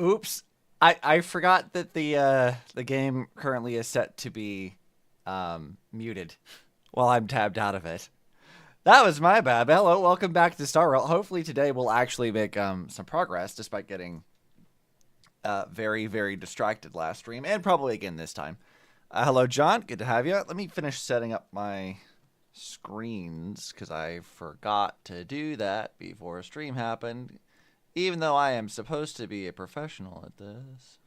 Oops. I forgot that the game currently is set to be muted while I'm tabbed out of it. That was my bad. Hello, welcome back to StarRail. Hopefully today we'll actually make some progress despite getting very, very distracted last stream and probably again this time. Hello, John. Good to have you. Let me finish setting up my screens because I forgot to do that before stream happened. Even though I am supposed to be a professional at this.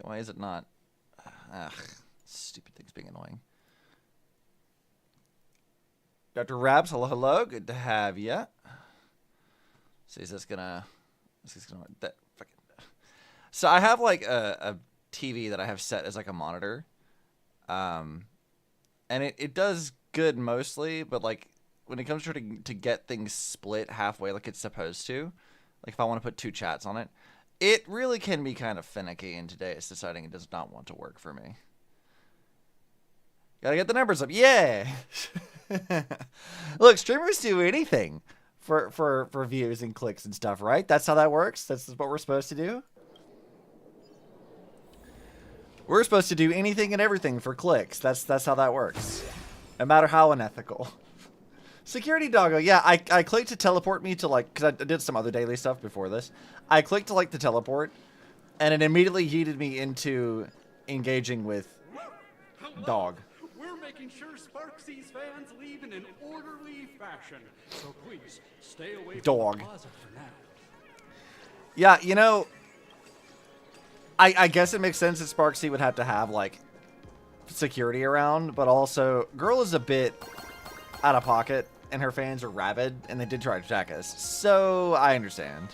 Why is it not? Ugh, stupid things being annoying. Dr. Rabs, hello, hello. Good to have you. So is this gonna... So I have like a TV that I have set as like a monitor. And it does good mostly, but like when it comes to get things split halfway like it's supposed to, like if I want to put two chats on it, it really can be kind of finicky, and today it's deciding it does not want to work for me. Gotta get the numbers up. Yeah! Look, streamers do anything for views and clicks and stuff, right? That's how that works? That's what we're supposed to do? We're supposed to do anything and everything for clicks. That's how that works. No matter how unethical. Security doggo, yeah, I clicked to teleport me to like, because I did some other daily stuff before this. I clicked to like the teleport, and it immediately yeeted me into engaging with dog. We're making sure Sparxie's fans leave in an orderly fashion. So please, stay away from the closet for now. Yeah, you know, I guess it makes sense that Sparxie would have to have, like, security around, but also, girl is a bit out of pocket, and her fans are rabid, and they did try to attack us, so I understand.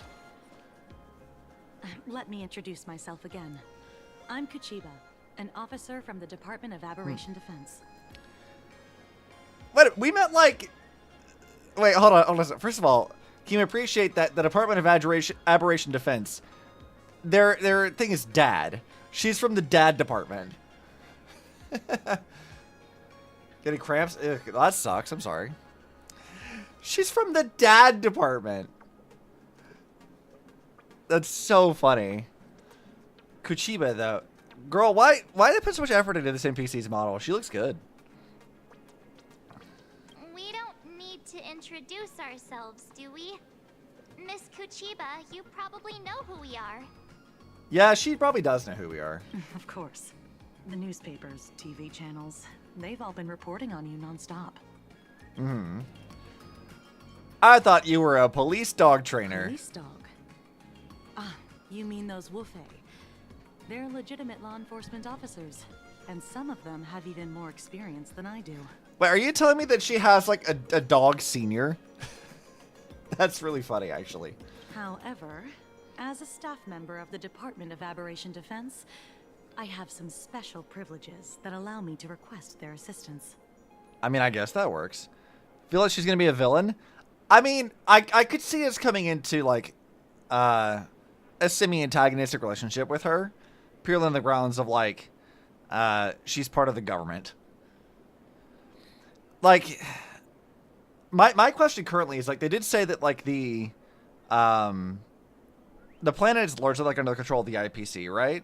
Let me introduce myself again. I'm Kuchiba, an officer from the Department of Aberration Defense. Wait, we met, like... Wait, hold on. First of all, can you appreciate that the Department of Aberration Defense... Their thing is dad. She's from the dad department. Getting cramps? Ugh, that sucks. I'm sorry. She's from the dad department. That's so funny. Kuchiba, though. Girl, why did they put so much effort into this NPC's model? She looks good. We don't need to introduce ourselves, do we? Miss Kuchiba, you probably know who we are. Yeah, she probably does know who we are. Of course. The newspapers, TV channels, they've all been reporting on you nonstop. Mm-hmm. I thought you were a police dog trainer. Police dog? Ah, you mean those Wolfei. They're legitimate law enforcement officers, and some of them have even more experience than I do. Wait, are you telling me that she has, like, a dog senior? That's really funny, actually. However, as a staff member of the Department of Aberration Defense, I have some special privileges that allow me to request their assistance. I mean, I guess that works. Feel like she's gonna be a villain? I mean, I could see us coming into, like, a semi-antagonistic relationship with her, purely on the grounds of, like, she's part of the government. Like, my question currently is, like, they did say that, like, the planet is largely, like, under the control of the IPC, right?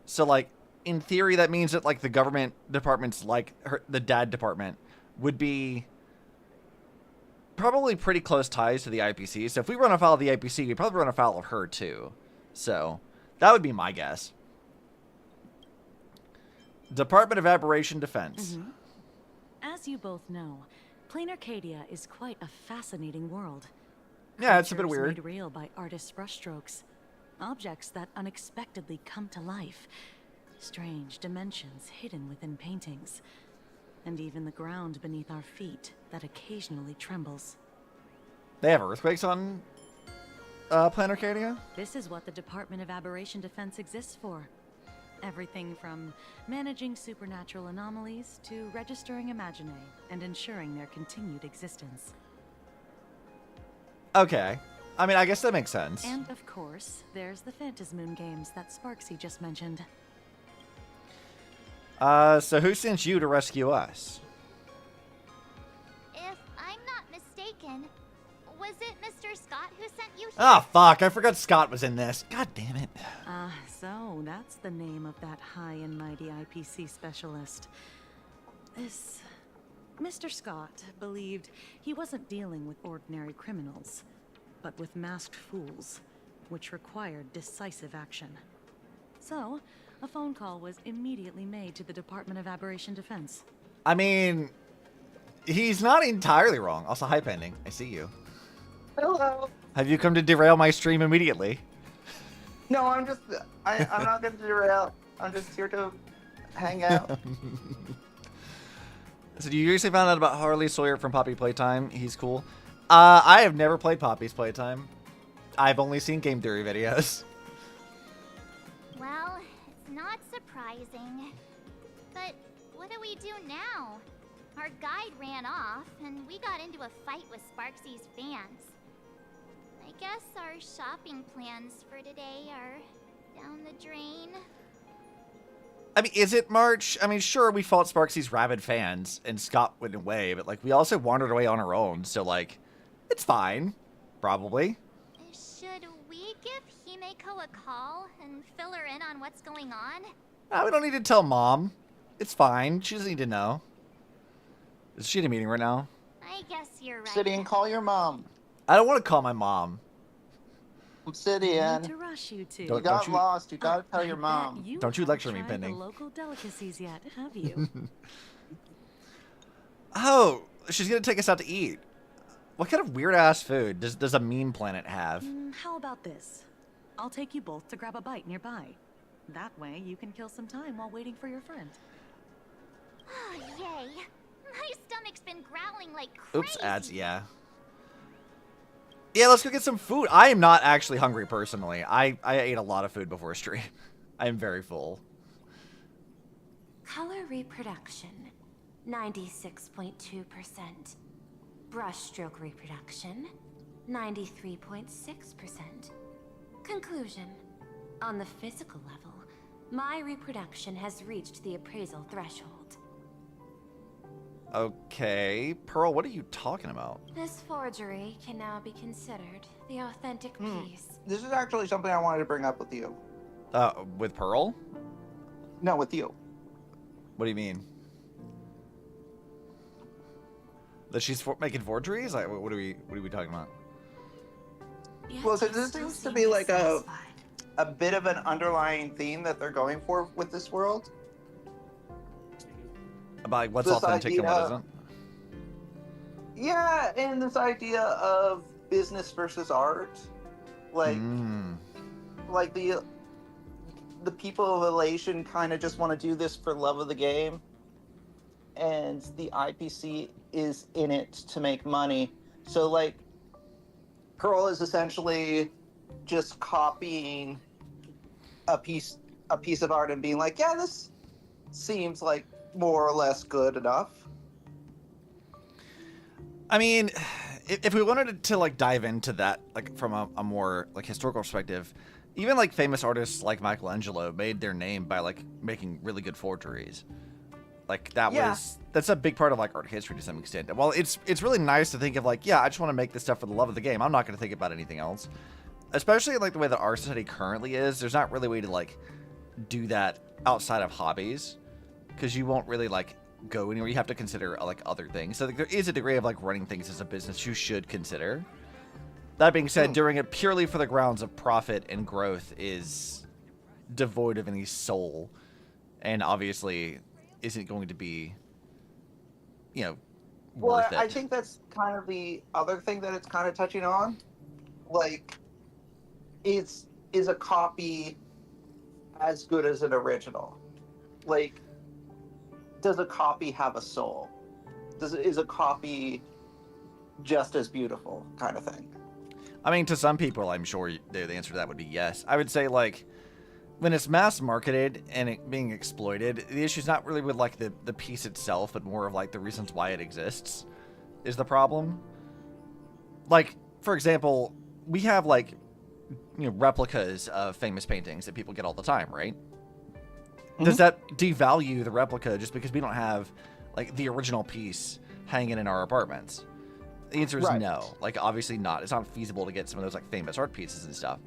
So, like, in theory, that means that, like, the government departments, like the dad department, would be probably pretty close ties to the IPC. So if we run afoul of the IPC, we probably run afoul of her, too. So, that would be my guess. Department of Aberration Defense. Mm-hmm. As you both know, Plain Arcadia is quite a fascinating world. Yeah, it's a bit Creatures weird. made real by artists' brushstrokes. Objects that unexpectedly come to life. Strange dimensions hidden within paintings. And even the ground beneath our feet that occasionally trembles. They have earthquakes on Planet Arcadia? This is what the Department of Aberration Defense exists for. Everything from managing supernatural anomalies to registering Imaginae and ensuring their continued existence. Okay. I mean, I guess that makes sense. And of course, there's the Phantasmoon games that Sparxie just mentioned. So who sent you to rescue us? If I'm not mistaken, Was it Mr. Scott who sent you here? Ah, fuck. I forgot Scott was in this. God damn it. So that's the name of that high and mighty IPC specialist. This Mr. Scott believed he wasn't dealing with ordinary criminals, but with masked fools, which required decisive action. So, a phone call was immediately made to the Department of Aberration Defense. I mean, he's not entirely wrong. Also, hi, Pending. I see you. Hello. Have you come to derail my stream immediately? No, I'm not going to derail. I'm just here to hang out. So you recently found out about Harley Sawyer from Poppy Playtime. He's cool. I have never played Poppy's Playtime. I've only seen game theory videos. Well, it's not surprising. But what do we do now? Our guide ran off, and we got into a fight with Sparxie's fans. I guess our shopping plans for today are down the drain. I mean, is it March? I mean, sure, we fought Sparxie's rabid fans, and Scott went away, but, like, we also wandered away on our own, so, like, it's fine. Probably. Should we give Himeko a call and fill her in on what's going on? We don't need to tell Mom. It's fine. She doesn't need to know. Is she in a meeting right now? I guess you're right. Obsidian, call your mom. I don't want to call my mom. Obsidian. Need to rush you two. You got lost. You gotta tell your mom. Don't you lecture me, haven't tried Pending. the local delicacies yet, have you? Oh, she's gonna take us out to eat. What kind of weird ass food does a meme planet have? How about this? I'll take you both to grab a bite nearby. That way, you can kill some time while waiting for your friend. Oh, yay. My stomach's been growling like crazy. Oops, ads, yeah. Yeah, let's go get some food. I am not actually hungry personally. I ate a lot of food before stream. I am very full. Color reproduction, 96.2%. Brushstroke reproduction, 93.6%. Conclusion. On the physical level, my reproduction has reached the appraisal threshold. Okay, Pearl, what are you talking about? This forgery can now be considered the authentic piece. This is actually something I wanted to bring up with you. With Pearl? No, with you. What do you mean? That she's making forgeries? Like, what are we talking about? Yet Well, so you this still seems to seem be like dissatisfied. a bit of an underlying theme that they're going for with this world. About like, what's This authentic and what idea- isn't? Yeah, and this idea of business versus art. Like, like the people of Elation kind of just want to do this for love of the game, and the IPC is in it to make money. So like, Pearl is essentially just copying a piece of art and being like, yeah, this seems like more or less good enough. I mean, if we wanted to like dive into that, like from a more like historical perspective, even like famous artists like Michelangelo made their name by like making really good forgeries. Like that's a big part of like art history to some extent. Well, it's really nice to think of like, yeah, I just want to make this stuff for the love of the game. I'm not going to think about anything else. Especially like the way that our society currently is, there's not really a way to like do that outside of hobbies, because you won't really like go anywhere. You have to consider like other things. So like, there is a degree of like running things as a business you should consider. That being said, doing it purely for the grounds of profit and growth is devoid of any soul, and obviously isn't going to be, you know, worth it. I think that's kind of the other thing that it's kind of touching on. Like, is a copy as good as an original? Like, does a copy have a soul? Is a copy just as beautiful, kind of thing? I mean, to some people, I'm sure the answer to that would be yes. I would say, like, when it's mass marketed and it being exploited, the issue's not really with, like, the piece itself, but more of, like, the reasons why it exists is the problem. Like, for example, we have, like, you know, replicas of famous paintings that people get all the time, right? Does that devalue the replica just because we don't have, like, the original piece hanging in our apartments? The answer is Right. no. Like, obviously not. It's not feasible to get some of those like famous art pieces and stuff.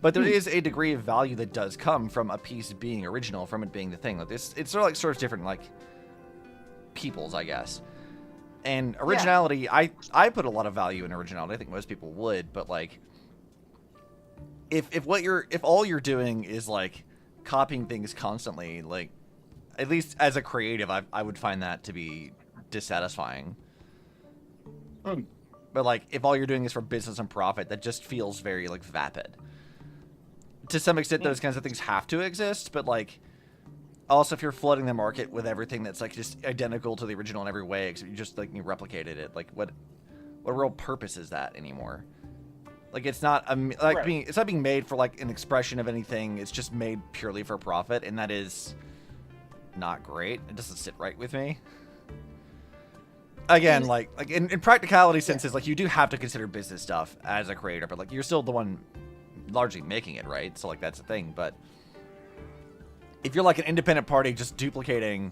But there is a degree of value that does come from a piece being original, from it being the thing. Like this, it's sort of different, like peoples, I guess. And originality, I put a lot of value in originality. I think most people would, but like, if all you're doing is like copying things constantly, like, at least as a creative, I would find that to be dissatisfying. But like, if all you're doing is for business and profit, that just feels very like vapid. To some extent, those kinds of things have to exist, but like, also if you're flooding the market with everything that's like just identical to the original in every way, except you just like you replicated it, like what real purpose is that anymore? Like, it's not it's not being made for like an expression of anything. It's just made purely for profit, and that is not great. It doesn't sit right with me. Again, like in practicality senses, like you do have to consider business stuff as a creator, but like you're still the one largely making it, right? So like that's the thing. But if you're like an independent party just duplicating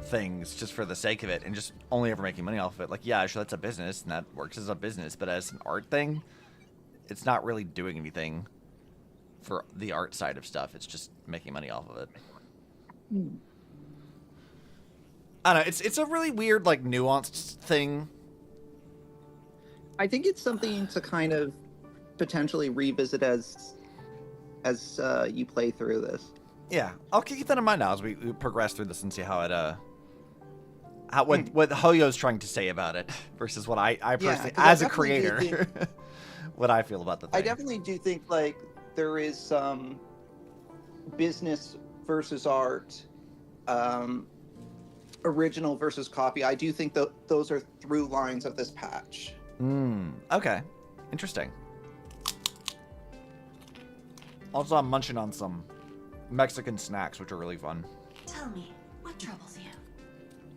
things just for the sake of it and just only ever making money off of it, like, yeah, sure, that's a business and that works as a business, but as an art thing, it's not really doing anything for the art side of stuff. It's just making money off of it. I don't know. It's a really weird, like, nuanced thing. I think it's something to kind of potentially revisit as you play through this. Yeah, I'll keep that in mind now as we progress through this and see how it what Hoyo's trying to say about it versus what I personally, 'cause I as a definitely do creator, what I feel about the thing. I definitely do think like there is some business versus art, original versus copy. I do think that those are through lines of this patch. Okay, interesting. Also, I'm munching on some Mexican snacks, which are really fun. Tell me, what troubles you?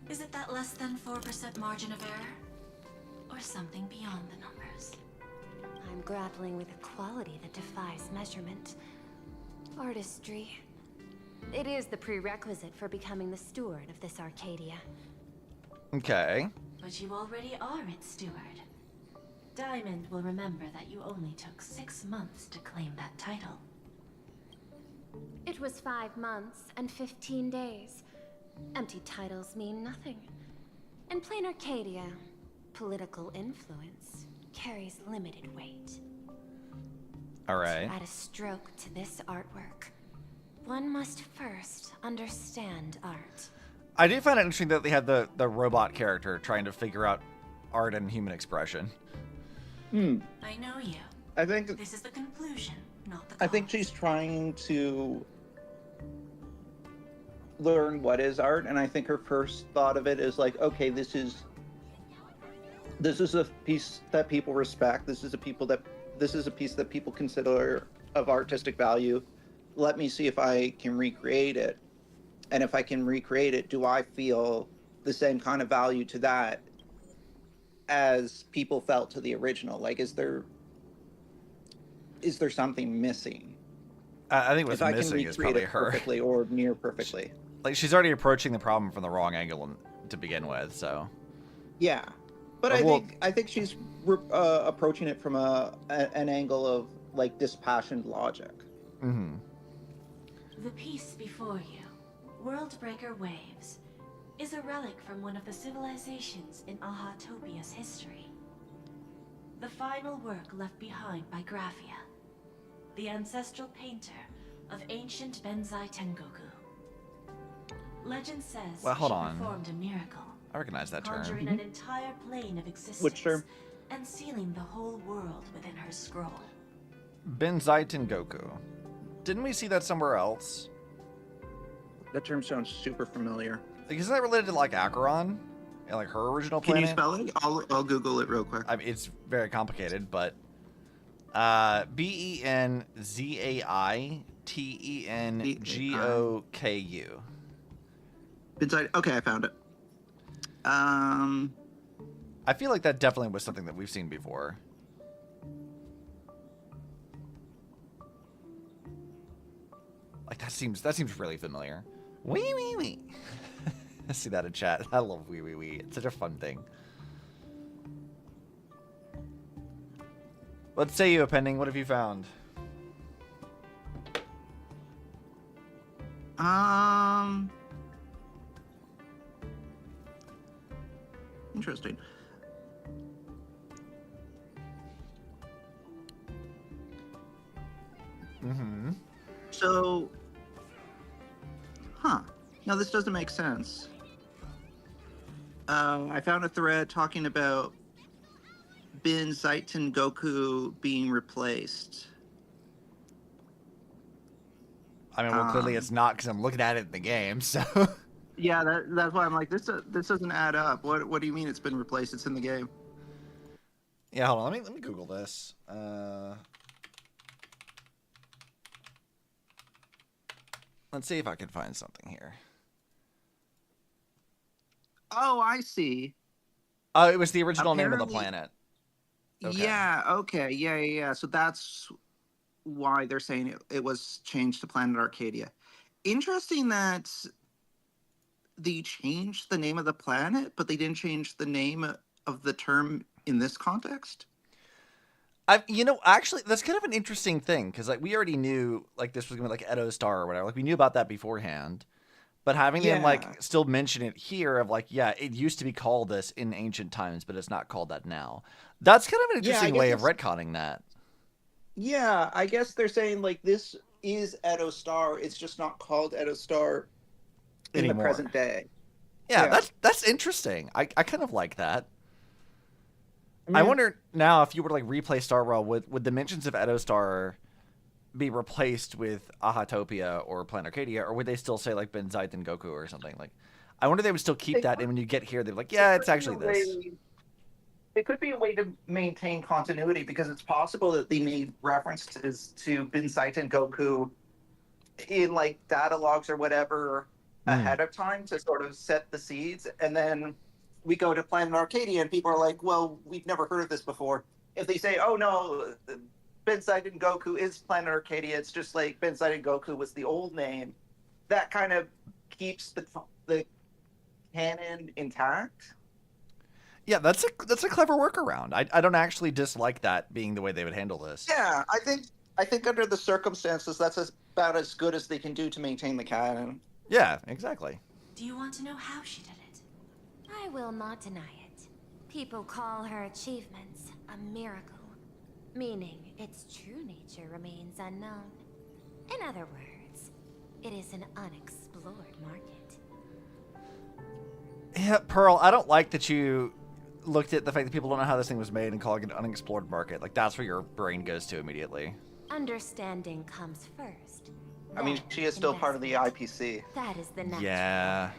Is it that less than 4% margin of error? Or something beyond the numbers? I'm grappling with a quality that defies measurement. Artistry. It is the prerequisite for becoming the steward of this Arcadia. Okay. But you already are its steward. Diamond will remember that you only took 6 months to claim that title. It was 5 months and 15 days. Empty titles mean nothing. In plain Arcadia, political influence carries limited weight. All right. To add a stroke to this artwork, one must first understand art. I do find it interesting that they had the robot character trying to figure out art and human expression. I know you. I think This is the conclusion, not the I think cause. she's trying to learn what is art, and I think her first thought of it is like, okay, this is a piece that people respect. This is a piece that people consider of artistic value. Let me see if I can recreate it. And if I can recreate it, do I feel the same kind of value to that as people felt to the original? Like, is there something missing? I think what's If I can missing is recreate probably it her. perfectly or near perfectly. Like, she's already approaching the problem from the wrong angle to begin with, so. Yeah, but Well, I think she's approaching it from an angle of like dispassionate logic. Mm-hmm. The piece before you, Worldbreaker Waves, is a relic from one of the civilizations in Ahatopia's history. The final work left behind by Graphia, the ancestral painter of ancient Benzai Tengoku. Legend says Well, hold she on. performed a miracle, I recognize that term. conjuring an entire plane of existence Which term? and sealing the whole world within her scroll. Benzai Tengoku. Didn't we see that somewhere else? That term sounds super familiar. Like, isn't that related to, like, Acheron? And, like, her original Can planet? you spell it? I'll Google it real quick. I mean, it's very complicated, but... Benzai-Tengoku. Inside. Okay, I found it. I feel like that definitely was something that we've seen before. Like, that seems really familiar. Wee wee wee. I see that in chat. I love wee wee wee. It's such a fun thing. Let's say you, Pending. What have you found? Interesting. Mm-hmm. So, now this doesn't make sense. I found a thread talking about Bin Zaiten Goku being replaced. I mean, well, clearly it's not because I'm looking at it in the game, so... Yeah, that's why I'm like, this doesn't add up. What do you mean it's been replaced? It's in the game. Yeah, hold on. Let me Google this. Let's see if I can find something here. Oh, I see. Oh, it was the original name of the Apparently- planet. Okay. Yeah, okay. Yeah. So that's why they're saying it was changed to Planet Arcadia. Interesting that they changed the name of the planet, but they didn't change the name of the term in this context. Actually, that's kind of an interesting thing because like we already knew like this was gonna be like Edo Star or whatever. Like we knew about that beforehand, but having them Yeah. like still mention it here of like, yeah, it used to be called this in ancient times, but it's not called that now. That's kind of an Yeah, I interesting guess way of it's- retconning that. Yeah, I guess they're saying like this is Edo Star. It's just not called Edo Star in Anymore. the present day. Yeah, Yeah. that's interesting. I kind of like that. I mean- wonder now if you were to like replay Star Rail, would the mentions of Edo Star be replaced with Ahatopia or Planet Arcadia, or would they still say like Ben Zaiten Goku or something? Like, I wonder if they would still keep It that, could- and when you get here, they're like, yeah, it's actually this. It could be a way to maintain continuity because it's possible that they made references to Bin Zaiten Goku in like data logs or whatever ahead of time to sort of set the seeds, and then we go to Planet Arcadia and people are like, well, we've never heard of this before. If they say, oh no, Ben Zaiten Goku is Planet Arcadia, it's just like Ben Zaiten Goku was the old name, that kind of keeps the canon intact. Yeah, that's a clever workaround. I don't actually dislike that being the way they would handle this. Yeah, I think under the circumstances, that's about as good as they can do to maintain the canon. Yeah, exactly. Do you want to know how she did it? I will not deny it. People call her achievements a miracle, meaning its true nature remains unknown. In other words, it is an unexplored market. Yeah, Pearl, I don't like that you looked at the fact that people don't know how this thing was made and calling it an unexplored market. Like, that's where your brain goes to immediately. Understanding comes first. I mean, then she is still part of the IPC. That is the next Yeah.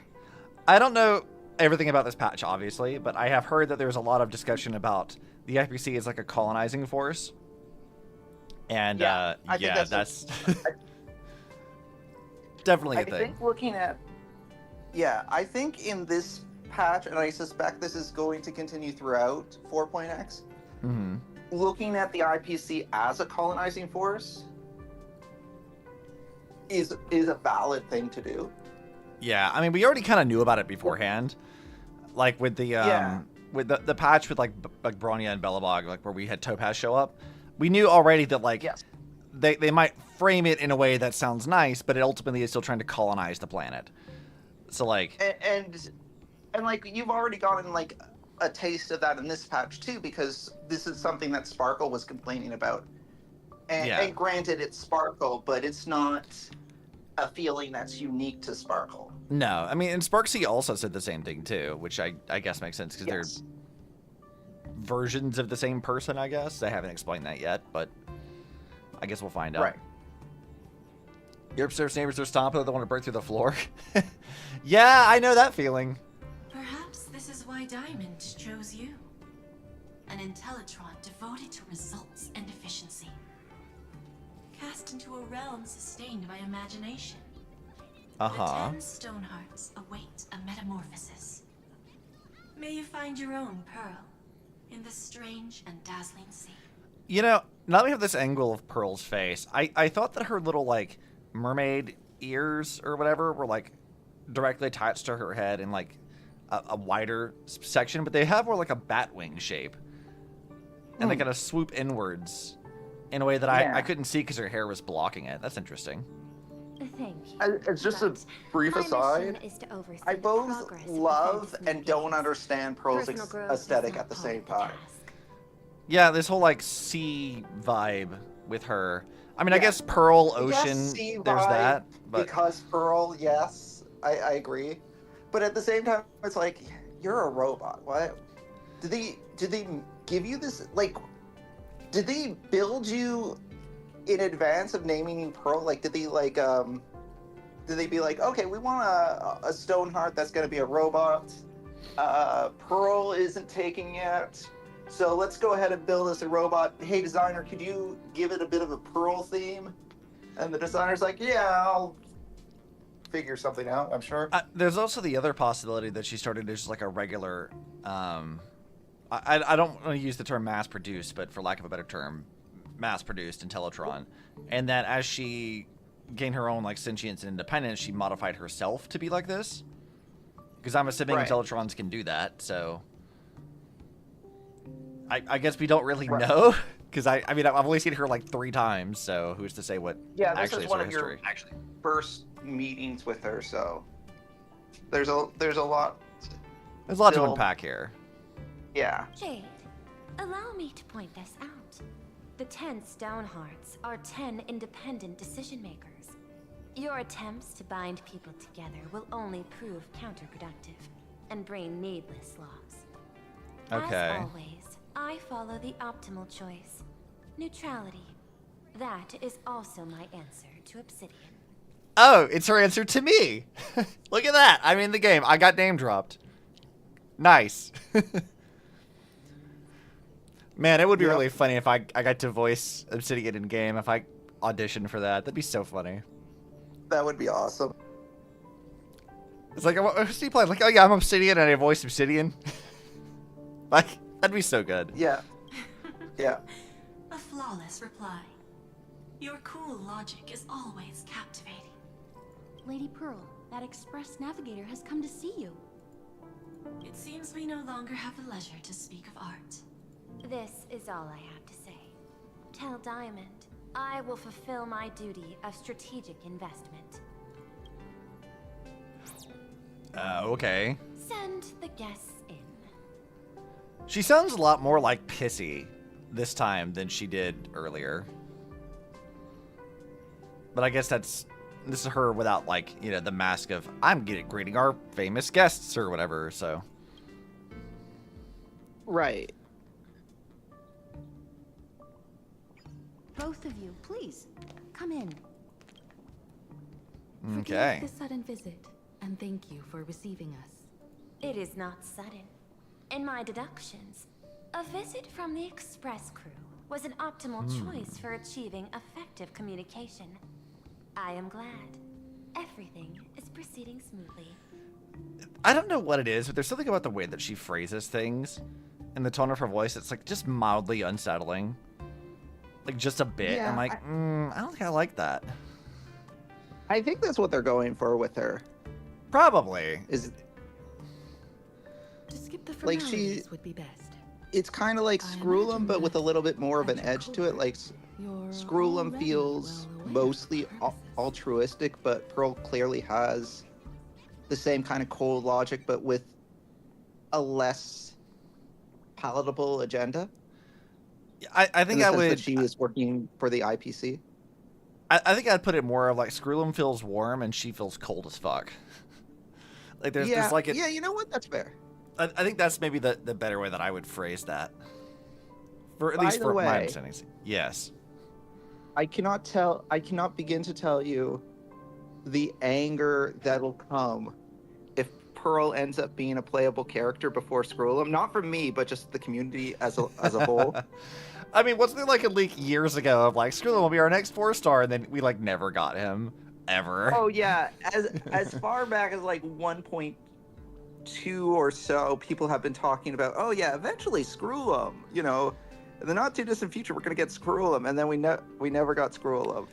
I don't know everything about this patch, obviously, but I have heard that there's a lot of discussion about the IPC as like a colonizing force. And, Yeah, I think that's definitely a I thing. think looking at, I think in this patch, and I suspect this is going to continue throughout 4.x, Mm-hmm. looking at the IPC as a colonizing force is a valid thing to do. Yeah, I mean, we already kind of knew about it beforehand, like with the with the patch with like Bronya and Belobog, like where we had Topaz show up. We knew already that like Yes. they might frame it in a way that sounds nice, but it ultimately is still trying to colonize the planet. So like, And like you've already gotten like a taste of that in this patch too, because this is something that Sparkle was complaining about. And granted, it's Sparkle, but it's not a feeling that's unique to Sparkle. no, I mean, and Sparxie also said the same thing too, which I guess makes sense because Yes. they're versions of the same person. I guess they haven't explained that yet, but I guess we'll find out. Right. Your upstairs neighbors are stomping. They want to break through the floor. Yeah, I know that feeling. Perhaps this is why Diamond chose you. An Intellitron devoted to results and efficiency. Cast into a realm sustained by imagination. The 10 stone hearts await a metamorphosis. May you find your own pearl in this strange and dazzling sea. You know, now that we have this angle of Pearl's face, I thought that her little, like, mermaid ears or whatever were, like, directly attached to her head in, like, a wider section, but they have more like a bat wing shape. And they kind of swoop inwards in a way that Yeah. I couldn't see because her hair was blocking it. That's interesting. Thank you. It's just a But brief my aside. mission is to oversee I the both progress of the love fantasy and don't games. understand Pearl's Personal growth is aesthetic not at the part same of the time. task. Yeah, this whole like sea vibe with her. I mean, I Yeah. guess Pearl, Yes, Ocean, sea there's vibe, that, but because Pearl, yes, I agree. But at the same time, it's like, you're a robot. What? Did they give you this, like, did they build you in advance of naming you Pearl? Like, did they be like, okay, we want a Stoneheart that's going to be a robot. Pearl isn't taking it, so let's go ahead and build us a robot. Hey, designer, could you give it a bit of a Pearl theme? And the designer's like, yeah, I'll figure something out, I'm sure. there's also the other possibility that she started as like a regular. I don't want to use the term mass-produced, but for lack of a better term, mass-produced Intellatron, and that as she gained her own like sentience and independence, she modified herself to be like this. Because I'm assuming Right. Intellitrons can do that, so I guess we don't really Right. know. Because I mean, I've only seen her like 3 times, so who's to say what Yeah, this actually is is one her of history? your first meetings with her, so there's a lot. There's a lot to still- unpack here. Yeah. Jade, allow me to point this out. The 10 Stonehearts are 10 independent decision makers. Your attempts to bind people together will only prove counterproductive and bring needless loss. Okay. As always, I follow the optimal choice. Neutrality. That is also my answer to Obsidian. Oh, it's her answer to me. Look at that. I'm in the game. I got name dropped. Nice. Man, it would be Yep. really funny if I got to voice Obsidian in game, if I auditioned for that. That'd be so funny. That would be awesome. It's like, who's he playing? Like, oh yeah, I'm Obsidian and I voice Obsidian. Like, that'd be so good. Yeah. Yeah. A flawless reply. Your cool logic is always captivating. Lady Pearl, that express navigator has come to see you. It seems we no longer have the leisure to speak of art. This is all I have to say. Tell Diamond, I will fulfill my duty of strategic investment. Okay. Send the guests in. She sounds a lot more like Pissy this time than she did earlier. But I guess this is her without, like, you know, the mask of, I'm greeting our famous guests or whatever, so. Right. Both of you, please, come in. Okay. Forgive the sudden visit, and thank you for receiving us. It is not sudden. In my deductions, a visit from the Express crew was an optimal choice for achieving effective communication. I am glad. Everything is proceeding smoothly. I don't know what it is, but there's something about the way that she phrases things and the tone of her voice that's, like, just mildly unsettling. Like, just a bit. Yeah, I'm like, I don't think I like that. I think that's what they're going for with her. Probably. Is To skip the Like, formalities would be best. it's kind of like I Screw'em, imagine but with a that little bit more of an at your edge to it. core, Like You're Screw'em already feels well aware mostly of purposes. altruistic, but Pearl clearly has the same kind of cold logic, but with a less palatable agenda. I In think the I sense would. that she was working for the IPC. I think I'd put it more of like Screw'em feels warm and she feels cold as fuck. Like there's like yeah, you know what? That's fair. I think that's maybe the better way that I would phrase that. For at By least the for my way- understanding. Yes. I cannot begin to tell you the anger that'll come if Pearl ends up being a playable character before Screw'em. Not from me, but just the community as a whole. I mean, wasn't there like a leak years ago of like Screw'em will be our next 4-star, and then we like never got him ever. Oh yeah, as far back as like 1.2 or so, people have been talking about. Oh yeah, eventually Screw'em. You know, in the not too distant future, we're gonna get Screw'em, and then we never got Screw'em.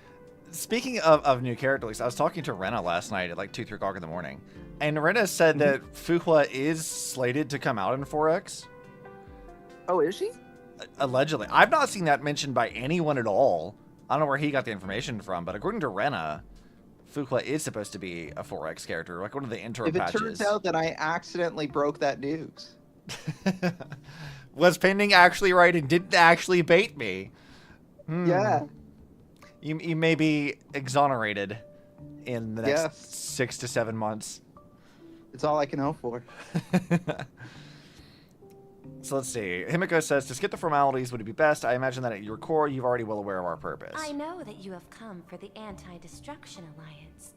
Speaking of new characters, I was talking to Rena last night at like 2-3 o'clock in the morning, and Rena said Mm-hmm. that Fuhua is slated to come out in 4X. Oh, is she? Allegedly. I've not seen that mentioned by anyone at all. I don't know where he got the information from, but according to Rena, Fuqua is supposed to be a 4X character, like one of the interim If it patches. turns out that I accidentally broke that news. Was Pending actually right and didn't actually bait me? Yeah. You may be exonerated in the next 6 to 7 months. It's all I can hope for. So let's see. Himiko says, to skip the formalities would it be best? I imagine that at your core, you're already well aware of our purpose. I know that you have come for the Anti-Destruction Alliance.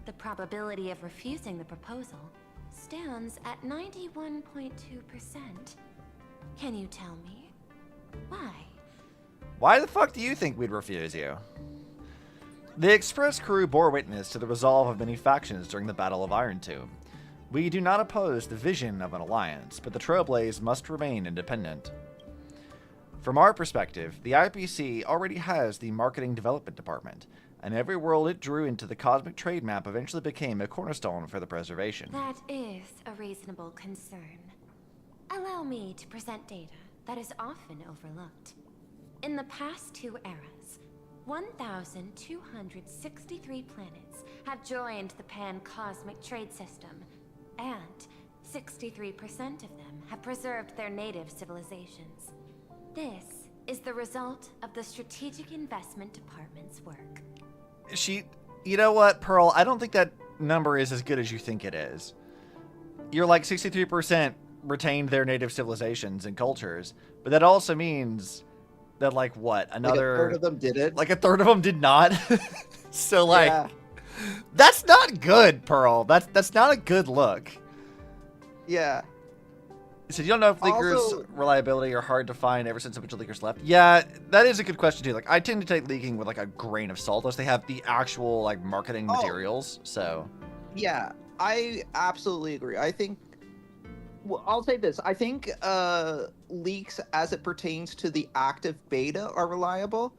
The probability of refusing the proposal stands at 91.2%. Can you tell me why? Why the fuck do you think we'd refuse you? The Express crew bore witness to the resolve of many factions during the Battle of Iron Tomb. We do not oppose the vision of an alliance, but the Trailblaze must remain independent. From our perspective, the IPC already has the Marketing Development Department, and every world it drew into the cosmic trade map eventually became a cornerstone for the preservation. That is a reasonable concern. Allow me to present data that is often overlooked. In the past 2 eras, 1,263 planets have joined the pan-cosmic trade system, and 63% of them have preserved their native civilizations. This is the result of the Strategic Investment Department's work. You know what, Pearl? I don't think that number is as good as you think it is. You're like 63% retained their native civilizations and cultures, but that also means that, like, what? Another... Like a third of them did it? Like a third of them did not? So, like, that's not good, Pearl. That's not a good look. Yeah. So you don't know if leakers' Also, reliability are hard to find ever since a bunch of leakers left? Yeah, that is a good question, too. Like, I tend to take leaking with, like, a grain of salt, unless they have the actual, like, marketing materials, so... Yeah, I absolutely agree. I think... Well, I'll say this. I think leaks as it pertains to the active beta are reliable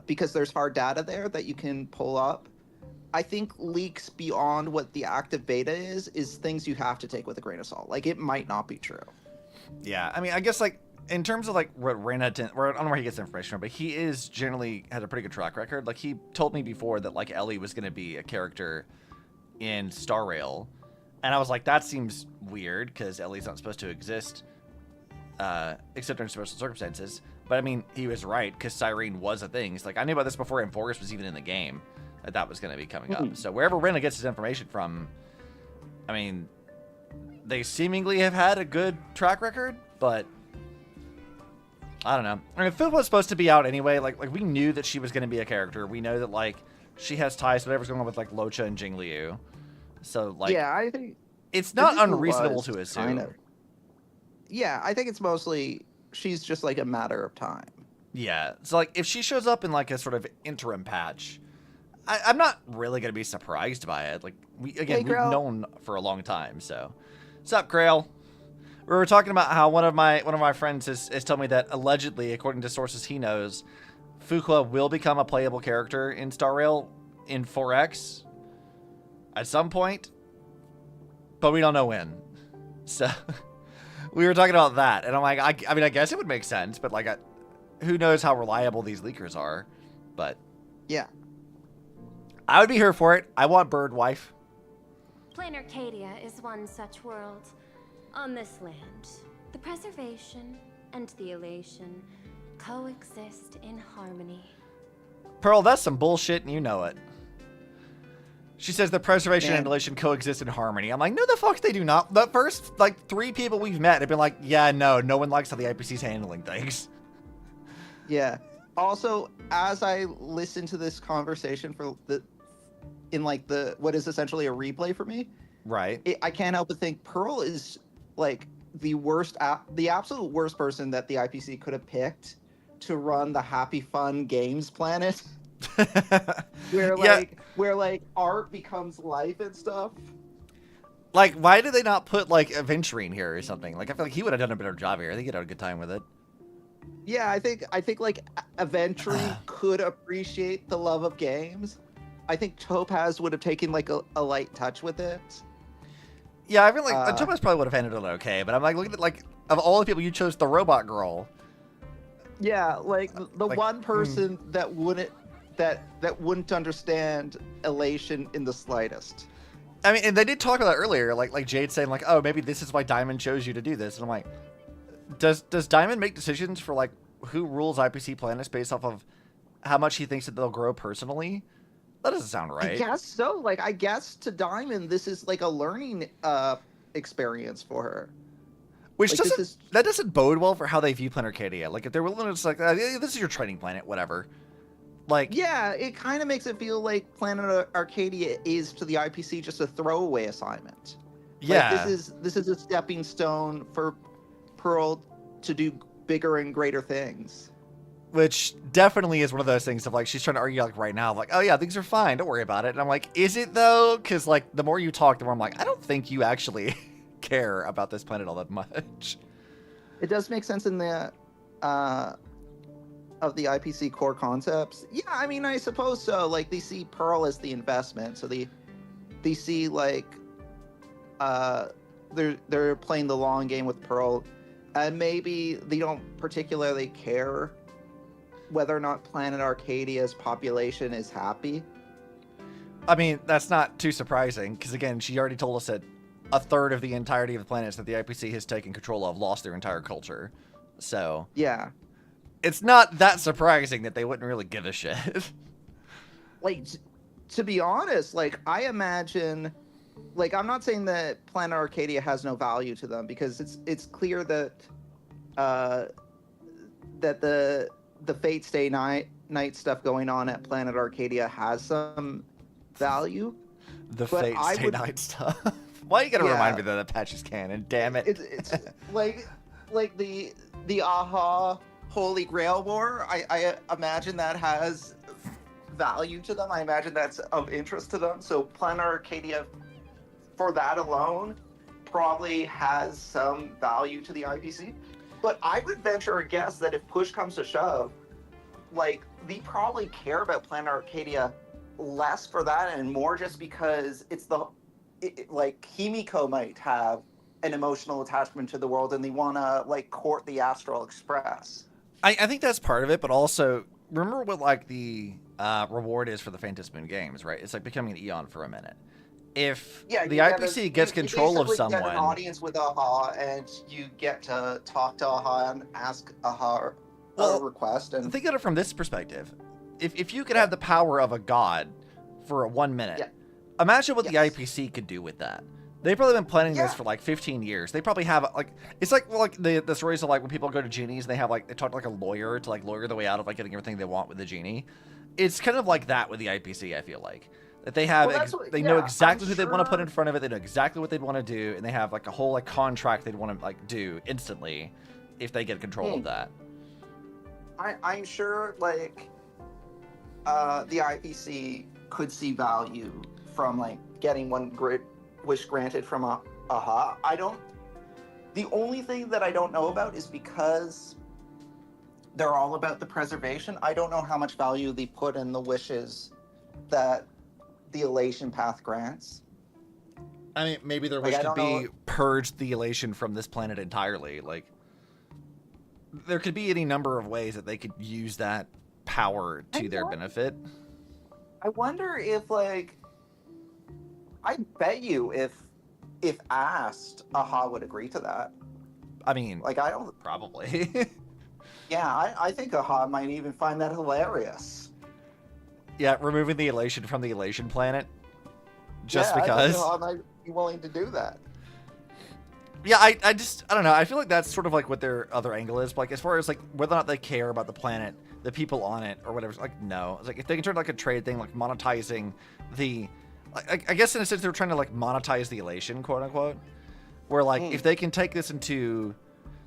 because there's hard data there that you can pull up. I think leaks beyond what the active beta is things you have to take with a grain of salt. Like, it might not be true. Yeah, I mean, I guess, like, in terms of, like, what Rena... I don't know where he gets the information from, but he is generally... has a pretty good track record. Like, he told me before that, like, Ellie was going to be a character in Star Rail. And I was like, that seems weird, because Ellie's not supposed to exist, except under special circumstances. But, I mean, he was right, because Cyrene was a thing. It's like, I knew about this before Amphoris was even in the game, that was going to be coming up. So wherever Rena gets his information from, I mean, they seemingly have had a good track record, but I don't know. I mean, Phil was supposed to be out anyway. Like we knew that she was going to be a character. We know that, like, she has ties to whatever's going on with, like, Locha and Jingliu. So, like, yeah, I think it's not unreasonable to assume. Kind of. Yeah, I think it's mostly she's just like a matter of time. Yeah, so, like, if she shows up in, like, a sort of interim patch, I'm not really gonna be surprised by it. Like, we've known for a long time. So, what's up, Krail? We were talking about how one of my friends has told me that allegedly, according to sources he knows, Fuqua will become a playable character in Star Rail in 4X at some point, but we don't know when. So we were talking about that, and I'm like, I mean, I guess it would make sense, but, like, who knows how reliable these leakers are? But yeah, I would be here for it. I want Bird Wife. Plain Arcadia is one such world. On this land, the preservation and the elation coexist in harmony. Pearl, that's some bullshit, and you know it. She says the preservation and elation coexist in harmony. I'm like, no, the fuck they do not. The first, like, 3 people we've met have been like, yeah, no one likes how the IPC's handling things. Yeah. Also, as I listen to this conversation what is essentially a replay for me, right? I can't help but think Pearl is, like, the absolute worst person that the IPC could have picked to run the Happy Fun Games planet. where art becomes life and stuff. Like, why did they not put, like, Aventurine here or something? Like, I feel like he would have done a better job here. I think he'd had a good time with it. Yeah, I think like Aventurine could appreciate the love of games. I think Topaz would have taken, like, a light touch with it. Yeah, I feel like Topaz probably would have handled it okay, but I'm like, looking at, like, of all the people you chose the robot girl, Yeah, like the Like, one person that wouldn't understand elation in the slightest. I mean, and they did talk about it earlier, like Jade saying like, oh, maybe this is why Diamond chose you to do this, and I'm like, does Diamond make decisions for like who rules IPC planets based off of how much he thinks that they'll grow personally? That doesn't sound right. I guess so. Like, I guess to Diamond, this is like a learning experience for her. Which like, that doesn't bode well for how they view Planet Arcadia. Like, if they're willing to just like, this is your training planet, whatever. Like, yeah, it kind of makes it feel like Planet Arcadia is to the IPC just a throwaway assignment. yeah, Like, this is a stepping stone for Pearl to do bigger and greater things. which definitely is one of those things of like she's trying to argue like right now, like, oh yeah, things are fine, don't worry about it. And I'm like, is it though? Because like the more you talk, the more I'm like, I don't think you actually care about this planet all that much. It does make sense in the of the IPC core concepts. Yeah, I mean, I suppose so. Like, they see Pearl as the investment, so they see like they're playing the long game with Pearl, and maybe they don't particularly care whether or not Planet Arcadia's population is happy. I mean, that's not too surprising because again, she already told us that a third of the entirety of the planets that the IPC has taken control of lost their entire culture. So Yeah, it's not that surprising that they wouldn't really give a shit. like, to be honest, like, I imagine, like, I'm not saying that Planet Arcadia has no value to them, because it's clear that that the Fate Stay Night stuff going on at Planet Arcadia has some value. The But Fate I Stay would- Night stuff. Why you gotta Yeah. remind me that Apache's canon? Damn it. It's like the AHA Holy Grail War. I imagine that has value to them. I imagine that's of interest to them. So Planet Arcadia, for that alone, probably has some value to the IPC. But I would venture a guess that if push comes to shove, like, they probably care about Planet Arcadia less for that and more just because it's like Himiko might have an emotional attachment to the world and they want to like court the Astral Express. I think that's part of it, but also remember what like the reward is for the Phantom Moon games, right? It's like becoming an Eon for a minute. If Yeah, the you get IPC gets control of basically someone, get an audience with AHA, and you get to talk to AHA and ask AHA a request. And think of it from this perspective. If you could have the power of a god for 1 minute, Yeah. imagine what the Yes. IPC could do with that. They've probably been planning this Yeah. for like 15 years. They probably have like it's like the stories of like when people go to genies and they have like they talk to like a lawyer to like lawyer the way out of like getting everything they want with the genie. It's kind of like that with the IPC. I feel like that they have Well, that's what- they know yeah, exactly I'm who they want to put sure- in front of it. They know exactly what they'd want to do, and they have like a whole like contract they'd want to like do instantly if they get control of that. I'm sure like the IPC could see value from like getting one wish granted from AHA. The only thing that I don't know about is because they're all about the preservation. I don't know how much value they put in the wishes that the elation path grants. I mean, maybe their Like, wish I could don't be know- purge the elation from this planet entirely. Like, there could be any number of ways that they could use that power to their benefit. I wonder if like, I bet you if asked, AHA would agree to that. I mean, Like, I don't. probably. Yeah, I think AHA might even find that hilarious. Yeah, removing the elation from the elation planet. Just Yeah, because. I think AHA might be willing to do that. Yeah, I don't know. I feel like that's sort of like what their other angle is. But like, as far as like whether or not they care about the planet, the people on it, or whatever, it's like, no. It's like if they can turn it like a trade thing, like monetizing the. I guess in a sense they're trying to like monetize the elation, quote unquote. Where like if they can take this into,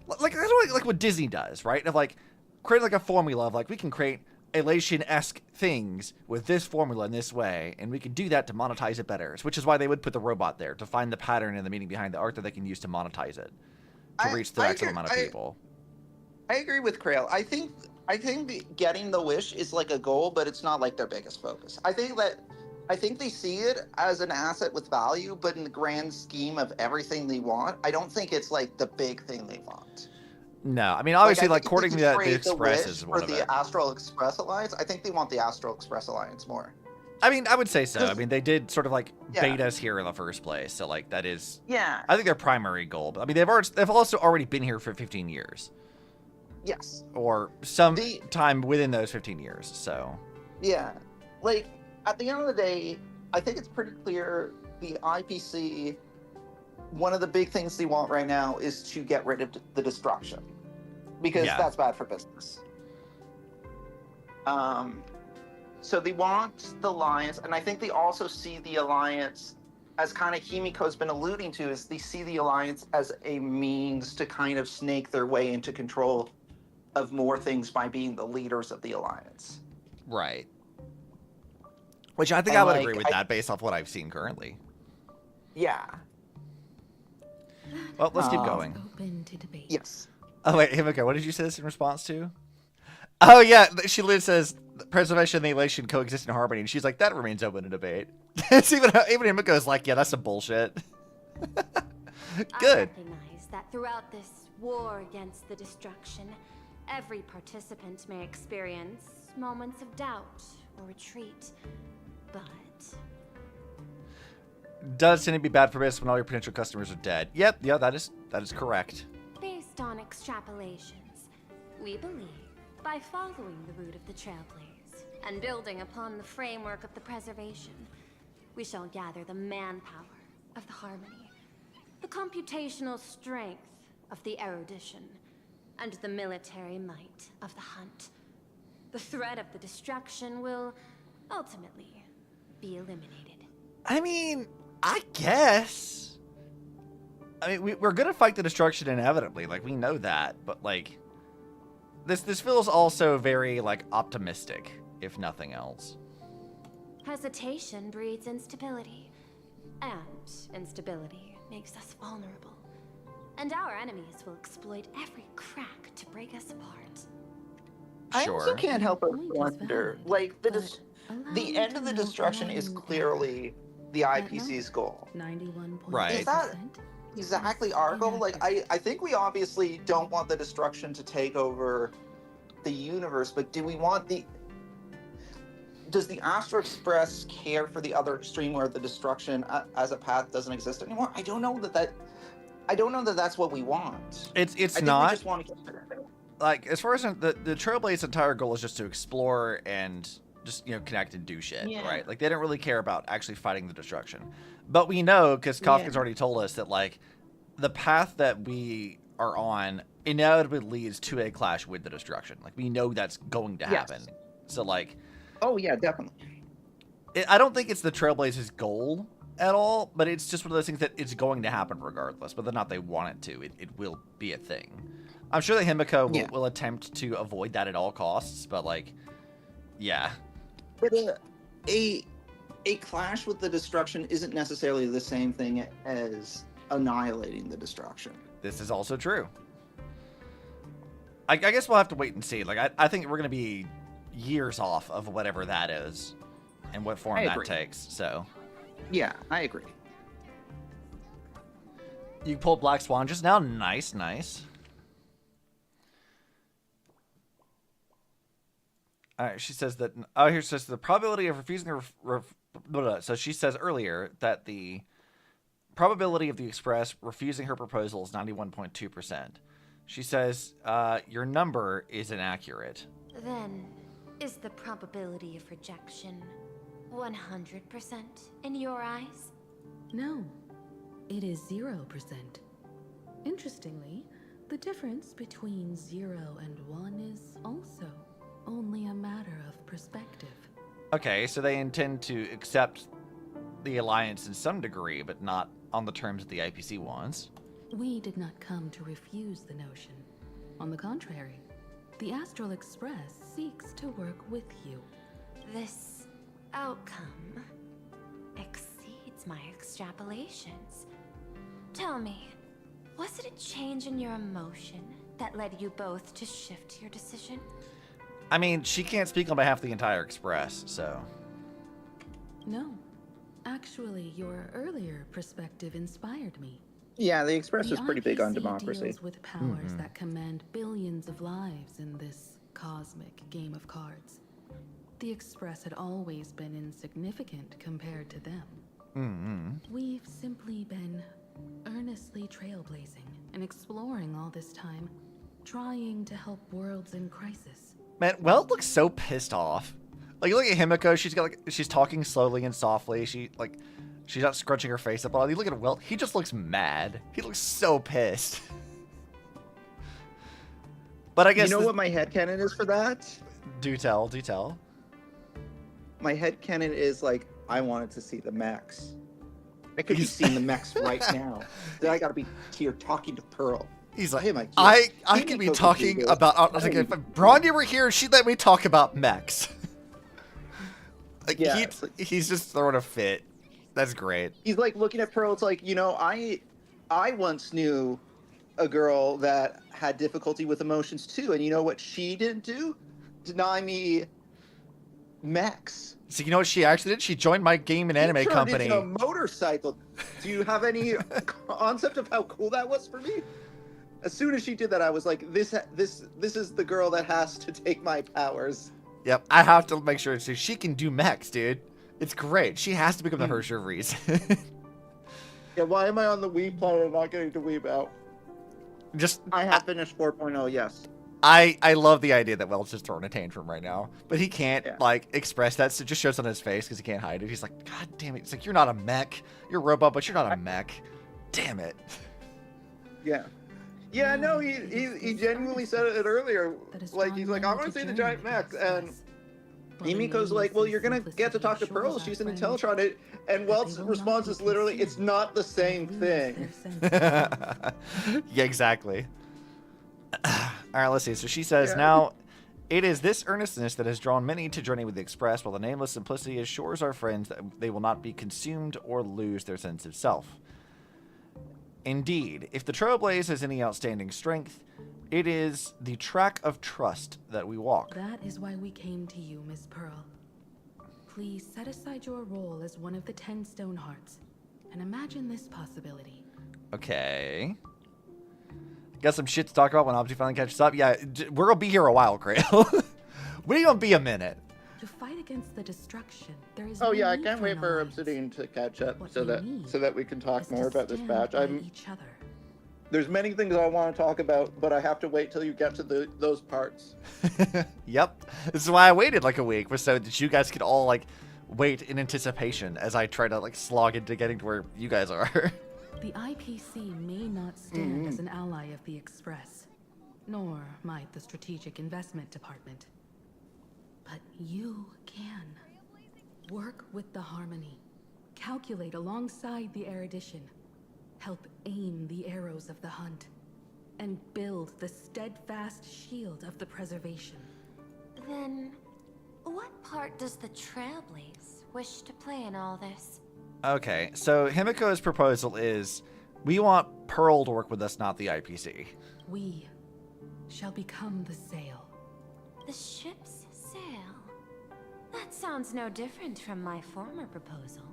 like what Disney does, right? Of like create like a formula of like we can create elation-esque things with this formula in this way, and we can do that to monetize it better. Which is why they would put the robot there to find the pattern and the meaning behind the art that they can use to monetize it to reach the maximum amount of people. I agree with Krail. I think getting the wish is like a goal, but it's not like their biggest focus. I think they see it as an asset with value, but in the grand scheme of everything they want, I don't think it's like the big thing they want. No, I mean obviously, I like think courting you the trade Express Wish is for one of the it. Astral Express Alliance. I think they want the Astral Express Alliance more. I mean, I would say so. I 'Cause- mean, they did sort of like Yeah. bait us here in the first place, so like that is, Yeah. I think, their primary goal. But I mean, they've also already been here for 15 years, Yes. or some The- time within those 15 years. So Yeah. Like, at the end of the day, I think it's pretty clear the IPC, one of the big things they want right now is to get rid of the destruction. Because Yeah. that's bad for business. So they want the Alliance, and I think they also see the Alliance, as kind of Himiko's been alluding to, is they see the Alliance as a means to kind of snake their way into control of more things by being the leaders of the Alliance. right, which I think And, I would like, agree with that based off what I've seen currently. Yeah. Well, let's keep going. Open to debate. Yes. Oh wait, Himiko, what did you say this in response to? Oh yeah, she literally says preservation and annihilation coexist in harmony, and she's like, that remains open to debate. It's even Himiko's like, yeah, that's some bullshit. I Good. recognize that throughout this war against the destruction, every participant may experience moments of doubt or retreat. But Does tend to be bad for business when all your potential customers are dead? Yep, yeah, that is correct. based on extrapolations, we believe by following the route of the Trailblaze and building upon the framework of the preservation, we shall gather the manpower of the harmony, the computational strength of the erudition, and the military might of the hunt. The threat of the destruction will ultimately be eliminated. I mean, I guess. I mean, we're gonna fight the destruction inevitably, like we know that, but like, this feels also very like optimistic, if nothing else. Hesitation breeds instability, and instability makes us vulnerable. And our enemies will exploit every crack to break us apart. I also Sure. can't help but Point is wonder, valid, like, but allow the me end to of the note destruction is one clearly the IPC's goal. 91.8%. Right. Is that exactly our goal? Like, I think we obviously don't want the destruction to take over the universe, but do we want the... Does the Astro Express care for the other extreme where the destruction as a path doesn't exist anymore? I don't know that that's what we want. It's I think we not just want to get rid of it. like, as far as the Trailblaze's entire goal is just to explore and just, you know, connect and do shit, Yeah. right? Like, they don't really care about actually fighting the destruction. But we know, because Kafka's Yeah. already told us, that, like, the path that we are on inevitably leads to a clash with the destruction. Like, we know that's going to Yes. happen. So, like, Oh, yeah, definitely. I don't think it's the Trailblaze's goal at all, but it's just one of those things that it's going to happen regardless. Whether or not they want it to, it will be a thing. I'm sure that Himiko Yeah. will attempt to avoid that at all costs, but, like, yeah. But a clash with the destruction isn't necessarily the same thing as annihilating the destruction. This is also true. I guess we'll have to wait and see. Like, I think we're going to be years off of whatever that is and what form I that agree. takes. So, Yeah, I agree. you pulled Black Swan just now. Nice, nice. All right, she says that. Oh, here it says the probability of refusing the. So she says earlier that the probability of the Express refusing her proposal is 91.2%. She says your number is inaccurate. Then, is the probability of rejection 100% in your eyes? No, it is 0%. Interestingly, the difference between 0 and 1 is also only a matter of perspective. Okay, so they intend to accept the alliance in some degree, but not on the terms that the IPC wants. We did not come to refuse the notion. On the contrary, the Astral Express seeks to work with you. This outcome exceeds my extrapolations. Tell me, was it a change in your emotion that led you both to shift your decision? I mean, she can't speak on behalf of the entire Express, so... No. Actually, your earlier perspective inspired me. Yeah, the Express The is pretty big on IPC democracy. deals with powers that command billions of lives in this cosmic game of cards. The Express had always been insignificant compared to them. We've simply been earnestly trailblazing and exploring all this time, trying to help worlds in crisis. Man, Weld looks so pissed off. Like, you look at Himiko, she's talking slowly and softly. She's not scrunching her face up. You look at Weld, he just looks mad. He looks so pissed. But I guess You know what my headcanon is for that? Do tell. My headcanon is like, I wanted to see the mechs. I could be seeing the mechs right now. Then I gotta be here talking to Pearl. He's like, Hey, my kid. I could be talking about. I was like, if Bronya were here, she'd let me talk about mechs. Like, Yeah, he's just throwing a fit. That's great. He's like looking at Pearl. It's like, you know, I once knew a girl that had difficulty with emotions too, and you know what she didn't do? Deny me mechs. So you know what she actually did? She joined my game and anime She turned company. into a motorcycle. Do you have any concept of how cool that was for me? As soon as she did that, I was like, this is the girl that has to take my powers. Yep, I have to make sure so she can do mechs, dude. It's great. She has to become the Herrscher of Reese. Yeah, why am I on the Wii player and not getting to Weeb out? I have finished 4.0, yes. I love the idea that Wells just throwing a tantrum right now, but he can't Yeah. like express that. So it just shows on his face because he can't hide it. He's like, God damn it! It's like, you're not a mech. You're a robot, but you're not a mech. Damn it. Yeah. Yeah, no, he genuinely said it earlier. Like, he's like, I want to see the giant mechs, and Himiko's like, well, you're gonna get to talk to Pearl. She's an Intellatron. And Welt's response is literally, it's not the same thing. Yeah, exactly. All right, let's see. So she says, now, it is this earnestness that has drawn many to journey with the Express, while the nameless simplicity assures our friends that they will not be consumed or lose their sense of self. Indeed, if the Trailblaze has any outstanding strength, it is the track of trust that we walk. That is why we came to you, Miss Pearl. Please set aside your role as one of the 10 Stonehearts, and imagine this possibility. Okay. Got some shit to talk about when Obsi finally catches up. Yeah, we're gonna be here a while, Grail. We're gonna be a minute. To fight against the destruction, there is Oh no yeah, I need can't for wait an for alliance. Obsidian to catch up What so we need that we can talk is to more about this stand patch. by each other. There's many things I want to talk about, but I have to wait till you get to those parts. Yep. This is why I waited like a week, so that you guys could all like wait in anticipation as I try to like slog into getting to where you guys are. The IPC may not stand as an ally of the Express, nor might the Strategic Investment Department. But you can. Work with the Harmony. Calculate alongside the erudition. Help aim the arrows of the hunt. And build the steadfast shield of the preservation. Then, what part does the Trailblaze wish to play in all this? Okay, so Himiko's proposal is we want Pearl to work with us, not the IPC. We shall become the sail. The ship's sail? That sounds no different from my former proposal.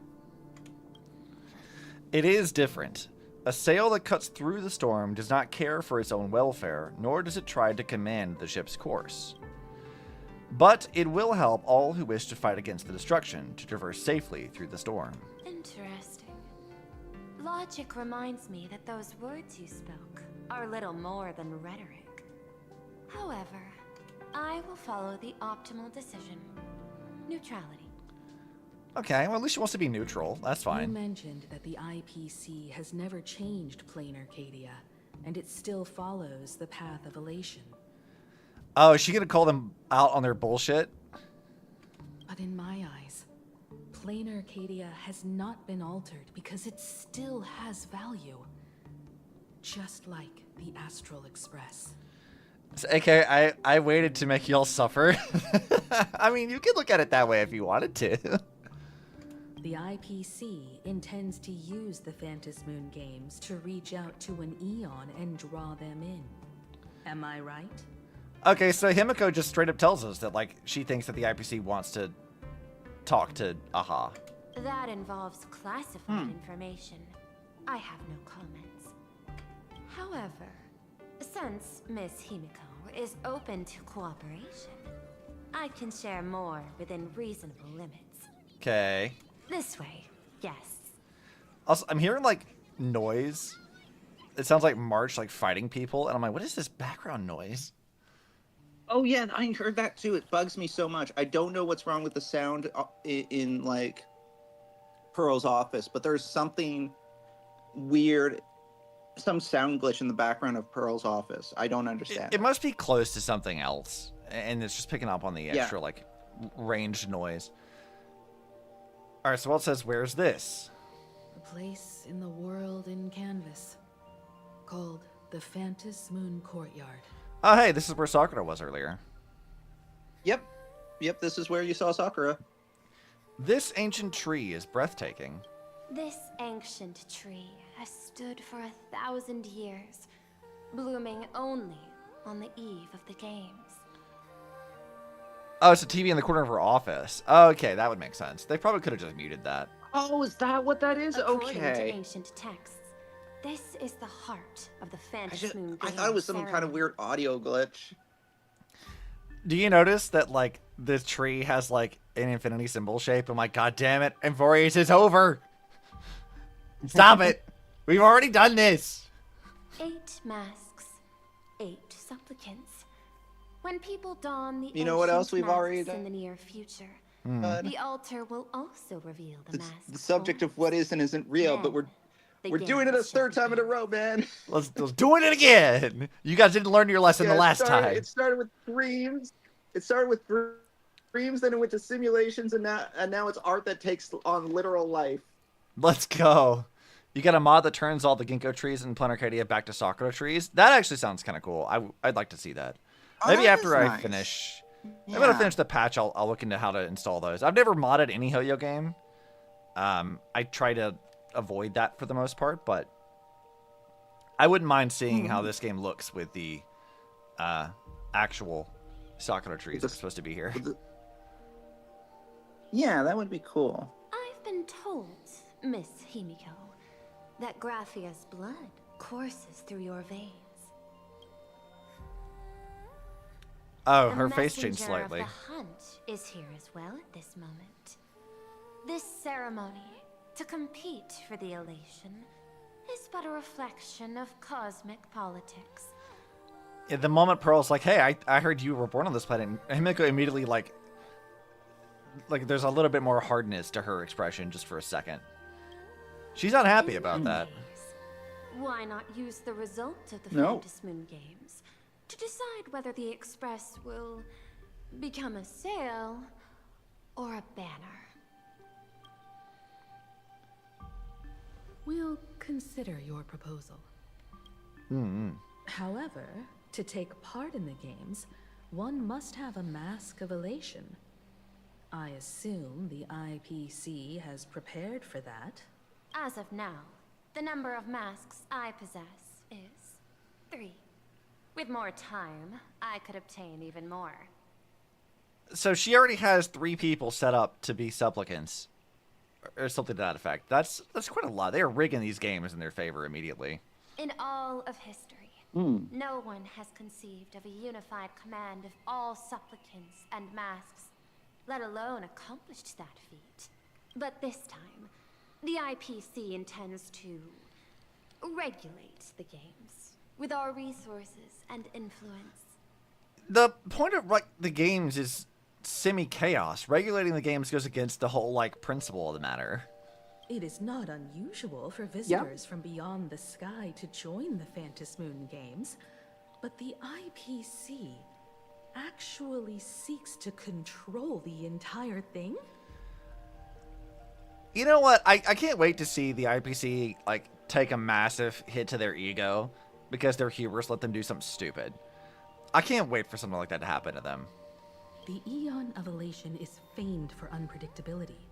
It is different. A sail that cuts through the storm does not care for its own welfare, nor does it try to command the ship's course. But it will help all who wish to fight against the destruction to traverse safely through the storm. Interesting. Logic reminds me that those words you spoke are little more than rhetoric. However, I will follow the optimal decision. Neutrality. Okay, well at least she wants to be neutral. That's You fine. mentioned that the IPC has never changed plain Arcadia, and it still follows the path of elation. Oh, is she gonna call them out on their bullshit? But in my eyes, plain Arcadia has not been altered because it still has value. Just like the Astral Express. So, okay, I waited to make y'all suffer. I mean, you could look at it that way if you wanted to. The IPC intends to use the Phantom Moon games to reach out to an Eon and draw them in. Am I right? Okay, so Himiko just straight up tells us that, like, she thinks that the IPC wants to talk to Aha. That involves classified information. I have no comments. However, since Miss Himiko is open to cooperation, I can share more within reasonable limits. Okay. This way, guests. Also, I'm hearing like noise. It sounds like March like fighting people, and I'm like, what is this background noise? Oh yeah, I heard that too. It bugs me so much. I don't know what's wrong with the sound in like Pearl's office, but there's something weird, some sound glitch in the background of Pearl's office. I don't understand. It must be close to something else, and it's just picking up on the extra like ranged noise. All right, so it says, where's this? A place in the world in canvas, called the Phantom Moon Courtyard. Oh, hey, this is where Sakura was earlier. Yep, this is where you saw Sakura. This ancient tree is breathtaking. This ancient tree has stood for 1,000 years, blooming only on the eve of the games. Oh, it's a TV in the corner of her office. Okay, that would make sense. They probably could have just muted that. Oh, is that what that is? According to Okay. ancient texts, this is the heart of the Phantom Moon I Games thought it was some kind of ceremony. weird audio glitch. Do you notice that, like, this tree has, like, an infinity symbol shape? I'm like, God damn it, Amphorius is over! Stop it! We've already done this! 8 masks, 8 supplicants. When people don the You know what ancient else we've already masks done? in the near future, But the altar will also reveal the it's masks. the subject of what is and isn't real, but we're doing it a third time in a row, man. Let's do it again! You guys didn't learn your lesson the last time. It started with dreams. Dreams, then it went to simulations, and now it's art that takes on literal life. Let's go. You got a mod that turns all the ginkgo trees in Planet Arcadia back to Sakura trees? That actually sounds kind of cool. I'd like to see that. Maybe that after is I nice. finish... Yeah. Maybe when I finish the patch, I'll look into how to install those. I've never modded any Ho-Yo game. I try to avoid that for the most part, but I wouldn't mind seeing how this game looks with the actual Sakura trees that are supposed to be here. Yeah, that would be cool. I've been told, Miss Himiko, that Graphia's blood courses through your veins. Oh, The her face changed messenger slightly. Of the hunt is here as well at this moment. This ceremony, to compete for the elation, is but a reflection of cosmic politics. At the moment Pearl's like, hey, I heard you were born on this planet, and Himiko immediately like there's a little bit more hardness to her expression just for a second. She's not happy about that. Why not use the result of the No. Phantom Moon Games to decide whether the Express will become a sail or a banner? We'll consider your proposal. However, to take part in the games, one must have a mask of elation. I assume the IPC has prepared for that. As of now, the number of masks I possess is 3. With more time, I could obtain even more. So she already has 3 people set up to be supplicants. Or something to that effect. That's quite a lot. They are rigging these games in their favor immediately. In all of history, no one has conceived of a unified command of all supplicants and masks, let alone accomplished that feat. But this time, the IPC intends to regulate the games with our resources and influence. The point of like the games is semi-chaos. Regulating the games goes against the whole like principle of the matter. It is not unusual for visitors from beyond the sky to join the Phantom Moon Games, but the IPC actually seeks to control the entire thing? You know what? I can't wait to see the IPC like take a massive hit to their ego because their hubris let them do something stupid. I can't wait for something like that to happen to them. The Eon of Elation is famed for unpredictability.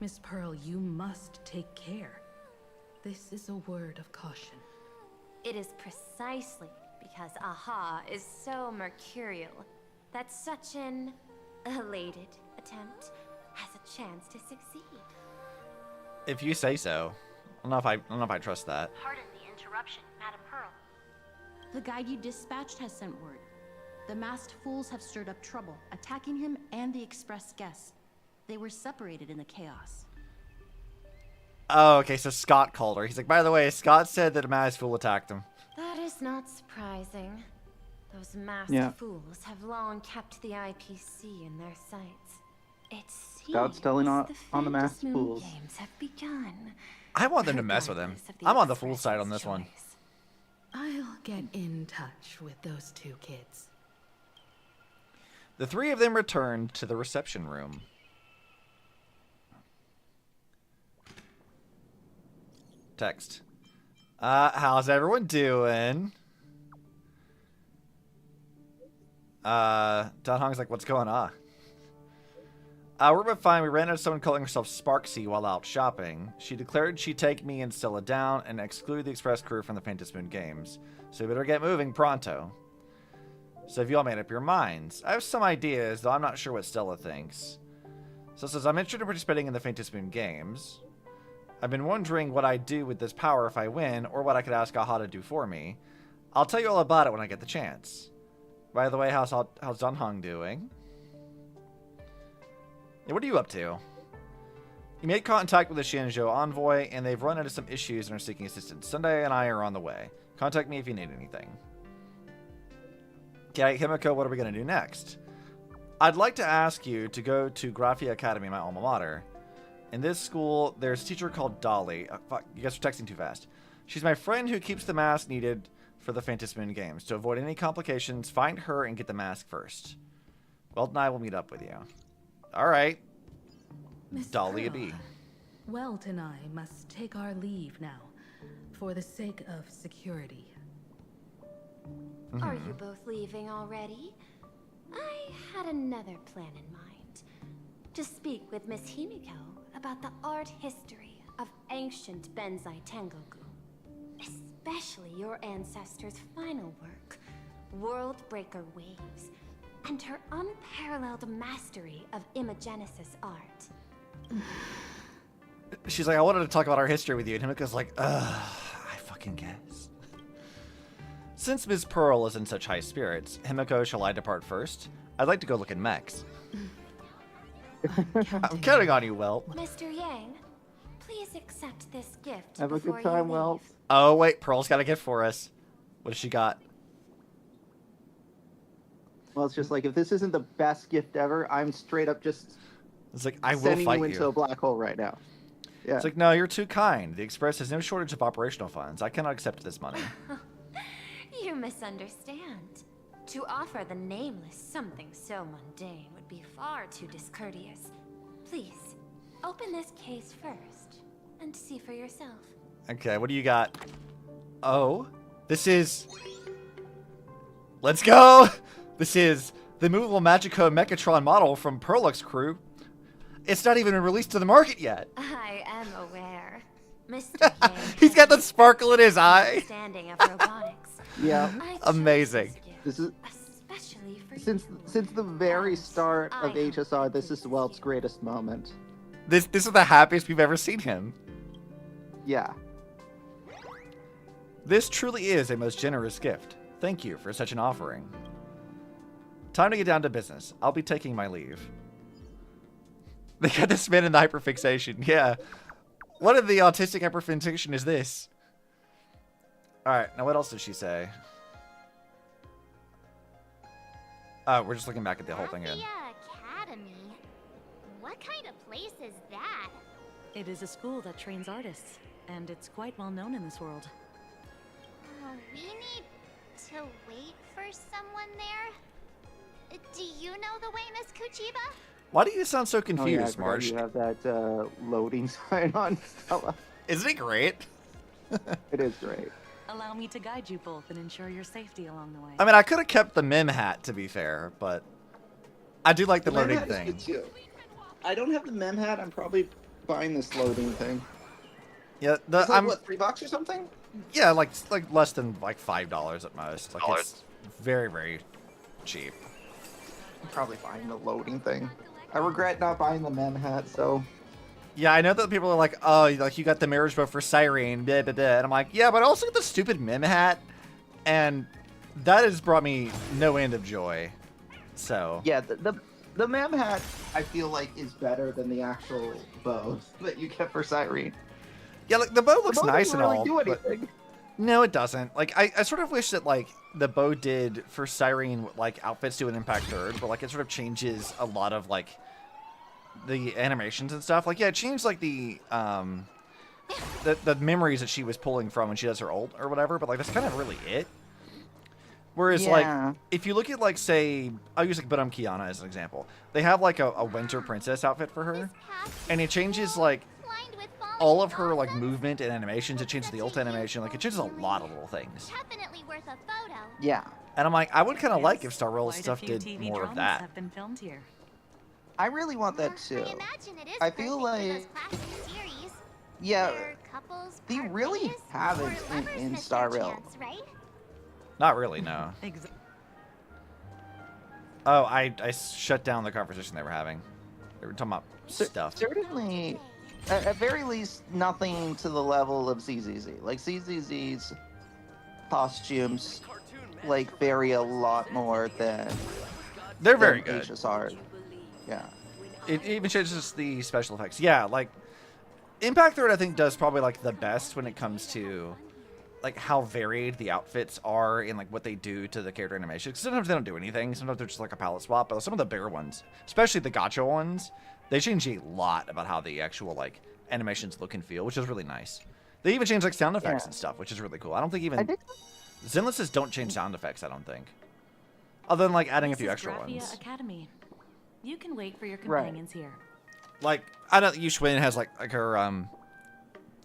Miss Pearl, you must take care. This is a word of caution. It is precisely because Aha is so mercurial that such an elated attempt has a chance to succeed. If you say so. I don't know if I trust that. Pardon the interruption, Madam Pearl. The guide you dispatched has sent word. The masked fools have stirred up trouble, attacking him and the express guests. They were separated in the chaos. Oh, okay, so Scott called her. He's like, by the way, Scott said that a masked fool attacked him. That is not surprising. Those masked fools have long kept the IPC in their sights. It seems Scott's telling on the masked Phantasmoon fools. games have begun. I want them to mess with him. Regardless of the I'm on the fool side Express's on this one. choice. I'll get in touch with those two kids. The three of them returned to the reception room. Text. How's everyone doing? Don Hong's like, what's going on? We're been fine. We ran into someone calling herself Sparxie while out shopping. She declared she'd take me and Stella down and exclude the express crew from the Phantasmoon games. So we better get moving pronto. So have you all made up your minds? I have some ideas, though I'm not sure what Stella thinks. So it says, I'm interested in participating in the Phantasmoon games. I've been wondering what I'd do with this power if I win, or what I could ask Aha to do for me. I'll tell you all about it when I get the chance. By the way, how's Don Hong doing? Yeah, what are you up to? You made contact with the Shinjo envoy, and they've run into some issues and are seeking assistance. Sunday and I are on the way. Contact me if you need anything. Okay, Himiko, what are we going to do next? I'd like to ask you to go to Graphia Academy, my alma mater. In this school, there's a teacher called Dolly. Fuck, you guys are texting too fast. She's my friend who keeps the mask needed for the Phantasmoon games. To avoid any complications, find her and get the mask first. Welt and I will meet up with you. All right. Miss Dolly Pearl, B. Welt and I must take our leave now, for the sake of security. Are you both leaving already? I had another plan in mind. To speak with Miss Himiko about the art history of ancient Benzai Tengoku. Especially your ancestors' final work, World Breaker Waves, and her unparalleled mastery of imagenesis art. She's like, I wanted to talk about our history with you. And Himiko's like, I fucking guess. Since Ms. Pearl is in such high spirits, Himiko, shall I depart first? I'd like to go look at mechs. I'm counting on you, Welt. Mr. Yang, please accept this gift. Have a before good you time, leave. Welt. Oh, wait. Pearl's got a gift for us. What does she got? Well, it's just like, if this isn't the best gift ever, I'm straight up just It's like, I will sending fight you into you. a black hole right now. Yeah. It's like, no, you're too kind. The Express has no shortage of operational funds. I cannot accept this money. You misunderstand. To offer the nameless something so mundane would be far too discourteous. Please, open this case first and see for yourself. Okay, what do you got? Oh, this is... Let's go! This is the movable Magico Mechatron model from Perlux crew. It's not even been released to the market yet. I am aware. Mr. Yang He's got the has sparkle in his eye. understanding of robotics. Yeah. I chose Amazing. this This is gift especially for since the very And start I of hope HSR, this it is pleases Welt's you. greatest moment. This is the happiest we've ever seen him. Yeah. This truly is a most generous gift. Thank you for such an offering. Time to get down to business. I'll be taking my leave. They got this man in the hyperfixation. Yeah. What in the autistic hyperfixation is this? Alright, now what else did she say? We're just looking back at the whole thing again. Graphia Academy? What kind of place is that? It is a school that trains artists, and it's quite well known in this world. We need to wait for someone there. Do you know the way, Miss Kuchiba? Why do you sound so Oh, yeah, I confused, forgot Marge? you have that loading sign on. Stella. Isn't it great? It is great. Allow me to guide you both and ensure your safety along the way. I mean, I could have kept the mem hat, to be fair, but I do like the mem loading hat is thing. good too. I don't have the mem hat. I'm probably buying this loading thing. Yeah, It's like, what, $3 or something? yeah, like less than like $5 at most. Like it's very, very cheap. I'm probably buying the loading thing. I regret not buying the mem hat, so Yeah, I know that people are like, oh, like you got the marriage bow for Cyrene, blah, blah, blah. And I'm like, yeah, but I also got the stupid mem hat. And that has brought me no end of joy. So Yeah, the mem hat I feel like is better than the actual bow that you get for Cyrene. yeah, like the bow looks The bow nice doesn't and really all, do but anything. no, it doesn't. Like I sort of wish that like the bow did for Cyrene what, like outfits do in Impact Third, but like it sort of changes a lot of like the animations and stuff. Like yeah, it changed like the memories that she was pulling from when she does her ult or whatever, but like that's kind of really it. Whereas Yeah. like if you look at like say I'll use like Budum Kiana as an example. They have like a winter princess outfit for her, and it changes like all of her like movement and animations. It changes the ult animation. Like it changes a lot of little things. Definitely worth a photo. Yeah. And I'm like, I would kind of like if Star Rail Quite a stuff few did TV more of dramas that. have been filmed here. I really want that too. I imagine it is I feel perfect for those like- classic series. Yeah, Where couples they part really ways, haven't or lovers in miss Star their Rail. chance, right? Not really, no. Oh, I shut down the conversation they were having. They were talking about stuff. Certainly, at very least, nothing to the level of ZZZ. Like ZZZ's costumes, like vary a lot more than They're very than good. Asia's art. Yeah. It even changes the special effects. Yeah, like Impact Third I think does probably like the best when it comes to like how varied the outfits are and like what they do to the character animation. 'Cause sometimes they don't do anything. Sometimes they're just like a palette swap. But some of the bigger ones, especially the gacha ones, they change a lot about how the actual like animations look and feel, which is really nice. They even change like sound effects Yeah. and stuff, which is really cool. I don't think I even think Zenless's don't change sound effects. I don't think, other than like adding a This few is extra Graphia ones. Academy. You can wait for your Right. companions here. Like I know Yushwin has like her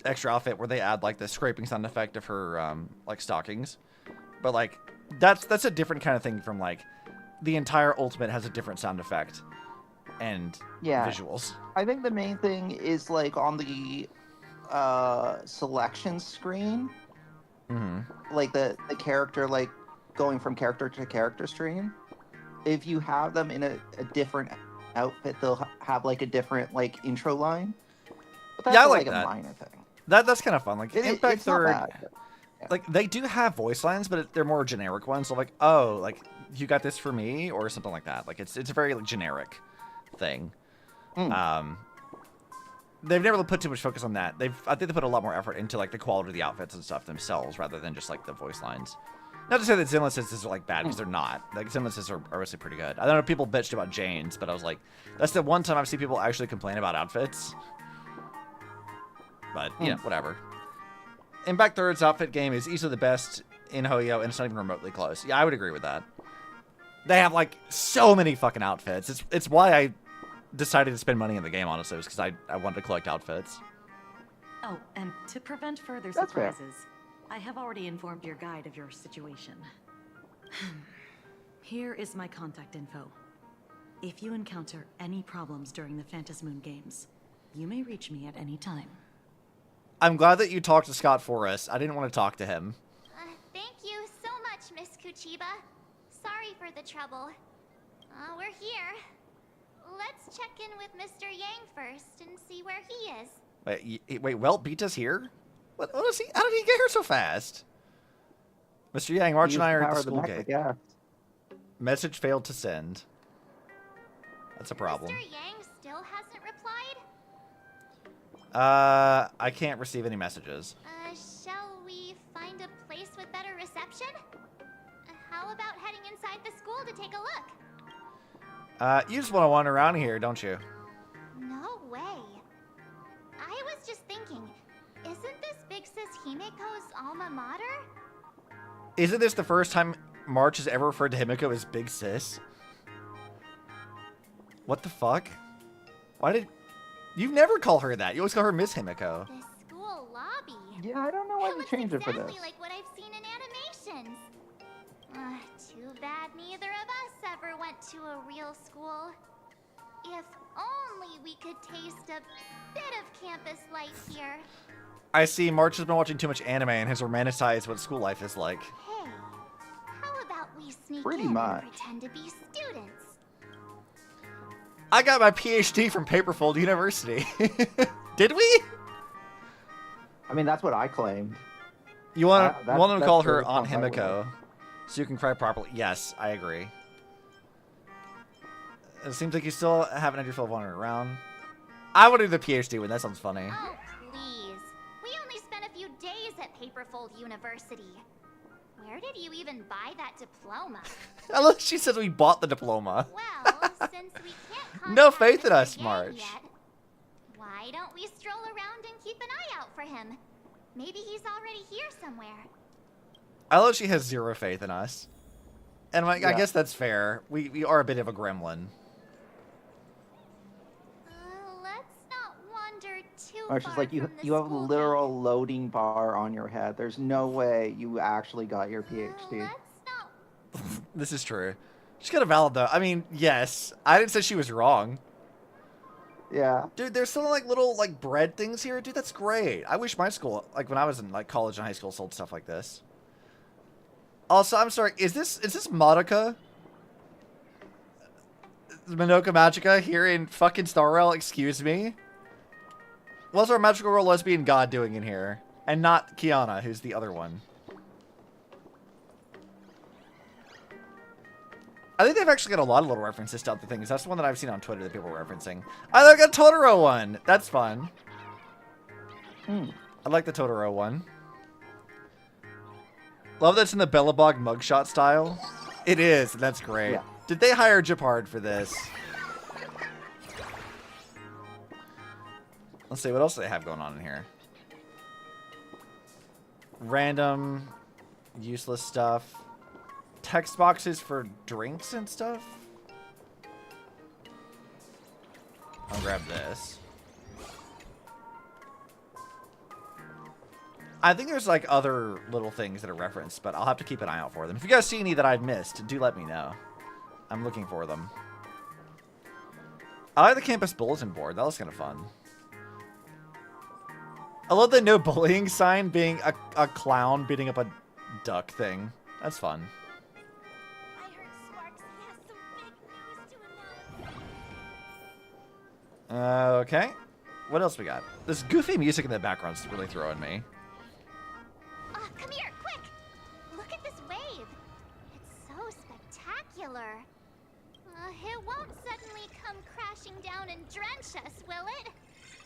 extra outfit where they add like the scraping sound effect of her like stockings, but like that's a different kind of thing from like the entire ultimate has a different sound effect and Yeah. visuals. I think the main thing is like on the selection screen, like the character like going from character to character screen. If you have them in a different outfit, they'll have like a different like intro line. But that's Yeah, I like like that. a minor thing. That's kind of fun. Like Impact it's not Third, bad, but- like they do have voice lines, but they're more generic ones. So like, oh, like you got this for me or something like that. Like it's a very like generic thing. They've never put too much focus on that. I think they put a lot more effort into like the quality of the outfits and stuff themselves rather than just like the voice lines. Not to say that Zenless's are like bad because they're not. Like Zenless's are honestly pretty good. I don't know people bitched about Jane's, but I was like, that's the one time I've seen people actually complain about outfits. But yeah, whatever. Impact Third's outfit game is easily the best in Hoyo, and it's not even remotely close. Yeah, I would agree with that. They have like so many fucking outfits. It's why I decided to spend money in the game, honestly, was because I wanted to collect outfits. Oh, and to prevent further That's fair. surprises, I have already informed your guide of your situation. Here is my contact info. If you encounter any problems during the Phantasmoon games, you may reach me at any time. I'm glad that you talked to Scott for us. I didn't want to talk to him. Thank you so much, Miss Kuchiba. Sorry for the trouble. We're here. Let's check in with Mr. Yang first and see where he is. Wait, Welt Beata's here? What is he? How did he get here so fast? Mr. Yang, March and I are at the school gate. Yeah. Message failed to send. That's a problem. Mr. Yang still hasn't replied? I can't receive any messages. Shall we find a place with better reception? How about heading inside the school to take a look? You just want to wander around here, don't you? No way. I was just thinking, isn't this Big Sis Himiko's alma mater? Isn't this the first time March has ever referred to Himiko as Big Sis? What the fuck? Why did... You never call her that. You always call her Miss Himiko. The school lobby. Yeah, I don't know why It they looks changed it for exactly this. like what I've seen in animations. Too bad neither of us ever went to a real school. If only we could taste a bit of campus life here. I see March has been watching too much anime and has romanticized what school life is like. Hey, how about we sneak Pretty in much. and pretend to be students? I got my PhD from Paperfold University. Did we? I mean, that's what I claimed. You want That's to call her really Aunt fun, by the Himiko. So you can cry properly. Yes, I agree. It seems like you still have an energy full of wandering around. I want to do the PhD one. That sounds funny. Oh, please. We only spent a few days at Paperfold University. Where did you even buy that diploma? I love she says we bought the diploma. Well, since we can't No contact faith in Mr. us, Yang March. yet, why don't we stroll around and keep an eye out for him? Maybe he's already here somewhere. I love she has zero faith in us. And I Yeah. guess that's fair. We are a bit of a gremlin. Let's not wander too March far is like, from the you have a school literal loading bar on your head. There's no way you actually got your gate. PhD. Let's not. This is true. She's kind of valid, though. I mean, yes. I didn't say she was wrong. Yeah. Dude, there's still, like, little, like, bread things here. Dude, that's great. I wish my school, like, when I was in, like, college and high school, sold stuff like this. Also, I'm sorry. Is this Madoka? Minoka Magica here in fucking Star Rail? Excuse me? What's our magical girl lesbian god doing in here? And not Kiana, who's the other one. I think they've actually got a lot of little references to other things. That's the one that I've seen on Twitter that people are referencing. I like a Totoro one. That's fun. I like the Totoro one. Love that's in the Bellabog mugshot style. It is. That's great. Yeah. Did they hire Japard for this? Let's see. What else do they have going on in here? Random, useless stuff. Text boxes for drinks and stuff. I'll grab this. I think there's like other little things that are referenced, but I'll have to keep an eye out for them. If you guys see any that I've missed, do let me know. I'm looking for them. I like the campus bulletin board. That was kind of fun. I love the no bullying sign being a clown beating up a duck thing. That's fun. I heard Sparxie has some big news to announce. Okay. What else we got? This goofy music in the background's really throwing me. Come here, quick! Look at this wave. It's so spectacular. It won't suddenly come crashing down and drench us, will it?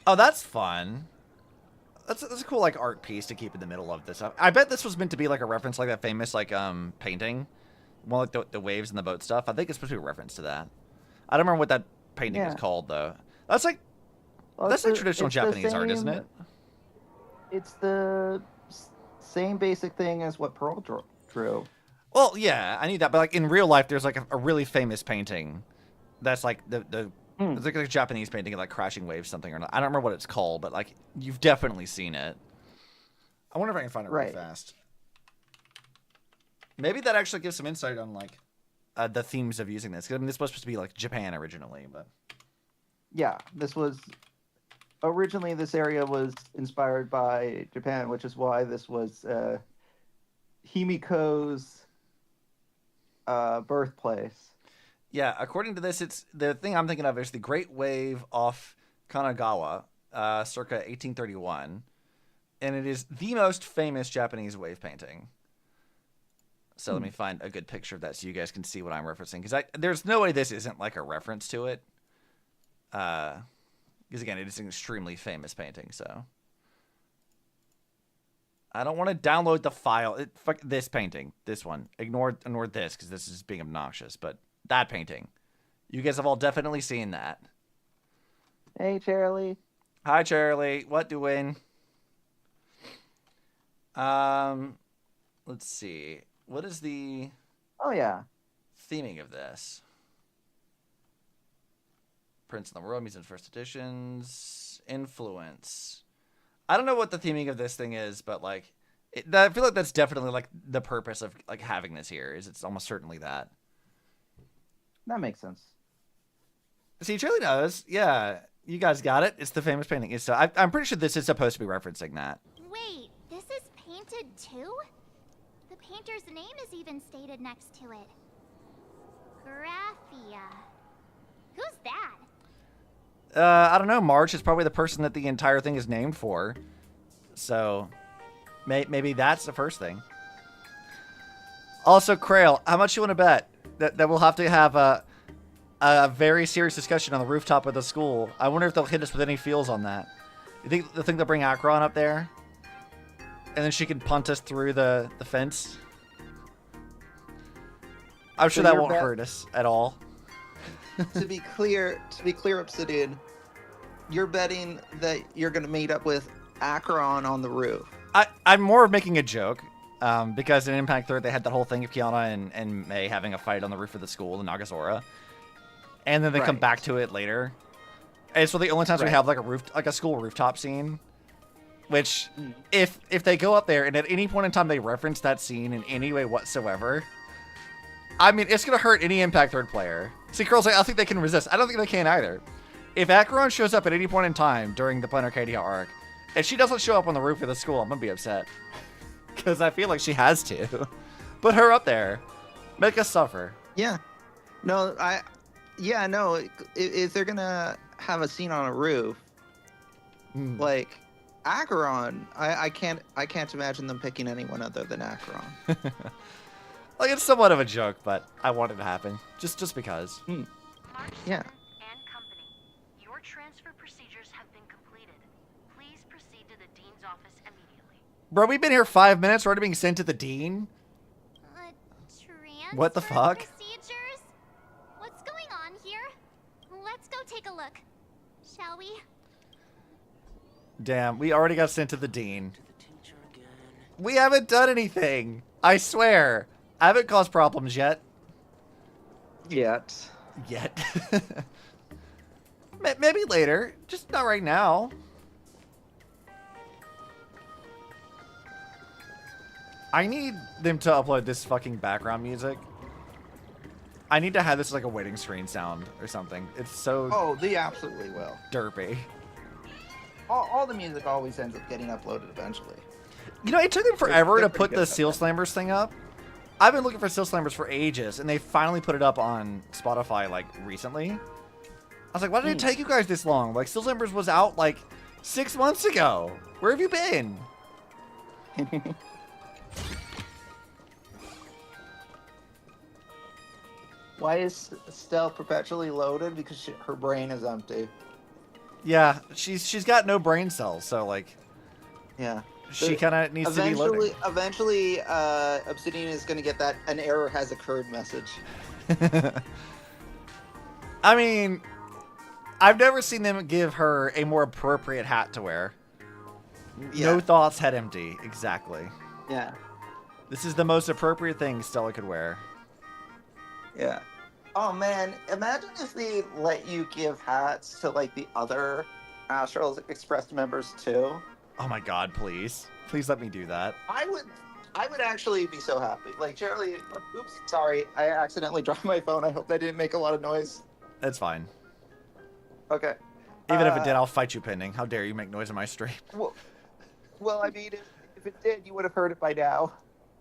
Oh, that's fun. That's a cool like art piece to keep in the middle of this. I bet this was meant to be like a reference, like that famous like painting, more like the waves and the boat stuff. I think it's supposed to be a reference to that. I don't remember what that painting is called though. That's like that's like traditional Japanese art, isn't it? It's the same basic thing as what Pearl drew. Well, yeah, I need that, but like in real life, there's like a really famous painting that's like it's like a Japanese painting of like crashing waves, something or not. I don't remember what it's called, but like you've definitely seen it. I wonder if I can find it really fast. Maybe that actually gives some insight on like the themes of using this. 'Cause, I mean, this was supposed to be like Japan originally, but Yeah, this was originally this area was inspired by Japan, which is why this was Himiko's birthplace. yeah, according to this, it's the thing I'm thinking of is the Great Wave off Kanagawa, circa 1831, and it is the most famous Japanese wave painting. So let me find a good picture of that so you guys can see what I'm referencing, because there's no way this isn't like a reference to it. Because again, it is an extremely famous painting, so I don't want to download the file. Fuck this painting, this one. Ignore this because this is being obnoxious. But that painting, you guys have all definitely seen that. Hey, Charlie. Hi, Charlie. What doing? Let's see. What is the theming of this? Prince in the World, Museum First Editions, Influence. I don't know what the theming of this thing is, but like, I feel like that's definitely like the purpose of like having this here. Is it's almost certainly that. That makes sense. See, Charlie knows. Yeah, you guys got it. It's the famous painting. It's I'm pretty sure this is supposed to be referencing that. Wait, this is painted too? The painter's name is even stated next to it. Graphia. Who's that? I don't know. March is probably the person that the entire thing is named for. So, maybe that's the first thing. Also, Krail, how much you want to bet that we'll have to have a very serious discussion on the rooftop of the school? I wonder if they'll hit us with any feels on that. You think they'll bring Akron up there? And then she can punt us through the fence? I'm sure that won't hurt us at all. To be clear, Obsidian, you're betting that you're going to meet up with Akron on the roof. I'm more of making a joke, because in Impact 3 they had that whole thing of Kiana and May having a fight on the roof of the school in Nagazora, and then they come back to it later. And so the only times we have like a school rooftop scene, which if they go up there and at any point in time they reference that scene in any way whatsoever, I mean, it's gonna hurt any Impact 3 player. See, Curl's like, I think they can resist. I don't think they can either. If Acheron shows up at any point in time during the Plan Arcadia arc, and she doesn't show up on the roof of the school, I'm gonna be upset. Because I feel like she has to. Put her up there. Make us suffer. Yeah. No, if they're gonna have a scene on a roof, like Acheron, I can't imagine them picking anyone other than Acheron. Like, it's somewhat of a joke, but I want it to happen. Just because. Yeah. And company, your transfer procedures have been completed. Please proceed to the dean's office immediately. Bro, we've been here 5 minutes. We're already being sent to the dean? What the fuck? Procedures? What's going on here? Let's go take a look, shall we? Damn, we already got sent to the dean. We haven't done anything. I swear. I haven't caused problems yet. Yet. Maybe later. Just not right now. I need them to upload this fucking background music. I need to have this like a waiting screen sound or something. It's so... Oh, they absolutely will. Derpy. All the music always ends up getting uploaded eventually. You know, it took them forever to put the Seal Slammers thing up. I've been looking for Seal Slammers for ages, and they finally put it up on Spotify, like, recently. I was like, why did it take you guys this long? Like, Seal Slammers was out, like, 6 months ago. Where have you been? Why is Stell perpetually loaded? Because her brain is empty. Yeah, she's got no brain cells, so, like... Yeah. She kind of needs to be loading. Eventually, Obsidian is going to get that an error has occurred message. I mean, I've never seen them give her a more appropriate hat to wear. Yeah. No thoughts, head empty. Exactly. Yeah. This is the most appropriate thing Stella could wear. Yeah. Oh, man. Imagine if they let you give hats to, like, the other Astral Express members, too. Oh my god, please. Please let me do that. I would actually be so happy. Like, Charlie, oops, sorry. I accidentally dropped my phone. I hope that didn't make a lot of noise. It's fine. Okay. Even if it did, I'll fight you pending. How dare you make noise in my stream? Well, I mean, if it did, you would have heard it by now.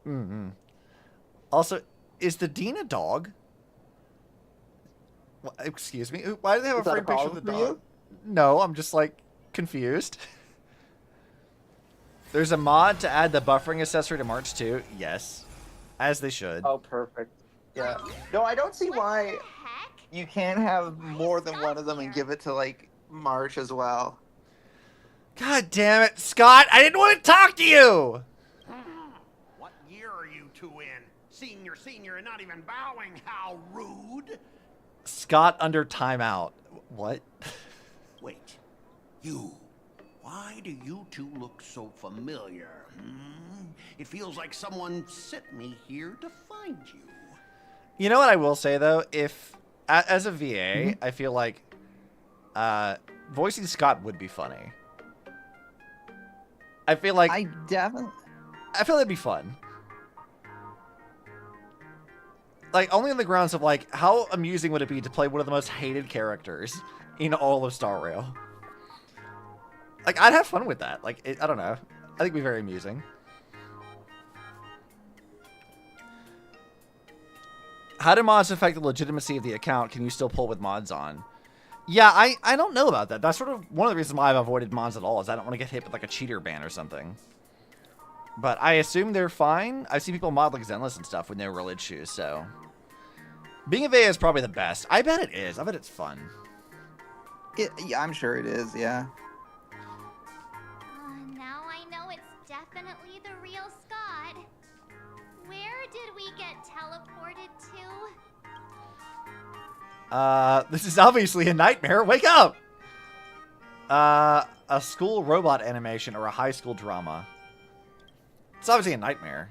Mm-hmm. Also, is the Dean a dog? Excuse me? Why do they have a framed picture of the dog? No, I'm just, like, confused. There's a mod to add the buffering accessory to March 2. Yes. As they should. Oh, perfect. Yeah. No, I don't see why you can't have more than one of them and give it to, like, March as well. God damn it, Scott! I didn't want to talk to you! What year are you two in? Senior, and not even bowing. How rude! Scott under timeout. What? Wait. You. Why do you two look so familiar? It feels like someone sent me here to find you. You know what I will say, though? If, as a VA, I feel like voicing Scott would be funny. I feel like... I feel it'd be fun. Like, only on the grounds of, like, how amusing would it be to play one of the most hated characters in all of Star Rail? Like, I'd have fun with that. Like, I don't know. I think it'd be very amusing. How do mods affect the legitimacy of the account? Can you still pull with mods on? Yeah, I don't know about that. That's sort of one of the reasons why I've avoided mods at all, is I don't want to get hit with, like, a cheater ban or something. But I assume they're fine. I've seen people mod like Zenless and stuff with no rolled shoes, so... Being a Vea is probably the best. I bet it is. I bet it's fun. Yeah, I'm sure it is, yeah. Now I know it's definitely the real Scott. Where did we get teleported to? This is obviously a nightmare. Wake up! A school robot animation or a high school drama. It's obviously a nightmare.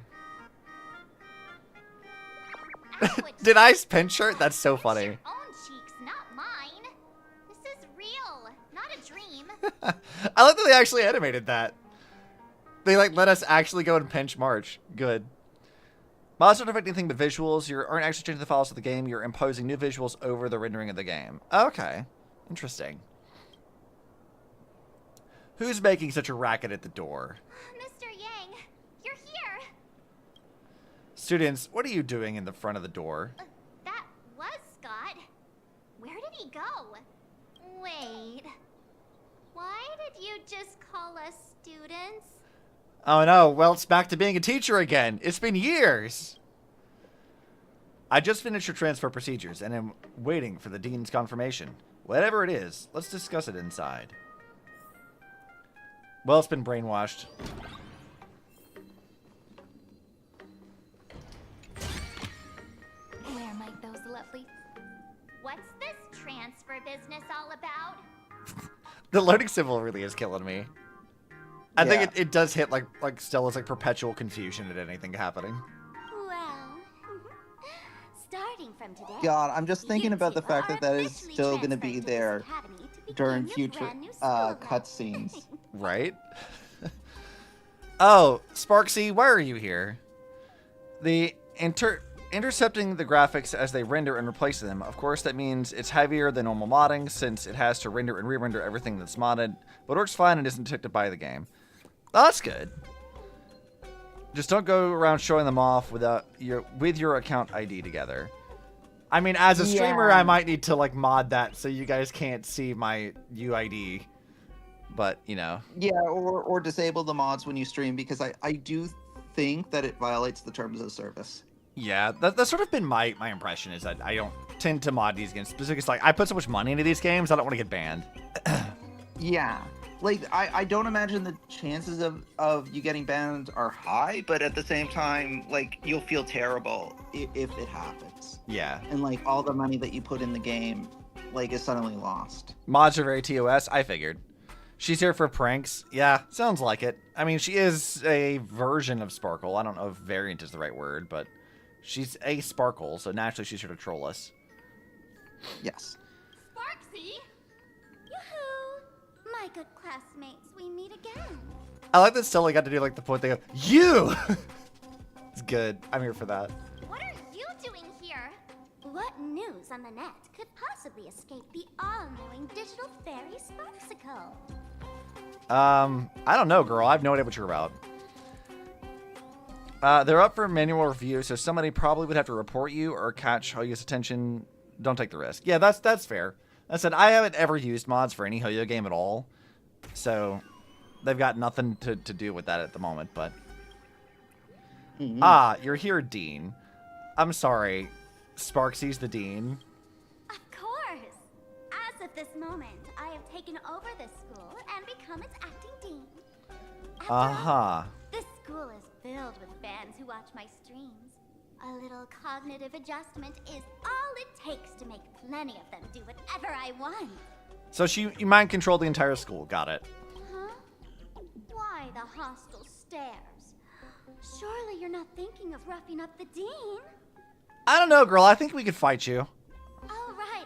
Did I pinch her? That's so funny. Your own cheeks, not mine. This is real, not a dream. I like that they actually animated that. They like let us actually go and pinch March. Good. Mods don't affect anything but visuals. You aren't actually changing the files of the game. You're imposing new visuals over the rendering of the game. Okay. Interesting. Who's making such a racket at the door? Mr. Yang, you're here. Students, what are you doing in the front of the door? That was Scott. Where did he go? Wait. Why did you just call us students? Oh no, well, it's back to being a teacher again. It's been years. I just finished your transfer procedures and am waiting for the dean's confirmation. Whatever it is, let's discuss it inside. Well, it's been brainwashed. Where might those lovely... What's this transfer business all about? The loading symbol really is killing me. I think it does hit like Stella's like perpetual confusion at anything happening. Well, starting from today... God, I'm just thinking about the fact that that is still going to be there during future cutscenes. Right? Oh, Sparxie, why are you here? The intercepting the graphics as they render and replace them. Of course, that means it's heavier than normal modding since it has to render and re-render everything that's modded, but works fine and isn't detected by the game. Oh, that's good. Just don't go around showing them off with your account ID together. I mean, as a streamer, I might need to like mod that so you guys can't see my UID. But, you know. Yeah, or disable the mods when you stream, because I do think that it violates the terms of service. Yeah, that's sort of been my impression, is that I don't tend to mod these games. Specifically, it's like, I put so much money into these games, I don't want to get banned. Yeah. Like, I don't imagine the chances of you getting banned are high, but at the same time, like, you'll feel terrible if it happens. Yeah. And, like, all the money that you put in the game, like, is suddenly lost. Mods are very TOS, I figured. She's here for pranks. Yeah, sounds like it. I mean, she is a version of Sparkle. I don't know if variant is the right word, but she's a Sparkle, so naturally she's here to troll us. Yes. Sparxie! Yoo-hoo! My good classmates, we meet again. I like that Stella got to do like the point thing of, you! It's good. I'm here for that. What are you doing here? What news on the net could possibly escape the all-knowing digital fairy Sparxicle? I don't know, girl. I have no idea what you're about. They're up for manual review, so somebody probably would have to report you or catch Hoyo's attention. Don't take the risk. Yeah, that's fair. I said I haven't ever used mods for any Hoyo game at all, so they've got nothing to do with that at the moment, but... Ah, you're here, Dean. I'm sorry. Sparxie's the Dean. Of course. As of this moment, I have taken over this school and become its acting dean. After all, this school is filled with fans who watch my streams. A little cognitive adjustment is all it takes to make plenty of them do whatever I want. So you mind control the entire school. Got it. Huh? Why the hostile stares? Surely you're not thinking of roughing up the dean? I don't know, girl. I think we could fight you. All right,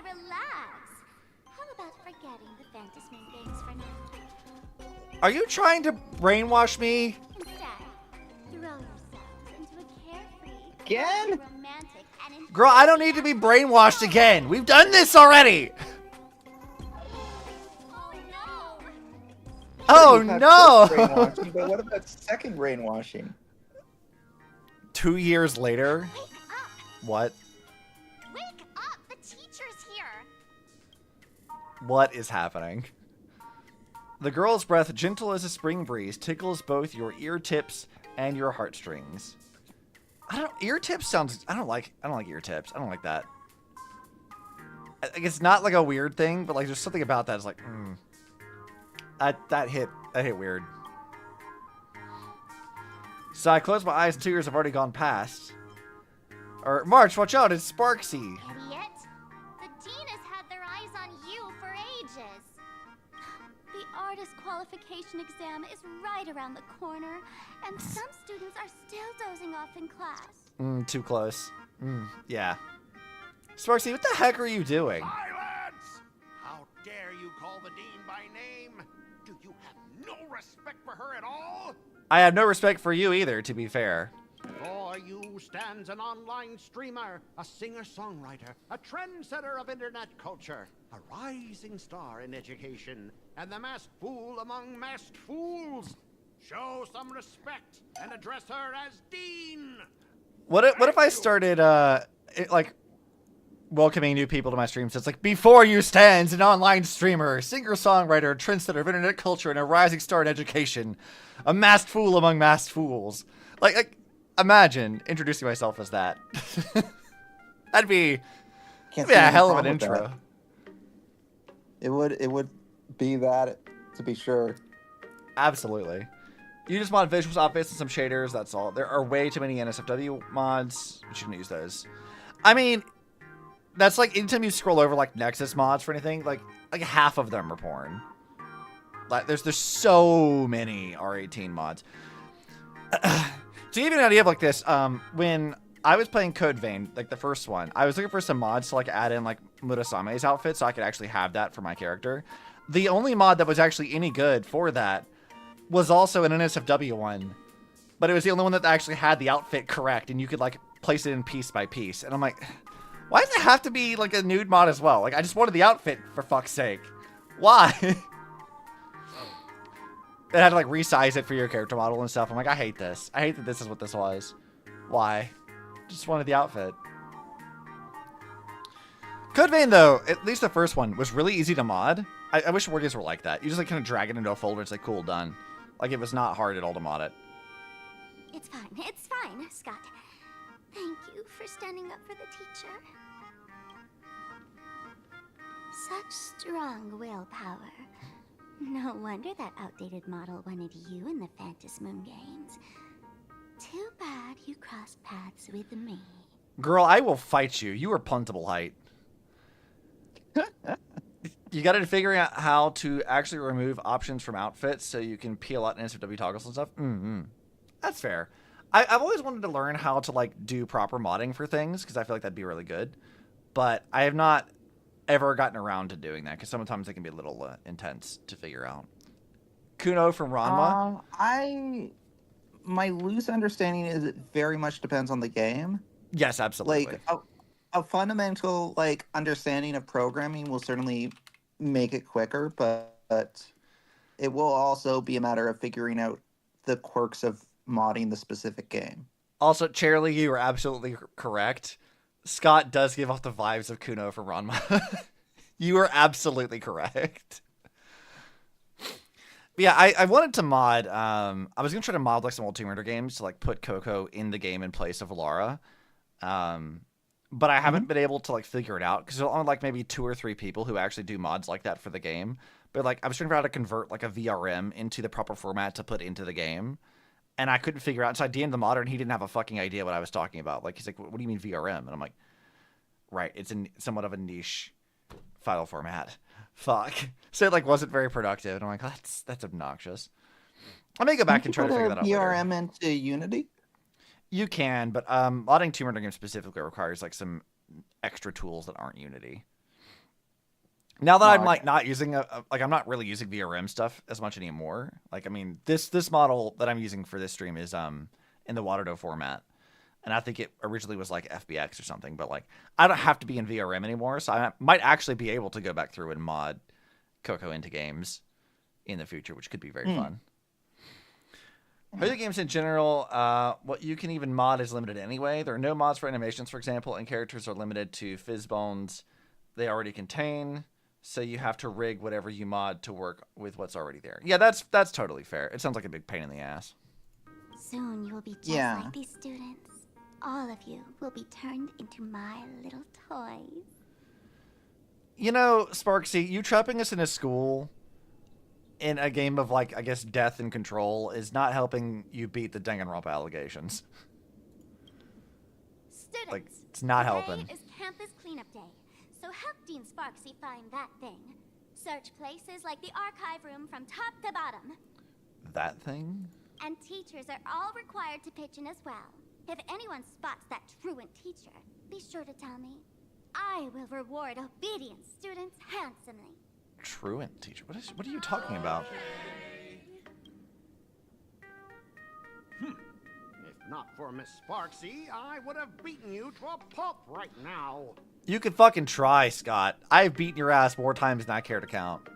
relax. How about forgetting the fantasy games for now? Are you trying to brainwash me? Instead, throw yourselves into a carefree, Again? romantic, and Girl, I don't need to be brainwashed again. We've done this already. Oh no! Oh no! Brainwashing, but what about second brainwashing? 2 years later? Wake up! What? Wake up! The teacher's here! What is happening? The girl's breath, gentle as a spring breeze, tickles both your ear tips and your heartstrings. Ear tips sounds. I don't like ear tips. I don't like that. Like, it's not like a weird thing, but like there's something about that. It's like, that hit weird. So I close my eyes and 2 years have already gone past. Or March, watch out! It's Sparxie. Idiot. The dean has had their eyes on you for ages. The artist qualification exam is right around the corner, and some students are still dozing off in class. Too close. Yeah. Sparxie, what the heck are you doing? Silence! How dare you call the dean by name? Do you have no respect for her at all? I have no respect for you either, to be fair. Before you stands an online streamer, a singer-songwriter, a trendsetter of internet culture, a rising star in education, and the masked fool among masked fools. Show some respect and address her as Dean. What if I started like welcoming new people to my streams? It's like, before you stands an online streamer, singer-songwriter, trendsetter of internet culture, and a rising star in education, a masked fool among masked fools. Like imagine introducing myself as that. That'd be a hell of an intro. It would be that, to be sure. Absolutely. You just mod visuals, outfits, and some shaders. That's all. There are way too many NSFW mods. You shouldn't use those. I mean, that's like anytime you scroll over like Nexus mods for anything, like half of them are porn. Like there's so many R18 mods. To give you an idea of like this, when I was playing Code Vein, like the first one, I was looking for some mods to like add in like Murasame's outfit so I could actually have that for my character. The only mod that was actually any good for that was also an NSFW one, but it was the only one that actually had the outfit correct and you could like place it in piece by piece. And I'm like, why does it have to be like a nude mod as well? Like I just wanted the outfit, for fuck's sake. Why? It had to like resize it for your character model and stuff. I'm like, I hate this. I hate that this is what this was. Why? Just wanted the outfit. Code Vein, though, at least the first one, was really easy to mod. I wish Wargames were like that. You just like kind of drag it into a folder. It's like, cool, done. Like it was not hard at all to mod it. It's fine, Scott. Thank you for standing up for the teacher. Such strong willpower. No wonder that outdated model wanted you in the Phantasmoon games. Too bad you crossed paths with me. Girl, I will fight you. You are puntable height. You got to figure out how to actually remove options from outfits so you can peel out NSFW toggles and stuff. That's fair. I've always wanted to learn how to like do proper modding for things because I feel like that'd be really good. But I have not ever gotten around to doing that because sometimes they can be a little intense to figure out. Kuno from Ranma. My loose understanding is it very much depends on the game. Yes, absolutely. Like a fundamental like understanding of programming will certainly make it quicker, but it will also be a matter of figuring out the quirks of modding the specific game. Also, Charlie, you are absolutely correct. Scott does give off the vibes of Kuno from Ranma. You are absolutely correct. But yeah, I wanted to mod. I was gonna try to mod like some old Tomb Raider games to like put Coco in the game in place of Lara. But I haven't been able to like figure it out because there's only like maybe 2 or 3 people who actually do mods like that for the game. But like I was trying to figure out how to convert like a VRM into the proper format to put into the game. And I couldn't figure out. So I DM'd the modder, and he didn't have a fucking idea what I was talking about. Like, he's like, what do you mean VRM? And I'm like, right, it's in somewhat of a niche file format. Fuck. So it, like, wasn't very productive. And I'm like, that's obnoxious. I may go back and try to figure that out VRM later. into Unity? You can, but modding Tomb Raider games specifically requires, like, some extra tools that aren't Unity. Now that I'm like not using I'm not really using VRM stuff as much anymore. Like, I mean, this model that I'm using for this stream is in the Waterdo format, and I think it originally was like FBX or something. But like, I don't have to be in VRM anymore, so I might actually be able to go back through and mod Coco into games in the future, which could be very fun. Other games in general, what you can even mod is limited anyway. There are no mods for animations, for example, and characters are limited to fizz bones they already contain. So you have to rig whatever you mod to work with what's already there. Yeah, that's totally fair. It sounds like a big pain in the ass. Soon you will be just Yeah. like these students. All of you will be turned into my little toys. You know, Sparxie, you trapping us in a school in a game of, like, I guess, death and control is not helping you beat the Danganronpa allegations. Students, Like, it's not today helping. is campus cleanup day, so help Dean Sparxie find that thing. Search places like the archive room from top to bottom. That thing? And teachers are all required to pitch in as well. If anyone spots that truant teacher, be sure to tell me. I will reward obedient students handsomely. Truant teacher? What are you talking about? If not for Miss Sparxie, I would have beaten you to a pulp right now. You could fucking try, Scott. I've beaten your ass more times than I care to count.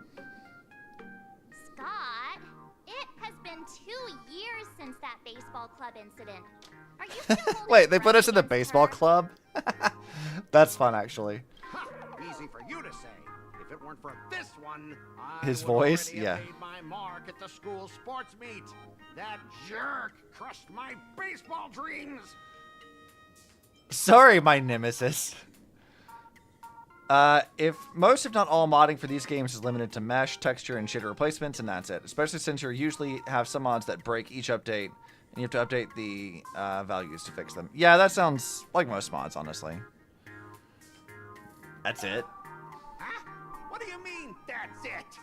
Scott, it has been 2 years since that baseball club incident. Are you still holding Wait, they put us in the against baseball her? club? That's fun, actually. Ha! Easy for you to say. If it weren't for this one, I His would voice? already Yeah. have made my mark at the school sports meet. That jerk crushed my baseball dreams. Sorry, my nemesis. If most, if not all, modding for these games is limited to mesh, texture, and shader replacements, and that's it. Especially since you usually have some mods that break each update, and you have to update the values to fix them. Yeah, that sounds like most mods, honestly. That's it. Huh? What do you mean, that's it?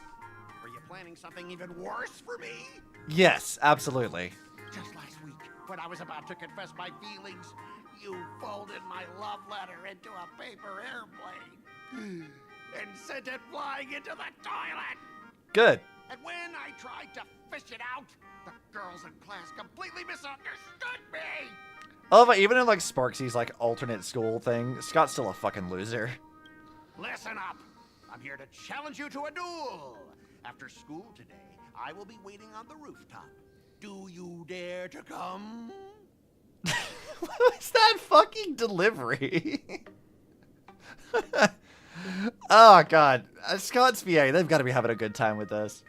Were you planning something even worse for me? Yes, absolutely. Just last week, when I was about to confess my feelings, you folded my love letter into a paper airplane and sent it flying into the toilet. Good. And when I tried to fish it out, the girls in class completely misunderstood me. I love it, even in like Sparxie's like alternate school thing, Scott's still a fucking loser. Listen up. I'm here to challenge you to a duel. After school today, I will be waiting on the rooftop. Do you dare to come? What was that fucking delivery? Oh, God. Scott's VA, they've got to be having a good time with this.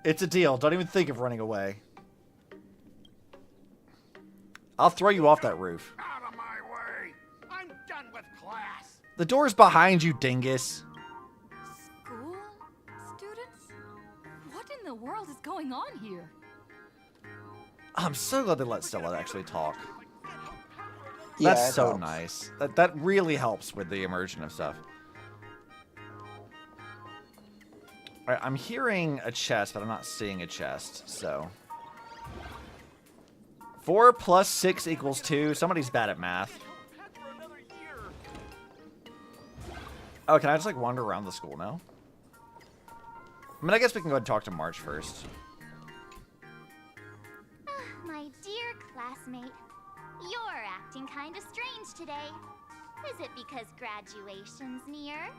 It's a deal. Don't even think of running away. I'll throw you off that roof. Out of my way. I'm done with class. The door's behind you, dingus. School? Students? What in the world is going on here? I'm so glad they let Stella actually talk. Yeah, That's it so helps. nice. That really helps with the immersion of stuff. Alright, I'm hearing a chest, but I'm not seeing a chest, so. 4 plus 6 equals 2. Somebody's bad at math. Oh, can I just like wander around the school now? I mean, I guess we can go ahead and talk to March first. My dear classmate, you're acting kinda strange today. Is it because graduation's near?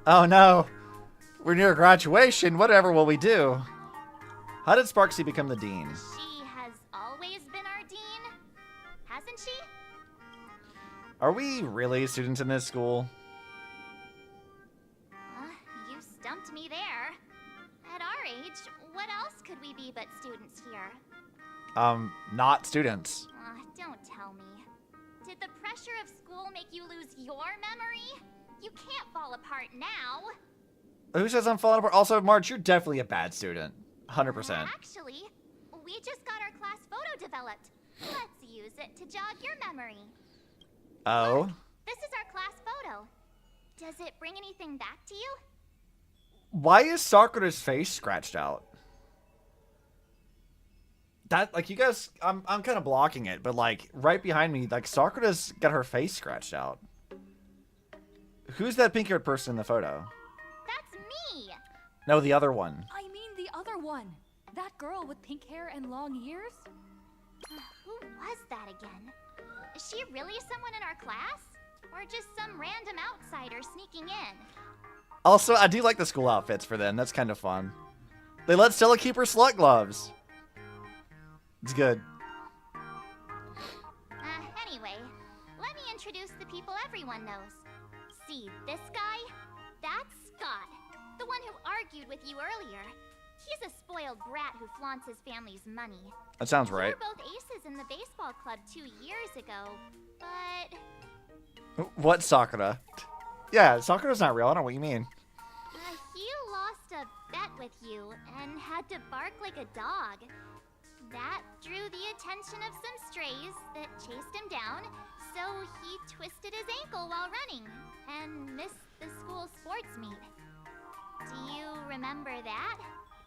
Oh no! We're near graduation. Whatever will we do? How did Sparxie become the dean? She has always been our dean, hasn't she? Are we really students in this school? You stumped me there. At our age, what else could we be but students here? Not students. Don't tell me. Did the pressure of school make you lose your memory? You can't fall apart now. Who says I'm falling apart? Also, March, you're definitely a bad student. 100%. Actually, we just got our class photo developed. Let's use it to jog your memory. Oh? This is our class photo. Does it bring anything back to you? Why is Sakura's face scratched out? That, like, you guys, I'm kind of blocking it, but, like, right behind me, like, Sakura's got her face scratched out. Who's that pink-haired person in the photo? That's me! No, the other one. I mean the other one. That girl with pink hair and long ears? Who was that again? Is she really someone in our class? Or just some random outsider sneaking in? Also, I do like the school outfits for them. That's kind of fun. They let Stella keep her slut gloves. It's good. Anyway, let me introduce the people everyone knows. See this guy? That's Scott, the one who argued with you earlier. He's a spoiled brat who flaunts his family's money. That sounds right. You were both aces in the baseball club 2 years ago, but... What Sakura? Yeah, Sakura's not real. I don't know what you mean. He lost a bet with you and had to bark like a dog. That drew the attention of some strays that chased him down, so he twisted his ankle while running and missed the school sports meet. Do you remember that?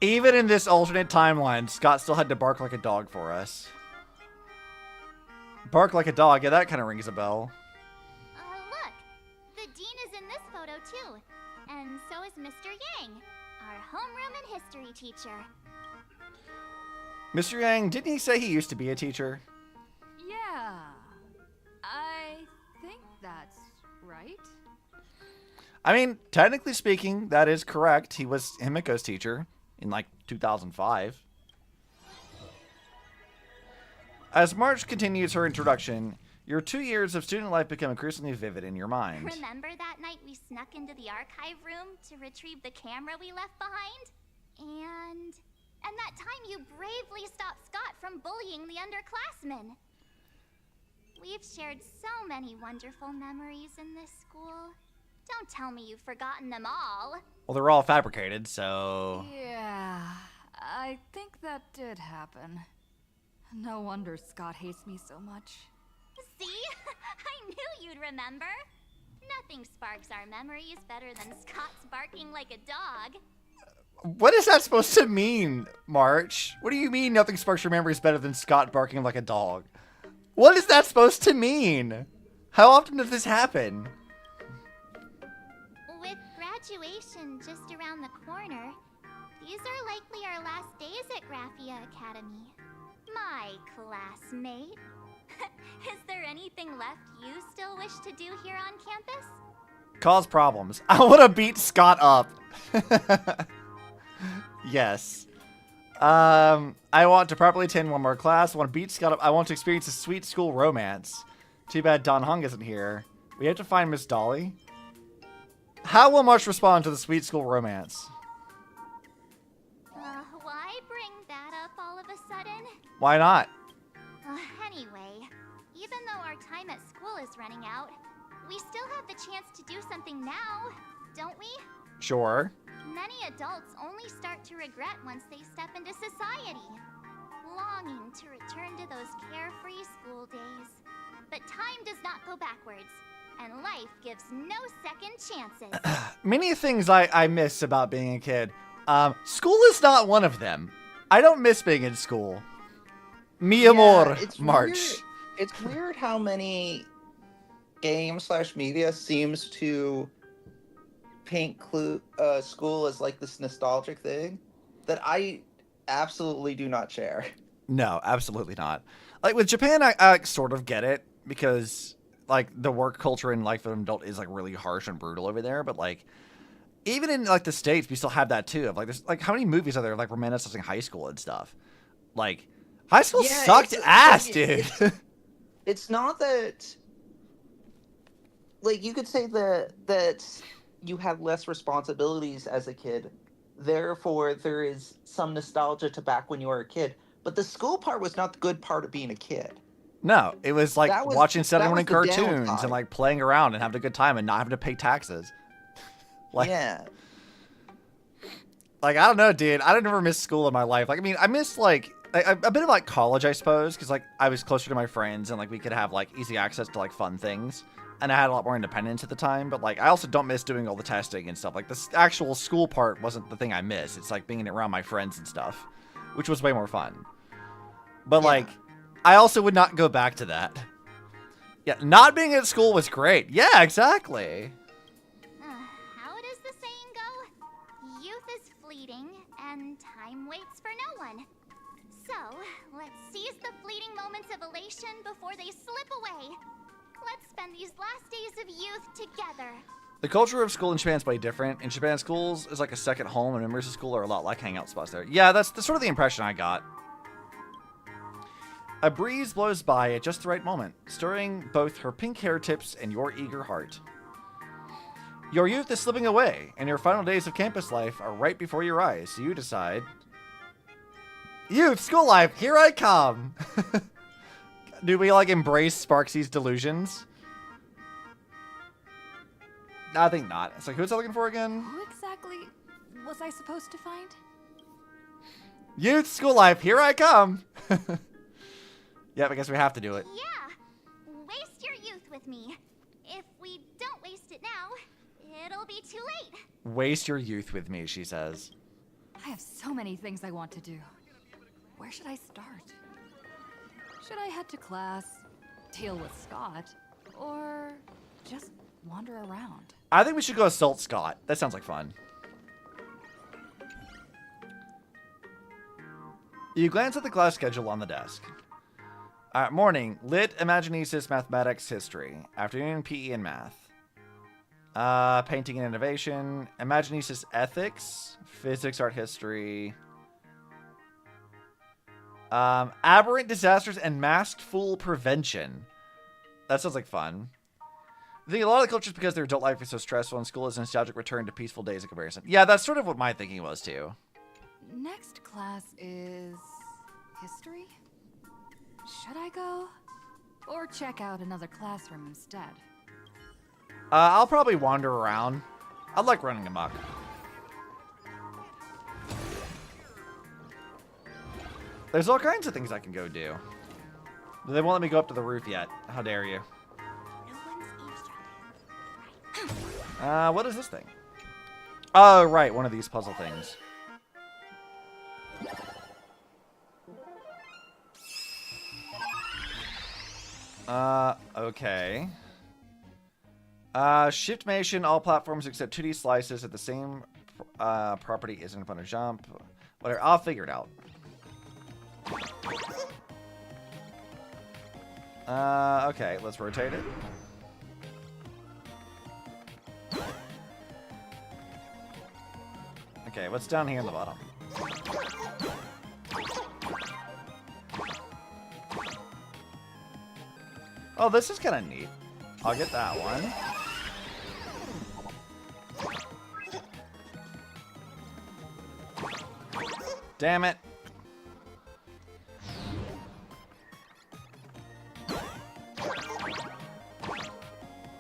Even in this alternate timeline, Scott still had to bark like a dog for us. Bark like a dog, yeah, that kind of rings a bell. Look, the dean is in this photo too, and so is Mr. Yang, our homeroom and history teacher. Mr. Yang, didn't he say he used to be a teacher? Yeah, I think that's right. I mean, technically speaking, that is correct. He was Himiko's teacher in like 2005. As March continues her introduction, your 2 years of student life become increasingly vivid in your mind. Remember that night we snuck into the archive room to retrieve the camera we left behind? And that time you bravely stopped Scott from bullying the underclassmen. We've shared so many wonderful memories in this school. Don't tell me you've forgotten them all. Well, they're all fabricated, so... Yeah, I think that did happen. No wonder Scott hates me so much. See? I knew you'd remember. Nothing sparks our memories better than Scott's barking like a dog. What is that supposed to mean, March? What do you mean nothing sparks your memories better than Scott barking like a dog? What is that supposed to mean? How often does this happen? With graduation just around the corner, these are likely our last days at Graphia Academy. My classmate. Is there anything left you still wish to do here on campus? Cause problems. I want to beat Scott up. Yes. I want to properly attend one more class. I want to beat Scott up. I want to experience a sweet school romance. Too bad Don Hung isn't here. We have to find Miss Dolly. How will March respond to the sweet school romance? Why bring that up all of a sudden? Why not? Anyway, even though our time at school is running out, we still have the chance to do something now, don't we? Sure. Many adults only start to regret once they step into society, longing to return to those carefree school days. But time does not go backwards, and life gives no second chances. Many things I miss about being a kid. School is not one of them. I don't miss being in school. Mi amor, March. Weird. It's weird how many games/media seems to paint school as like this nostalgic thing that I absolutely do not share. No, absolutely not. Like with Japan, I sort of get it because like the work culture and life of an adult is like really harsh and brutal over there. But like even in like the States, we still have that too. Of like there's like how many movies are there like romanticizing high school and stuff? Like high school sucked ass, dude. It's not that like you could say that you have less responsibilities as a kid, therefore there is some nostalgia to back when you were a kid. But the school part was not the good part of being a kid. No, it was like watching Saturday morning cartoons downside. and like playing around and having a good time and not having to pay taxes. Like, yeah. Like, I don't know, dude. I never missed school in my life. Like, I mean, I missed like a bit of like college, I suppose, because like I was closer to my friends and like we could have like easy access to like fun things. And I had a lot more independence at the time, but like I also don't miss doing all the testing and stuff. Like the actual school part wasn't the thing I miss. It's like being around my friends and stuff, which was way more fun. But like, I also would not go back to that. Yeah, not being at school was great. Yeah, exactly. How does the saying go? Youth is fleeting, and time waits for no one. So, let's seize the fleeting moments of elation before they slip away. Let's spend these last days of youth together. The culture of school in Japan is way different. In Japan, schools is like a second home, and memories of school are a lot like hangout spots there. Yeah, that's sort of the impression I got. A breeze blows by at just the right moment, stirring both her pink hair tips and your eager heart. Your youth is slipping away, and your final days of campus life are right before your eyes. So you decide. Youth, school life, here I come. Do we like embrace Sparxie's delusions? I think not. It's like, who's I looking for again? Who exactly was I supposed to find? Youth, school life, here I come. Yep, I guess we have to do it. Yeah, waste your youth with me. If we don't waste it now, it'll be too late. Waste your youth with me, she says. I have so many things I want to do. Where should I start? Should I head to class, deal with Scott, or just wander around? I think we should go assault Scott. That sounds like fun. You glance at the class schedule on the desk. Morning, Lit, Imaginesis, Mathematics, History. Afternoon, PE and Math. Painting and Innovation. Imaginesis, Ethics. Physics, Art, History. Aberrant Disasters and Masked Fool Prevention. That sounds like fun. I think a lot of the cultures, because their adult life is so stressful and school is a nostalgic return to peaceful days in comparison. Yeah, that's sort of what my thinking was, too. Next class is history? Should I go? Or check out another classroom instead? I'll probably wander around. I like running amok. There's all kinds of things I can go do. They won't let me go up to the roof yet. How dare you? What is this thing? Oh, right. One of these puzzle things. Okay. Shiftmation, all platforms except 2D slices at the same property isn't fun to jump. Whatever, I'll figure it out. Okay, let's rotate it. Okay, what's down here in the bottom? Oh, this is kind of neat. I'll get that one. Damn it.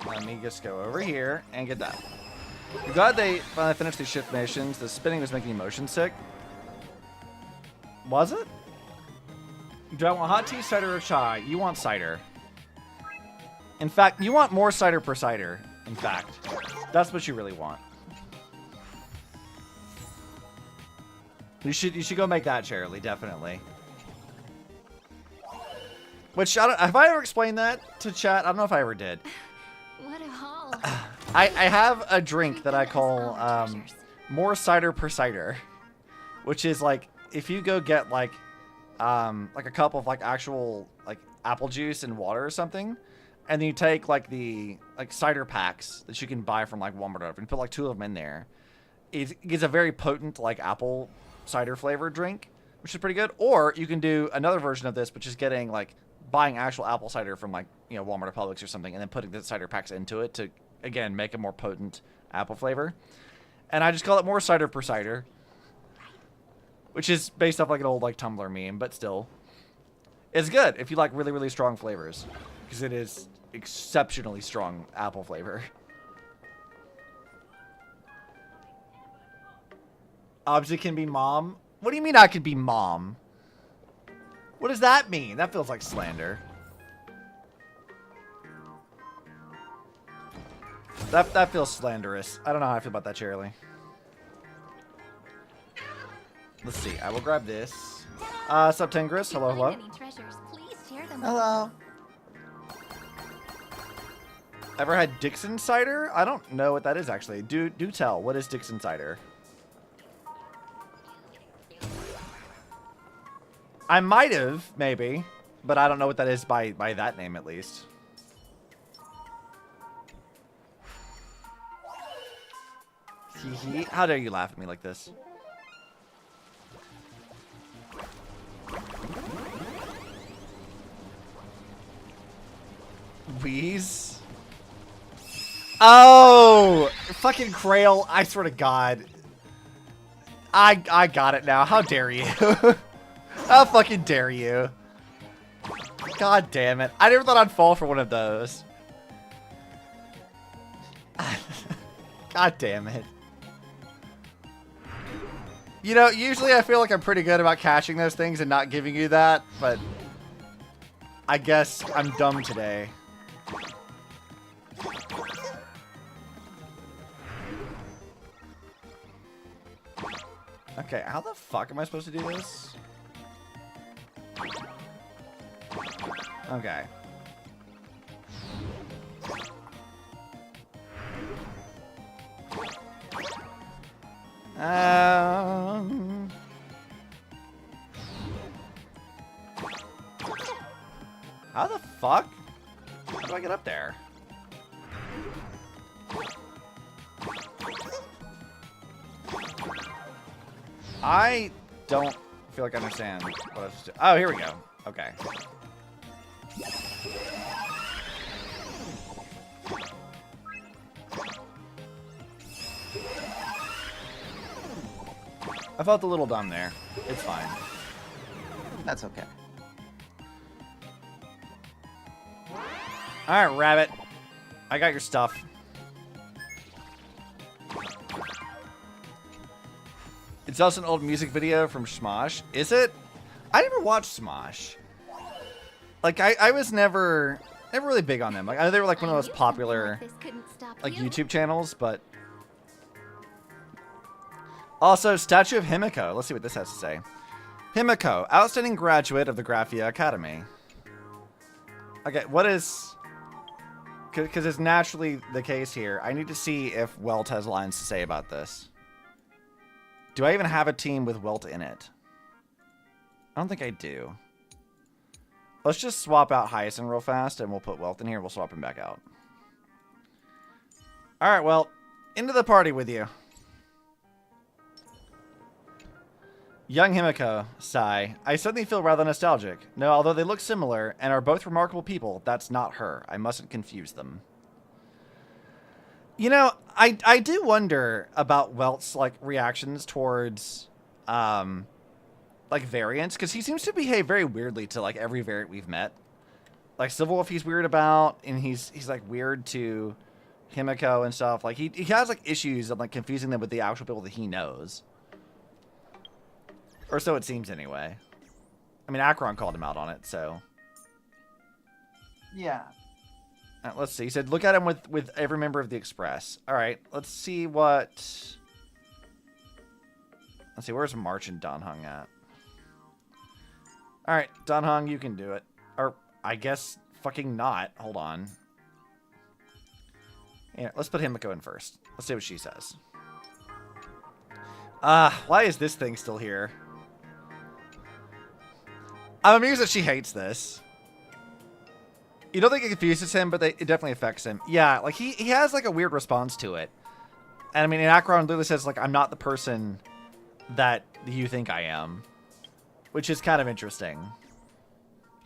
Let me just go over here and get that. I'm glad they finally finished these shift missions. The spinning was making me motion sick. Was it? Do I want hot tea, cider, or chai? You want cider. In fact, you want more cider per cider. In fact, that's what you really want. You should go make that, Cherylee, definitely. Which, have I ever explained that to chat? I don't know if I ever did. What a haul. I have a drink that I call more cider per cider, which is like if you go get like a cup of like actual like apple juice and water or something, and then you take like the cider packs that you can buy from like Walmart or whatever, and put like 2 of them in there. It gives a very potent like apple cider flavored drink, which is pretty good. Or you can do another version of this, which is getting like buying actual apple cider from like, you know, Walmart or Publix or something, and then putting the cider packs into it to again make a more potent apple flavor. And I just call it more cider per cider, which is based off like an old like Tumblr meme, but still, it's good if you like really, really strong flavors, because it is exceptionally strong apple flavor. Obviously can be mom. What do you mean I could be mom? What does that mean? That feels like slander. That feels slanderous. I don't know how I feel about that, Cherylee. Let's see. I will grab this. Sup, Tingris? Hello, hello. Any treasures, please share them. Hello. Ever had Dixon cider? I don't know what that is actually. Do tell. What is Dixon cider? I might have, maybe, but I don't know what that is by that name at least. Hee. How dare you laugh at me like this? Wheeze? Oh, fucking Krail! I swear to God, I got it now. How dare you? How fucking dare you? God damn it! I never thought I'd fall for one of those. God damn it! You know, usually I feel like I'm pretty good about catching those things and not giving you that, but I guess I'm dumb today. Okay, how the fuck am I supposed to do this? Okay. How the fuck? How do I get up there? I don't feel like I understand what I was just doing. Oh, here we go. Okay. I felt a little dumb there. It's fine. That's okay. Alright, Rabbit. I got your stuff. It's also an old music video from Smosh. Is it? I never watched Smosh. Like, I was never really big on them. Like, I know they were like one of the most popular like YouTube channels, but also Statue of Himiko. Let's see what this has to say. Himiko, outstanding graduate of the Graphia Academy. Okay, what is? Because it's naturally the case here. I need to see if Welt has lines to say about this. Do I even have a team with Welt in it? I don't think I do. Let's just swap out Hyacinth real fast, and we'll put Welt in here. We'll swap him back out. All right, well, into the party with you. Young Himiko, sigh. I suddenly feel rather nostalgic. No, although they look similar and are both remarkable people, that's not her. I mustn't confuse them. You know, I do wonder about Welt's like reactions towards like variants, because he seems to behave very weirdly to like every variant we've met. Like Civil Wolf he's weird about, and he's like weird to Himiko and stuff. Like he has like issues of like confusing them with the actual people that he knows. Or so it seems anyway. I mean, Akron called him out on it, so. Yeah. Let's see. He said, look at him with every member of the Express. All right, let's see what... Let's see, where's March and Don Hung at? All right, Don Hung, you can do it. Or, I guess, fucking not. Hold on. Yeah, let's put Himiko in first. Let's see what she says. Why is this thing still here? I'm amused that she hates this. You don't think it confuses him, but it definitely affects him. Yeah, like he has like a weird response to it. And I mean, in Akron literally says like, I'm not the person that you think I am, which is kind of interesting.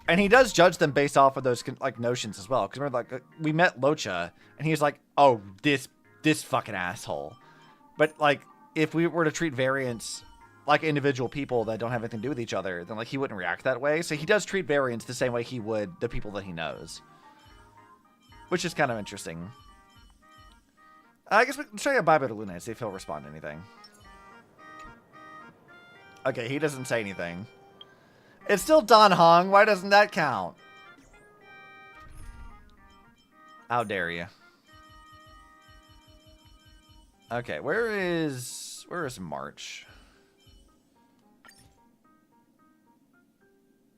And he does judge them based off of those like notions as well. Because remember, like we met Locha, and he's like, oh, this fucking asshole. But like, if we were to treat variants like individual people that don't have anything to do with each other, then like he wouldn't react that way. So he does treat variants the same way he would the people that he knows, which is kind of interesting. I guess let's try a bye-bye to Luna and see if he'll respond to anything. Okay, he doesn't say anything. It's still Don Hong. Why doesn't that count? How dare you? Okay, where is March?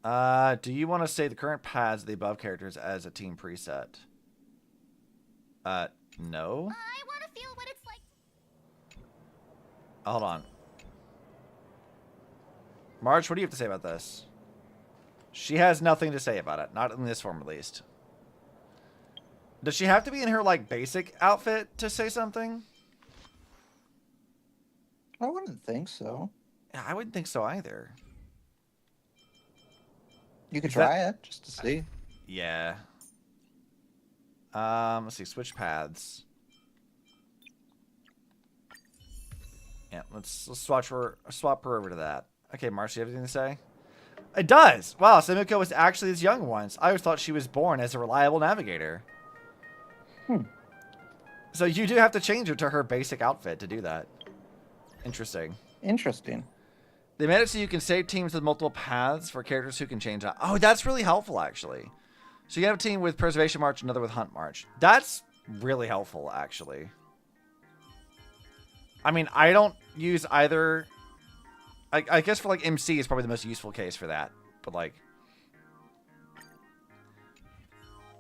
Do you want to say the current paths of the above characters as a team preset? No. I want to feel what it's like. Hold on. March, what do you have to say about this? She has nothing to say about it. Not in this form, at least. Does she have to be in her, like, basic outfit to say something? I wouldn't think so. Yeah, I wouldn't think so either. You could try it, just to see. Yeah. Let's see. Switch paths. Yeah, let's swap her over to that. Okay, Marcy, you have anything to say? It does! Wow, Simiko was actually this young once. I always thought she was born as a reliable navigator. So you do have to change her to her basic outfit to do that. Interesting. Interesting. They made it so you can save teams with multiple paths for characters who can change out. Oh, that's really helpful, actually. So you have a team with Preservation March, another with Hunt March. That's really helpful, actually. I mean, I don't use either. I guess for, like, MC is probably the most useful case for that. But, like...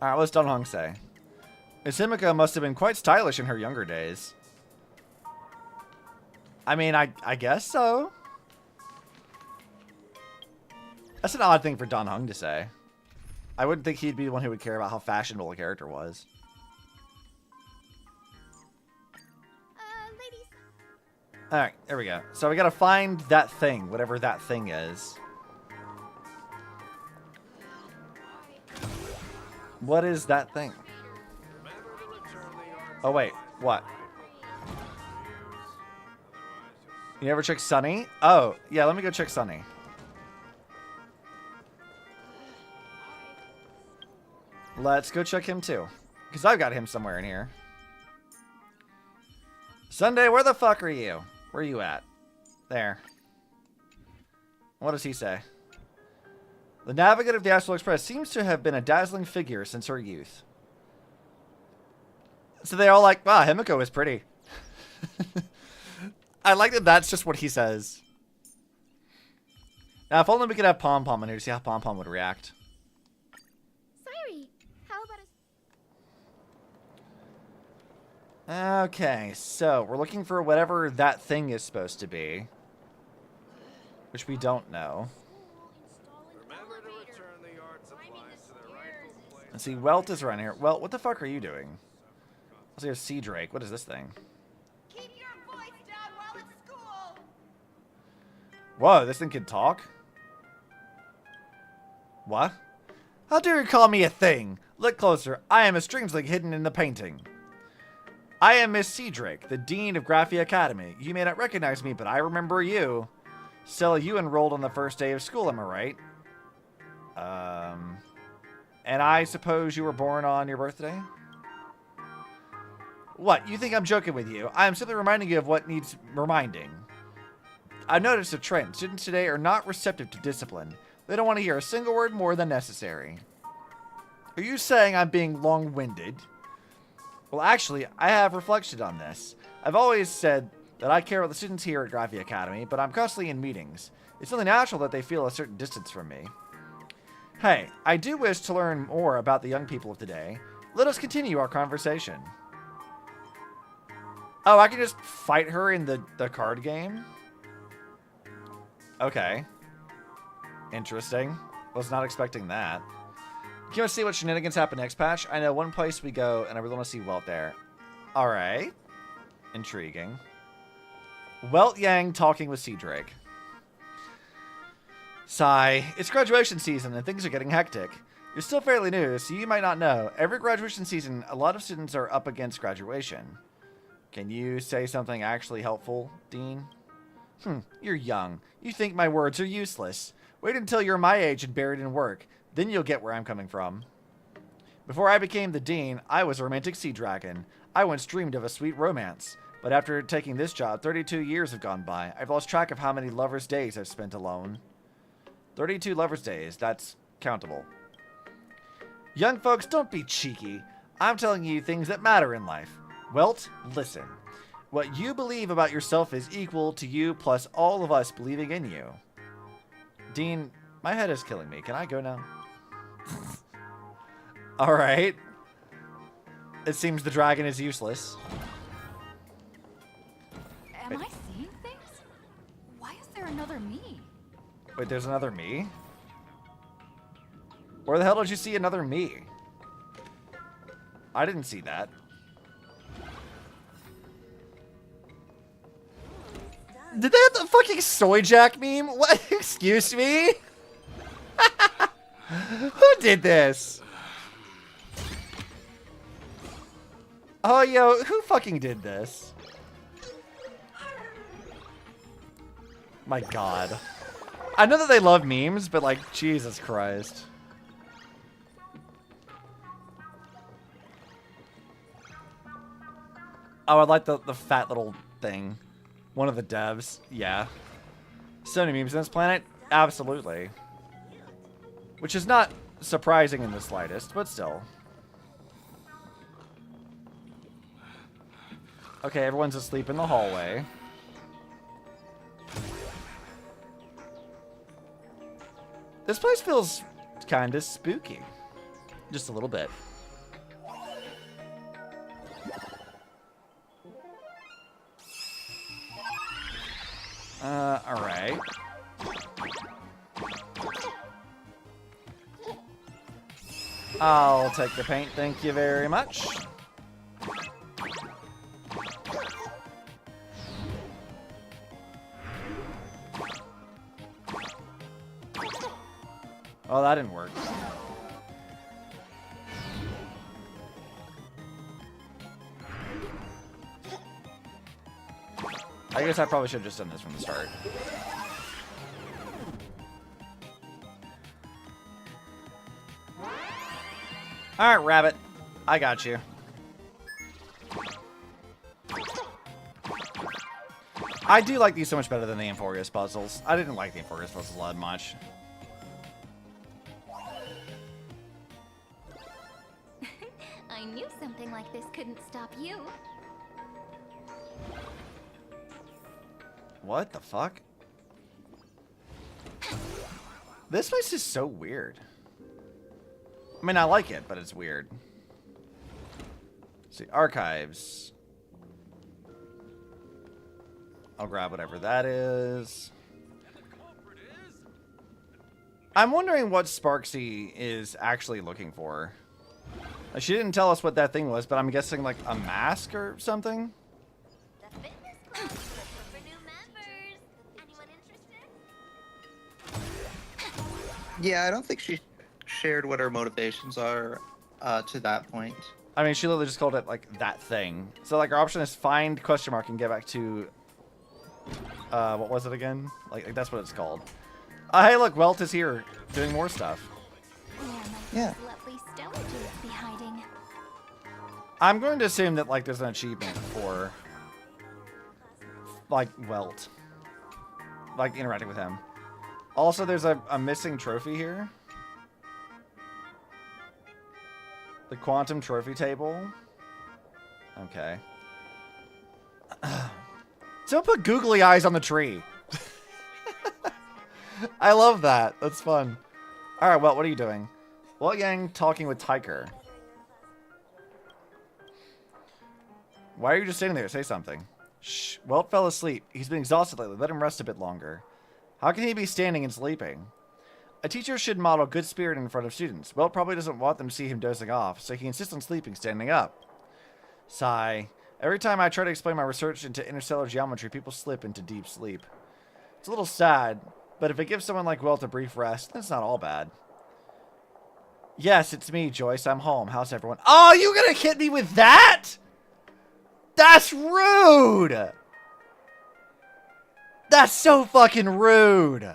Alright, what's Don Hong say? Miss Himiko must have been quite stylish in her younger days. I mean, I guess so. That's an odd thing for Don Hung to say. I wouldn't think he'd be the one who would care about how fashionable a character was. Ladies. Alright, there we go. So we gotta find that thing, whatever that thing is. What is that thing? Oh, wait. What? You never check Sunny? Oh, yeah, let me go check Sunny. Let's go check him too. Because I've got him somewhere in here. Sunday, where the fuck are you? Where are you at? There. What does he say? The navigator of the Astral Express seems to have been a dazzling figure since her youth. So they're all like, wow, Himiko is pretty. I like that that's just what he says. Now, if only we could have Pom Pom in here to see how Pom Pom would react. Sorry. How about Okay, so we're looking for whatever that thing is supposed to be. Which we don't know. Let's see, Welt is around here. Welt, what the fuck are you doing? Let's see, there's Sea Drake. What is this thing? Keep your voice down while at school. Whoa, this thing can talk? What? How dare you call me a thing? Look closer. I am a strangely hidden in the painting. I am Miss Sea Drake, the Dean of Graphia Academy. You may not recognize me, but I remember you. Stella, you enrolled on the first day of school, am I right? And I suppose you were born on your birthday? What, you think I'm joking with you? I am simply reminding you of what needs reminding. I've noticed a trend. Students today are not receptive to discipline. They don't want to hear a single word more than necessary. Are you saying I'm being long-winded? Well, actually, I have reflected on this. I've always said that I care about the students here at Graphia Academy, but I'm constantly in meetings. It's only natural that they feel a certain distance from me. Hey, I do wish to learn more about the young people of today. Let us continue our conversation. Oh, I can just fight her in the card game? Okay. Interesting. Was not expecting that. Can you want to see what shenanigans happen next patch? I know one place we go, and I really want to see Welt there. Alright. Intriguing. Welt Yang talking with Sea Drake. Sigh. It's graduation season, and things are getting hectic. You're still fairly new, so you might not know. Every graduation season, a lot of students are up against graduation. Can you say something actually helpful, Dean? You're young. You think my words are useless. Wait until you're my age and buried in work. Then you'll get where I'm coming from. Before I became the Dean, I was a romantic sea dragon. I once dreamed of a sweet romance. But after taking this job, 32 years have gone by. I've lost track of how many lovers' days I've spent alone. 32 lovers' days. That's countable. Young folks, don't be cheeky. I'm telling you things that matter in life. Welt, listen. What you believe about yourself is equal to you plus all of us believing in you. Dean, my head is killing me. Can I go now? Alright. It seems the dragon is useless. Am I seeing things? Why is there another me? Wait, there's another me? Where the hell did you see another me? I didn't see that. Did they have the fucking soy jack meme? What? Excuse me? Who did this? Oh, yo, who fucking did this? My God. I know that they love memes, but like, Jesus Christ. Oh, I like the fat little thing. One of the devs. Yeah. So many memes on this planet? Absolutely. Which is not surprising in the slightest, but still. Okay, everyone's asleep in the hallway. This place feels kind of spooky. Just a little bit. Alright. I'll take the paint, thank you very much. Oh, that didn't work. I guess I probably should have just done this from the start. Alright, rabbit. I got you. I do like these so much better than the Amphorius puzzles. I didn't like the Amphorius puzzles all that much. I knew something like this couldn't stop you. What the fuck? This place is so weird. I mean, I like it, but it's weird. Let's see, archives. I'll grab whatever that is. I'm wondering what Sparxie is actually looking for. She didn't tell us what that thing was, but I'm guessing like a mask or something? Yeah, I don't think she shared what her motivations are to that point. I mean, she literally just called it like that thing. So like our option is find question mark and get back to what was it again? Like that's what it's called. Hey, look, Welt is here doing more stuff. Yeah. Lovely stowages be hiding. I'm going to assume that like there's an achievement for like Welt, like interacting with him. Also, there's a missing trophy here. The quantum trophy table. Okay. Don't put googly eyes on the tree. I love that. That's fun. All right, well, what are you doing? Well, Yang talking with Tyker. Why are you just standing there? Say something. Shh. Welt fell asleep. He's been exhausted lately. Let him rest a bit longer. How can he be standing and sleeping? A teacher should model good spirit in front of students. Welt probably doesn't want them to see him dozing off, so he insists on sleeping standing up. Sigh. Every time I try to explain my research into interstellar geometry, people slip into deep sleep. It's a little sad, but if it gives someone like Welt a brief rest, then it's not all bad. Yes, it's me, Joyce. I'm home. How's everyone? Oh, you gonna hit me with that? That's rude! That's so fucking rude.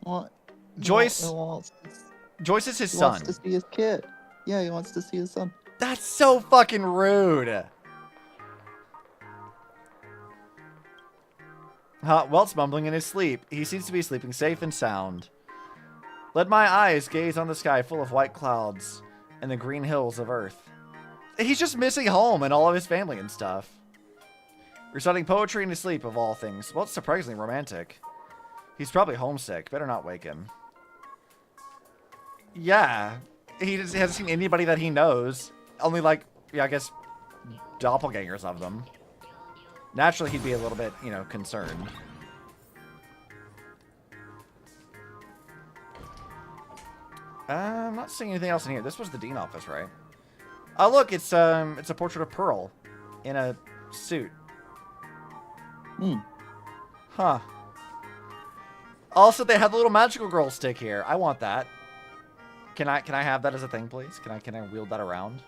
What? Joyce. Joyce is his son. He wants to see his kid. Yeah, he wants to see his son. That's so fucking rude. Welt's mumbling in his sleep. He seems to be sleeping safe and sound. Let my eyes gaze on the sky full of white clouds and the green hills of Earth. He's just missing home and all of his family and stuff. Reciting poetry in his sleep, of all things. Well, it's surprisingly romantic. He's probably homesick. Better not wake him. Yeah. He hasn't seen anybody that he knows. Only, like, yeah, I guess, doppelgangers of them. Naturally, he'd be a little bit, you know, concerned. I'm not seeing anything else in here. This was the dean office, right? Oh, look, it's a portrait of Pearl in a suit. Huh. Also, they have the little magical girl stick here. I want that. Can I have that as a thing, please? Can I wield that around?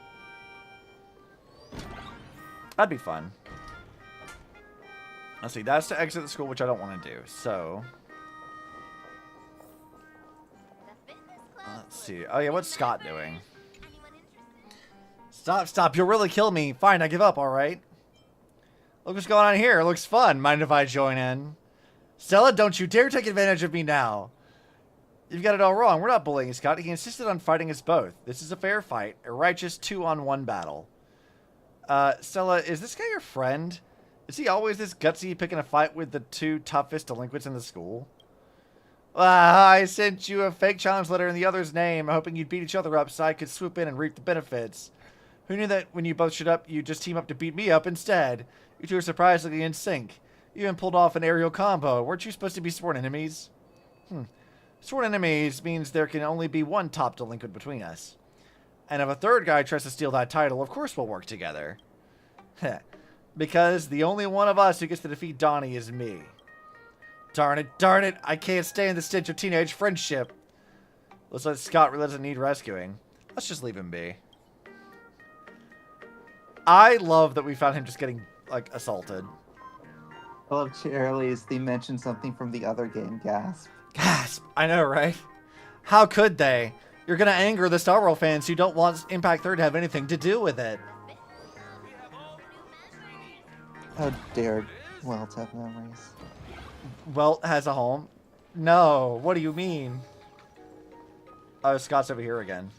That'd be fun. Let's see. That's to exit the school, which I don't want to do. So... let's see. Oh, yeah. What's Scott doing? Stop. You'll really kill me. Fine, I give up, alright? Look what's going on here. It looks fun. Mind if I join in? Stella, don't you dare take advantage of me now. You've got it all wrong. We're not bullying Scott. He insisted on fighting us both. This is a fair fight. A righteous 2-on-1 battle. Stella, is this guy your friend? Is he always this gutsy picking a fight with the 2 toughest delinquents in the school? I sent you a fake challenge letter in the other's name, hoping you'd beat each other up so I could swoop in and reap the benefits. Who knew that when you both showed up, you'd just team up to beat me up instead? You two are surprisingly in sync. You even pulled off an aerial combo. Weren't you supposed to be sworn enemies? Sworn enemies means there can only be one top delinquent between us. And if a third guy tries to steal that title, of course we'll work together. Because the only one of us who gets to defeat Donnie is me. Darn it, I can't stand the stench of teenage friendship. Looks like Scott really doesn't need rescuing. Let's just leave him be. I love that we found him just getting, like, assaulted. I love Charlie's. They mentioned something from the other game. Gasp. Gasp. I know, right? How could they? You're gonna anger the Star Wars fans who don't want Impact 3 to have anything to do with it. How dare Welt have memories? Welt has a home? No. What do you mean? Oh, Scott's over here again.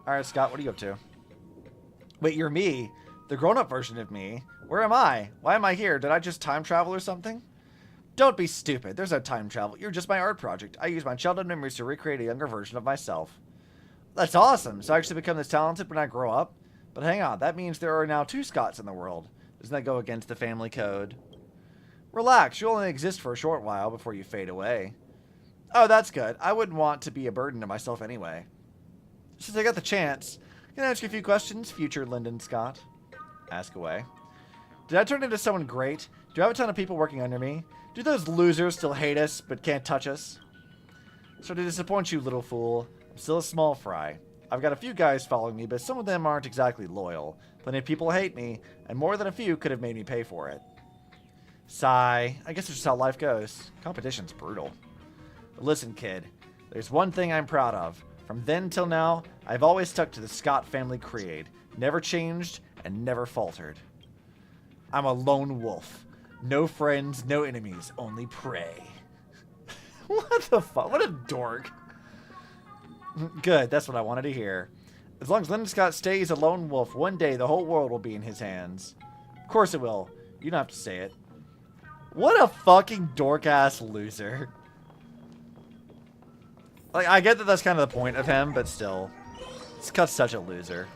Alright, Scott, what are you up to? Wait, you're me? The grown-up version of me? Where am I? Why am I here? Did I just time travel or something? Don't be stupid. There's no time travel. You're just my art project. I use my childhood memories to recreate a younger version of myself. That's awesome. So I actually become this talented when I grow up? But hang on, that means there are now 2 Scotts in the world. Doesn't that go against the family code? Relax, you'll only exist for a short while before you fade away. Oh, that's good. I wouldn't want to be a burden to myself anyway. Since I got the chance, can I ask you a few questions, future Lyndon Scott? Ask away. Did I turn into someone great? Do I have a ton of people working under me? Do those losers still hate us, but can't touch us? So to disappoint you, little fool, I'm still a small fry. I've got a few guys following me, but some of them aren't exactly loyal. Plenty of people hate me, and more than a few could have made me pay for it. Sigh. I guess it's just how life goes. Competition's brutal. But listen, kid. There's one thing I'm proud of. From then till now, I've always stuck to the Scott family creed. Never changed and never faltered. I'm a lone wolf. No friends, no enemies, only prey. What the fuck? What a dork. Good, that's what I wanted to hear. As long as Lyndon Scott stays a lone wolf, one day the whole world will be in his hands. Of course it will. You don't have to say it. What a fucking dork-ass loser. Like, I get that that's kind of the point of him, but still. Scott's such a loser.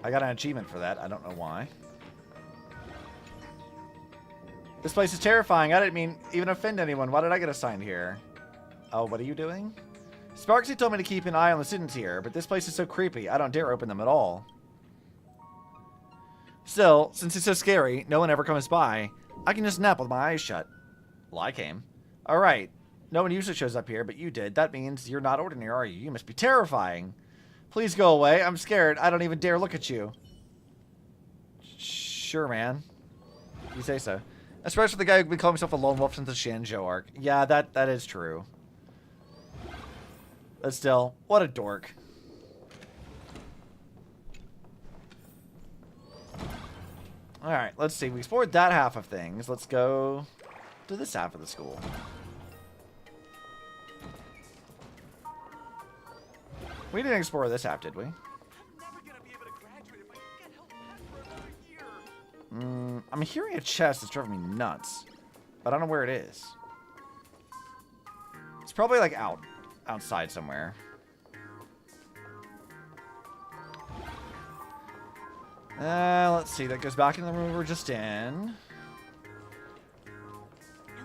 I got an achievement for that. I don't know why. This place is terrifying. I didn't mean even offend anyone. Why did I get assigned here? Oh, what are you doing? Sparxie told me to keep an eye on the students here, but this place is so creepy. I don't dare open them at all. Still, since it's so scary, no one ever comes by. I can just nap with my eyes shut. Well, I came. Alright. No one usually shows up here, but you did. That means you're not ordinary, are you? You must be terrifying. Please go away. I'm scared. I don't even dare look at you. Sure, man. You say so. Especially the guy who would call himself a lone wolf since the Shanzhou arc. Yeah, that is true. But still, what a dork. Alright, let's see. We explored that half of things. Let's go to this half of the school. We didn't explore this half, did we? I'm hearing a chest that's driving me nuts. But I don't know where it is. It's probably like outside somewhere. Let's see. That goes back in the room we were just in. No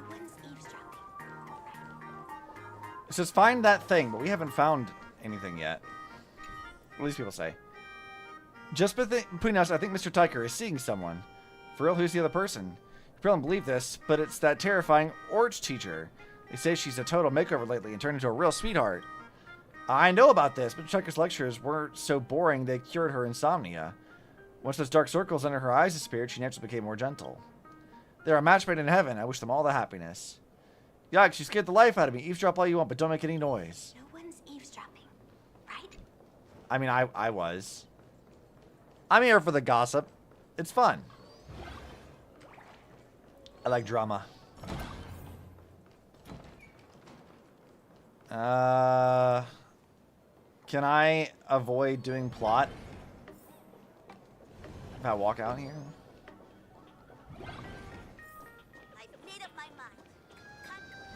one's eavesdropping. It says find that thing, but we haven't found anything yet. At least people say. Just between us, I think Mr. Tyker is seeing someone. For real, who's the other person? You probably don't believe this, but it's that terrifying Orch teacher. They say she's a total makeover lately and turned into a real sweetheart. I know about this, but Chucker's lectures weren't so boring they cured her insomnia. Once those dark circles under her eyes disappeared, she naturally became more gentle. They're a match made in heaven. I wish them all the happiness. Yikes, you scared the life out of me. Eavesdrop all you want, but don't make any noise. No one's eavesdropping, right? I mean, I was. I'm here for the gossip. It's fun. I like drama. Can I avoid doing plot if I walk out here?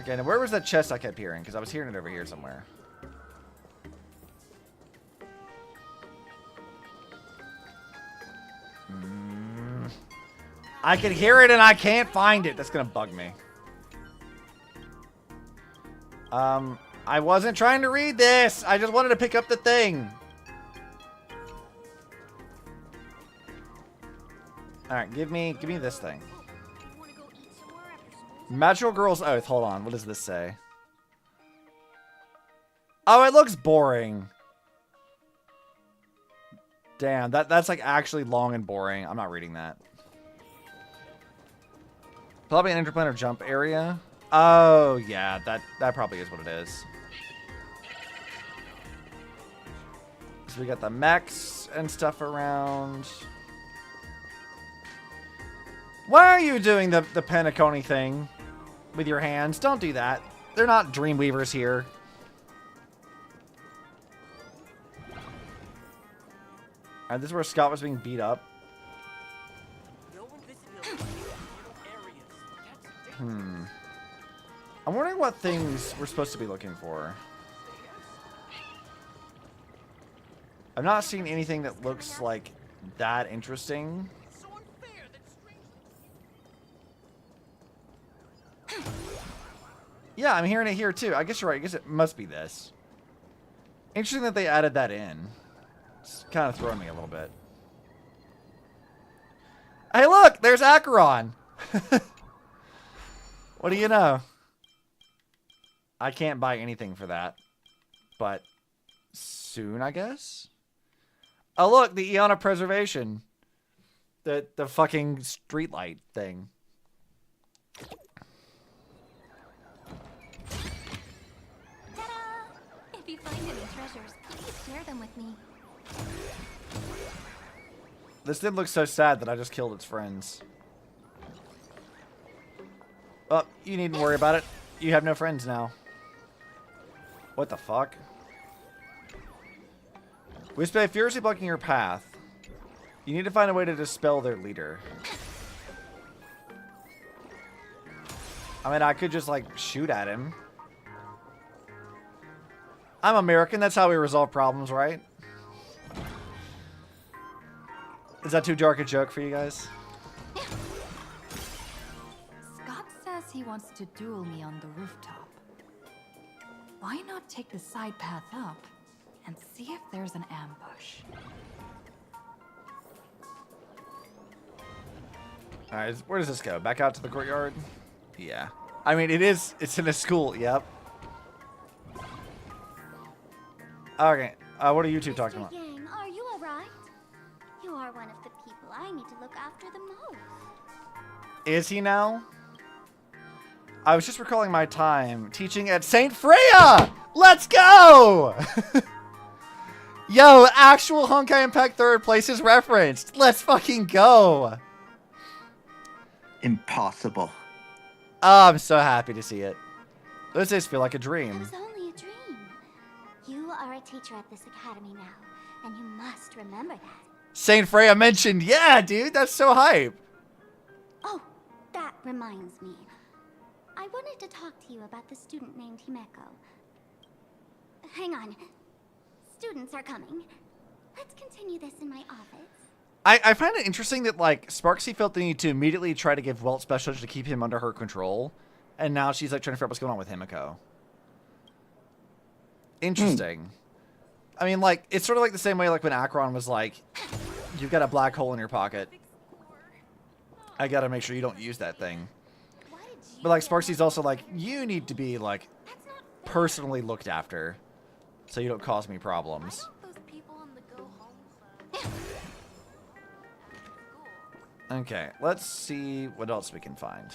Okay, now where was that chest I kept hearing? Because I was hearing it over here somewhere. I can hear it and I can't find it. That's gonna bug me. I wasn't trying to read this. I just wanted to pick up the thing. Alright, give me this thing. Magical Girl's Oath. Hold on. What does this say? Oh, it looks boring. Damn, that's like actually long and boring. I'm not reading that. Probably an interplanar jump area. Oh, yeah, that probably is what it is. So we got the mechs and stuff around. Why are you doing the Penacony thing with your hands? Don't do that. They're not Dreamweavers here. Alright, this is where Scott was being beat up. I'm wondering what things we're supposed to be looking for. I've not seen anything that looks like that interesting. Yeah, I'm hearing it here too. I guess you're right. I guess it must be this. Interesting that they added that in. It's kind of throwing me a little bit. Hey, look! There's Acheron! What do you know? I can't buy anything for that. But soon, I guess? Oh, look! The Eon of Preservation. The fucking streetlight thing. If you find any treasures, please share them with me. This did look so sad that I just killed its friends. Oh, you needn't worry about it. You have no friends now. What the fuck? Whisper furiously blocking your path. You need to find a way to dispel their leader. I mean, I could just, like, shoot at him. I'm American. That's how we resolve problems, right? Is that too dark a joke for you guys? Scott says he wants to duel me on the rooftop. Why not take the side path up and see if there's an ambush? Alright, where does this go? Back out to the courtyard? Yeah. I mean, it's in a school, yep. Okay, what are you two talking about? Yang, are you alright? You are one of the people I need to look after the most. Is he now? I was just recalling my time teaching at St. Freya! Let's go! Yo, actual Honkai Impact 3rd place is referenced. Let's fucking go. Impossible. Oh, I'm so happy to see it. Those days feel like a It dream. was only a dream. You are a teacher at this academy now, and you must remember that. St. Freya mentioned. Yeah, dude, that's so hype. Oh, that reminds me. I wanted to talk to you about the student named Himeko. Hang on. Students are coming. Let's continue this in my office. I find it interesting that, like, Sparxie felt the need to immediately try to give Welt special to keep him under her control. And now she's, like, trying to figure out what's going on with Himeko. Interesting. I mean, like, it's sort of like the same way, like, when Acheron was like, you've got a black hole in your pocket. I gotta make sure you don't use that thing. But, like, Sparxie's also like, you need to be, like, personally looked after. so you don't cause me problems. Okay, let's see what else we can find.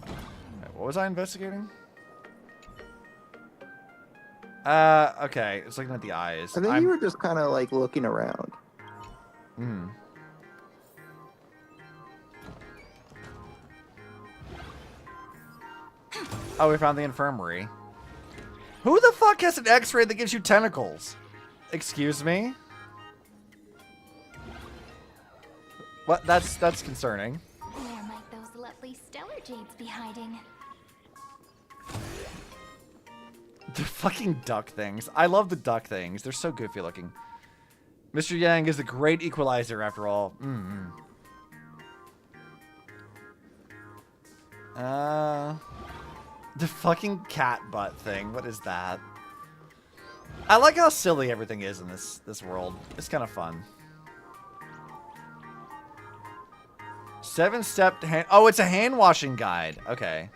Okay, what was I investigating? Okay, it's looking at the eyes. I think you were just kind of like looking around. Hmm. Oh, we found the infirmary. Who the fuck has an X-ray that gives you tentacles? Excuse me? What? That's concerning. Where might those lovely stellar jades be hiding? The fucking duck things. I love the duck things. They're so goofy looking. Mr. Yang is a great equalizer after all. The fucking cat butt thing. What is that? I like how silly everything is in this world. It's kind of fun. 7-step hand. Oh, it's a hand washing guide. Okay.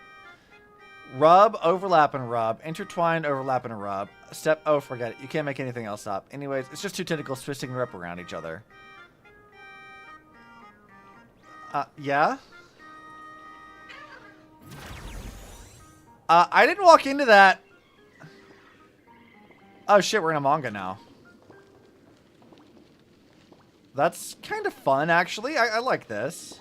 Rub, overlap, and rub. Intertwine, overlap, and rub. Step. Oh, forget it. You can't make anything else up. Anyways, it's just two tentacles twisting and wrap around each other. Yeah? I didn't walk into that. Oh, shit. We're in a manga now. That's kind of fun, actually. I like this.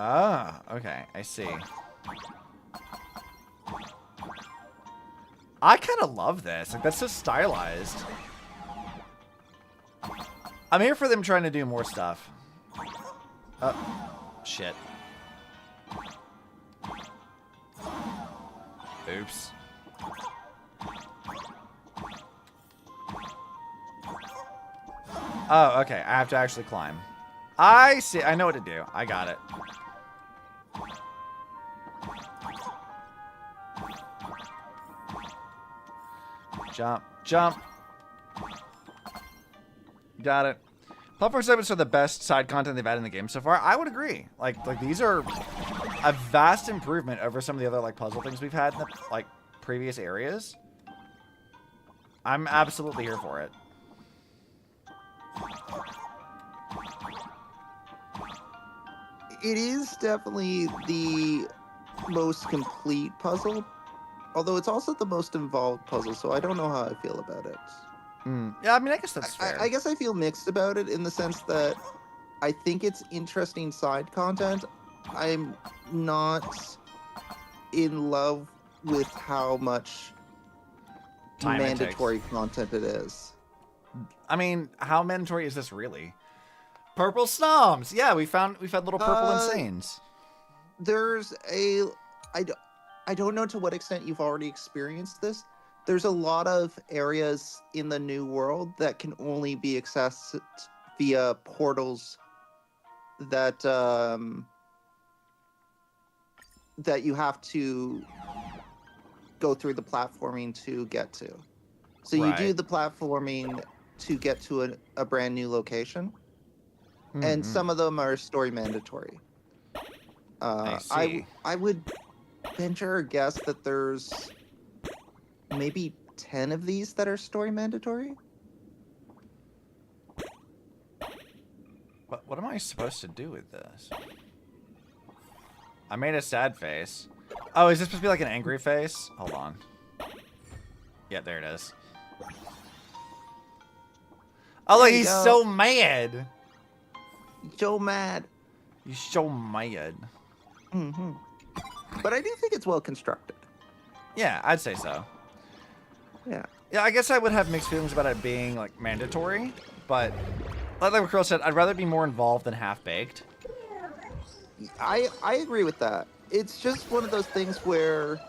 Ah, okay, I see. I kind of love this. Like, that's so stylized. I'm here for them trying to do more stuff. Shit. Oops. Oh, okay. I have to actually climb. I see. I know what to do. I got it. Jump. Jump. Got it. Platform segments are the best side content they've had in the game so far. I would agree. Like these are a vast improvement over some of the other like puzzle things we've had in the like previous areas. I'm absolutely here for it. It is definitely the most complete puzzle, although it's also the most involved puzzle, so I don't know how I feel about it. Yeah, I mean, I guess that's fair. I guess I feel mixed about it in the sense that I think it's interesting side content. I'm not in love with how much mandatory content it is. I mean, how mandatory is this really? Purple snoms. Yeah, we've had little purple insanes. There's a I don't know to what extent you've already experienced this. There's a lot of areas in the new world that can only be accessed via portals that that you have to go through the platforming to get to. So you do the platforming to get to a brand new location. And some of them are story mandatory. I would venture a guess that there's maybe 10 of these that are story mandatory. What am I supposed to do with this? I made a sad face. Oh, is this supposed to be like an angry face? Hold on. Yeah, there it is. Oh, look, he's so mad. So mad. He's so mad. But I do think it's well constructed. Yeah, I'd say so. Yeah. Yeah, I guess I would have mixed feelings about it being like mandatory, but like what Krill said, I'd rather be more involved than half-baked. I agree with that. It's just one of those things where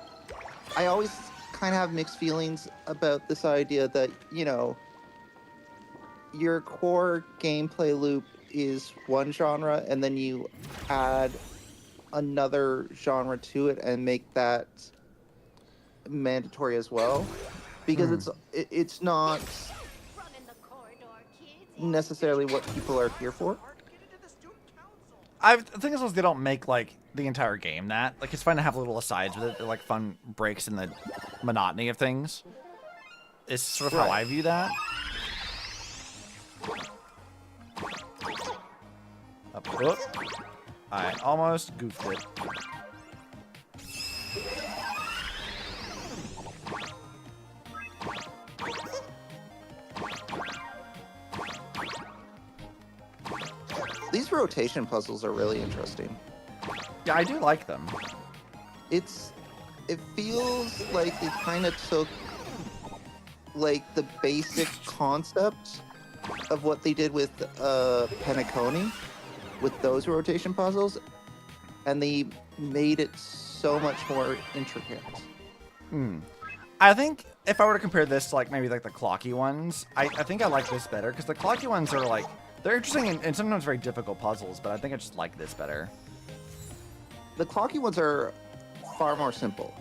I always kind of have mixed feelings about this idea that, you know, your core gameplay loop is one genre and then you add another genre to it and make that mandatory as well, because it's not necessarily what people are here for. I think as long as they don't make like the entire game that, like, it's fun to have little asides with it. They're like fun breaks in the monotony of things. It's sort of how I view that. Up, whoop. I almost goofed it. These rotation puzzles are really interesting. Yeah, I do like them. It feels like they kind of took like the basic concept of what they did with Penacony, with those rotation puzzles, and they made it so much more intricate. I think if I were to compare this to like maybe like the clocky ones, I think I like this better because the clocky ones are like, they're interesting and sometimes very difficult puzzles, but I think I just like this better. The clocky ones are far more simple.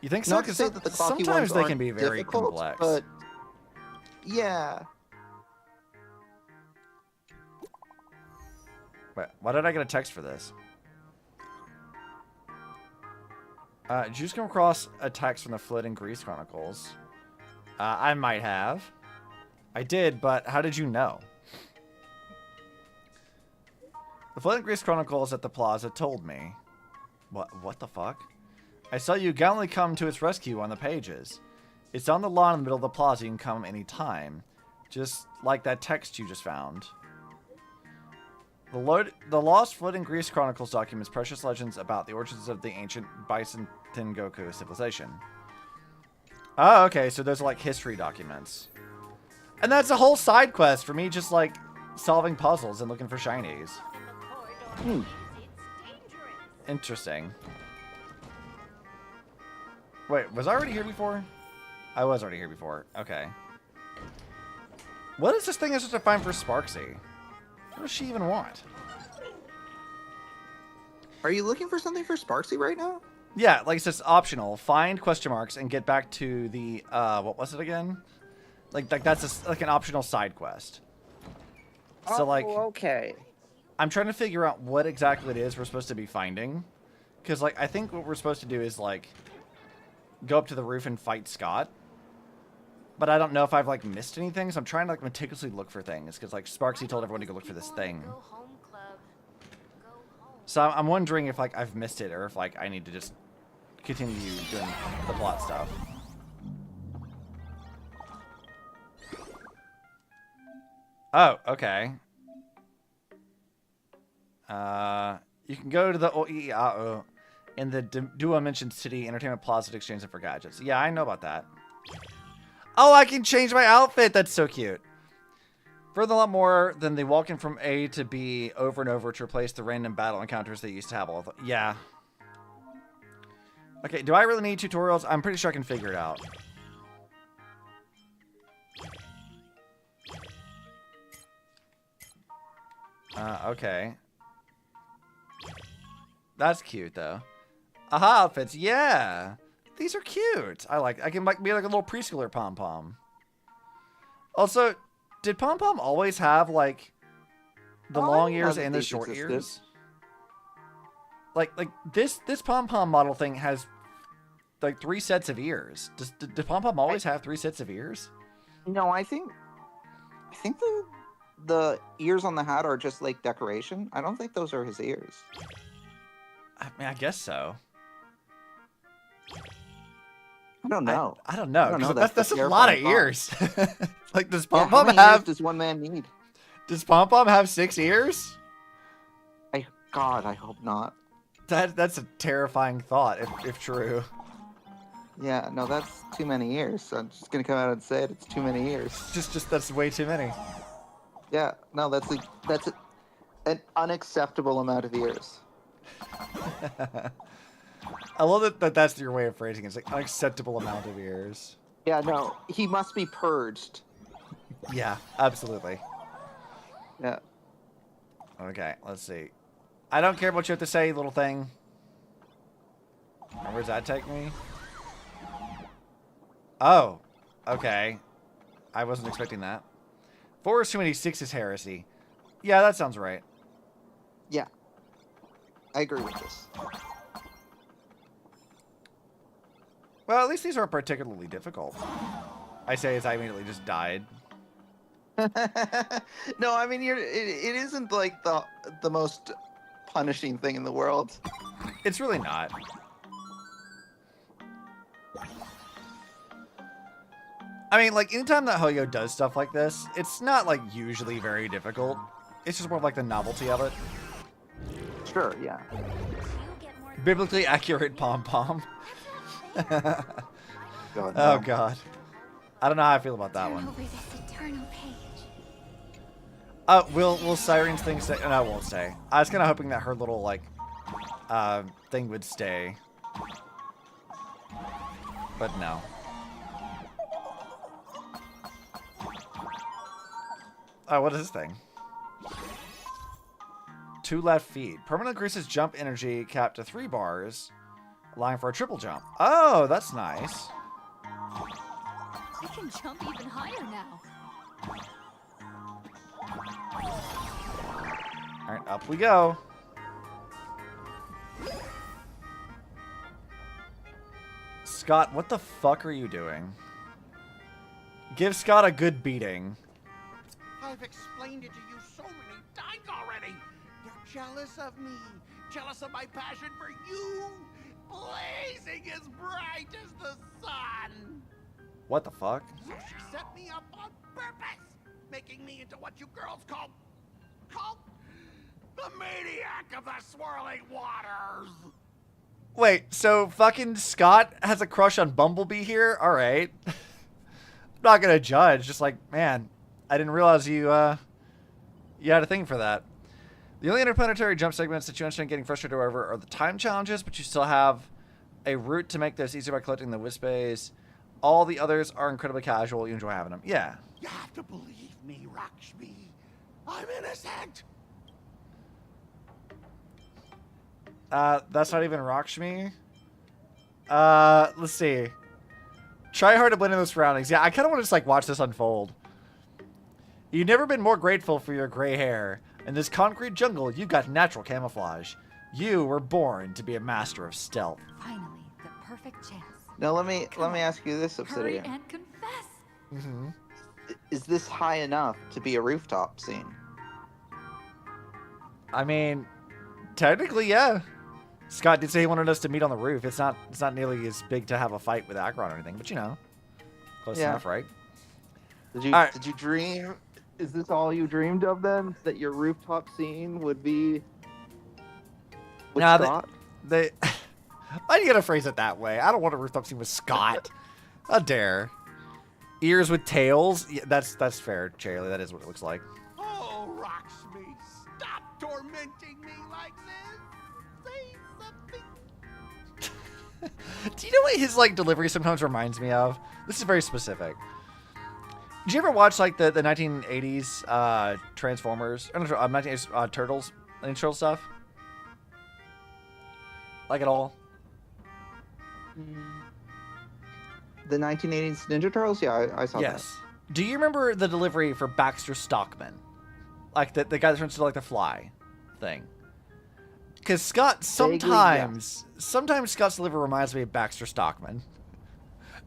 You think so? Not to say that the clocky sometimes ones they can aren't be very difficult, complex. but yeah. Wait, why did I get a text for this? Did you just come across a text from the Flit and Grease Chronicles? I might have. I did, but how did you know? The Flit and Grease Chronicles at the plaza told me. What the fuck? I saw you gallantly come to its rescue on the pages. It's on the lawn in the middle of the plaza. You can come anytime. Just like that text you just found. The Lost Flit and Grease Chronicles documents precious legends about the origins of the ancient Bison Tengoku civilization. Oh, okay, so those are like history documents. And that's a whole side quest for me just like solving puzzles and looking for shinies. Interesting. Wait, was I already here before? I was already here before. Okay. What is this thing I supposed to find for Sparxie? What does she even want? Are you looking for something for Sparxie right now? Yeah, like it says optional. Find question marks and get back to the what was it again? Like that's like an optional side quest. So like, okay. I'm trying to figure out what exactly it is we're supposed to be finding, because like I think what we're supposed to do is like go up to the roof and fight Scott. But I don't know if I've like missed anything, so I'm trying to like meticulously look for things, because like Sparxie told everyone to go look for this thing. So I'm wondering if like I've missed it or if like I need to just continue doing the plot stuff. Oh, okay. You can go to the OEAO in the Duo-mentioned City Entertainment Plaza to exchange them for gadgets. Yeah, I know about that. Oh, I can change my outfit. That's so cute. Further, a lot more than the walking from A to B over and over to replace the random battle encounters they used to have. Yeah. Okay, do I really need tutorials? I'm pretty sure I can figure it out. Okay. That's cute, though. Aha, outfits. Yeah. These are cute. I can like be like a little preschooler pom-pom. Also, did pom-pom always have like the long ears and the short ears? Like this pom-pom model thing has like 3 sets of ears. Did pom-pom always have 3 sets of ears? No, I think the ears on the hat are just like decoration. I don't think those are his ears. I mean, I guess so. I don't know. I don't know. That's a lot of ears. Like, does Pom Pom Pom have? Does one man need? Does Pom Pom have 6 ears? God, I hope not. That's a terrifying thought, if true. Yeah, no, that's too many ears. So I'm just gonna come out and say it. It's too many ears. Just that's way too many. Yeah, no, that's an unacceptable amount of ears. I love that that's your way of phrasing it. It's like unacceptable amount of ears. Yeah, no, he must be purged. Yeah, absolutely. Yeah. Okay, let's see. I don't care what you have to say, little thing. Where does that take me? Oh, okay. I wasn't expecting that. 4 is too many, 6 is heresy. Yeah, that sounds right. Yeah. I agree with this. Well, at least these aren't particularly difficult. I say as I immediately just died. No, I mean it isn't like the most punishing thing in the world. It's really not. I mean, like, anytime that Hoyo does stuff like this, it's not, like, usually very difficult. It's just more of, like, the novelty of it. Sure, yeah. Biblically accurate pom-pom. God, oh, no. God. I don't know how I feel about that one. Over this eternal page. Will Siren's thing stay? No, it won't stay. I was kind of hoping that her little, like, thing would stay. But no. Oh, what is this thing? 2 left feet. Permanently increases jump energy capped to 3 bars, allowing for a triple jump. Oh, that's nice. I can jump even higher now. Alright, up we go. Scott, what the fuck are you doing? Give Scott a good beating. I've explained it to you so many times already. You're jealous of me, jealous of my passion for you, blazing as bright as the sun. What the fuck? So she set me up on purpose, making me into what you girls call the maniac of the swirling waters. Wait, so fucking Scott has a crush on Bumblebee here? Alright. I'm not gonna judge, just like, man, I didn't realize you had a thing for that. The only interplanetary jump segments that you understand getting frustrated over are the time challenges, but you still have a route to make this easier by collecting the wisp bays. All the others are incredibly casual. You enjoy having them. Yeah. You have to believe me, Rakshmi. I'm innocent. That's not even Rakshmi. Let's see. Try hard to blend in the surroundings. Yeah, I kind of want to just like watch this unfold. You've never been more grateful for your gray hair. In this concrete jungle, you've got natural camouflage. You were born to be a master of stealth. Finally, the perfect chance. Now let me ask you this, Hurry Obsidian. and confess. Mm-hmm. Is this high enough to be a rooftop scene? I mean, technically, yeah. Scott did say he wanted us to meet on the roof. It's not nearly as big to have a fight with Akron or anything, but you know, close enough, right? Did you dream? Is this all you dreamed of then? That your rooftop scene would be with Scott? Why are you gonna phrase it that way? I don't want a rooftop scene with Scott. How dare? Ears with tails? Yeah, that's fair, Charlie. That is what it looks like. Oh, Rakshmi, stop tormenting me like this. Say something. Do you know what his like delivery sometimes reminds me of? This is very specific. Did you ever watch like the 1980s Transformers, 1980s Turtles intro stuff? Like at all? The 1980s Ninja Turtles? Yeah, I saw that. Yes. Do you remember the delivery for Baxter Stockman? Like the guy that turns into like the fly thing? Because Scott sometimes Scott's delivery reminds me of Baxter Stockman.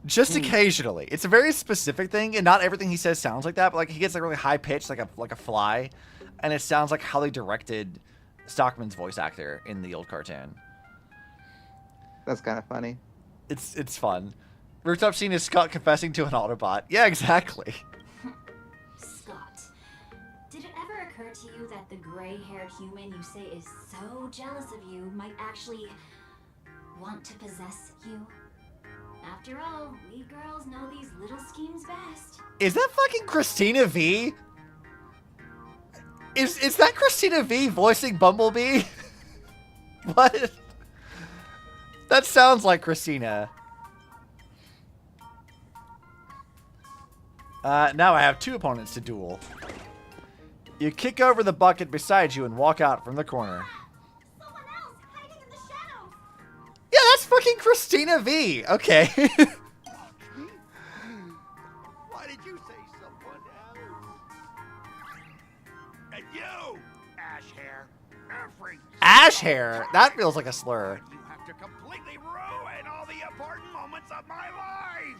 Just occasionally. It's a very specific thing, and not everything he says sounds like that, but like he gets like really high pitched, like a fly, and it sounds like how they directed Stockman's voice actor in the old cartoon. That's kind of funny. It's fun. Rooftop scene is Scott confessing to an Autobot. Yeah, exactly. Scott, did it ever occur to you that the gray-haired human you say is so jealous of you might actually want to possess you? After all, we girls know these little schemes best. Is that fucking Christina V? Is that Christina V voicing Bumblebee? What? That sounds like Christina. Now I have 2 opponents to duel. You kick over the bucket beside you and walk out from the corner. Someone else hiding in the shadows. Yeah, that's fucking Christina V. Okay. Why did you say someone else? And you, ash hair, Every Ash hair? That feels like a slur. you have to completely ruin all the important moments of my life.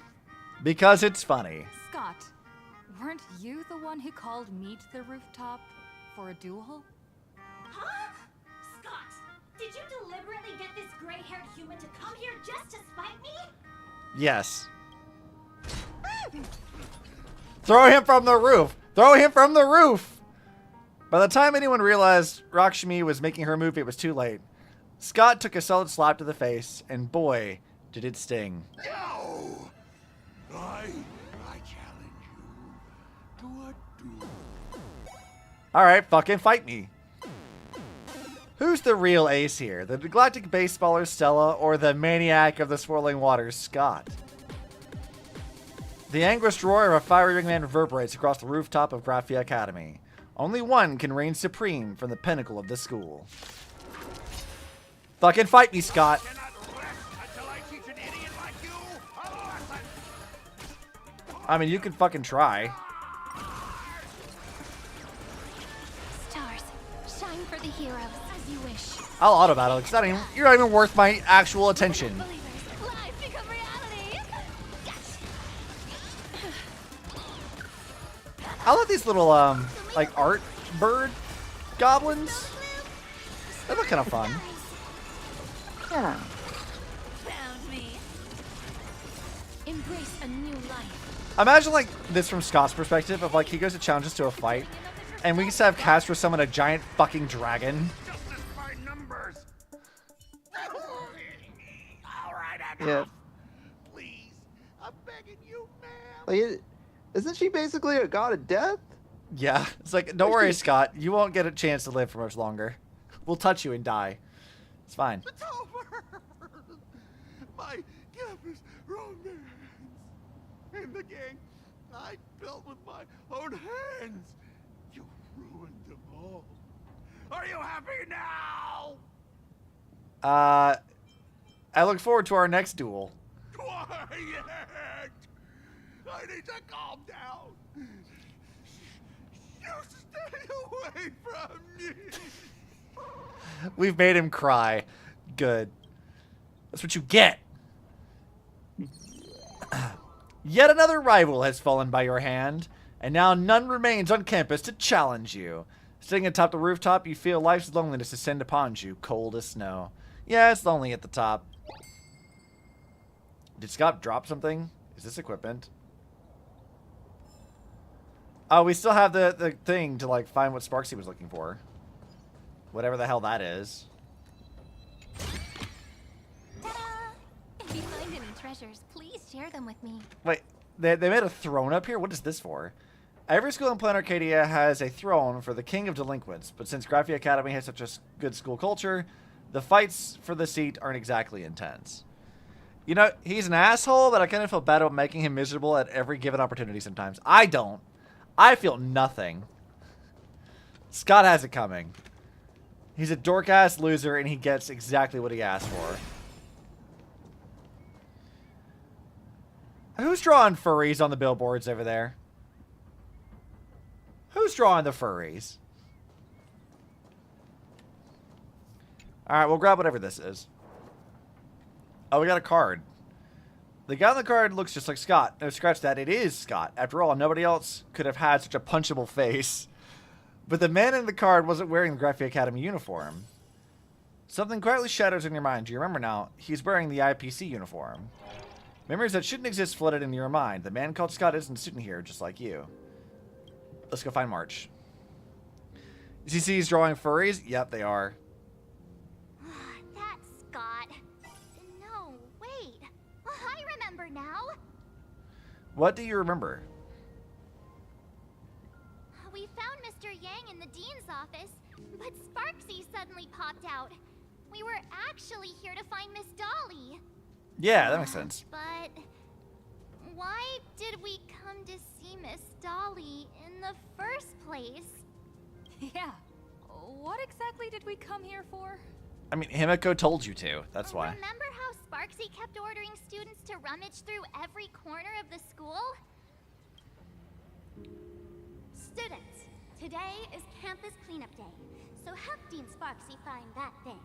Because it's funny. Scott, weren't you the one who called me to the rooftop for a duel? Huh? Scott, did you deliberately get this gray-haired human to come here just to spite me? Yes. Throw him from the roof! Throw him from the roof! By the time anyone realized Rakshmi was making her move, it was too late. Scott took a solid slap to the face, and boy, did it sting. No! I challenge you to a duel. Alright, fucking fight me. Who's the real ace here? The galactic baseballer Stella, or the maniac of the swirling waters, Scott? The anguished roar of a fiery young man reverberates across the rooftop of Graphia Academy. Only one can reign supreme from the pinnacle of the school. Fucking fight me, Scott. I mean, you can fucking try. Stars, shine for the heroes as you wish. I'll auto battle because you're not even worth my actual attention. Life become reality. I love these little like art bird goblins. They look kind of fun. Yeah. Found me. Embrace a new life. Imagine like this from Scott's perspective of like he goes to challenge us to a fight, and we used to have Castro summon a giant fucking dragon. Yeah. Please, I'm begging you, man. Like, isn't she basically a god of death? Yeah, it's like, don't worry, Scott. You won't get a chance to live for much longer. We'll touch you and die. It's fine. It's over. My campus romance and the gang I built with my own hands. You ruined them all. Are you happy now? I look forward to our next duel. Quiet! I need to calm down. You stay away from me. We've made him cry. Good. That's what you get. Yet another rival has fallen by your hand, and now none remains on campus to challenge you. Sitting atop the rooftop, you feel life's loneliness descend upon you, cold as snow. Yeah, it's lonely at the top. Did Scott drop something? Is this equipment? Oh, we still have the thing to like find what Sparxie was looking for. Whatever the hell that is. If you find any treasures, please share them with me. Wait, they made a throne up here? What is this for? Every school in Planet Arcadia has a throne for the king of delinquents, but since Graphia Academy has such a good school culture, the fights for the seat aren't exactly intense. You know, he's an asshole, but I kind of feel bad about making him miserable at every given opportunity sometimes. I don't. I feel nothing. Scott has it coming. He's a dork-ass loser, and he gets exactly what he asked for. Who's drawing furries on the billboards over there? Who's drawing the furries? Alright, we'll grab whatever this is. Oh, we got a card. The guy on the card looks just like Scott. No, scratch that. It is Scott. After all, nobody else could have had such a punchable face. But the man in the card wasn't wearing the Graphia Academy uniform. Something quietly shatters in your mind. Do you remember now? He's wearing the IPC uniform. Memories that shouldn't exist flooded into your mind. The man called Scott isn't sitting here just like you. Let's go find March. Does he see he's drawing furries? Yep, they are. That's Scott. No, wait. I remember now. What do you remember? We found Mr. Yang in the dean's office, but Sparxie suddenly popped out. We were actually here to find Miss Dolly. Yeah, that makes sense. But why did we come to see Miss Dolly in the first place? Yeah. What exactly did we come here for? I mean, Himiko told you to. That's why. Remember how Sparxie kept ordering students to rummage through every corner of the school? Students, today is campus cleanup day, so help Dean Sparxie Sparxie find that thing?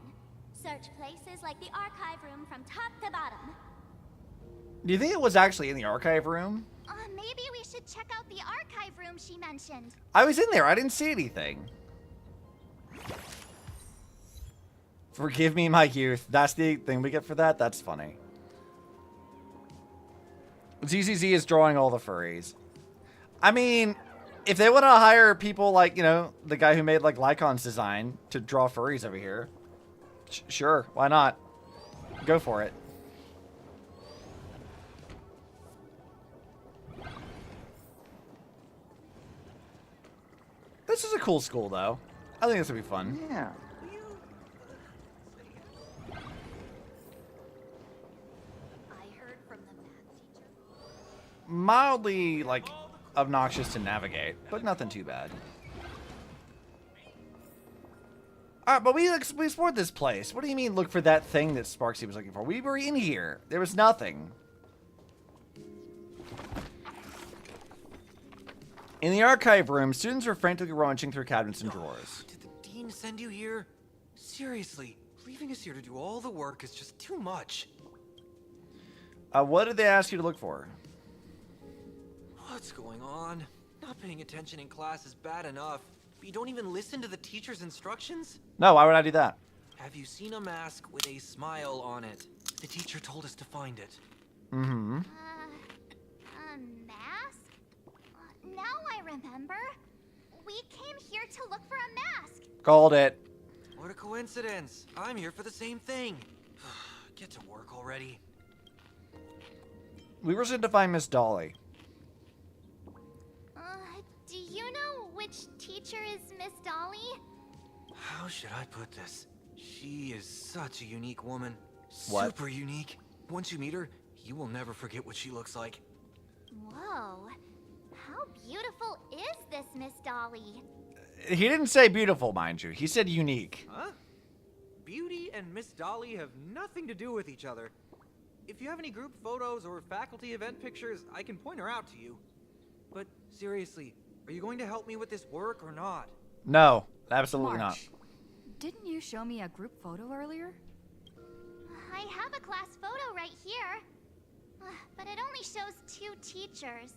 Search places like the archive room from top to bottom. Do you think it was actually in the archive room? Maybe we should check out the archive room she mentioned. I was in there. I didn't see anything. Forgive me, my youth. That's the thing we get for that? That's funny. ZZZ is drawing all the furries. I mean, if they want to hire people like, you know, the guy who made, like, Lycon's design to draw furries over here, sure, why not? Go for it. This is a cool school, though. I think this would be fun. Yeah. Mildly, like, obnoxious to navigate, but nothing too bad. Alright, but we explored this place. What do you mean look for that thing that Sparxie was looking for? We were in here. There was nothing. In the archive room, students were frantically rummaging through cabinets and drawers. Did the dean send you here? Seriously, leaving us here to do all the work is just too much. What did they ask you to look for? What's going on? Not paying attention in class is bad enough, but you don't even listen to the teacher's instructions? No, why would I do that? Have you seen a mask with a smile on it? The teacher told us to find it. Mm-hmm. A mask? Now I remember. We came here to look for a mask. Called it. What a coincidence. I'm here for the same thing. Get to work already. We were sent to find Miss Dolly. Do you know which teacher is Miss Dolly? How should I put this? She is such a unique woman. What? Super unique. Once you meet her, you will never forget what she looks like. Whoa. How beautiful is this Miss Dolly? He didn't say beautiful, mind you. He said unique. Huh? Beauty and Miss Dolly have nothing to do with each other. If you have any group photos or faculty event pictures, I can point her out to you. But seriously, are you going to help me with this work or not? No, absolutely March, didn't you show me a group photo earlier? I have a class photo right here. But it only shows 2 teachers.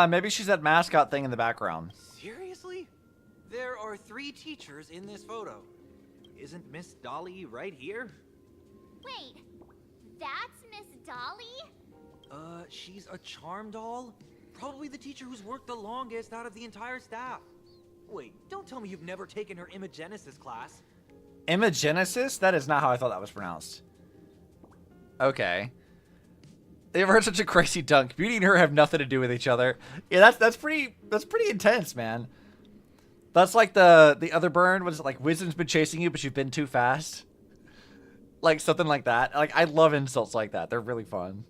Maybe she's that mascot thing in the background. Seriously? There are 3 teachers in this photo. Isn't Miss Dolly right here? Wait, that's Miss Dolly? She's a charm doll? Probably the teacher who's worked the longest out of the entire staff. Wait, don't tell me you've never taken her Imagenesis class. Imagenesis? That is not how I thought that was pronounced. Okay. They ever heard such a crazy dunk? Beauty and her have nothing to do with each other. Yeah, that's pretty intense, man. That's like the other burn. What is it, like wisdom's been chasing you, but you've been too fast? Like something like that. Like I love insults like that. They're really fun.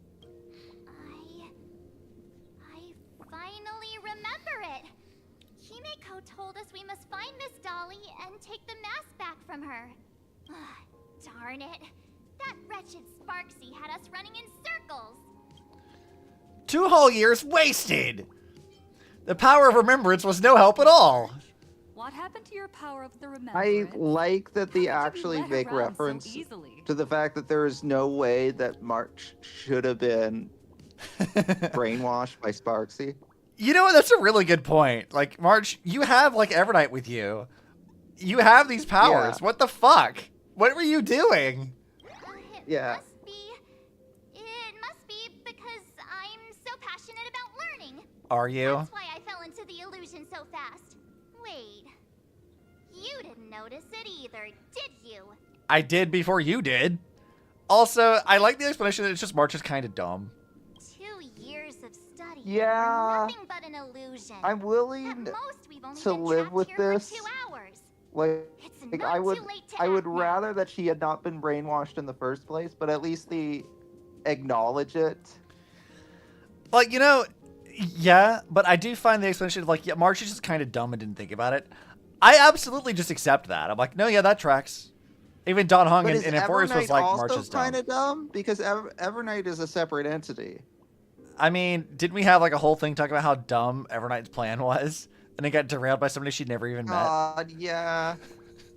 I finally remember it. Himeko told us we must find Miss Dolly and take the mask back from her. Darn it. That wretched Sparxie had us running in circles. 2 whole years wasted. The power of remembrance was no help at all. What happened to your power of the I remembrance? like that they How could actually you let make her run reference so easily? to the fact that there is no way that March should have been brainwashed by Sparxie. You know what? That's a really good point. Like, March, you have, like, Evernight with you. You have these powers. Yeah. What the fuck? What were you doing? Yeah. It must be because I'm so passionate about learning. Are you? That's why I fell into the illusion so fast. Wait. You didn't notice it either, did you? I did before you did. Also, I like the explanation that it's just March is kind of dumb. 2 years of study. Yeah. Nothing but an illusion. I'm willing At most, we've only to been live trapped with here this. For 2 hours. Like, It's like not I would, too late to I would act now. rather that she had not been brainwashed in the first place, but at least they acknowledge it. Like, you know, yeah, but I do find the explanation of, like, yeah, March is just kind of dumb and didn't think about it. I absolutely just accept that. I'm like, no, yeah, that tracks. Even Don Hung But and is Forrest was Evernight like, March also is dumb. kind of dumb? Because Evernight is a separate entity. I mean, didn't we have, like, a whole thing talking about how dumb Evernight's plan was? And it got derailed by somebody she'd never even met? Yeah.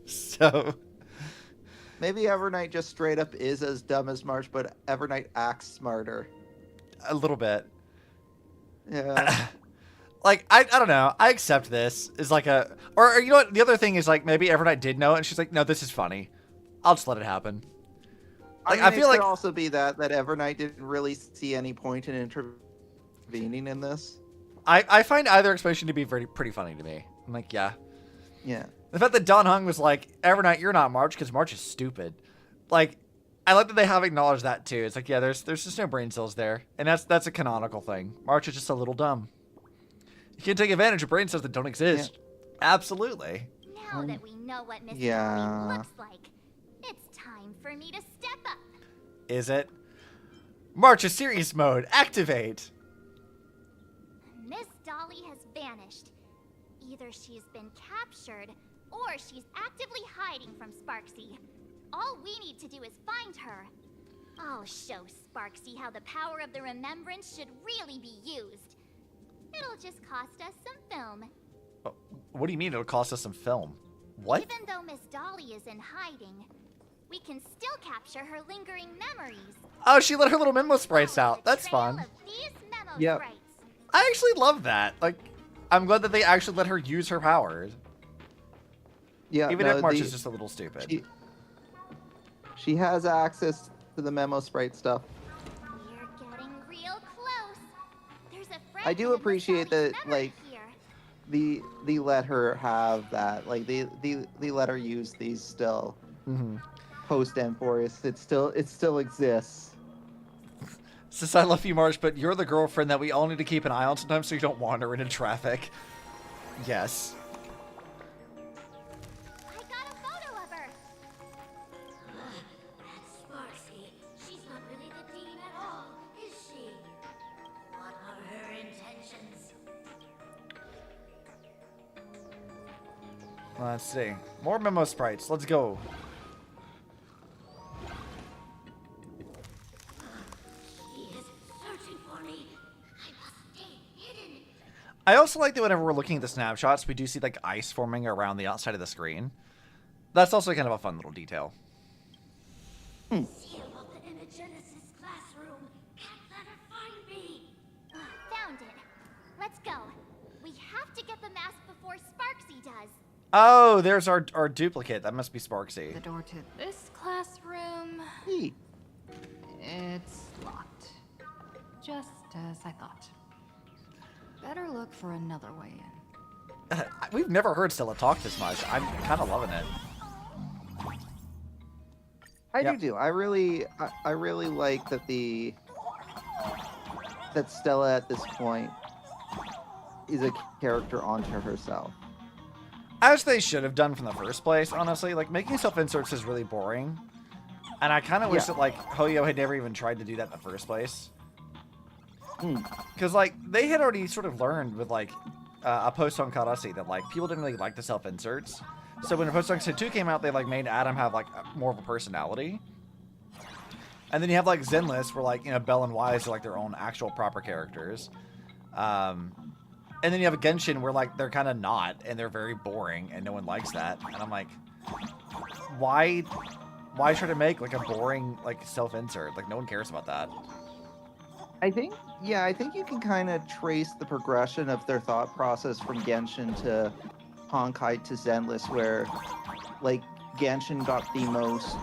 So maybe Evernight just straight up is as dumb as March, but Evernight acts smarter. a little bit. Yeah. Like, I don't know. I accept this. Is like a... Or, you know what? The other thing is, like, maybe Evernight did know it, and she's like, no, this is funny. I'll just let it happen. Like, I mean, feel it like... could also be that Evernight didn't really see any point in intervening in this. I find either explanation to be pretty funny to me. I'm like, yeah. Yeah. The fact that Don Hung was like, Evernight, you're not March, because March is stupid. Like, I like that they have acknowledged that, too. It's like, yeah, there's just no brain cells there. And that's a canonical thing. March is just a little dumb. You can take advantage of brain cells that don't exist. Yeah. Absolutely. Now that we know what Miss Yeah. Dolly looks like, it's time for me to step up. Is it? March is serious mode. Activate. Miss Dolly has vanished. Either she's been captured, or she's actively hiding from Sparxie. All we need to do is find her. I'll show Sparxie how the power of the remembrance should really be used. It'll just cost us some film. What do you mean it'll cost us some film? What? Even though Miss Dolly is in hiding, we can still capture her lingering memories. Oh, she let her little memo sprites out. That's fun. Yep. I actually love that. Like, I'm glad that they actually let her use her powers. Yeah. Even if March is just a little stupid. She has access to the memo sprite stuff. We're getting real close. There's a I do appreciate that, like, they let her have that. Like, they let her use these still. Post Emphorus. It still exists. Since I love you, March, but you're the girlfriend that we all need to keep an eye on sometimes so you don't wander into traffic. Yes. I got a photo of her. That's Sparxie. She's not really the dean at all, is she? What are her intentions? Let's see. More memo sprites. Let's go. I also like that whenever we're looking at the snapshots, we do see like ice forming around the outside of the screen. That's also kind of a fun little detail. Seal up in the Genesis classroom. Can't let her find me. Found it. Let's go. We have to get the mask before Sparxie does. Oh, there's our duplicate. That must be Sparxie. The door to this classroom. It's locked. Just as I thought. Better look for another way in. We've never heard Stella talk this much. I'm kind of loving it. I do. I really like that that Stella at this point is a character onto herself. As they should have done from the first place, honestly. Like, making self-inserts is really boring. And I kind of wish that, like, Hoyo had never even tried to do that in the first place. Because, like, they had already sort of learned with, like, a post on Karasi that, like, people didn't really like the self-inserts. So when Post on 2 came out, they, like, made Adam have, like, more of a personality. And then you have, like, Zenless, where, like, you know, Bell and Wise are, like, their own actual proper characters. And then you have a Genshin where, like, they're kind of not, and they're very boring, and no one likes that. And I'm like, why try to make, like, a boring, like, self-insert? Like, no one cares about that. I think you can kind of trace the progression of their thought process from Genshin to Honkai to Zenless, where, like, Genshin got the most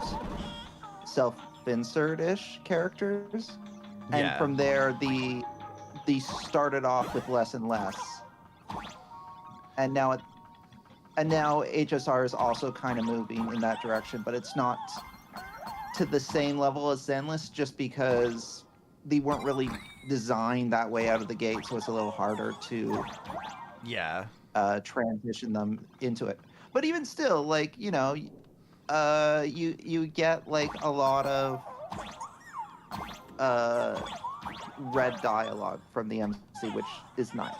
self-insert-ish characters, and from there, they started off with less and less, and now HSR is also kind of moving in that direction, but it's not to the same level as Zenless, just because they weren't really designed that way out of the gate, so it's a little harder to transition them into it. But even still, like, you know, you get, like, a lot of red dialogue from the MC, which is nice.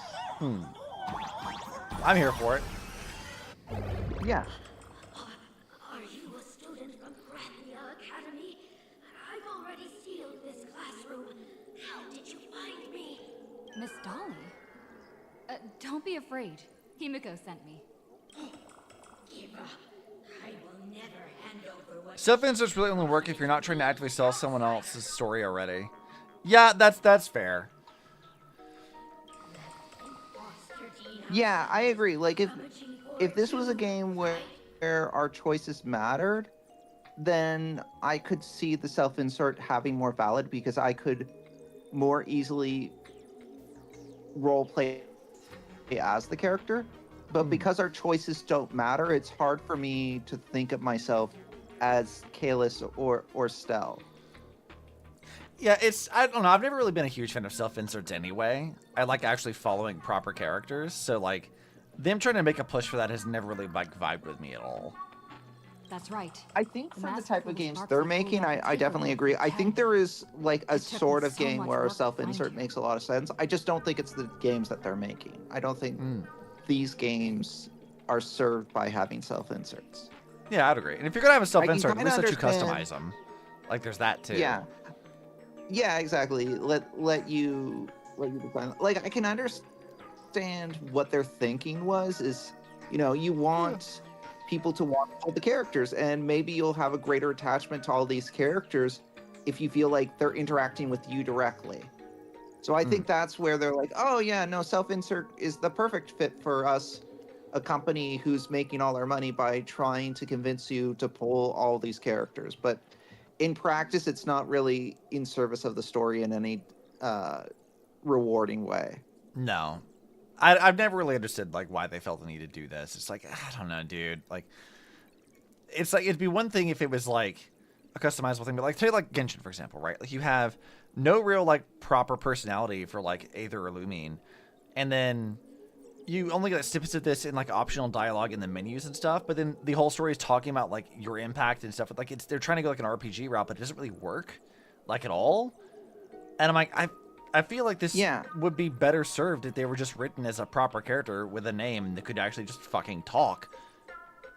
I'm here for it. Yeah. Are you a student from Grathia Academy? I've already sealed this classroom. How did you find me? Miss Dolly? Don't be afraid. Himiko sent me. Kira, I Self-inserts really only work if you're not trying to actively sell someone else's story already. Yeah, that's fair. Yeah, I agree. Like if this was a game where our choices mattered, then I could see the self-insert having more valid because I could more easily role play as the character. But because our choices don't matter, it's hard for me to think of myself as Kalis or Stell. Yeah, I don't know. I've never really been a huge fan of self-inserts anyway. I like actually following proper characters, so like them trying to make a push for that has never really like vibed with me at all. That's right. I think for the type of games they're making, I definitely agree. I think there is like a sort of game where a self-insert makes a lot of sense. I just don't think it's the games that they're making. I don't think these games are served by having self-inserts. Yeah, I'd agree. And if you're gonna have a self-insert, at least let you customize them. Like there's that too. Yeah, exactly. Let you define. Like I can understand what their thinking is, you want people to want all the characters, and maybe you'll have a greater attachment to all these characters if you feel like they're interacting with you directly. So I think that's where they're like, oh yeah, no, self-insert is the perfect fit for us, a company who's making all our money by trying to convince you to pull all these characters. But in practice, it's not really in service of the story in any rewarding way. No. I've never really understood like why they felt the need to do this. It's like, I don't know, dude. Like, it's like it'd be one thing if it was like a customizable thing, but like take like Genshin for example, right? Like you have no real like proper personality for like Aether or Lumine, and then you only get snippets of this in like optional dialogue in the menus and stuff. But then the whole story is talking about like your impact and stuff. Like they're trying to go like an RPG route, but it doesn't really work like at all. And I'm like, I feel like this would be better served if they were just written as a proper character with a name that could actually just fucking talk.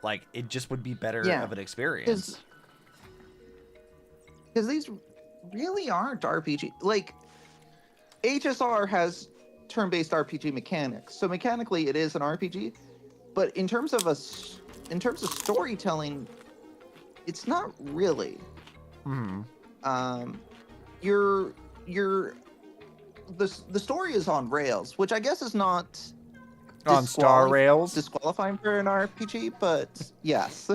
Like, it just would be better of an experience. Because these really aren't RPG. Like, HSR has turn-based RPG mechanics, so mechanically it is an RPG. But in terms of storytelling, it's not really. The story is on rails, which I guess is not on Star Rails disqualifying for an RPG, but yes.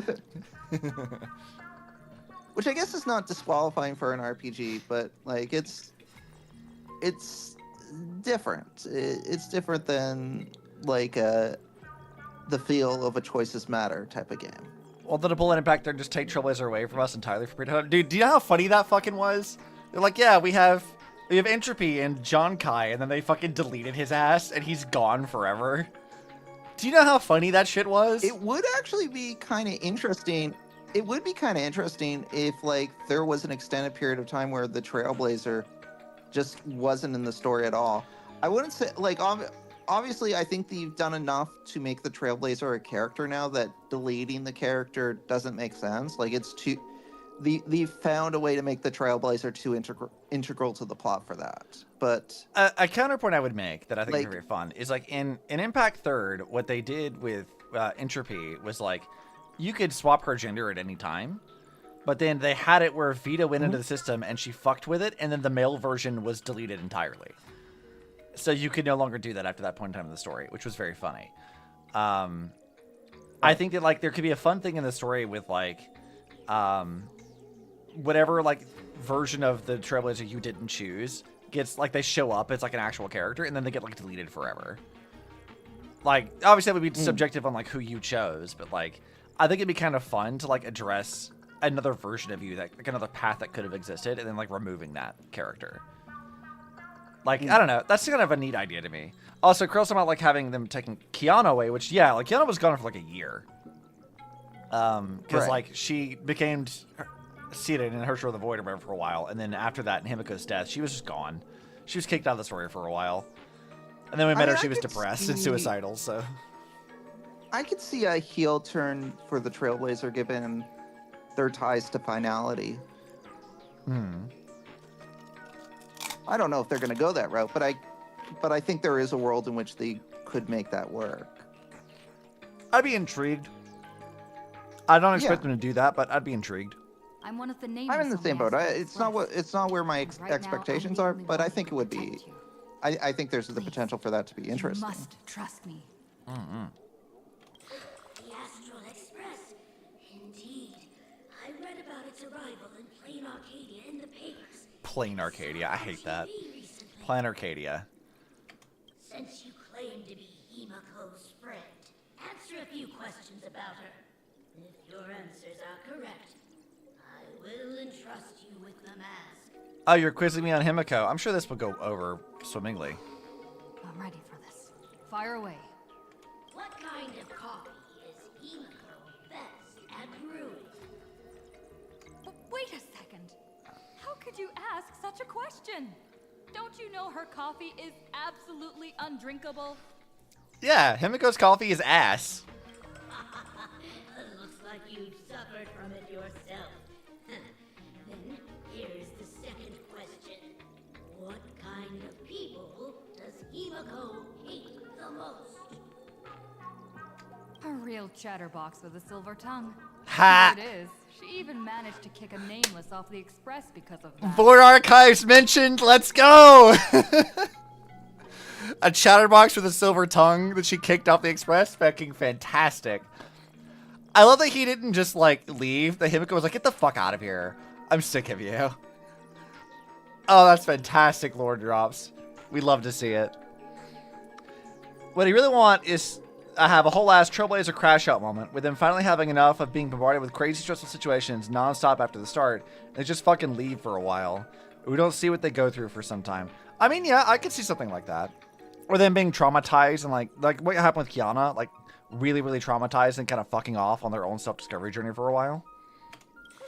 Which I guess is not disqualifying for an RPG, but like it's different. It's different than like the feel of a choices matter type of game. Well, then a Bullet Impact there just take Trailblazer away from us entirely for period of time. Dude, do you know how funny that fucking was? They're like, yeah, we have Entropy and John Kai, and then they fucking deleted his ass, and he's gone forever. Do you know how funny that shit was? It would actually be kind of interesting. It would be kind of interesting if, like, there was an extended period of time where the Trailblazer just wasn't in the story at all. I wouldn't say, like, obviously, I think they've done enough to make the Trailblazer a character now that deleting the character doesn't make sense. Like, it's too... They've found a way to make the Trailblazer too integral to the plot for that. But a counterpoint I would make that I think is very fun is like in Impact 3rd, what they did with Entropy was like you could swap her gender at any time, but then they had it where Vita went into the system and she fucked with it, and then the male version was deleted entirely. So you could no longer do that after that point in time in the story, which was very funny. I think that like there could be a fun thing in the story with like whatever like version of the Trailblazer you didn't choose gets like they show up as like an actual character, and then they get like deleted forever. Like obviously that would be subjective on like who you chose, but like I think it'd be kind of fun to like address another version of you, that like another path that could have existed, and then like removing that character. Like I don't know, that's kind of a neat idea to me. Also, Krill's about like having them taking Kiana away, which like Kiana was gone for like a year. Because like she became seated in Herrscher of the Void or whatever for a while, and then after that, in Himiko's death, she was just gone. She was kicked out of the story for a while, and then we met her. She was depressed and suicidal. So I could see a heel turn for the Trailblazer given their ties to finality. I don't know if they're going to go that route, but I think there is a world in which they could make that work. I'd be intrigued. I don't expect them to do that, but I'd be intrigued. I'm one of the nameless. I'm in the on same boat. Astral It's not where my And right now, expectations I'm the are, only but one I who think it can would be. protect you. I think there's the potential for that to be You interesting. must trust me. Mm-hmm. The Astral Express. Indeed. I read about its arrival in Plain Arcadia in the papers. Plain Arcadia. I hate that. Plain Arcadia. Since you claim to be Himiko's friend, answer a few questions about her. If your answers are correct, I will entrust you with the mask. Oh, you're quizzing me on Himiko. I'm sure this will go over swimmingly. I'm ready for this. Fire away. What kind of coffee is Himiko best at brewing? Wait a second. How could you ask such a question? Don't you know her coffee is absolutely undrinkable? Yeah, Himiko's coffee is ass. Looks like you've suffered from it yourself. Then here's the second question. What kind of people does Himiko hate the most? A real chatterbox with a silver tongue. Ha! Here it is. She even managed to kick a nameless off the express because of that. Board archives mentioned. Let's go. A chatterbox with a silver tongue that she kicked off the express. Fucking fantastic. I love that he didn't just like leave. The Himiko was like, "Get the fuck out of here. I'm sick of you." Oh, that's fantastic, Lord Drops. We love to see it. What I really want is have a whole ass Trailblazer crash out moment with them finally having enough of being bombarded with crazy stressful situations nonstop after the start. And they just fucking leave for a while. We don't see what they go through for some time. I mean, yeah, I could see something like that. Or them being traumatized and like what happened with Kiana, like really, really traumatized and kind of fucking off on their own self-discovery journey for a while.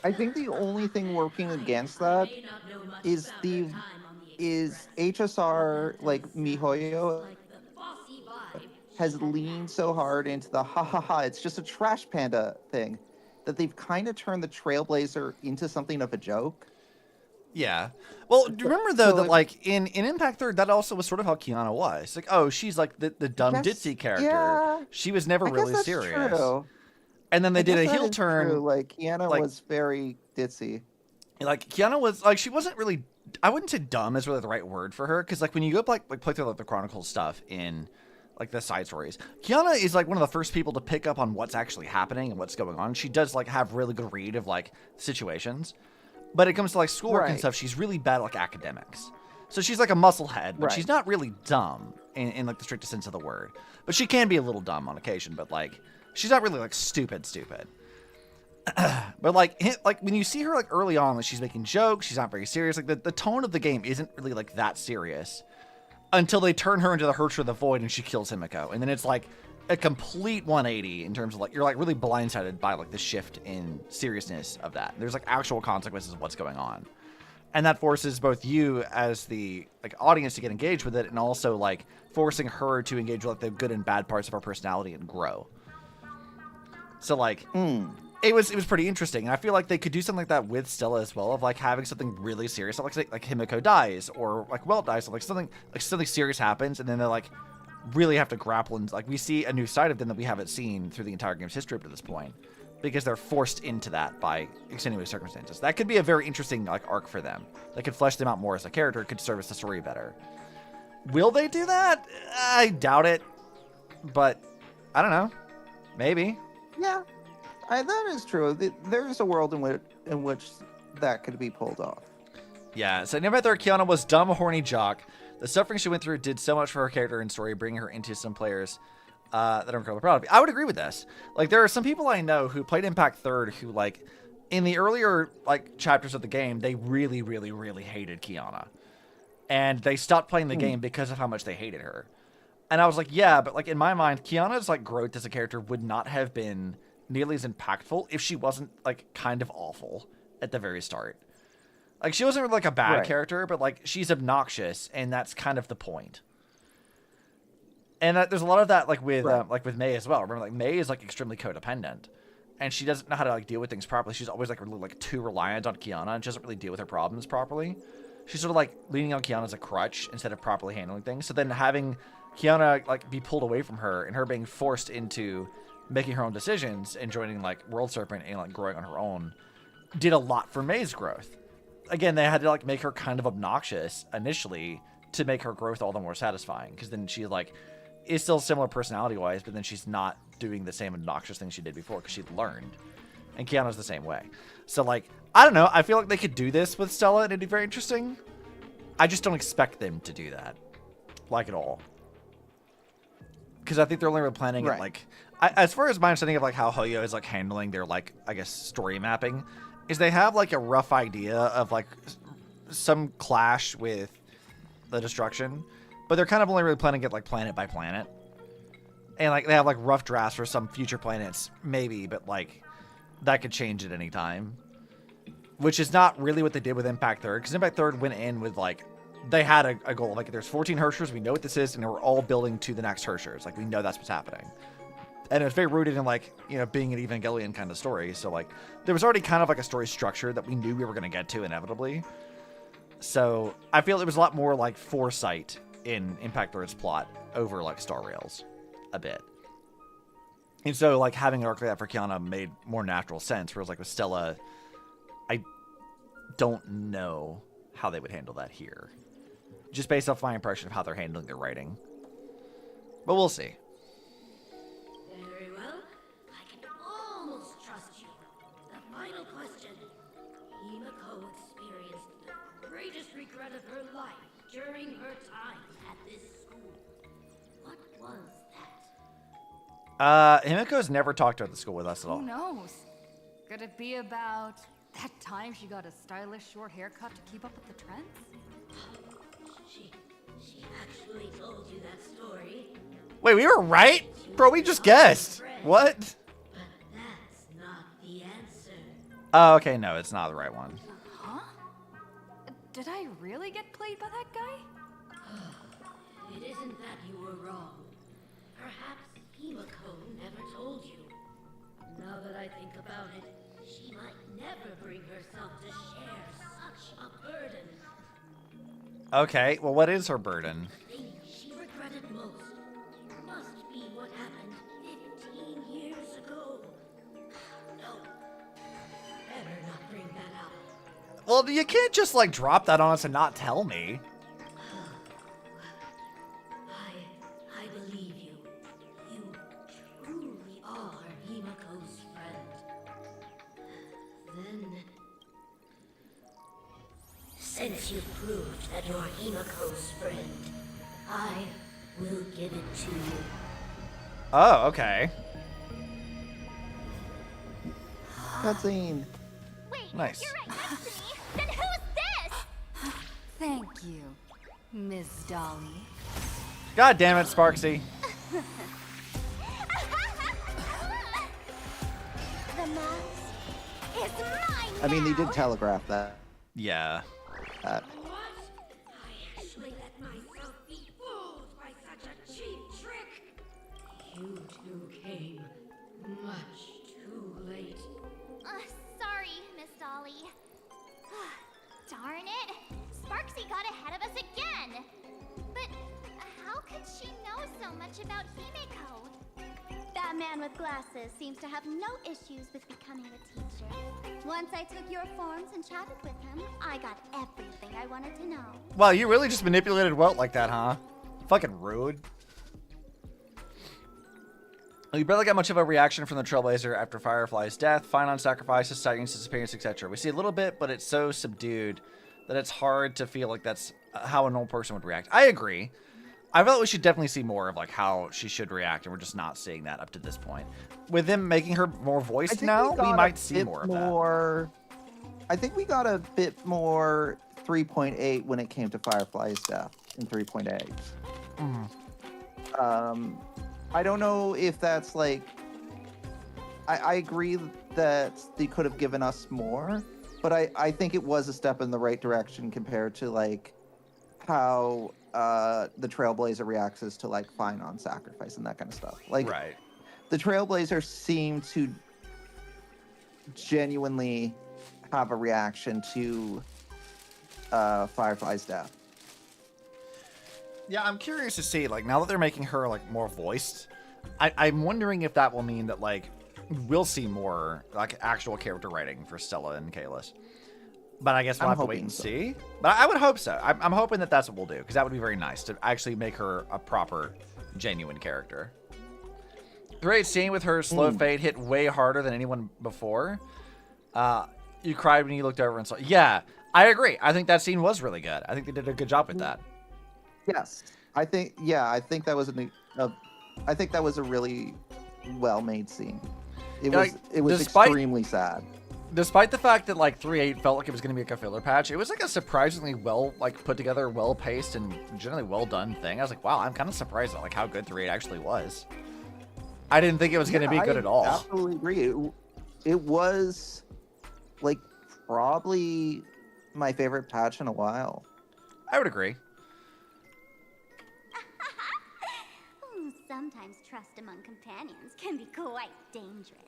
I think the only thing working against that is HSR, like Mihoyo has leaned so hard into the ha ha ha, it's just a trash panda thing, that they've kind of turned the Trailblazer into something of a joke. Yeah. Well, remember though that like in Impact 3, that also was sort of how Kiana was. Like, oh, she's like the dumb ditzy character. Yeah, she was never really that's serious. True. And then they did a heel turn. True. Like Kiana was very ditzy. Like Kiana was like, she wasn't really, I wouldn't say dumb is really the right word for her, because like when you go up like play through like the Chronicles stuff in like the side stories, Kiana is like one of the first people to pick up on what's actually happening and what's going on. She does like have really good read of like situations, but it comes to like schoolwork and stuff, she's really bad at like academics. So she's like a musclehead, but she's not really dumb in like the strictest sense of the word. But she can be a little dumb on occasion, but like she's not really like stupid. But like when you see her like early on, like she's making jokes, she's not very serious. Like the tone of the game isn't really like that serious until they turn her into the Herrscher of the Void and she kills Himiko. And then it's like a complete 180 in terms of like, you're like really blindsided by like the shift in seriousness of that. There's like actual consequences of what's going on. And that forces both you as the like audience to get engaged with it, and also like forcing her to engage with like the good and bad parts of her personality and grow. So like, it was pretty interesting, and I feel like they could do something like that with Stella as well, of like having something really serious, like Himiko dies, or like Welt dies, or like something serious happens, and then they like really have to grapple, and like we see a new side of them that we haven't seen through the entire game's history up to this point, because they're forced into that by extenuating circumstances. That could be a very interesting like arc for them. That could flesh them out more as a character, could service the story better. Will they do that? I doubt it, but I don't know. Maybe. Yeah. That is true. There is a world in which that could be pulled off. Yeah, so Impact 3, Kiana was dumb, horny jock. The suffering she went through did so much for her character and story, bringing her into some players that I'm incredibly proud of. I would agree with this. Like, there are some people I know who played Impact 3 who, like, in the earlier, like, chapters of the game, they really, really, really hated Kiana. And they stopped playing the game because of how much they hated her. And I was like, yeah, but, like, in my mind, Kiana's, like, growth as a character would not have been nearly as impactful if she wasn't like kind of awful at the very start. Like, she wasn't really like a bad character, but like she's obnoxious, and that's kind of the point. And there's a lot of that like with May as well. Remember, like May is like extremely codependent, and she doesn't know how to like deal with things properly. She's always like really like too reliant on Kiana, and she doesn't really deal with her problems properly. She's sort of like leaning on Kiana as a crutch instead of properly handling things. So then having Kiana like be pulled away from her, and her being forced into making her own decisions and joining like World Serpent and like growing on her own did a lot for May's growth. Again, they had to like make her kind of obnoxious initially to make her growth all the more satisfying, because then she like is still similar personality wise, but then she's not doing the same obnoxious thing she did before because she'd learned. And Kiana's the same way. So like, I don't know, I feel like they could do this with Stella and it'd be very interesting. I just don't expect them to do that like at all, because I think they're only really planning it like as far as my understanding of like how Hoyo is like handling their like, I guess, story mapping, is they have like a rough idea of like some clash with the destruction, but they're kind of only really planning it like planet by planet, and like they have like rough drafts for some future planets maybe, but like that could change at any time, which is not really what they did with Impact Third, because Impact Third went in with like, they had a goal, like there's 14 Hershers, we know what this is, and we're all building to the next Hershers, like we know that's what's happening. And it was very rooted in like, you know, being an Evangelion kind of story. So like there was already kind of like a story structure that we knew we were going to get to inevitably. So I feel there was a lot more like foresight in Impact Third's plot over like Star Rails a bit. And so like having an arc like that for Kiana made more natural sense. Whereas like with Stella, I don't know how they would handle that here, just based off my impression of how they're handling their writing. But we'll see. Very well. I can almost trust you. The final question. Himiko experienced the greatest regret of her life during her time at this school. What was that? Himiko's never talked about the school with us at all. Who knows? Could it be about that time she got a stylish short haircut to keep up with the trends? She actually told you that story. Wait, we were right? Bro, we just guessed. What? But that's not the answer. Oh, okay, no, it's not the right one. Huh? Did I really get played by that guy? It isn't that you were wrong. Perhaps Himiko never told you. Now that I think about it, she might never bring herself to share such a burden. Okay, well, what is her burden? The thing she regretted most must be what happened 15 years ago. No, better not bring that up. Well, you can't just, like, drop that on us and not tell me. I believe you. You truly are Himiko's friend. Then, since you've proved that you're Himiko's friend, I will give it to you. Oh, okay. Cutscene. Nice. You're right next to me. Then who's this? Thank you, Ms. Dolly. God damn it, Sparxie. The mask is mine. I mean, they did telegraph that. Yeah. What? I actually let myself be fooled by such a cheap trick. You two came much too late. Sorry, Miss Dolly. Darn it. Sparxie got ahead of us again. But how could she know so much about Himiko? That man with glasses seems to have no issues with becoming a teacher. Once I took your forms and chatted with him, I got everything I wanted to know. Wow, you really just manipulated Welt like that, huh? Fucking rude. We barely got much of a reaction from the Trailblazer after Firefly's death, fine on sacrifices, Cygne's disappearance, etc. We see a little bit, but it's so subdued that it's hard to feel like that's how an old person would react. I agree. I felt we should definitely see more of like how she should react, and we're just not seeing that up to this point. With them making her more voiced now, we might see more of that. I think we got a bit more 3.8 when it came to Firefly's death in 3.8. I don't know if that's like... I agree that they could have given us more, but I think it was a step in the right direction compared to like how the Trailblazer reacts to like fine on sacrifice and that kind of stuff. Like, right. The Trailblazer seemed to genuinely have a reaction to Firefly's death. Yeah, I'm curious to see, like, now that they're making her, like, more voiced, I'm wondering if that will mean that, like, we'll see more like actual character writing for Stella and Kalis. But I guess we'll have to wait and see. But I would hope so. I'm hoping that that's what we'll do, because that would be very nice to actually make her a proper, genuine character. Great scene with her slow fade hit way harder than anyone before. You cried when you looked over and saw. Yeah, I agree. I think that scene was really good. I think they did a good job with that. Yes, I think that was I think that was a really well-made scene. It was extremely sad. Despite the fact that like 3.8 felt like it was going to be like a filler patch, it was like a surprisingly well put together, well paced, and generally well done thing. I was like, wow, I'm kind of surprised at like how good 3.8 actually was. I didn't think it was going to be good at all. I absolutely agree. It was like probably my favorite patch in a while. I would agree. Sometimes trust among companions can be quite dangerous.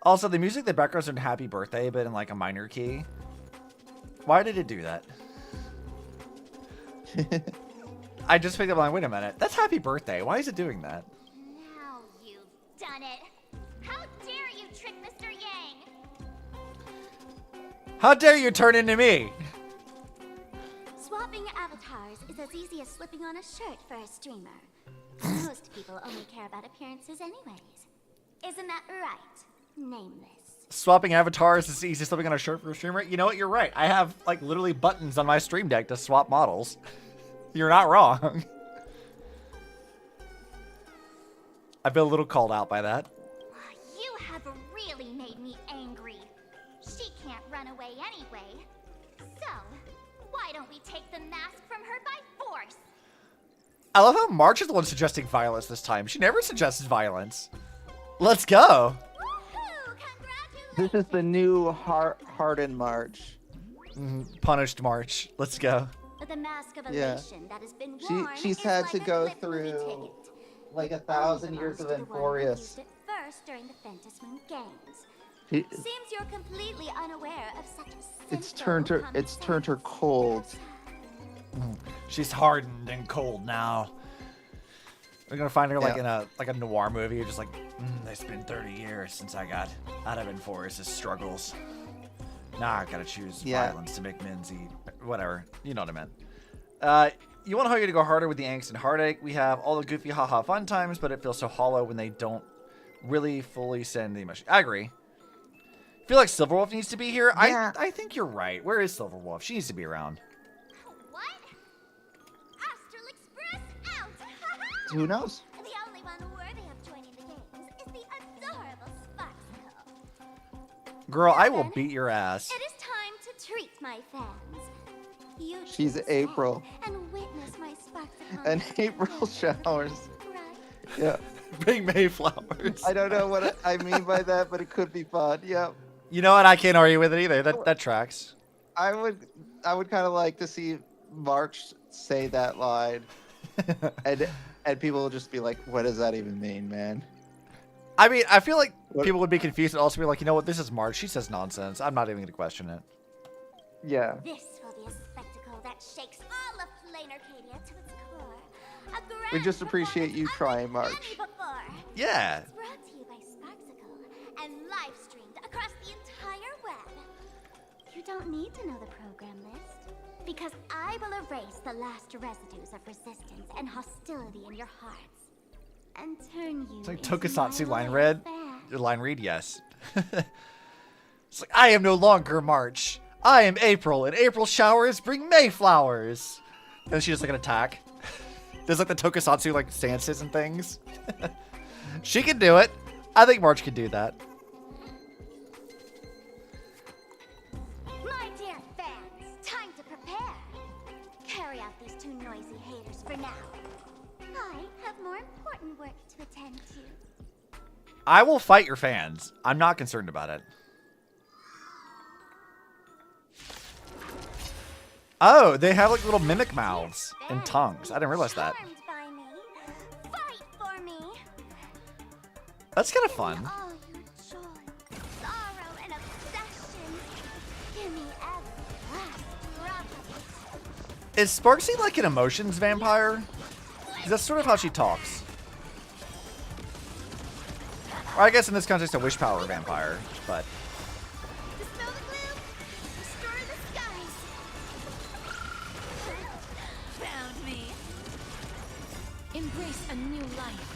Also, the music, the background's in Happy Birthday, but in like a minor key. Why did it do that? I just picked up on, wait a minute, that's Happy Birthday. Why is it doing that? Now you've done it. How dare you trick Mr. Yang? How dare you turn into me? Swapping avatars is as easy as slipping on a shirt for a streamer. Most people only care about appearances anyways. Isn't that right? Nameless. Swapping avatars is easy as slipping on a shirt for a streamer. You know what? You're right. I have like literally buttons on my Stream Deck to swap models. You're not wrong. I feel a little called out by that. You have really made me angry. She can't run away anyway. So, why don't we take the mask from her by force? I love how March is the one suggesting violence this time. She never suggests violence. Let's go. This is the new hardened March. Punished March. Let's go. The mask of elation that has been worn she's had to go through like 1,000 years of Enforius. First during the Phantasm Games. Seems you're completely unaware of such a It's turned her cold. She's hardened and cold now. We're gonna find her like in a noir movie, just like it's been 30 years since I got out of Enforius' struggles. Now I gotta choose violence to make amends. Whatever, you know what I meant. You want you to go harder with the angst and heartache. We have all the goofy haha fun times, but it feels so hollow when they don't really fully send the emotion. I agree. I feel like Silverwolf needs to be here. Yeah. I think you're right. Where is Silverwolf? She needs to be around. Who knows? The only one worthy of joining the games is the adorable Sparxie. Girl, I will beat your ass. It is time to treat my fans. She's April. And witness my Sparxie. And April showers. Right. Yeah. Big Mayflowers. I don't know what I mean by that, but it could be fun. Yep. You know what? I can't argue with it either. That tracks. I would kind of like to see March say that line. And people will just be like, what does that even mean, man? I mean, I feel like people would be confused and also be like, you know what, this is March. She says nonsense. I'm not even going to question it. Yeah. This will be a spectacle that shakes all of Plain Arcadia to its core. We just appreciate you trying, March. Yeah. It's brought to you by Sparxicle and live streamed across the entire web. You don't need to know the program list. Because I will erase the last residues of resistance and hostility in your hearts. And turn you It's like into Tokusatsu my line loyal read. fan. Your line read, yes. It's like, I am no longer March. I am April, and April showers bring Mayflowers. And then she just like an attack. There's like the Tokusatsu like stances and things. She can do it. I think March can do that. My dear fans, time to prepare. Carry out these two noisy haters for now. I have more important work to attend to. I will fight your fans. I'm not concerned about it. Oh, they have like little mimic mouths and tongues. I didn't realize that. Charmed by me. Fight for me. That's kind of fun. All your joy, sorrow, and obsession. Give me every last drop of it. Is Sparxie like an emotions vampire? 'Cause that's sort of how she talks. Or I guess in this context, a wish power vampire, but. Dispel the gloom! Restore the skies! Found me. Embrace a new life.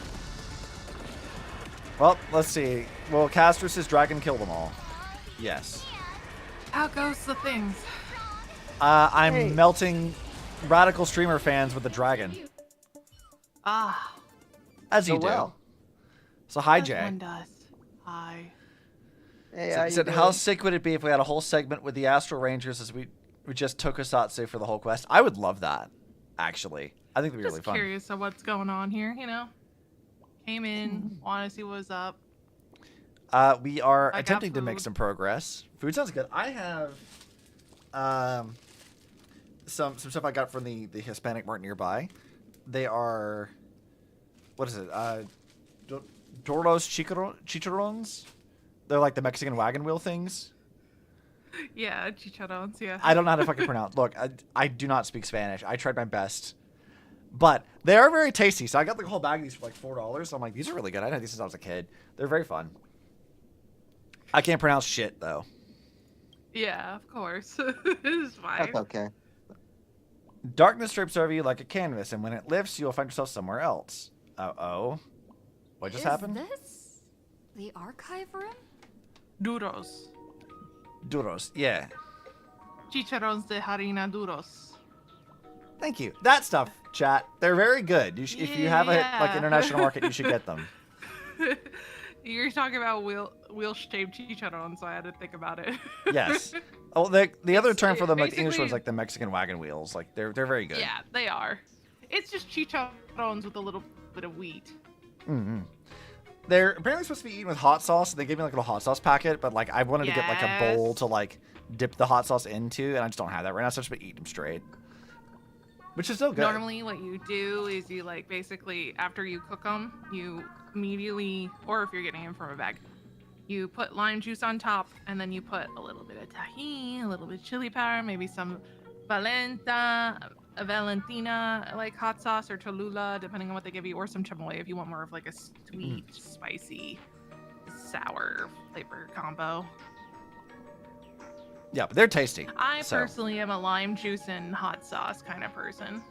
Well, let's see. Will Castrus's dragon kill them all? Yes. How goes the things? I'm melting radical streamer fans with the dragon. Ah. As you do. well. So hi, As Jay. one does. Hi. Hey, So he said, how sick would it be if we had a whole segment with the Astral Rangers as we just tokusatsu for the whole quest? I would love that, actually. I think it'd be really Just fun. curious of what's going on here, you know? Came in, want to see what's up. We are I got attempting to make food. some progress. Food sounds good. I have some stuff I got from the Hispanic mart nearby. They are, what is it? Doros chicharrones. They're like the Mexican wagon wheel things. Yeah, chicharrones, yeah. I don't know how to fucking pronounce. Look, I do not speak Spanish. I tried my best. But they are very tasty. So I got the whole bag of these for like $4. So I'm like, these are really good. I had these since I was a kid. They're very fun. I can't pronounce shit, though. Yeah, of course. It's fine. That's okay. Darkness drapes over you like a canvas, and when it lifts, you'll find yourself somewhere else. Uh-oh. What just happened? Is this the archive room? Duros. Duros, yeah. Chicharrones de harina duros. Thank you. That stuff, chat. They're very good. If you have a Yeah. international market, you should get them. You're talking about wheel-shaped chicharrones, so I had to think about it. Yes. Oh, the other term for them, like English basically- ones, like the Mexican wagon wheels. Like they're very good. Yeah, they are. It's just chicharrones with a little bit of wheat. Mm-hmm. They're apparently supposed to be eaten with hot sauce. They gave me like a little hot sauce packet, but like I wanted to get like a bowl to like dip the hot sauce into, and I just don't have that right now, so I'm just gonna eat them straight. Which is still good. Normally what you do is you like basically after you cook them, you immediately, or if you're getting them from a bag, you put lime juice on top and then you put a little bit of tahini, a little bit of chili powder, maybe some Valentina like hot sauce or Cholula, depending on what they give you, or some chamoy if you want more of like a sweet, spicy, sour flavor combo. Yeah, but they're tasty. I so. personally am a lime juice and hot sauce kind of person.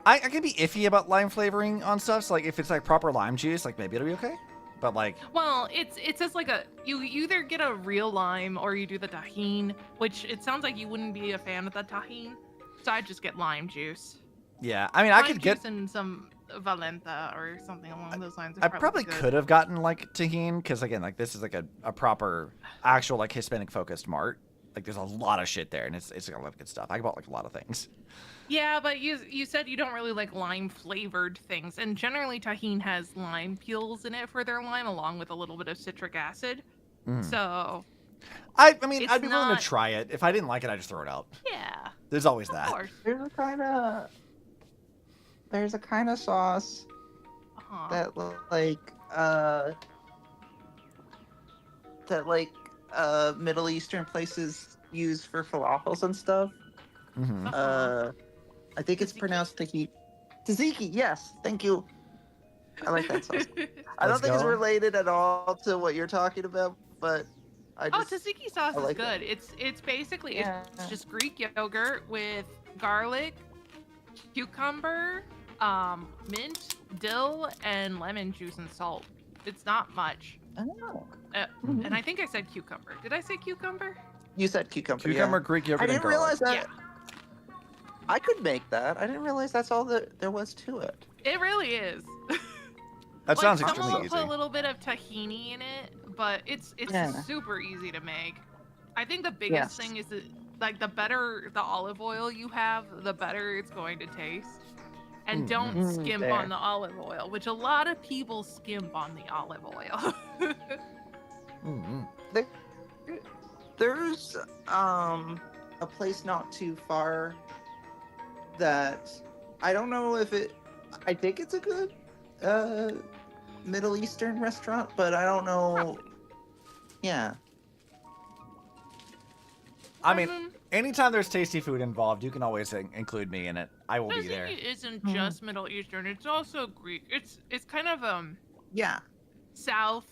I can be iffy about lime flavoring on stuff. So like if it's like proper lime juice, like maybe it'll be okay. But like, well, it's just like you either get a real lime or you do the tahine, which it sounds like you wouldn't be a fan of the tahine. So I just get lime juice. yeah, I mean, Lime I could get. juice and some Valenta or something along those lines. I probably could have gotten like tahine because again, like this is like a proper, actual like Hispanic focused mart. Like there's a lot of shit there, and it's got a lot of good stuff. I bought like a lot of things. Yeah, but you said you don't really like lime flavored things, and generally tahine has lime peels in it for their lime, along with a little bit of citric acid. Mm. So. I mean, it's I'd be willing not- to try it. If I didn't like it, I just throw it out. Yeah. There's always Of that. course. There's a kind of sauce that Middle Eastern places use for falafels and stuff. Mm-hmm. I think it's pronounced tzatziki. Yes, thank you. I like that sauce. I don't think it's related at all to what you're talking about, but I just Tzatziki sauce I like is good. that. It's basically Yeah. it's just Greek yogurt with garlic, cucumber, mint, dill, and lemon juice and salt. It's not much. Oh. And I think I said cucumber. Did I say cucumber? You said cucumber. Cucumber, yeah. Greek yogurt, I and didn't garlic. realize that. Yeah. I could make that. I didn't realize that's all that there was to it. It really is. That sounds Someone extremely will easy. put a little bit of tahini in it, but it's Yeah. super easy to make. I think the biggest Yes. thing is that like the better the olive oil you have, the better it's going to taste. And don't skimp fair. on the olive oil, which a lot of people skimp on the olive oil. Mm-hmm. There's a place not too far that I don't know if it. I think it's a good Middle Eastern restaurant, but I don't know. Yeah. I mean, anytime there's tasty food involved, you can always include me in it. I will be there. It isn't just Middle Eastern; it's also Greek. It's kind of Yeah. South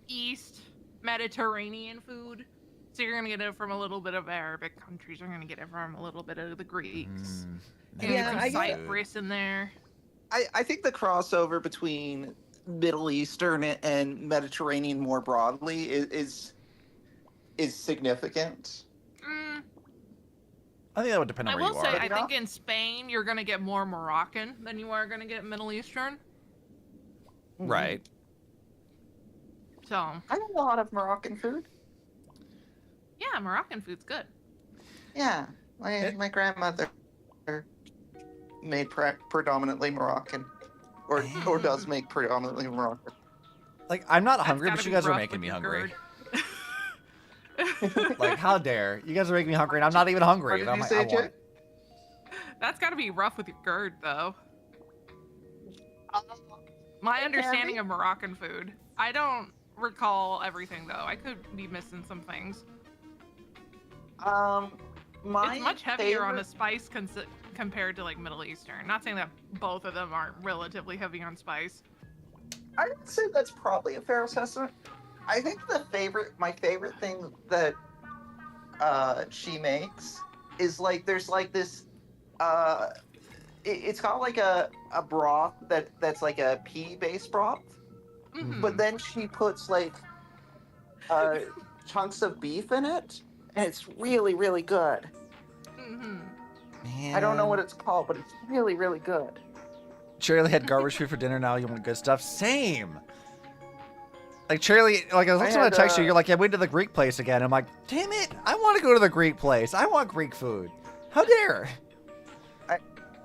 East Mediterranean food. So you're gonna get it from a little bit of Arabic countries. You're gonna get it from a little bit of the Greeks. You're gonna get some Cyprus in there. I think the crossover between Middle Eastern and Mediterranean more broadly is significant. I think that would depend on I where will you say, are. I think in Spain you're gonna get more Moroccan than you are gonna get Middle Eastern. Right. I So. have a lot of Moroccan food. Yeah, Moroccan food's good. Yeah, my grandmother made predominantly Moroccan, or does make predominantly Moroccan. Like, I'm not That's hungry, gotta but you be guys are rough making with me your hungry. GERD. Like, how dare you guys are making me hungry, and I'm not even hungry. What did and I'm you like, say, I want Jay? it. That's gotta be rough with your GERD, though. My understanding of Moroccan food. I don't recall everything, though. I could be missing some things. It's much heavier on the spice compared to, like, Middle Eastern. Not saying that both of them aren't relatively heavy on spice. I would say that's probably a fair assessment. I think my favorite thing that she makes is like there's like this it's got like a broth that's like a pea based broth, but then she puts like chunks of beef in it, and it's really, really good. I don't know what it's called, but it's really, really good. Charlie had garbage food for dinner. Now you want good stuff. Same. Like, Charlie, like, I was going to text you. You're like, yeah, went to the Greek place again. I'm like, damn it. I want to go to the Greek place. I want Greek food. How dare.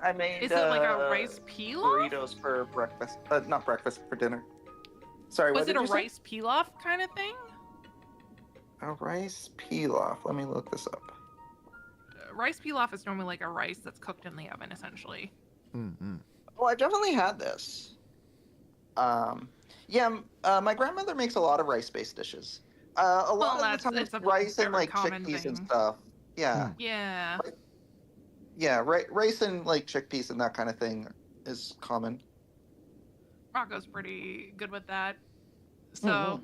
I made Is it like a rice pilaf? burritos for breakfast. Not breakfast, for dinner. Sorry, Was what it did a you say? rice pilaf kind of thing? A rice pilaf. Let me look this up. Rice pilaf is normally like a rice that's cooked in the oven, essentially. Well, I've definitely had this. My grandmother makes a lot of rice-based dishes. A lot of the time it's rice and like chickpeas and stuff. Yeah. Yeah. Yeah, rice and like chickpeas and that kind of thing is common. Rocco's pretty good with that. So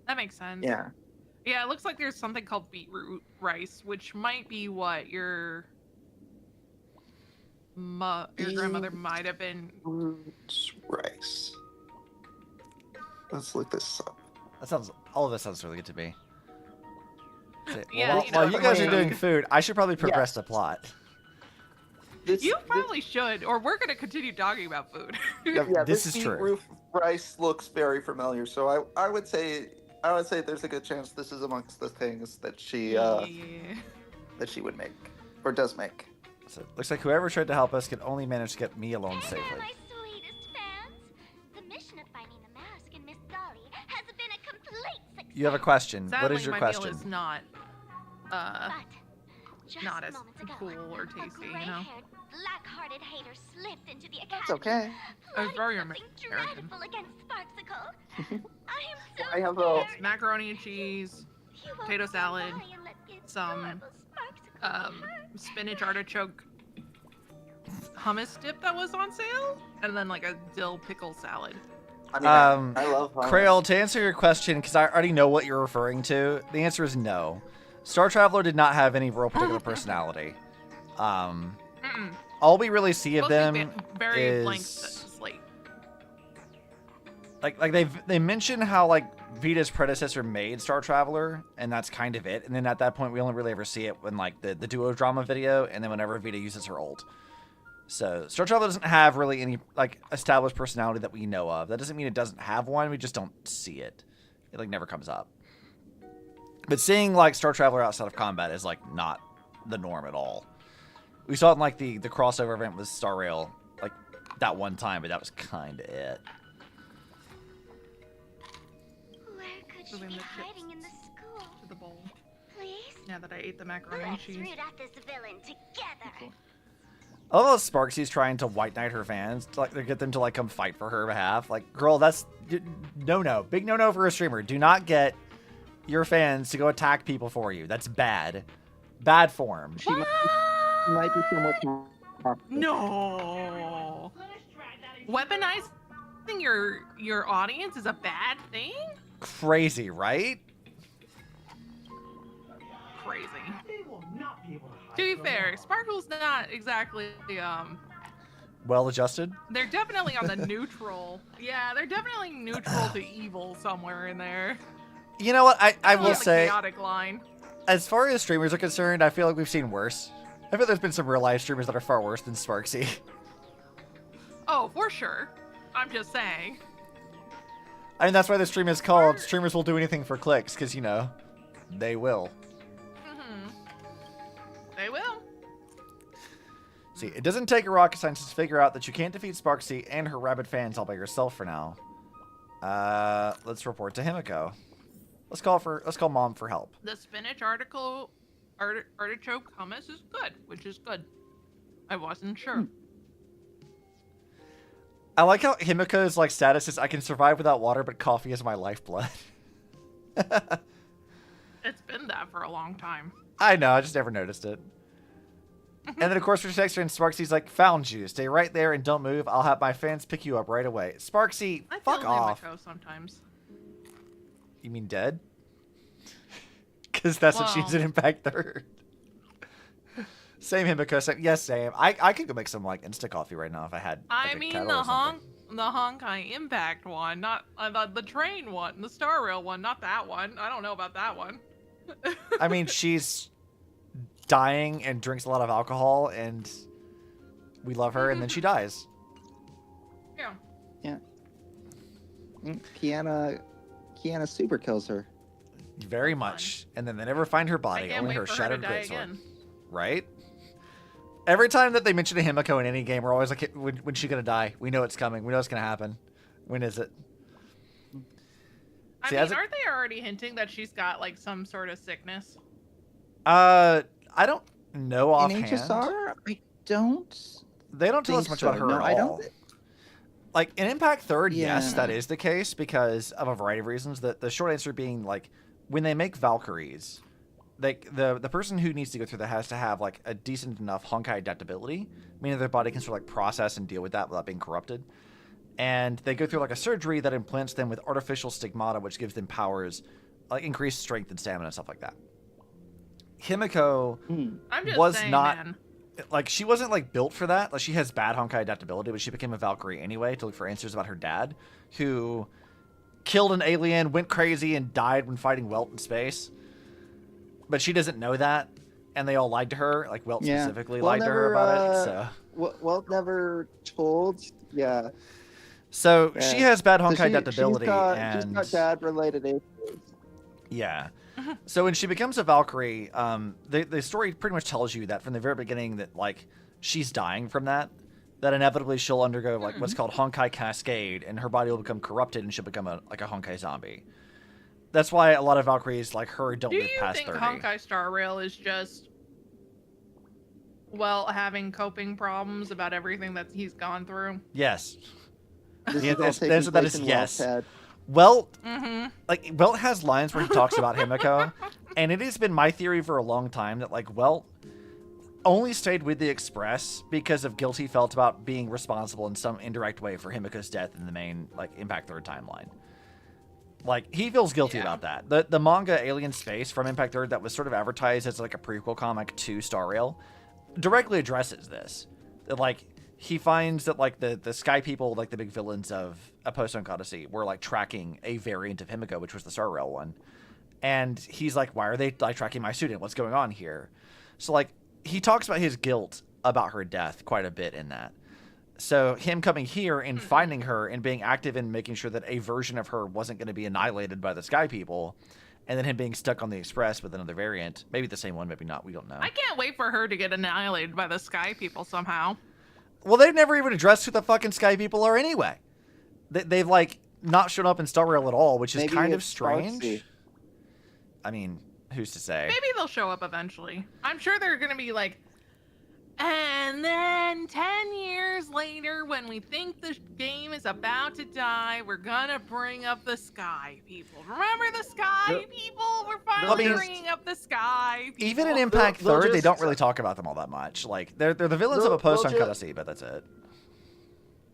that makes sense. Yeah. Yeah, it looks like there's something called beetroot rice, which might be what your grandmother might have been. Beetroot rice. Let's look this up. All of this sounds really good to me. Yeah, While you guys are doing food, I should probably progress the plot. You probably should, or we're going to continue talking about food. This is true. Beetroot rice looks very familiar, so I would say there's a good chance this is amongst the things that she that she would make or does make. So it looks like whoever tried to help us could only manage to get me alone safely. My sweetest fans, the mission of finding the mask and Miss Dolly has been a complete success. You have a question. Sadly, what is your my question? meal is not Just not as moments ago, cool or tasty, you know? Black-hearted hater slipped into the That's academy. okay. It's very Something American. dreadful against Sparxicle. I am so I have scared. Macaroni and cheese, You won't potato stand salad, by and let the some adorable Sparxicle spinach artichoke hummus dip that was on sale, and then like a dill pickle salad. I mean, I love hummus. Crail, to answer your question, because I already know what you're referring to, the answer is no. Star Traveler did not have any real particular personality. All we really see of them very blank is slate. like they mention how like Vita's predecessor made Star Traveler, and that's kind of it. And then at that point, we only really ever see it when like the duo drama video, and then whenever Vita uses her ult. So Star Traveler doesn't have really any like established personality that we know of. That doesn't mean it doesn't have one. We just don't see it. It like never comes up. But seeing like Star Traveler outside of combat is like not the norm at all. We saw it in like the crossover event with Star Rail like that one time, but that was kind of it. Where could she be hiding in the school? To the bowl. Please? Now that I ate the macaroni and Let's cheese. root out this villain together. I love Sparxie's trying to white knight her fans, to, like, to get them to like come fight for her behalf. Like, girl, that's no, big no for a streamer. Do not get your fans to go attack people for you. That's bad form. She might be so much more. No. Weaponizing your audience is a bad thing? Crazy, right? Crazy. To be fair, Sparkle's not exactly Well adjusted. they're definitely on the neutral. Yeah, they're definitely neutral to evil somewhere in there. You know what? I will On the say, chaotic line. as far as streamers are concerned, I feel like we've seen worse. I feel there's been some real life streamers that are far worse than Sparxie. Oh, for sure. I'm just saying. I mean, that's why the stream is called "Streamers Will Do Anything for Clicks," because you know, they will. They will. See, it doesn't take a rocket scientist to figure out that you can't defeat Sparxie and her rabid fans all by yourself for now. Let's report to Himiko. Let's call Mom for help. The spinach artichoke hummus is good, which is good. I wasn't sure. I like how Himiko's like status is I can survive without water, but coffee is my lifeblood. It's been that for a long time. I know, I just never noticed it. And then of course for Texter and Sparxie's like, found you. Stay right there and don't move. I'll have my fans pick you up right away. Sparxie, I fuck feel off. Himiko sometimes. You mean dead? Because that's what she's in Impact 3rd. Same Himiko. Same. Yes, same. I could go make some like Insta coffee right now if I had. Like, I mean the Honkai Impact one, not the train one, the Star Rail one, not that one. I don't know about that one. I mean, she's dying and drinks a lot of alcohol, and we love her, and then she dies. Yeah. Yeah. Kiana super kills her. Very much. And then they never find her body, only her shattered greatsword. Right? Every time that they mention a Himiko in any game, we're always like, when's she gonna die? We know it's coming. We know it's gonna happen. When is it? I mean, aren't they already hinting that she's got like some sort of sickness? I don't know offhand. In HSR, I don't. They don't tell us much about her at all. I don't. Like in Impact 3rd, yes, that is the case because of a variety of reasons. The short answer being like when they make Valkyries, like the person who needs to go through that has to have like a decent enough Honkai adaptability, meaning their body can sort of like process and deal with that without being corrupted. And they go through like a surgery that implants them with artificial stigmata, which gives them powers, like increased strength and stamina and stuff like that. Himiko was saying, not man. Like she wasn't like built for that. Like she has bad Honkai adaptability, but she became a Valkyrie anyway to look for answers about her dad, who killed an alien, went crazy, and died when fighting Welt in space. But she doesn't know that, and they all lied to her. Like Welt specifically lied to her about it. So Welt never told. Yeah. So she has bad Honkai adaptability, she's got dad-related issues. Yeah. So when she becomes a Valkyrie, the story pretty much tells you that from the very beginning that like she's dying from that inevitably she'll undergo like what's called Honkai Cascade, and her body will become corrupted and she'll become a Honkai zombie. That's why a lot of Valkyries like her don't live past 30. Do you think Honkai Star Rail is just having coping problems about everything that he's gone through? Yes. The answer to that is yes. Welt's Welt has lines where he talks about Himiko, and it has been my theory for a long time that like Welt only stayed with the Express because of guilt he felt about being responsible in some indirect way for Himiko's death in the main like Impact 3rd timeline. Like he feels guilty about that. The manga Alien Space from Impact 3rd that was sort of advertised as like a prequel comic to Star Rail directly addresses this. That like he finds that like the Sky People, like the big villains of A Post-Punk Odyssey, were like tracking a variant of Himiko, which was the Star Rail one. And he's like, why are they like tracking my student? What's going on here? So like he talks about his guilt about her death quite a bit in that. So him coming here and finding her and being active in making sure that a version of her wasn't going to be annihilated by the Sky People, and then him being stuck on the Express with another variant, maybe the same one, maybe not, we don't know. I can't wait for her to get annihilated by the Sky People somehow. Well, they've never even addressed who the fucking Sky People are anyway. They've like not shown up in Star Rail at all, which is Maybe kind of it's strange. Sparxie. I mean, who's to say? Maybe they'll show up eventually. I'm sure they're gonna be like, and then 10 years later, when we think the game is about to die, we're gonna bring up the Sky People. Remember the Sky People? We're finally bringing up the Sky People. Even in Impact 3rd, they don't really talk about them all that much. Like they're the villains of A Post-Punk Odyssey, but that's it.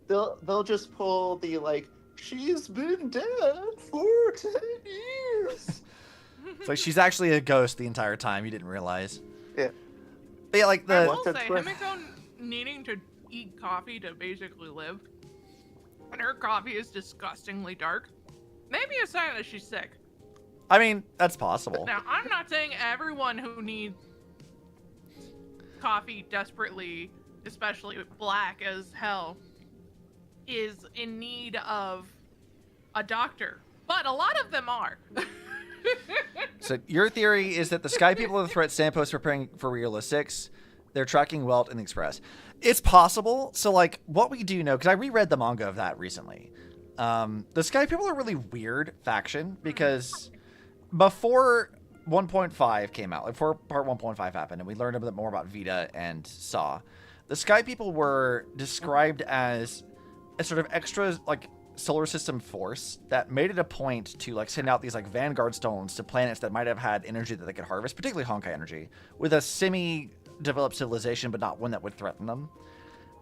They'll just pull the like She's been dead for 10 years. It's like she's actually a ghost the entire time. You didn't realize. Yeah. But yeah, like I the. will say, Himiko needing to eat coffee to basically live, and her coffee is disgustingly dark. Maybe a sign that she's sick. I mean, that's possible. Now, I'm not saying everyone who needs coffee desperately, especially black as hell, is in need of a doctor, but a lot of them are. So your theory is that the Sky People are the threat Sampo is preparing for Realist 6. They're tracking Welt and the Express. It's possible. So, like, what we do know, because I reread the manga of that recently. The Sky People are a really weird faction because before 1.5 came out, like before part 1.5 happened, and we learned a bit more about Vita and Saw, the Sky People were described as a sort of extra, like, solar system force that made it a point to like send out these like vanguard stones to planets that might have had energy that they could harvest, particularly Honkai energy, with a semi-developed civilization, but not one that would threaten them.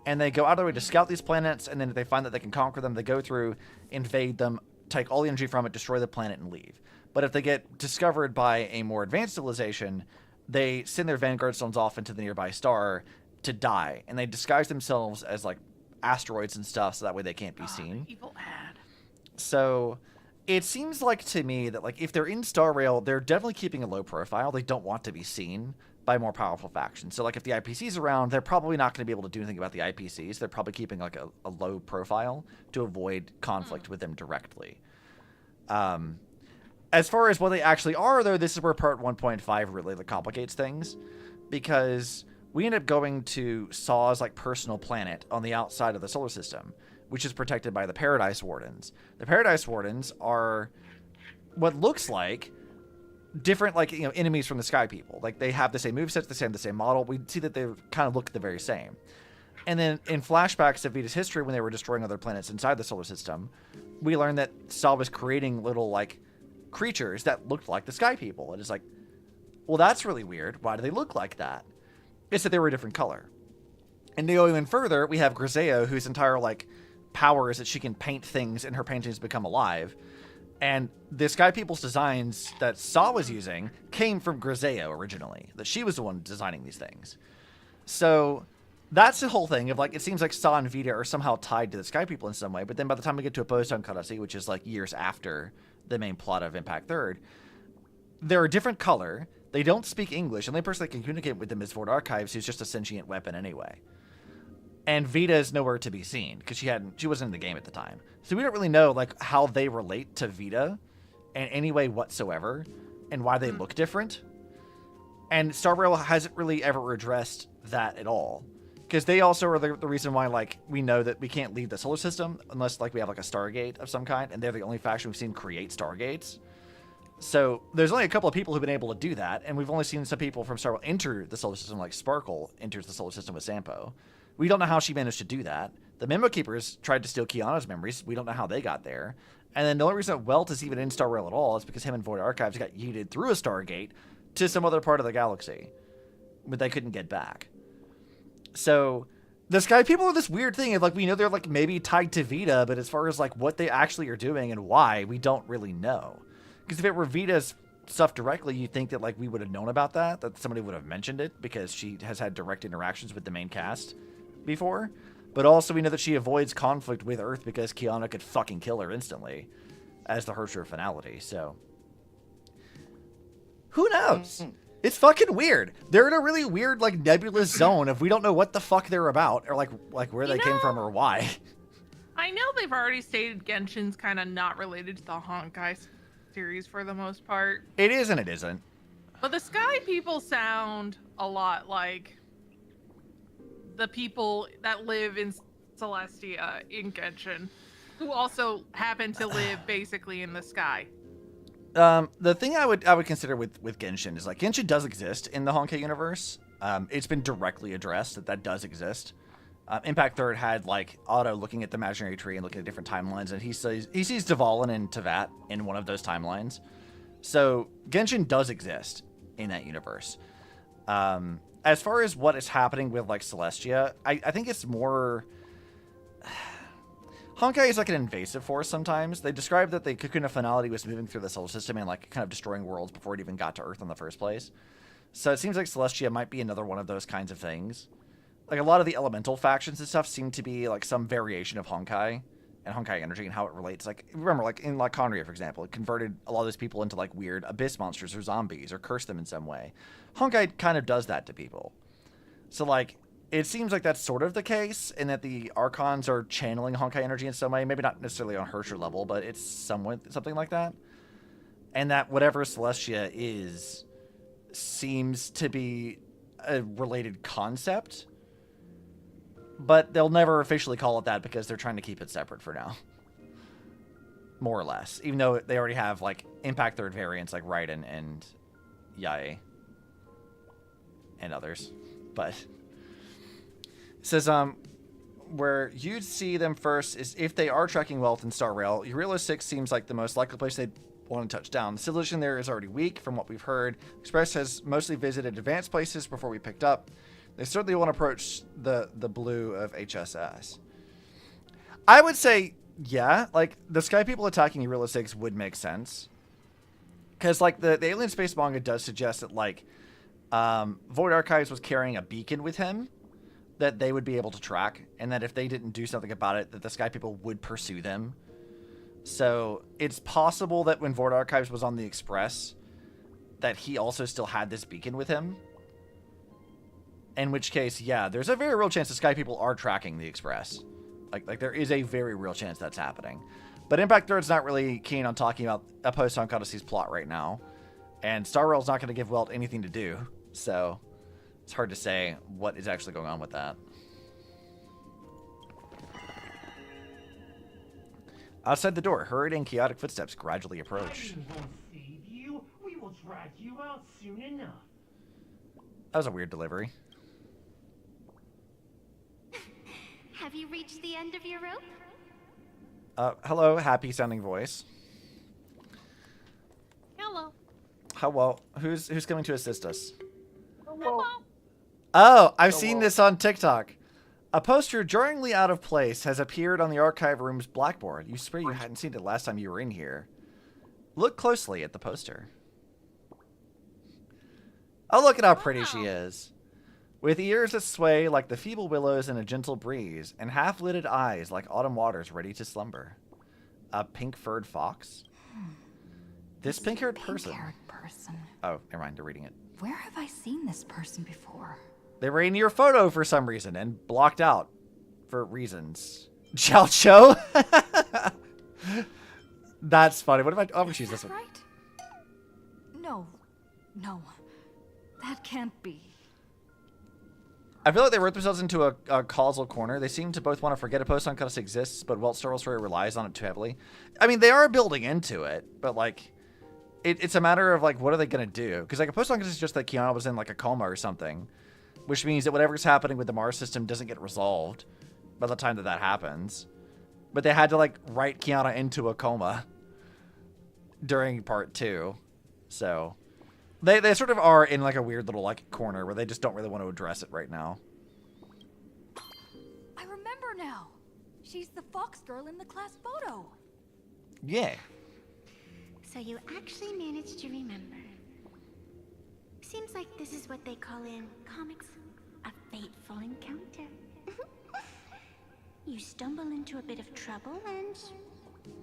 And they go out of their way to scout these planets, and then if they find that they can conquer them, they go through, invade them, take all the energy from it, destroy the planet, and leave. But if they get discovered by a more advanced civilization, they send their vanguard stones off into the nearby star to die, and they disguise themselves as like asteroids and stuff, so that way they can't be seen. Evil ad. So it seems like to me that like if they're in Star Rail, they're definitely keeping a low profile. They don't want to be seen by more powerful factions. So like if the IPC's around, they're probably not going to be able to do anything about the IPCs. They're probably keeping like a low profile to avoid conflict with them directly. As far as what they actually are, though, this is where part 1.5 really complicates things, because we end up going to Saw's like personal planet on the outside of the solar system, which is protected by the Paradise Wardens. The Paradise Wardens are what looks like different, like, you know, enemies from the Sky People. Like, they have the same movesets, the same model. We see that they kind of look the very same. And then in flashbacks of Vita's history, when they were destroying other planets inside the solar system, we learned that Saw was creating little, like, creatures that looked like the Sky People. And it's like, well, that's really weird. Why do they look like that? It's that they were a different color. And to go even further, we have Griseo, whose entire, like, power is that she can paint things and her paintings become alive. And the Sky People's designs that Saw was using came from Griseo originally. That she was the one designing these things. So that's the whole thing of, like, it seems like Saw and Vita are somehow tied to the Sky People in some way. But then by the time we get to a post-time Karasi, which is, like, years after the main plot of Impact 3rd, they're a different color. They don't speak English. The only person that can communicate with them is Void Archives, who's just a sentient weapon anyway. And Vita is nowhere to be seen because she wasn't in the game at the time. So we don't really know like how they relate to Vita in any way whatsoever and why they look different. And Star Rail hasn't really ever addressed that at all. Because they also are the reason why like we know that we can't leave the solar system unless like we have like a Stargate of some kind, and they're the only faction we've seen create Stargates. So there's only a couple of people who've been able to do that, and we've only seen some people from Star Rail enter the solar system, like Sparkle enters the solar system with Sampo. We don't know how she managed to do that. The Memo Keepers tried to steal Kiana's memories. We don't know how they got there. And then the only reason that Welt is even in Star Rail at all is because him and Void Archives got yeeted through a Stargate to some other part of the galaxy. But they couldn't get back. So the Sky People are this weird thing. Like, we know they're like maybe tied to Vita, but as far as like what they actually are doing and why, we don't really know. Because if it were Vita's stuff directly, you'd think that like we would have known about that somebody would have mentioned it because she has had direct interactions with the main cast before. But also we know that she avoids conflict with Earth because Kiana could fucking kill her instantly as the Herrscher finality. So who knows? It's fucking weird. They're in a really weird like nebulous zone if we don't know what the fuck they're about or like where they came from or why. I know they've already stated Genshin's kind of not related to the Honkai series for the most part. It is and it isn't. But the Sky People sound a lot like the people that live in Celestia in Genshin, who also happen to live basically in the sky. The thing I would consider with Genshin is like Genshin does exist in the Honkai universe. It's been directly addressed that does exist. Impact 3rd had like Otto looking at the imaginary tree and looking at different timelines, and he sees Dvalin and Tevat in one of those timelines. So Genshin does exist in that universe. As far as what is happening with like Celestia, I think it's more Honkai is like an invasive force sometimes. They describe that the Cocoon of Finality was moving through the solar system and like kind of destroying worlds before it even got to Earth in the first place. So it seems like Celestia might be another one of those kinds of things. Like a lot of the elemental factions and stuff seem to be like some variation of Honkai and Honkai energy and how it relates. Like remember, like in Conria, for example, it converted a lot of those people into like weird abyss monsters or zombies or cursed them in some way. Honkai kind of does that to people. So like it seems like that's sort of the case, and that the Archons are channeling Honkai energy in some way. Maybe not necessarily on Herrscher level, but it's somewhat something like that. And that whatever Celestia is seems to be a related concept, but they'll never officially call it that because they're trying to keep it separate for now. More or less. Even though they already have, like, Impact Third variants like Raiden and Yae. And others. But it says, where you'd see them first is if they are tracking wealth in Star Rail. Eureka 6 seems like the most likely place they'd want to touch down. The civilization there is already weak from what we've heard. Express has mostly visited advanced places before we picked up. They certainly want to approach the blue of HSS. I would say, yeah, like the Sky people attacking Eureka 6 would make sense. Because like the Alien Space manga does suggest that like Void Archives was carrying a beacon with him that they would be able to track, and that if they didn't do something about it, that the Sky people would pursue them. So it's possible that when Void Archives was on the Express, that he also still had this beacon with him. In which case, yeah, there's a very real chance the Sky people are tracking the Express. Like there is a very real chance that's happening. But Impact Third's not really keen on talking about a post-Honkai Odyssey's plot right now. And Star Rail's not going to give Welt anything to do. So it's hard to say what is actually going on with that. Outside the door, hurried and chaotic footsteps gradually approach. Save you. We will drag you out soon enough. That was a weird delivery. Have you reached the end of your rope? Hello, happy sounding voice. Hello. Hello. Who's coming to assist us? Hello. Oh, I've seen this on TikTok. A poster jarringly out of place has appeared on the archive room's blackboard. You swear you hadn't seen it last time you were in here. Look closely at the poster. Oh, look at how pretty she is. With ears that sway like the feeble willows in a gentle breeze, and half-lidded eyes like autumn waters ready to slumber. A pink-furred fox? This pink-haired person. Oh, never mind, they're reading it. Where have I seen this person before? They were in your photo for some reason and blocked out for reasons. Chow Cho? That's funny. What if I... Oh, I'm going to choose this one. Right? No. No. That can't be. I feel like they wrote themselves into a causal corner. They seem to both want to forget a post-Honkai Odyssey exists, but Walt Star Rail story relies on it too heavily. I mean, they are building into it, but like... It's a matter of like, what are they going to do? Because like a post-Honkai Odyssey is just that Kiana was in like a coma or something. Which means that whatever's happening with the Mars system doesn't get resolved by the time that happens. But they had to, like, write Kiana into a coma during part 2. So, they sort of are in, like, a weird little, like, corner where they just don't really want to address it right now. I remember now. She's the fox girl in the class photo. Yeah. So you actually managed to remember. Seems like this is what they call in comics a fateful encounter. You stumble into a bit of trouble and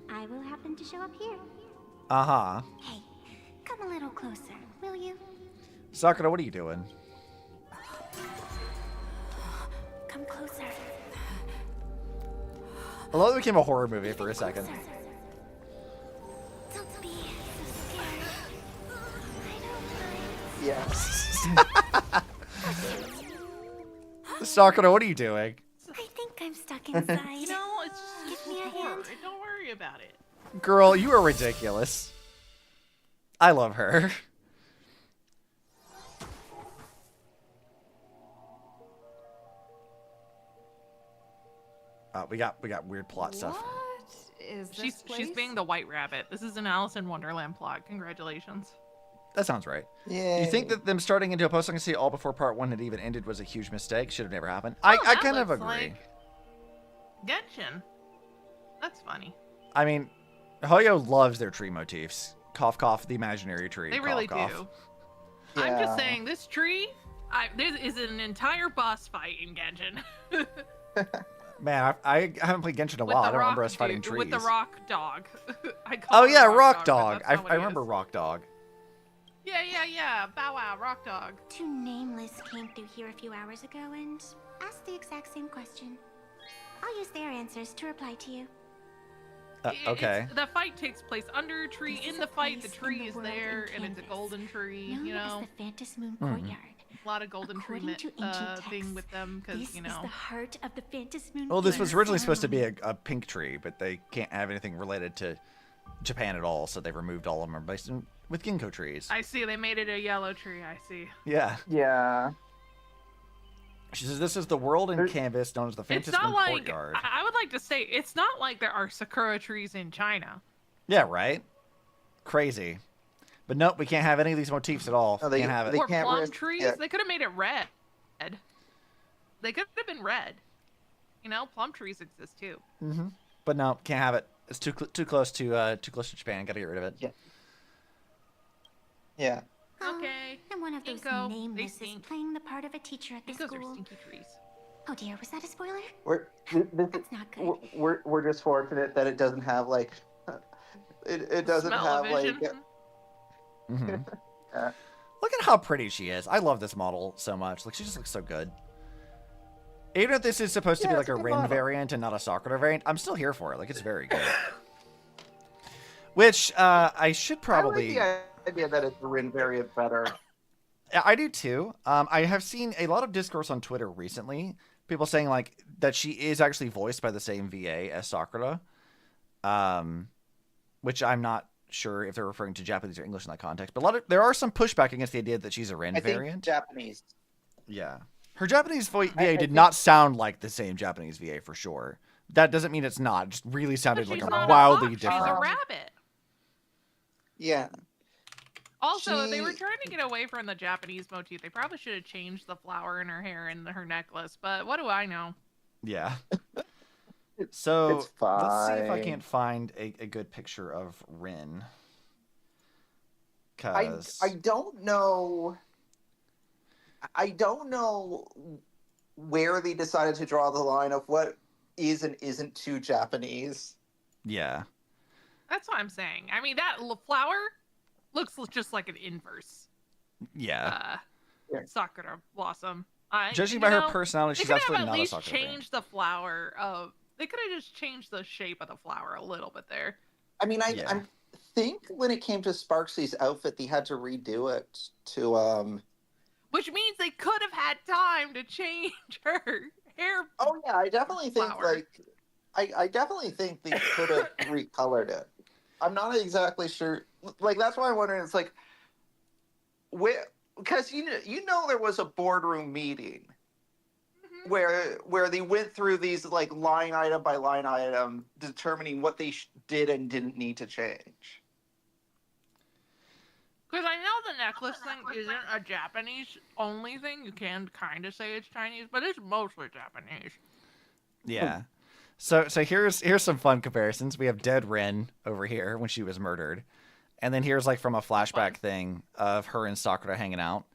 I will happen to show up here. Uh-huh. Hey, come a little closer, will you? Sakura, what are you doing? Come closer. I love it became a horror movie for a second. Don't be so scared. Yes. Sakura, what are you doing? I think I'm stuck inside. No, it's just Give me a hand. Don't worry about it. Girl, you are ridiculous. I love her. We got weird plot stuff. Is this She's place? being the White Rabbit. This is an Alice in Wonderland plot. Congratulations. That sounds right. Yeah. You think that them starting into a post-Honkai all before part 1 had even ended was a huge mistake? Should have never happened. Oh, I that kind of looks agree. like Genshin. That's funny. I mean, Hoyo loves their tree motifs. Cough, cough, the imaginary tree. They cough, really cough. do. I'm just saying, this tree, this is an entire boss fight in Genshin. Man, I haven't played Genshin in a while. I don't remember us fighting trees. With the rock dog. I yeah, rock dog. I remember rock dog. Yeah. Bow wow, rock dog. Two nameless came through here a few hours ago and asked the exact same question. I'll use their answers to reply to you. Okay. The fight takes place under a tree. In the fight, the tree is there, and it's a golden tree. Known you know, as the Phantom Moon Courtyard. a lot of golden tree thing with them because This is the heart of the Phantom Moon. Well, this was originally supposed to be a pink tree, but they can't have anything related to Japan at all, so they removed all of them and replaced them with ginkgo trees. I see. They made it a yellow tree. I see. Yeah. Yeah. She says this is the world in canvas known as the Phantom Moon Courtyard. I would like to say it's not like there are sakura trees in China. Yeah, right? Crazy. But nope, we can't have any of these motifs at all. No, they can't have it. Or plum trees. Yeah. They could have made it red. They could have been red. You know, plum trees exist too. Mm-hmm. But no, can't have it. It's too close to Japan. Got to get rid of it. Yeah. Yeah. Okay. And one of those nameless is playing the part of a teacher at the school. Are stinky trees. Oh dear, was that a spoiler? That's not good. We're just fortunate that it doesn't have like it doesn't have like. Look at how pretty she is. I love this model so much. Like she just looks so good. Even if this is supposed to be like a Rin variant and not a Sakura variant, I'm still here for it. Like it's very good. Which I should probably. I like the idea that it's a Rin variant better. I do too. I have seen a lot of discourse on Twitter recently. People saying like that she is actually voiced by the same VA as Sakura, which I'm not sure if they're referring to Japanese or English in that context. But there are some pushback against the idea that she's a Rin variant. Japanese. Yeah, her Japanese VA did not sound like the same Japanese VA for sure. That doesn't mean it's not. It just really sounded like a wildly different. She's a rabbit. Yeah. Also, they were trying to get away from the Japanese motif. They probably should have changed the flower in her hair and her necklace, but what do I know? Yeah. So, it's fine. Let's see if I can't find a good picture of Rin. Cause... I don't know where they decided to draw the line of what is and isn't too Japanese. Yeah. That's what I'm saying. I mean, that flower looks just like an inverse. Yeah. Sakura blossom. Judging by her personality, she's absolutely not a Sakura. They could have at least changed the flower of. They could have just changed the shape of the flower a little bit there. I mean, I think when it came to Sparxie's outfit, they had to redo it to Which means they could have had time to change her hair. Oh yeah, I definitely think I definitely think they could have recolored it. I'm not exactly sure. Like that's why I'm wondering. It's like where because you know there was a boardroom meeting where they went through these like line item by line item, determining what they did and didn't need to change. Because I know the necklace thing isn't a Japanese only thing. You can kind of say it's Chinese, but it's mostly Japanese. Yeah. So here's some fun comparisons. We have dead Rin over here when she was murdered. And then here's like from a flashback thing of her and Sakura hanging out.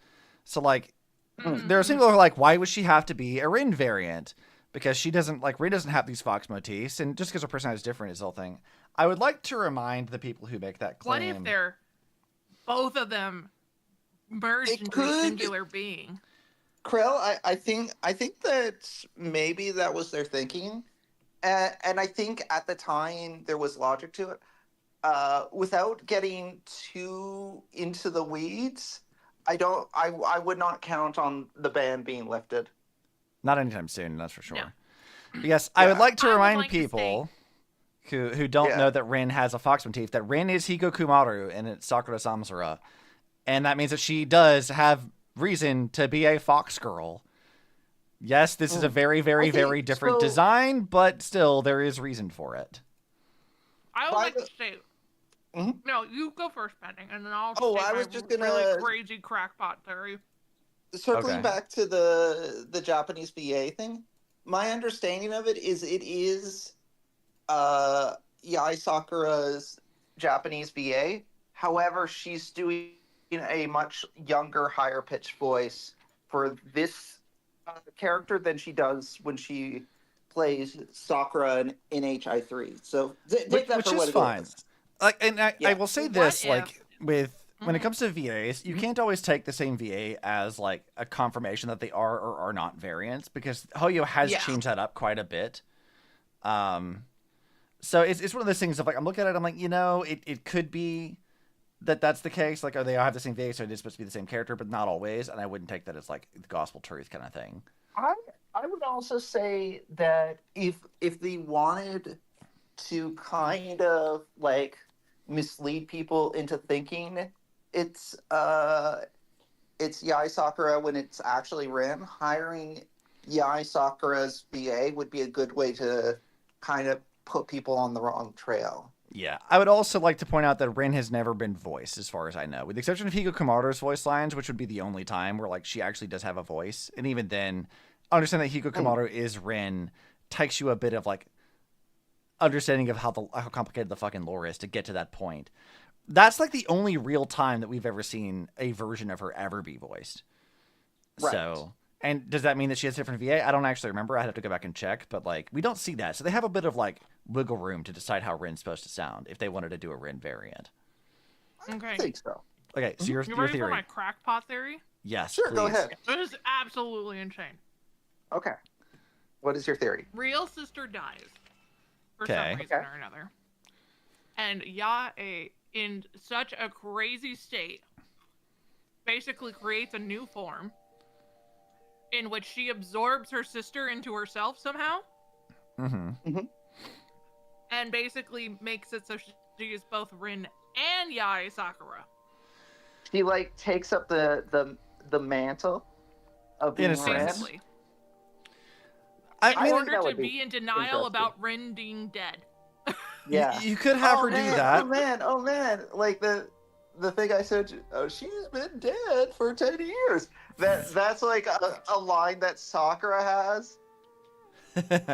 So like there are some people who are like, why would she have to be a Rin variant? Because she doesn't Rin doesn't have these fox motifs, and just because her personality is different is the whole thing. I would like to remind the people who make that claim. What if they're both of them merged into a singular being? Krill, I think that maybe that was their thinking. And I think at the time there was logic to it. Without getting too into the weeds, I would not count on the ban being lifted. Not anytime soon, that's for sure. No. Yes, I would like to remind people who don't know that Rin has a fox motif that Rin is Higokumaru and it's Sakura Samsara. And that means that she does have reason to be a fox girl. Yes, this is a very, very, very different design, but still, there is reason for it. I would like to say... No, you go first, Pending, and then I'll I was just gonna really crazy crackpot theory. Circling back to the Japanese VA thing, my understanding of it is Yai Sakura's Japanese VA. However, she's doing a much younger, higher pitched voice for this character than she does when she plays Sakura in NHI3. So take that which for is what fine. it is. Like, and I will say this, if- like when it comes to VAs, you can't always take the same VA as like a confirmation that they are or are not variants, because Hoyo has changed that up quite a bit. So it's one of those things of like, I'm looking at it, I'm like, it could be that's the case. Like, they all have the same VA, so it is supposed to be the same character, but not always. And I wouldn't take that as like the gospel truth kind of thing. I would also say that if they wanted to kind of like mislead people into thinking it's Yai Sakura when it's actually Rin, hiring Yai Sakura's VA would be a good way to kind of put people on the wrong trail. Yeah, I would also like to point out that Rin has never been voiced, as far as I know, with the exception of Hiko Komaru's voice lines, which would be the only time where like she actually does have a voice. And even then, understand that Hiko Komaru is Rin takes you a bit of like understanding of how complicated the fucking lore is to get to that point. That's like the only real time that we've ever seen a version of her ever be voiced. Right. So, and does that mean that she has a different VA? I don't actually remember. I'd have to go back and check, but like we don't see that. So they have a bit of like wiggle room to decide how Rin's supposed to sound if they wanted to do a Rin variant. Okay. I think so. Okay, so your ready theory. for my crackpot theory? Yes, sure, please. go ahead. This is absolutely insane. Okay. What is your theory? Real sister dies for Okay. some reason or another. And Yae, in such a crazy state, basically creates a new form in which she absorbs her sister into herself somehow. Mm-hmm. And basically makes it so she is both Rin and Yae Sakura. She like takes up the mantle of being Rin. In order to be in denial about Rin being dead. Yeah, you could have her do that. Oh man! Like the thing I said. Oh, she's been dead for 10 years. That's like a line that Sakura has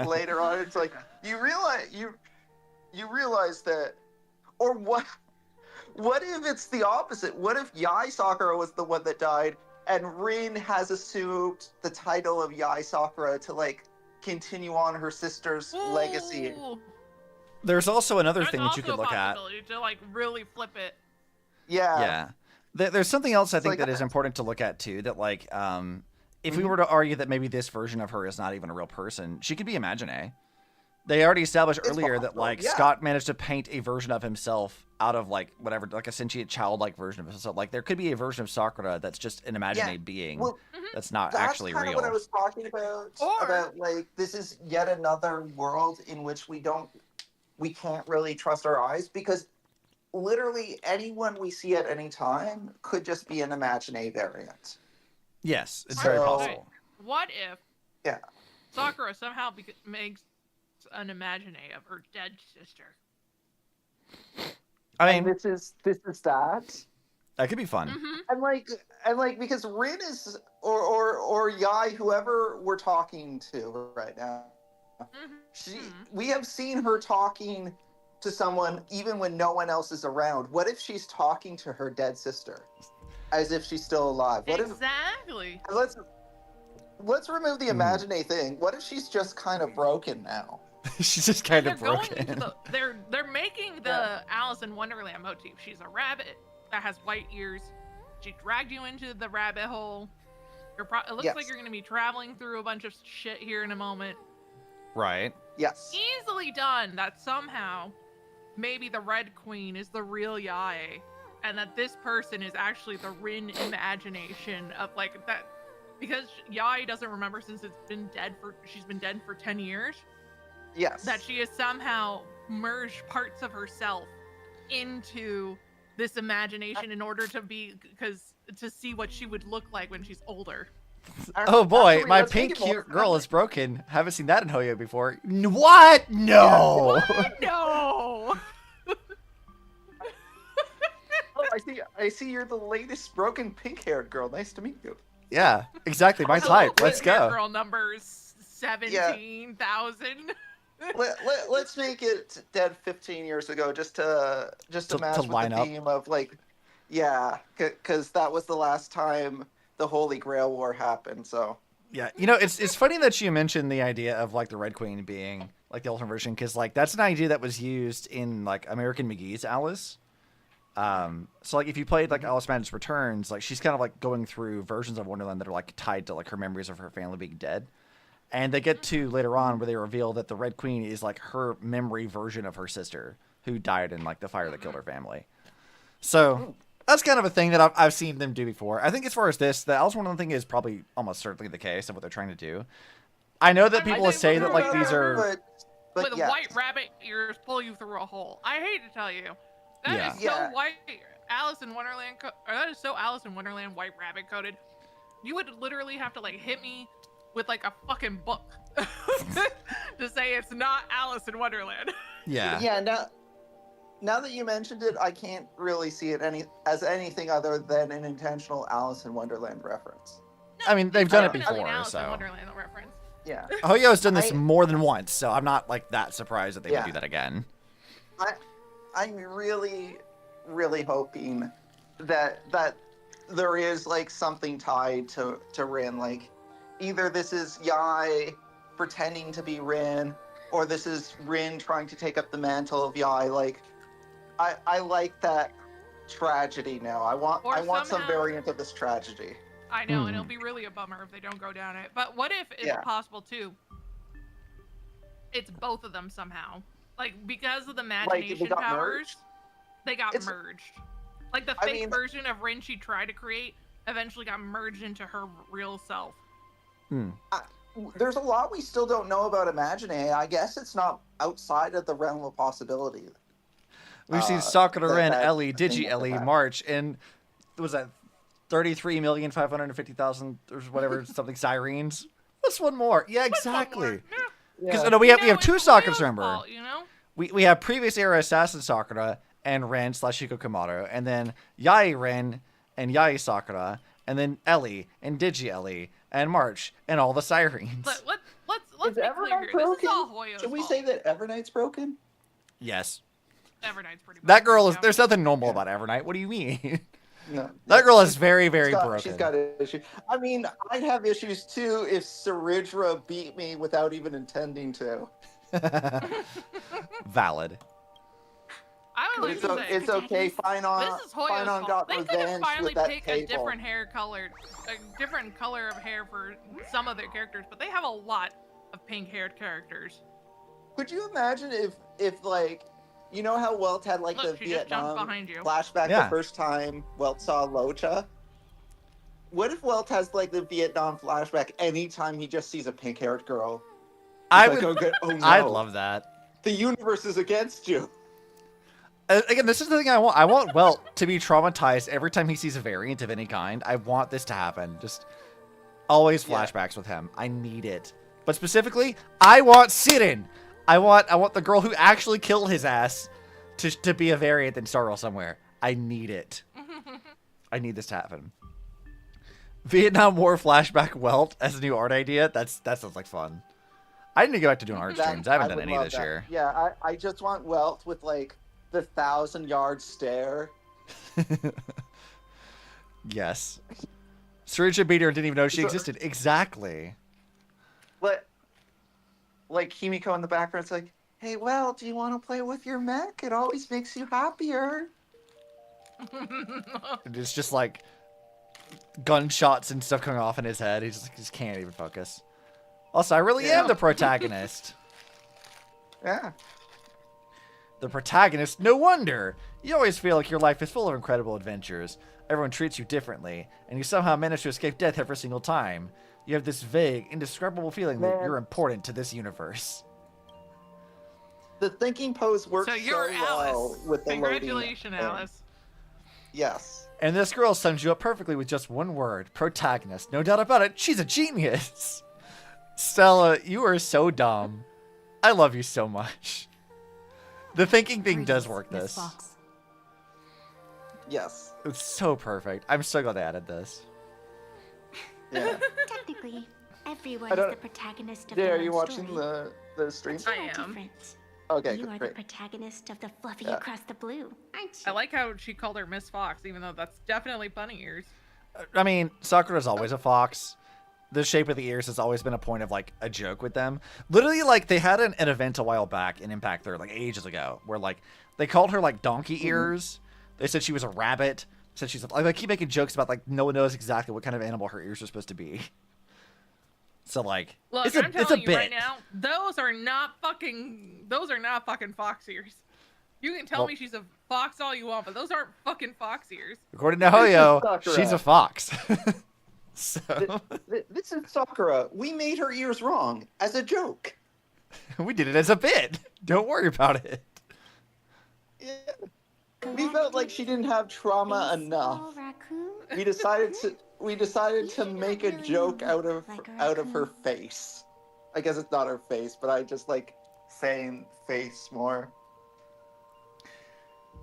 later on. It's like you realize that, or what? What if it's the opposite? What if Yai Sakura was the one that died, and Rin has assumed the title of Yai Sakura to like continue on her sister's legacy? There's also another There's thing that you could look at. To like really flip it. Yeah. There's something else I think that is important to look at too. That like, if we were to argue that maybe this version of her is not even a real person, she could be Imagine. They already established earlier that like Scott managed to paint a version of himself out of like whatever, like a sentient childlike version of himself. Like there could be a version of Sakura that's just an Imagine being that's not actually real. That's kind of what I was talking about. About like this is yet another world in which we can't really trust our eyes, because literally anyone we see at any time could just be an Imagine variant. Yes, it's very possible. What if Yeah. Sakura somehow makes an Imagine of her dead sister? I mean, this is that. That could be fun. And like because Rin is or Yai, whoever we're talking to right now, we have seen her talking to someone even when no one else is around. What if she's talking to her dead sister as if she's still alive? What Exactly. if let's remove the Imagine thing. What if she's just kind of broken now? She's just kind of broken. They're making the Alice in Wonderland motif. She's a rabbit that has white ears. She dragged you into the rabbit hole. It looks like you're going to be traveling through a bunch of shit here in a moment. Right. Yes. Easily done that somehow maybe the Red Queen is the real Yae, and that this person is actually the Rin imagination of like that, because Yae doesn't remember since she's been dead for 10 years. Yes. That she has somehow merged parts of herself into this imagination in order to see what she would look like when she's older. Oh boy, my pink cute girl is broken. Haven't seen that in Hoyo before. What? No. What? No. Oh, I see you're the latest broken pink-haired girl. Nice to meet you. Yeah, exactly. My type. Let's go. Girl number 17,000. Let's make it dead 15 years ago, just to match with line the up. theme of like, yeah, because that was the last time the Holy Grail War happened. So yeah, it's funny that you mentioned the idea of like the Red Queen being like the ultimate version, because like that's an idea that was used in like American McGee's Alice. So like if you played like Alice Madness Returns, like she's kind of like going through versions of Wonderland that are like tied to like her memories of her family being dead. And they get to later on where they reveal that the Red Queen is like her memory version of her sister who died in like the fire that killed her family. So that's kind of a thing that I've seen them do before. I think as far as this, the Alice Wonderland thing is probably almost certainly the case of what they're trying to do. I know that people say that like these are... With white rabbit ears pull you through a hole. I hate to tell you. That is so white Alice in Wonderland, or that is so Alice in Wonderland white rabbit coded. You would literally have to like hit me with like a fucking book to say it's not Alice in Wonderland. Yeah. Yeah. Now that you mentioned it, I can't really see it as anything other than an intentional Alice in Wonderland reference. I mean, they've done it Definitely an before, Alice in so... Wonderland reference. Yeah. Hoyo's done this more than once, so I'm not like that surprised that they would do that again. I'm really, really hoping that there is like something tied to Rin. Like either this is Yai pretending to be Rin, or this is Rin trying to take up the mantle of Yai. Like I like that tragedy now. I want some variant of this tragedy. I know, and it'll be really a bummer if they don't go down it. But what if it's possible too? It's both of them somehow. Like because of the imagination powers, they got merged. Like the fake version of Rin she tried to create eventually got merged into her real self. There's a lot we still don't know about Imagine. I guess it's not outside of the realm of possibility. We've seen Sakura Ren, Ellie, Digi Ellie, March, and was that 33,550,000 or whatever something sirens? What's one more? Yeah, exactly. Because we have two Sakuras, remember? We have previous era Assassin Sakura and Ren / Hiko Komaru, and then Yai Ren and Yai Sakura, and then Ellie and Digi Ellie and March and all the sirens. Let's be clear here. This is all Hoyo's Should we fault. say that Evernight's broken? Yes. Evernight's pretty. That girl is. There's nothing normal about Evernight. What do you mean? No. That girl is very, very broken. She's got issues. I mean, I'd have issues too if Saridra beat me without even intending to. Valid. I would like to say it's okay. Finon this is Hoyo's fault. got They could have revenge finally with that picked table. a different color of hair for some of their characters, but they have a lot of pink-haired characters. Could you imagine if like, you know how Welt had like Look, the she just jumped Vietnam behind you. flashback the first time Welt saw Locha? What if Welt has like the Vietnam flashback anytime he just sees a pink-haired girl? I'd love that. The universe is against you. Again, this is the thing I want. I want Welt to be traumatized every time he sees a variant of any kind. I want this to happen. Just always flashbacks with him. I need it. But specifically, I want Sirin. I want the girl who actually killed his ass to be a variant in Star Wars somewhere. I need it. I need this to happen. Vietnam War flashback Welt as a new art idea. That sounds like fun. I need to go back to doing art streams. I haven't done any this year. Yeah, I just want Welt with like the 1,000-yard stare. Yes. Saridra beat her and didn't even know she existed. Exactly. But like Himiko in the background's like, hey, well, do you want to play with your mech? It always makes you happier. It's just like gunshots and stuff coming off in his head. He just can't even focus. Also, I really am the protagonist. Yeah. The protagonist? No wonder! You always feel like your life is full of incredible adventures. Everyone treats you differently, and you somehow manage to escape death every single time. You have this vague, indescribable feeling that you're important to this universe. The thinking pose works so you're well with the Congratulations, loading. Alice. Yes. And this girl sums you up perfectly with just one word. Protagonist. No doubt about it, she's a genius! Stella, you are so dumb. I love you so much. The thinking thing does work this. Yes. It's so perfect. I'm so glad they added this. Yeah. Technically, everyone is the protagonist of their Are own you watching story. the the stream? I am. Different. Okay, You are great. the protagonist of the fluffy Yeah. across the blue, aren't you? I like how she called her Miss Fox, even though that's definitely bunny ears. I mean, Sakura's always a fox. The shape of the ears has always been a point of, like, a joke with them. Literally, like, they had an event a while back in Impact 3, like, ages ago, where, like, they called her, like, donkey ears. They said she was a rabbit. Said she's like, I keep making jokes about, like, no one knows exactly what kind of animal her ears are supposed to be. So, like, Look, it's a I'm telling it's a you bit. right now, those are not fucking fox ears. You can tell Well- me she's a fox all you want, but those aren't fucking fox ears. According to Hoyo, Sakura. she's a fox. So This is Sakura. We made her ears wrong as a joke. we did it as a bit. Don't worry about it. Yeah. We felt like she didn't have trauma enough. We decided to make a joke out of her face. I guess it's not her face, but I just like saying face more.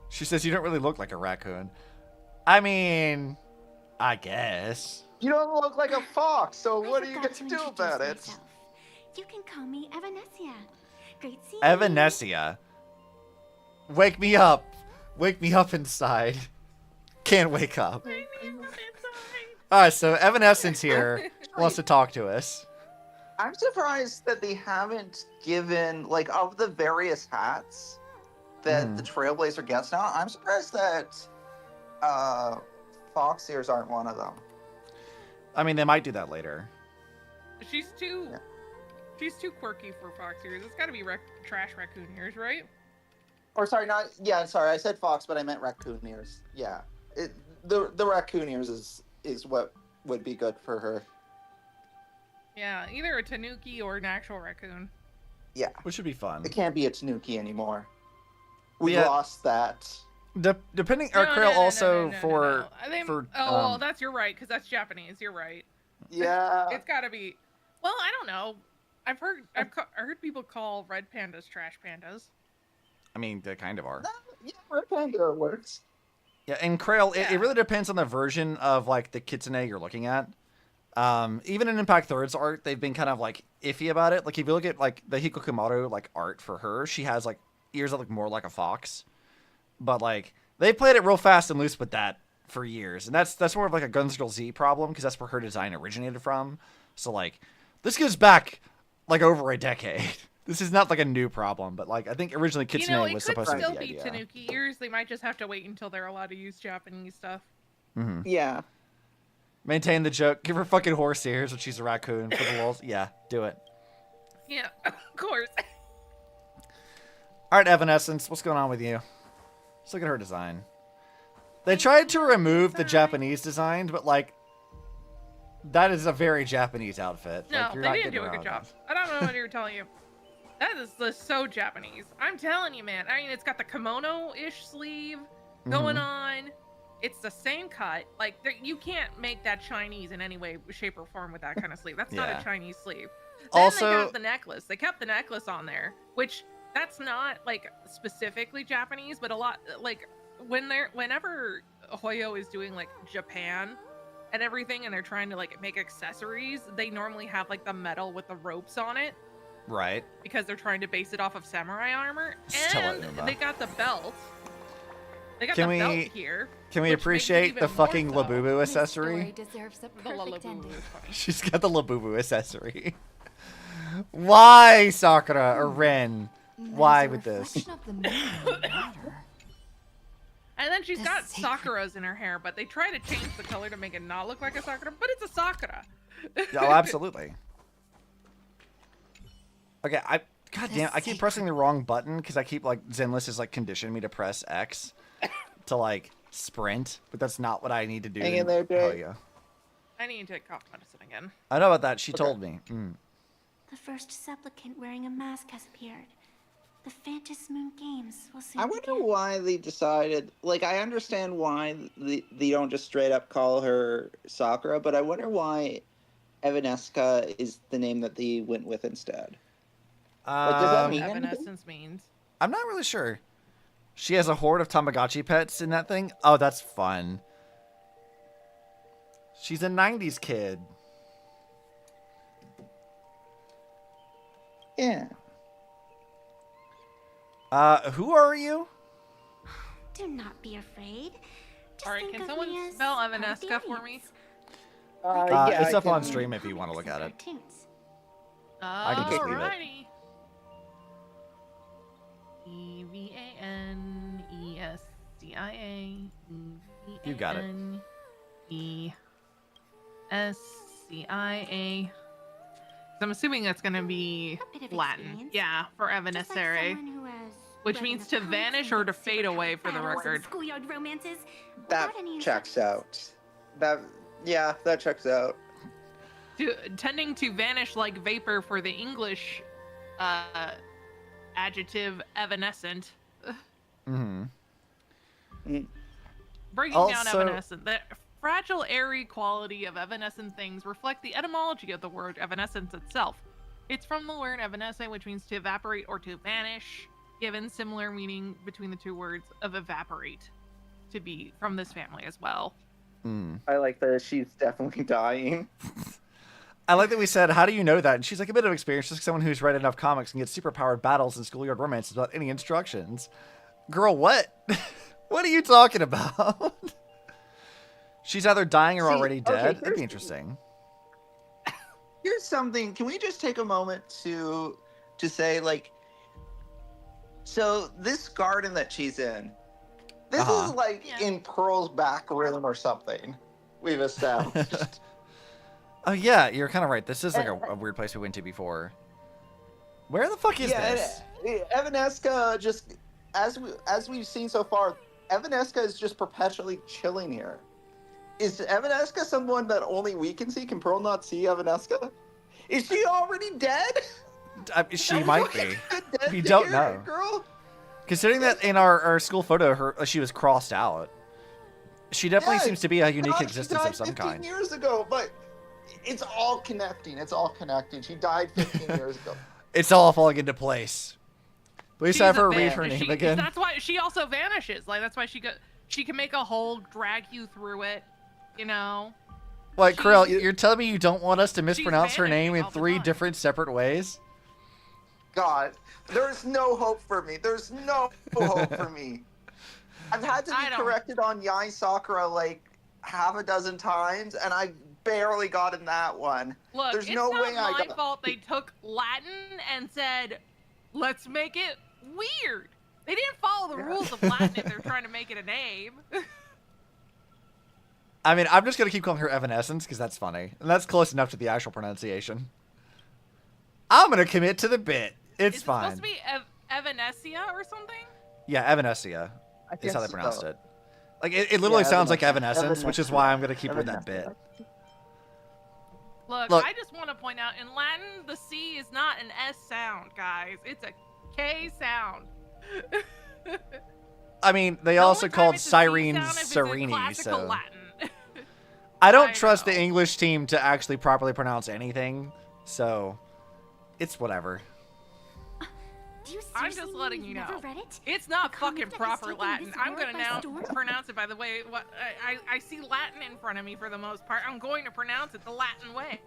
She says you don't really look like a raccoon. I mean, I guess. You don't look like a fox, so what do you forgot get to to do introduce about it? myself. You can call me Evanessia. Great seeing Evanessia. Wake me up. Wake me up inside. Can't wake up. Alright, so Evanescence here wants to talk to us. I'm surprised that they haven't given, like, of the various hats that the Trailblazer gets now, I'm surprised that fox ears aren't one of them. I mean, they might do that later. She's too quirky for fox ears. It's gotta be trash raccoon ears, right? Or sorry, sorry, I said fox, but I meant raccoon ears. Yeah. The raccoon ears is what would be good for her. Yeah, either a tanuki or an actual raccoon. Yeah. Which should be fun. It can't be a tanuki anymore. We Yeah. lost that. Depending, No, Krill no, also no. for I think, for well, that's you're right, because that's Japanese. You're right. Yeah. It's gotta be. Well, I don't know. I've heard people call red pandas trash pandas. I mean, they kind of are. Yeah, red panda works. Yeah, and Krail, it really depends on the version of, like, the kitsune you're looking at. Even in Impact Third's art, they've been kind of, like, iffy about it. Like, if you look at, like, the Hikokumaru, like, art for her, she has, like, ears that look more like a fox. But, like, they played it real fast and loose with that for years. And that's more of, like, a Guns Girl Z problem, because that's where her design originated from. So, like, this goes back, like, over a decade. This is not, like, a new problem, but, like, I think originally Kitsune was supposed to be the idea. It could still be Tanuki ears. They might just have to wait until they're allowed to use Japanese stuff. Mm-hmm. Yeah. Maintain the joke. Give her fucking horse ears when she's a raccoon for the lulz. Yeah, do it. Yeah, of course. All right, Evanescence, what's going on with you? Let's look at her design. They tried to remove the Japanese design, but, like, that is a very Japanese outfit. No, like, you're they not didn't getting do a around good job. this. I don't know what you're telling you. That is just so Japanese. I'm telling you, man. I mean, it's got the kimono-ish sleeve going on. It's the same cut. Like, you can't make that Chinese in any way, shape, or form with that kind of sleeve. That's not Yeah. a Chinese sleeve. Then Also- they got the necklace. They kept the necklace on there, which that's not, like, specifically Japanese, but a lot, like, whenever Hoyo is doing, like, Japan and everything, and they're trying to, like, make accessories, they normally have, like, the metal with the ropes on it. Right. Because they're trying to base it off of samurai armor. Still And Uba. they got the belt. They got Can the we- belt here. Can we which makes it appreciate even the more fucking so. Labubu This story accessory? deserves a The perfect Labubu ending. is funny. She's got the Labubu accessory. Why, Sakura or Ren? Why with this? Reflection of the moon in the water. And then she's The got sacred- Sakuras in her hair, but they try to change the color to make it not look like a Sakura, but it's a Sakura. Oh, absolutely. Okay, God damn, I keep pressing the wrong button because I keep, like, Zenless has, like, conditioned me to press X to, like, sprint, but that's not what I need to do. Hang in there, Jay. Oh, yeah. I need to take cough medicine again. I know about that. She told me. The first supplicant wearing a mask has appeared. The Phantasm Moon Games will soon I wonder begin. why they decided, like, I understand why they don't just straight up call her Sakura, but I wonder why Evanesca is the name that they went with instead. Like, does that mean anything? Evanescence means. I'm not really sure. She has a horde of Tamagotchi pets in that thing? Oh, that's fun. She's a 90s kid. Yeah. Who are you? Do not be afraid. Just Alright, think can of someone me as spell part of the Evanesca for me? Yeah, It's I up on can- stream if you want to look at it. Cartoons. I can just leave it. Alrighty. EVANESCIA. You got it. ESCIA. I'm assuming that's gonna be Latin. Yeah, for evanescere. Which means to vanish or to fade away for the record. Schoolyard romances. That checks out. That checks out. Tending to vanish like vapor for the English adjective evanescent. Breaking down evanescent. The fragile, airy quality of evanescent things reflect the etymology of the word evanescence itself. It's from the word evanesce, which means to evaporate or to vanish, given similar meaning between the two words of evaporate, to be from this family as well. I like that she's definitely dying. I like that we said, how do you know that? And she's like, a bit of experience, just like someone who's read enough comics and gets superpowered battles and schoolyard romances without any instructions. Girl, what? What are you talking about? She's either dying or already dead. That'd be interesting. Here's something. Can we just take a moment to say, like, so this garden that she's in, this is like in Pearl's back room or something. We've established. Oh yeah, you're kind of right. This is like a weird place we went to before. Where the fuck is this? Evanesca, just as we've seen so far, Evanesca is just perpetually chilling here. Is Evanesca someone that only we can see? Can Pearl not see Evanesca? Is she already dead? She might be. We don't know. Girl? Considering that in our school photo, she was crossed out. She definitely seems to be a unique existence of some kind. 15 years ago, but it's all connecting. It's all connecting. She died 15 years ago. It's all falling into place. Please have her read her name again. That's why she also vanishes. Like that's why she can make a hole, drag you through it. You know. Like Krill, you're telling me you don't want us to mispronounce her name in 3 different separate ways? God, there's no hope for me. There's no hope for me. I've had to be corrected on Yai Sakura like half a dozen times, and I barely got in that one. Look, there's it's no not way I my got. fault they took Latin and said, let's make it weird. They didn't follow the rules of Latin if they're trying to make it a name. I mean, I'm just going to keep calling her Evanescence because that's funny. And that's close enough to the actual pronunciation. I'm going to commit to the bit. It's fine. Is it supposed to be Evanescia or something? Yeah, Evanescia is how they guess pronounced so. it. Like, it literally sounds like Evanescence. Evanescence, which is why I'm going to keep with that bit. Look, I just want to point out, in Latin, the C is not an S sound, guys. It's a K sound. I mean, they also called Sirene Serene, so... I don't trust the English team to actually properly pronounce anything, so it's whatever. I'm just letting you know. It's not fucking proper Latin. I'm gonna now pronounce it by the way. I see Latin in front of me for the most part. I'm going to pronounce it the Latin way.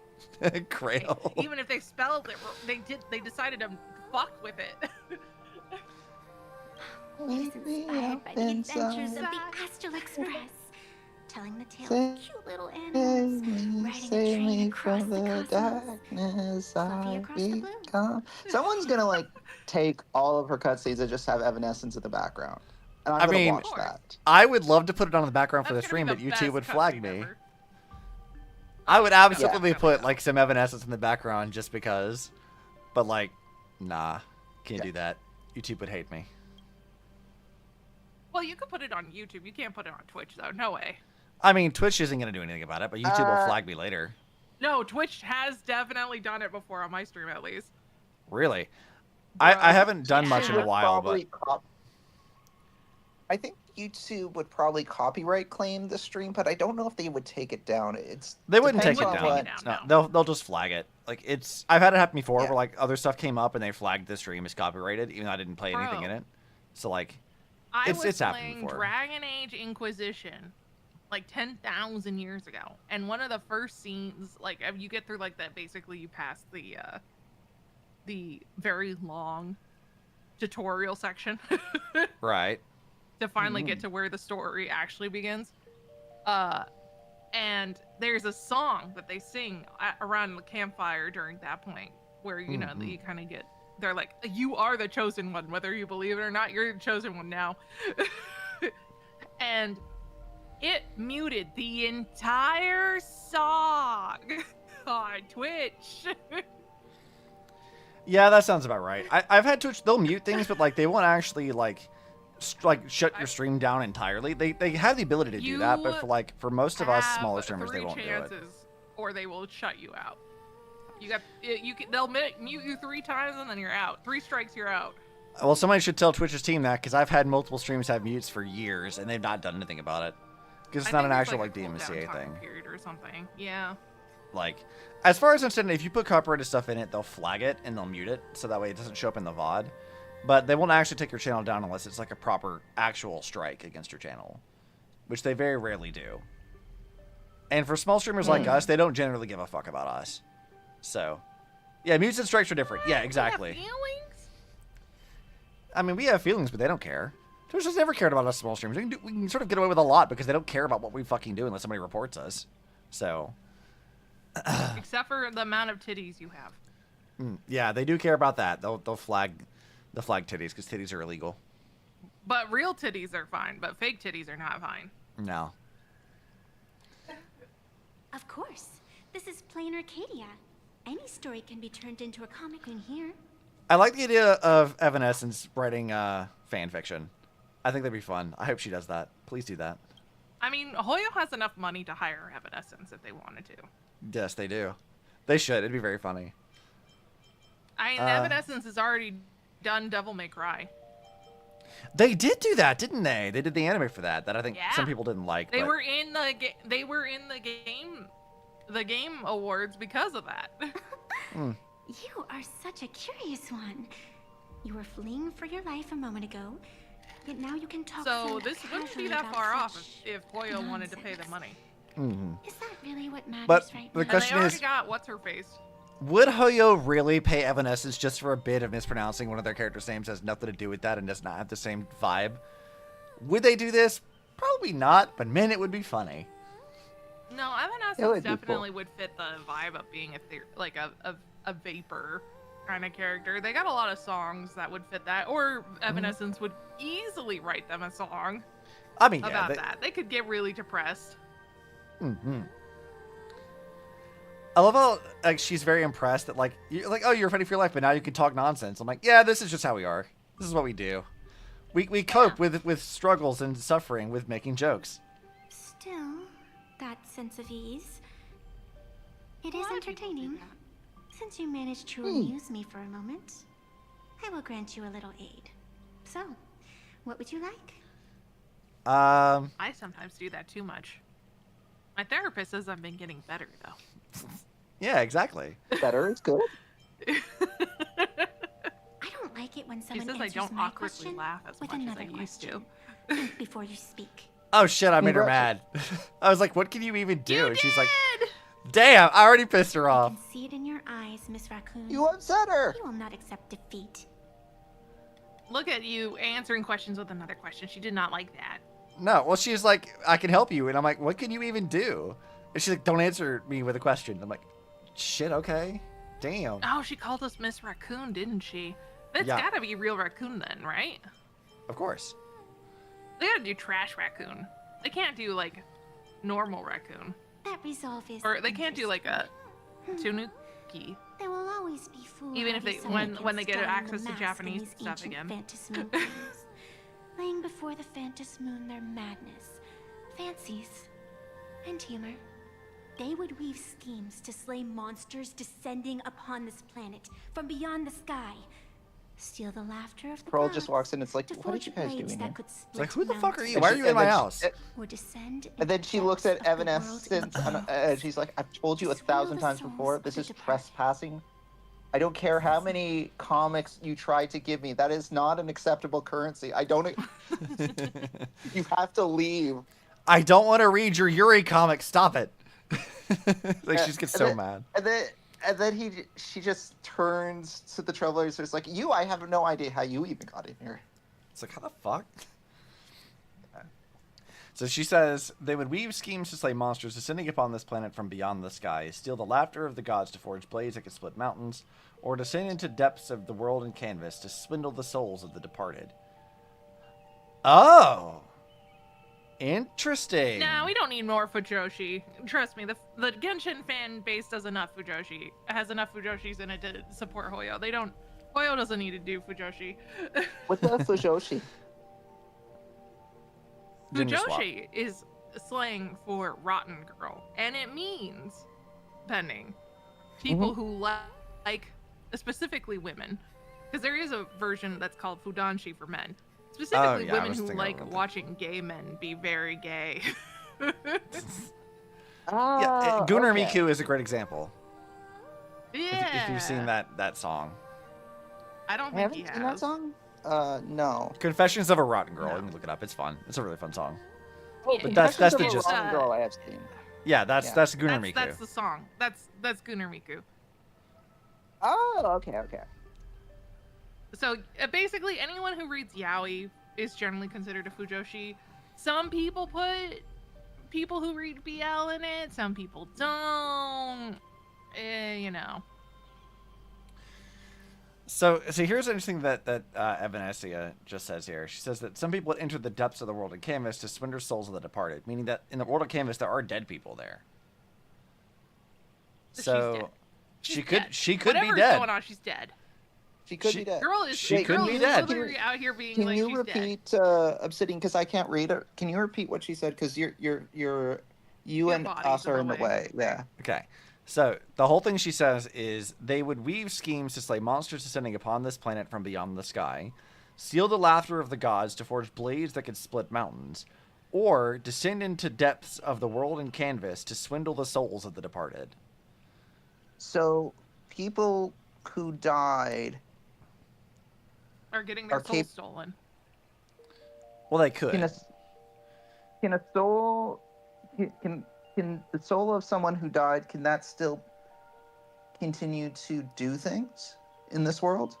Crail. Even if they spelled it, they decided to fuck with it. Inspired by the adventures of the Astral Express, telling the tale of cute little animals, riding a train across the cosmos, fluffy across the blue. Someone's gonna like take all of her cutscenes and just have Evanescence in the background, and I'm gonna watch that. I would love to put it on the background for the stream, but YouTube would flag me. I would absolutely put like some Evanescence in the background just because, but like, nah, can't do that. YouTube would hate me. Well, you could put it on YouTube. You can't put it on Twitch, though. No way. I mean, Twitch isn't going to do anything about it, but YouTube will flag me later. No, Twitch has definitely done it before on my stream, at least. Really? I haven't done much in a while, but... I think YouTube would probably copyright claim the stream, but I don't know if they would take it down. They wouldn't take it down. No, they'll just flag it. Like, it's... I've had it happen before where, like, other stuff came up and they flagged the stream as copyrighted, even though I didn't play anything in it. So, like... I was playing Dragon Age Inquisition like 10,000 years ago, and one of the first scenes, like you get through like that, basically you pass the very long tutorial section. Right. To finally get to where the story actually begins. And there's a song that they sing around the campfire during that point where, you know, that you kind of get, they're like, you are the chosen one, whether you believe it or not, you're the chosen one now. And it muted the entire song on Twitch. Yeah, that sounds about right. I've had Twitch, they'll mute things, but like they won't actually like shut your stream down entirely. They have the ability to do that, but for most of us smaller streamers, they won't do it. Or they will shut you out. They'll mute you 3 times and then you're out. 3 strikes, you're out. Well, somebody should tell Twitch's team that, because I've had multiple streams have mutes for years and they've not done anything about it. Because it's not an actual like DMCA thing. Period or something. Yeah. Like, as far as I'm saying, if you put copyrighted stuff in it, they'll flag it and they'll mute it, so that way it doesn't show up in the VOD. But they won't actually take your channel down unless it's like a proper actual strike against your channel, which they very rarely do. And for small streamers like us, they don't generally give a fuck about us. So, yeah, mutes and strikes are different. Yeah, exactly. Feelings? I mean, we have feelings, but they don't care. Twitch has never cared about us small streamers. We can sort of get away with a lot because they don't care about what we fucking do unless somebody reports us. So. Except for the amount of titties you have. Yeah, they do care about that. They'll flag titties because titties are illegal. But real titties are fine, but fake titties are not fine. No. Of course. This is plain Arcadia. Any story can be turned into a comic in here. I like the idea of Evanescence writing fan fiction. I think that'd be fun. I hope she does that. Please do that. I mean, Hoyo has enough money to hire Evanescence if they wanted to. Yes, they do. They should. It'd be very funny. I mean, Evanescence has already done Devil May Cry. They did do that, didn't they? They did the anime for that. That I think some people didn't like. They were in the game awards because of that. You are such a curious one. You were fleeing for your life a moment ago, yet now you can talk so this wouldn't be that far off if Hoyo wanted to pay the money. Is that really what matters right now? The question and they is, already got what's her face. Would Hoyo really pay Evanescence just for a bit of mispronouncing one of their characters' names has nothing to do with that and does not have the same vibe? Would they do this? Probably not, but man, it would be funny. No, Evanescence definitely would fit the vibe of being a vapor kind of character. They got a lot of songs that would fit that, or Evanescence would easily write them a song. I mean, about that. They could get really depressed. I love how she's very impressed that you're fighting for your life, but now you can talk nonsense. I'm like, yeah, this is just how we are. This is what we do. We cope with struggles and suffering with making jokes. Still, that sense of ease. It is entertaining. Since you managed to amuse me for a moment, I will grant you a little aid. So, what would you like? I sometimes do that too much. My therapist says I've been getting better, though. Yeah, exactly. Better is good. I don't like it when someone answers I don't my awkwardly question laugh as with much as another I used question. to. Think before you speak. Oh shit, I made her mad. I was like, what can you even do? And she's like, damn, I already pissed her off. I can see it in your eyes, Miss Raccoon. You upset her. You will not accept defeat. Look at you answering questions with another question. She did not like that. No, well, she's like, I can help you. And I'm like, what can you even do? And she's like, don't answer me with a question. I'm like, shit, okay. Damn. Oh, she called us Miss Raccoon, didn't she? That's gotta be real raccoon then, right? Of course. They gotta do trash raccoon. They can't do, like, normal raccoon. That resolve is Or they can't do, like, a tanuki. There will always be fools. Even if they, when they get access to Japanese stuff again. Laying before the Phantos Moon their madness, fancies, and humor. They would weave schemes to slay monsters descending upon this planet from beyond the sky. Steal the laughter of the Pearl clouds, just walks in. It's like, to what are forge you guys blades doing that here? could It's like, split who the fuck are you? mountains. Why are you in my house? Or descend And then she looks at depths of the world Evanescence and she's like, I've told you 1,000 times before, this is trespassing. I don't care how many comics you try to give me. That is not an acceptable currency. I don't... You have to leave. I don't want to read your Yuri comic. Stop it. Like, she just gets so mad. And then And then she just turns to the Trailblazers like, I have no idea how you even got in here. It's like, how the fuck? So she says, they would weave schemes to slay monsters descending upon this planet from beyond the sky, steal the laughter of the gods to forge blades that could split mountains, or descend into depths of the world and canvas to swindle the souls of the departed. Oh! Interesting. Nah, we don't need more Fujoshi. Trust me, the Genshin fan base does enough Fujoshi. It has enough Fujoshis in it to support Hoyo. Hoyo doesn't need to do Fujoshi. What's a Fujoshi? Fujoshi is slang for rotten girl, and it means, pending, people who like, specifically women, because there is a version that's called Fudanshi for men. Specifically women who like watching gay men be very gay. Gunnar Miku is a great example. Yeah. If you've seen that song. I don't think he has. Seen that song? No. Confessions of a Rotten Girl. You can look it up. It's fun. It's a really fun song. Oh, but that's the gist. Rotten Girl I have seen. Yeah, that's Gunnar Miku. That's the song. That's Gunnar Miku. Oh, okay. So basically, anyone who reads yaoi is generally considered a Fujoshi. Some people put people who read BL in it. Some people don't. You know. So here's interesting that Evanesia just says here. She says that some people enter the depths of the world of canvas to swindle souls of the departed, meaning that in the world of canvas there are dead people there. So she could be dead. Whatever's going on, she's dead. She could be dead. Girl is literally out here being Can like you she's repeat dead. Obsidian, because I can't read it? Can you repeat what she said? Because you and us are in the way. Yeah. Okay. So the whole thing she says is they would weave schemes to slay monsters descending upon this planet from beyond the sky, steal the laughter of the gods to forge blades that could split mountains, or descend into depths of the world and canvas to swindle the souls of the departed. So people who died are getting their souls stolen. Well, they could. Can a soul can the soul of someone who died, can that still continue to do things in this world?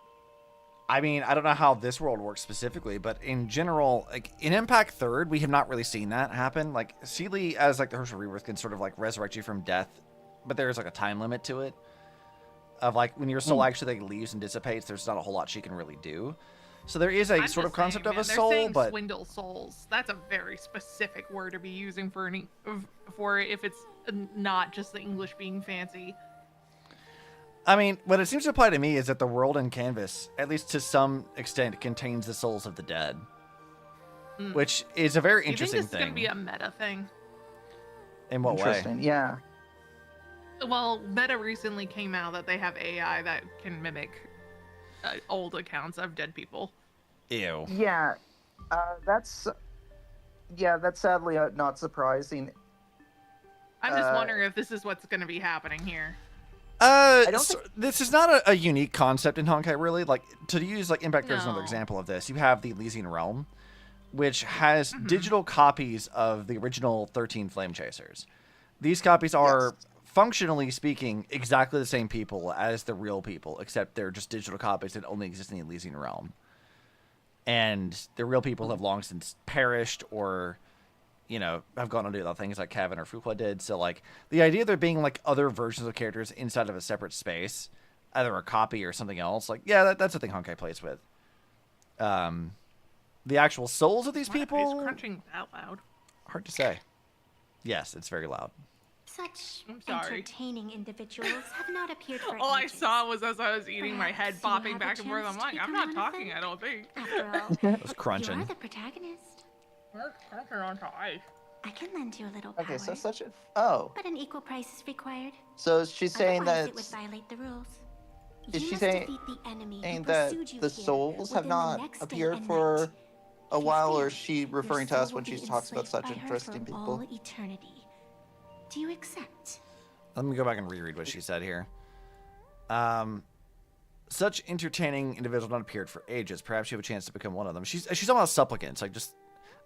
I mean, I don't know how this world works specifically, but in general, like in Impact 3rd, we have not really seen that happen. Like Sealy, as like the Herschel Rebirth, can sort of like resurrect you from death, but there's like a time limit to it. Of like when your soul actually like leaves and dissipates, there's not a whole lot she can really do. So there is a sort of concept of a soul, but swindle souls. That's a very specific word to be using for if it's not just the English being fancy. I mean, what it seems to apply to me is that the world in Canvas, at least to some extent, contains the souls of the dead, which is a very interesting thing. You think this is gonna be a meta thing? In what way? Interesting. Yeah. Well, Meta recently came out that they have AI that can mimic old accounts of dead people. Ew. Yeah, that's sadly not surprising. I'm just wondering if this is what's going to be happening here. This is not a unique concept in Honkai, really. Like, to use like Impact, there's another example of this. You have the Elysian Realm, which has digital copies of the original 13 Flame Chasers. These copies are, functionally speaking, exactly the same people as the real people, except they're just digital copies that only exist in the Elysian Realm. And the real people have long since perished or, you know, have gone on to do other things like Kevin or Fuqua did. So, like, the idea of there being, like, other versions of characters inside of a separate space, either a copy or something else, like, yeah, that's the thing Honkai plays with. The actual souls of these people... Is crunching that loud? Hard to say. Yes, it's very loud. Such entertaining individuals have not appeared for All ages. I saw was as I was eating my head bopping back and forth. I'm like, I'm not talking, I don't think. After all, it was crunching. You're the protagonist. I can lend you a little power. Okay, so such a... Oh. But an equal price is required. So she's saying Otherwise, that... it would violate the rules. Is You she must saying defeat the enemy who that pursued you the here souls have within the not next day appeared and for night. a If you while, or fail, is she your referring to soul us when will be she talks about enslaved such by her interesting for people? all eternity. Do you accept? Let me go back and reread what she said here. Such entertaining individuals not appeared for ages. Perhaps you have a chance to become one of them. She's talking about supplicants. Like, just,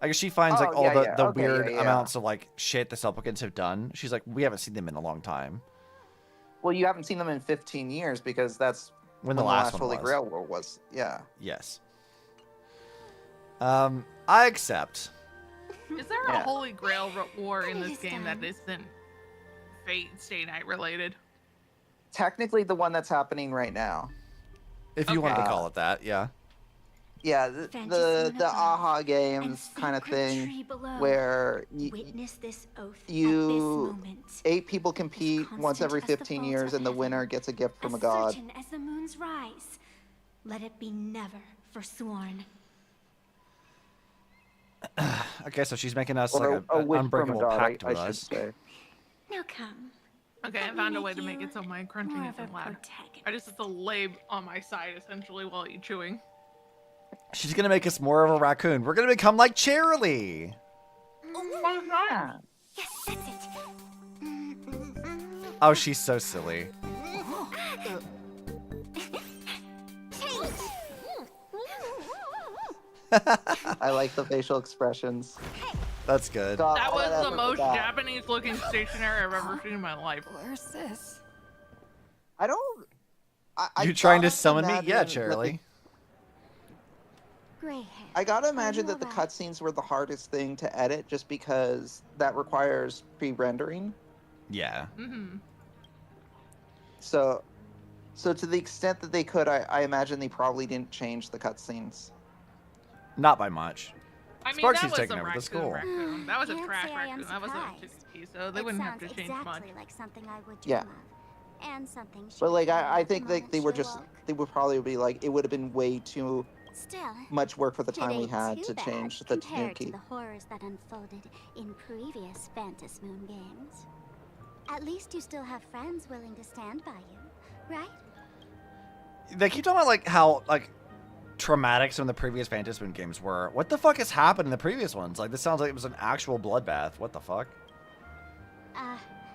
I guess she finds like all the weird amounts of like shit the supplicants have done. She's like, we haven't seen them in a long time. Well, you haven't seen them in 15 years because that's when the last one Holy was. Grail War was. Yeah. Yes. I accept. Is there a Holy Grail war in this game that isn't Fate Stay Night related? Technically, the one that's happening right now. If you wanted to call it that, yeah. Yeah, the AHA games kind of thing, where you 8 people compete once every 15 years, and the winner gets a gift from a god. Certain as the moon's rise, let it be never forsworn. Okay, so she's making us Or like a an wish unbreakable from a god, pact I with should us. say. Now come. Okay, I found a way to make it so my crunching isn't loud. I just have to lay on my side essentially while you're chewing. She's gonna make us more of a raccoon. We're gonna become like Cheerilee. Yes, that's it. Oh, she's so silly. I like the facial expressions. That's good. That was the most Japanese-looking stationery I've ever seen in my life. Where's this? I don't. You trying to summon me? Yeah, Cheerilee. I gotta imagine that the cutscenes were the hardest thing to edit, just because that requires pre-rendering. Yeah. Mm-hmm. So to the extent that they could, I imagine they probably didn't change the cutscenes. Not by much. I mean, Sparxie's that was taking a over the school. raccoon. That was a Can't trash say I am raccoon. That wasn't a surprised. chicken, so they wouldn't have to change much. Like something I would Yeah. dream of. And something she But like, would I do think the that moment they were she just, woke. they would probably be like, it would have been way too Still, much work for the it time we ain't had too to bad change the compared to gatekeep. the horrors that unfolded in previous Phantasm Moon games. At least you still have friends willing to stand by you, right? They keep talking about like how like traumatic some of the previous Phantasm Moon games were. What the fuck has happened in the previous ones? Like this sounds like it was an actual bloodbath. What the fuck?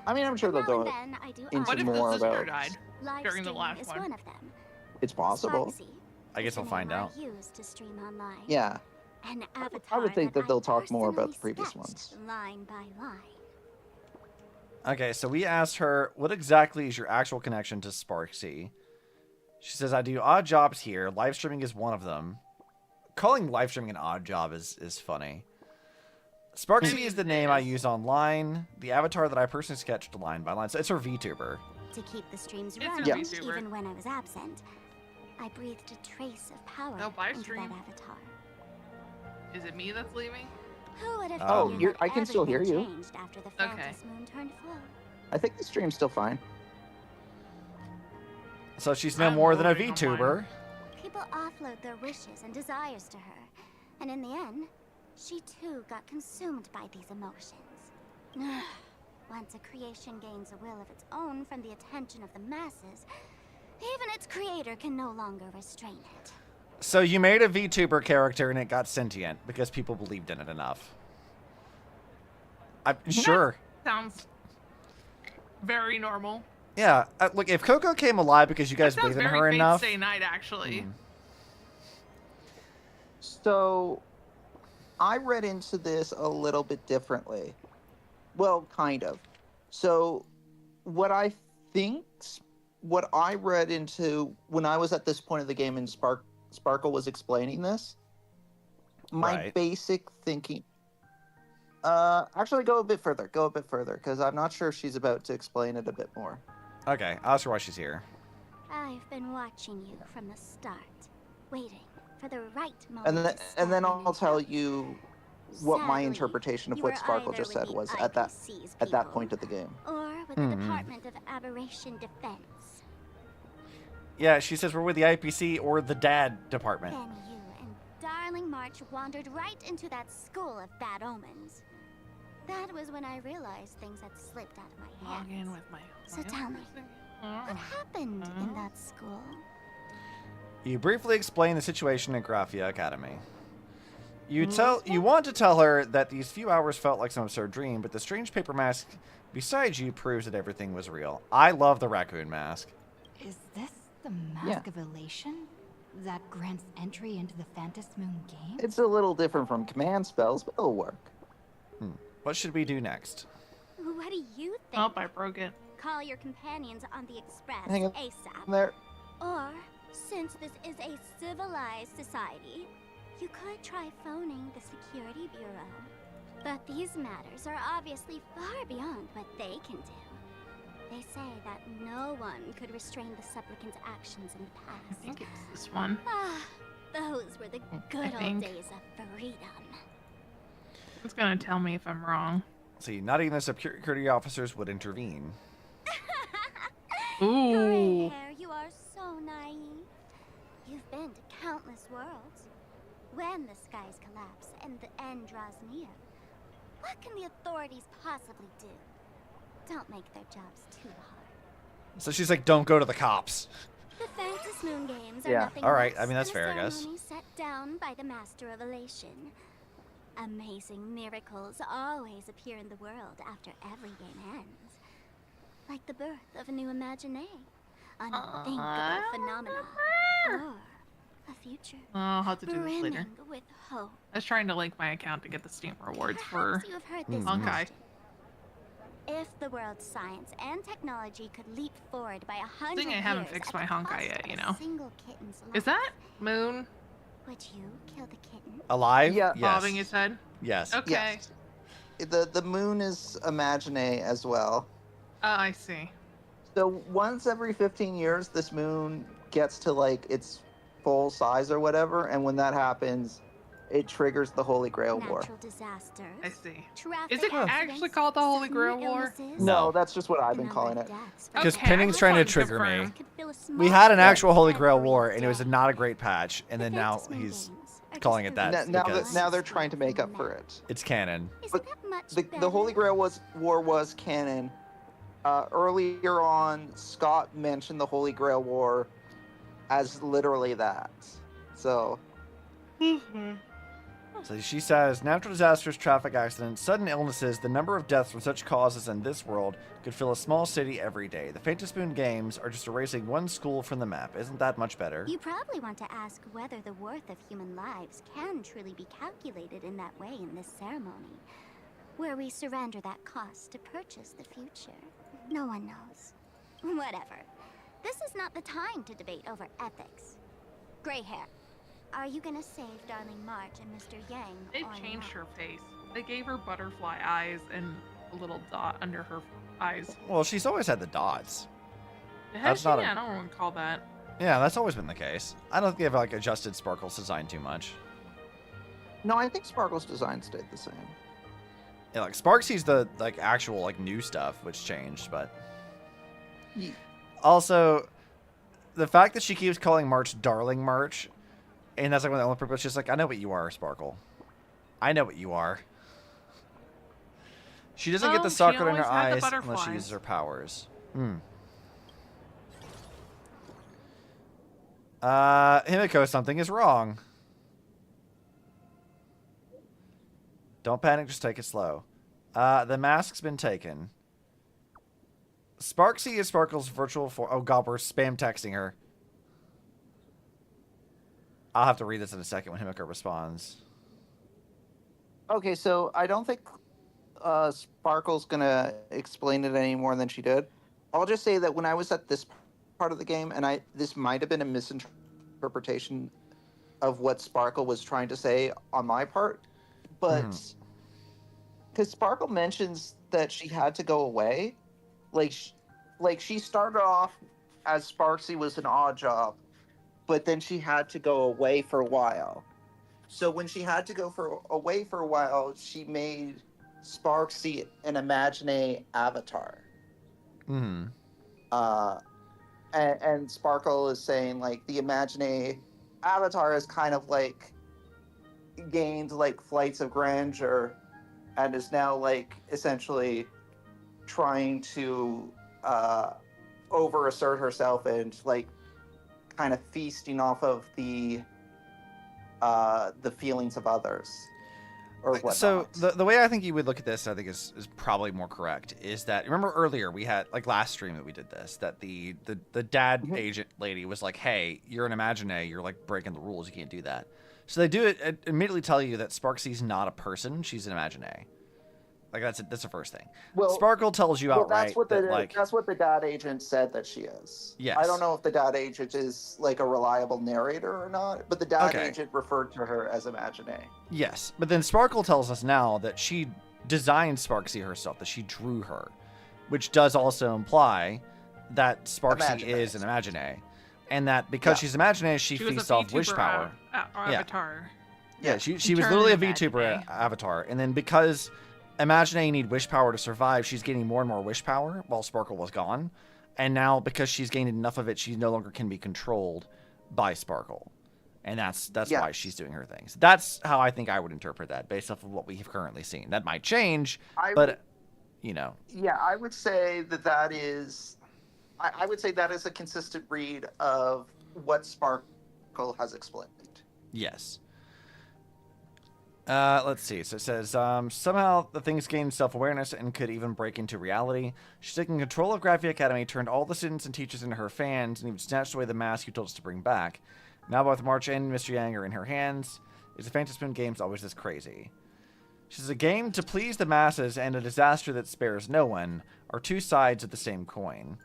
I mean, I'm sure they'll go then I do into What if more the sister about. died during the last is one? one of them. It's possible. Sparxie, I guess we'll find out. used to stream online. Yeah. An I avatar would think that they'll talk more about the personally previous sketched ones. line by line. Okay, so we asked her, what exactly is your actual connection to Sparxie? She says, I do odd jobs here. Live streaming is one of them. Calling live streaming an odd job is funny. Sparxie is the name I use online. The avatar that I personally sketched line by line. So it's her VTuber. To keep the streams It's a running, VTuber. even when I was absent, I breathed a trace of power No, by into stream. that avatar. Is it me that's leaving? Who would have Oh, figured you're- that I can still hear everything you. changed after the Okay. Phantasm Moon turned full? I think the stream's still fine. So she's no more than a VTuber. People offload their wishes and desires to her, and in the end, she too got consumed by these emotions. Once a creation gains a will of its own from the attention of the masses, even its creator can no longer restrain it. So you made a VTuber character and it got sentient because people believed in it enough. I'm sure. Sounds very normal. Yeah, look, if Coco came alive because you guys That sounds believed in very her Fate enough. Stay Night, actually. So, I read into this a little bit differently. Well, kind of. So, what I read into when I was at this point of the game and Sparkle was explaining this, my Right. basic thinking. Actually, go a bit further, because I'm not sure if she's about to explain it a bit more. Okay, I'll ask her why she's here. I've been watching you from the start, waiting for the right moment. And then I'll tell you what my Sadly, interpretation of you what were Sparkle either just with said the was at IPC's that people, point of the game. or with the Department of Aberration Defense. Yeah, she says we're with the IPC or the dad department. Then you and Darling March wandered right into that school of bad omens. That was when I realized things had slipped out of my Log hands. in with my. So tell me, what happened in that school? You briefly explain the situation at Graphia Academy. You want to tell her that these few hours felt like some absurd dream, but the strange paper mask beside you proves that everything was real. I love the raccoon mask. Is this the Mask of Elation that grants entry into the Phantasm Moon game? It's a little different from command spells, but it'll work. What should we do next? What do you think? Oh, I broke it. call your companions on the Express Hang on ASAP. there. Or, since this is a civilized society, you could try phoning the Security Bureau. But these matters are obviously far beyond what they can do. They say that no one could restrain the supplicant's actions in the past. I think it's this one. Ah, those were the good old think. days of freedom. It's gonna tell me if I'm wrong. See, not even the security officers would intervene. Ooh. Gray hair, you are so naive. You've been to countless worlds. When the skies collapse and the end draws near, what can the authorities possibly do? Don't make their jobs too hard. So she's like, don't go to the cops. The Phantom Moon Games are Yeah. nothing All right. less I mean, that's than a fair, I guess. ceremony set down by the Master of Elation. Amazing miracles always appear in the world after every game ends. Like the birth of a new imaginé, unthinkable phenomena, or a future I'll have to do this later. brimming with hope. I was trying to link my account to get the Steam rewards for Perhaps you have heard this Honkai. question. If the world's science and technology could leap forward by 100 Thing I years haven't fixed at my the Honkai cost yet, of you a know. single kitten's Is life, that Moon would you kill the kitten? Alive? Yeah. Yes. bobbing his head? Yes. Okay. Yes. The moon is Imaginé as well. Oh, I see. So once every 15 years, this moon gets to like its full size or whatever, and when that happens, it triggers the Holy Grail War. Natural disasters. I see. Traffic Is it actually accidents, called the Holy sudden Grail War? illnesses, No, that's just what I've the been number calling of it. deaths from Because Okay, Pinning's I trying to just wanted to trigger me. confirm. could fill a We small had an city actual Holy Grail every War, and it was day. not a great patch. And The then now Phantom Moon he's Games are calling just it that the Now, because now they're trying to make up for it. it's canon. Isn't that much The better? Holy Grail War was canon. Earlier on, Scott mentioned the Holy Grail War as literally that. So, So she says, natural disasters, traffic accidents, sudden illnesses, the number of deaths from such causes in this world could fill a small city every day. The Phantom Moon Games are just erasing one school from the map. Isn't that much better? You probably want to ask whether the worth of human lives can truly be calculated in that way in this ceremony, where we surrender that cost to purchase the future. No one knows. Whatever. This is not the time to debate over ethics. Gray hair, are you gonna save Darling March and Mr. Yang They've or changed not? her face. They gave her butterfly eyes and a little dot under her eyes. Well, she's always had the dots. Has That's she? not a- I don't recall that. Yeah, that's always been the case. I don't think they've like adjusted Sparkle's design too much. no, I think Sparkle's design stayed the same. Yeah, like Sparxie's the like actual like new stuff which changed, but also the fact that she keeps calling March Darling March, and that's like one of the only purpose. She's like, I know what you are, Sparkle. I know what you are. She doesn't get Oh, the she socket in her always had the eyes unless she butterflies. uses her powers. Himiko, something is wrong. Don't panic, just take it slow. The mask's been taken. Sparxie is Sparkle's virtual form. Oh god, we're spam texting her. I'll have to read this in a second when Himiko responds. Okay, so I don't think Sparkle's gonna explain it any more than she did. I'll just say that when I was at this part of the game, and this might have been a misinterpretation of what Sparkle was trying to say on my part, but because Sparkle mentions that she had to go away, like she started off as Sparxie was an odd job, but then she had to go away for a while. So when she had to go away for a while, she made Sparxie an Imaginé avatar. And Sparkle is saying like the Imaginé avatar is kind of like gained like flights of grandeur and is now like essentially trying to over assert herself and like kind of feasting off of the feelings of others or whatnot. So the way I think you would look at this, I think is probably more correct, is that remember earlier we had like last stream that we did this, that the dad agent lady was like, hey, you're an Imaginé, you're like breaking the rules, you can't do that. So they do it immediately tell you that Sparxie's not a person, she's an Imaginé. Like that's the first thing. Well, Sparkle tells you outright that's what that's what the data agent said that she is. Yes. I don't know if the data agent is like a reliable narrator or not, but the data agent referred to her as Imagine. Yes, but then Sparkle tells us now that she designed Sparxie herself, that she drew her, which does also imply that Sparxie is an Imagine, and that because she's Imagine, she feasts off wish power. Avatar. Yeah, she was literally a VTuber avatar, and then because Imagine need wish power to survive, she's getting more and more wish power while Sparkle was gone, and now because she's gained enough of it, she no longer can be controlled by Sparkle, and that's why she's doing her things. That's how I think I would interpret that based off of what we have currently seen. That might change, but you know. Yeah, I would say that is. I would say that is a consistent read of what Sparkle has explained. Yes. Let's see. So it says, somehow the things gained self-awareness and could even break into reality. She's taken control of Gravity Academy, turned all the students and teachers into her fans, and even snatched away the mask you told us to bring back. Now both March and Mr. Yang are in her hands. Is the Phantom Spoon games always this crazy? She says, a game to please the masses and a disaster that spares no one are two sides of the same coin.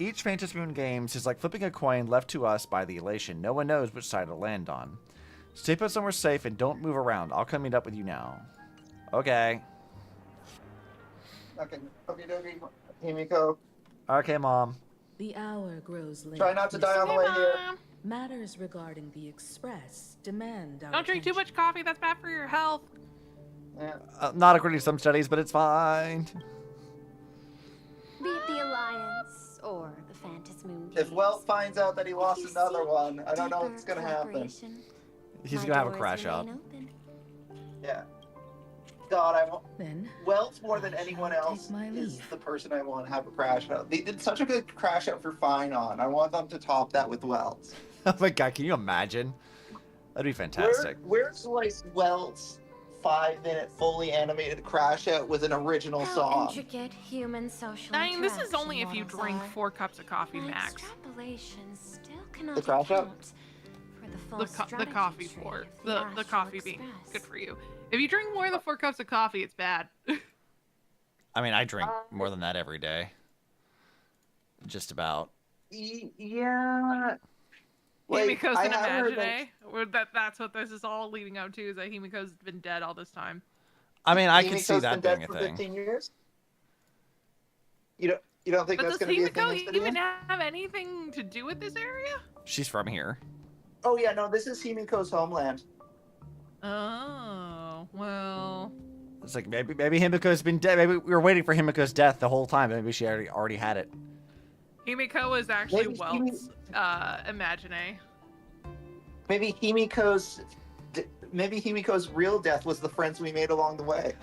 Each Phantom Spoon Games is like flipping a coin left to us by the elation. No one knows which side it'll land on. Stay put somewhere safe and don't move around. I'll come meet up with you now. Okay. Okay, Himiko. Okay, Mom. The hour grows late. Try not to die on the way here. Matters regarding the Express demand our Don't drink too much coffee. That's bad for your health. Yeah. Not according to some studies, but it's fine. Be it the Alliance or the Phantom Moon. If Welt finds out that he lost another one, I don't know what's gonna happen. He's gonna have a crash out. Yeah. God, I want. Then Welt more than anyone else is the person I want to have a crash out. They did such a good crash out for Fine On. I want them to top that with Welt. Oh my god, can you imagine? That'd be fantastic. Where's like Welt's 5-minute fully animated crash out with an original song? Intricate human social. I mean, this is only if you drink 4 cups of coffee max. Extrapolation still cannot The crash out? account for the full The coffee strategy for tree of the Astral coffee bean. Express. Good for you. If you drink more than 4 cups of coffee, it's bad. I mean, I drink more than that every day. Just about. Yeah. Himiko's I an have heard Imagine. That's what this is all leading up to, is that Himiko's been dead all this time. I mean, I can see Himiko's that been being dead a for thing. 15 years? You don't think But that's does going to be a thing? Himiko in this even video? have anything to do with this area? She's from here. Oh yeah, no, this is Himiko's homeland. Oh, well. It's like maybe Himiko's been dead. Maybe we were waiting for Himiko's death the whole time. Maybe she already had it. Himiko is actually Maybe Welt's Imagine. Maybe Himiko's real death was the friends we made along the way.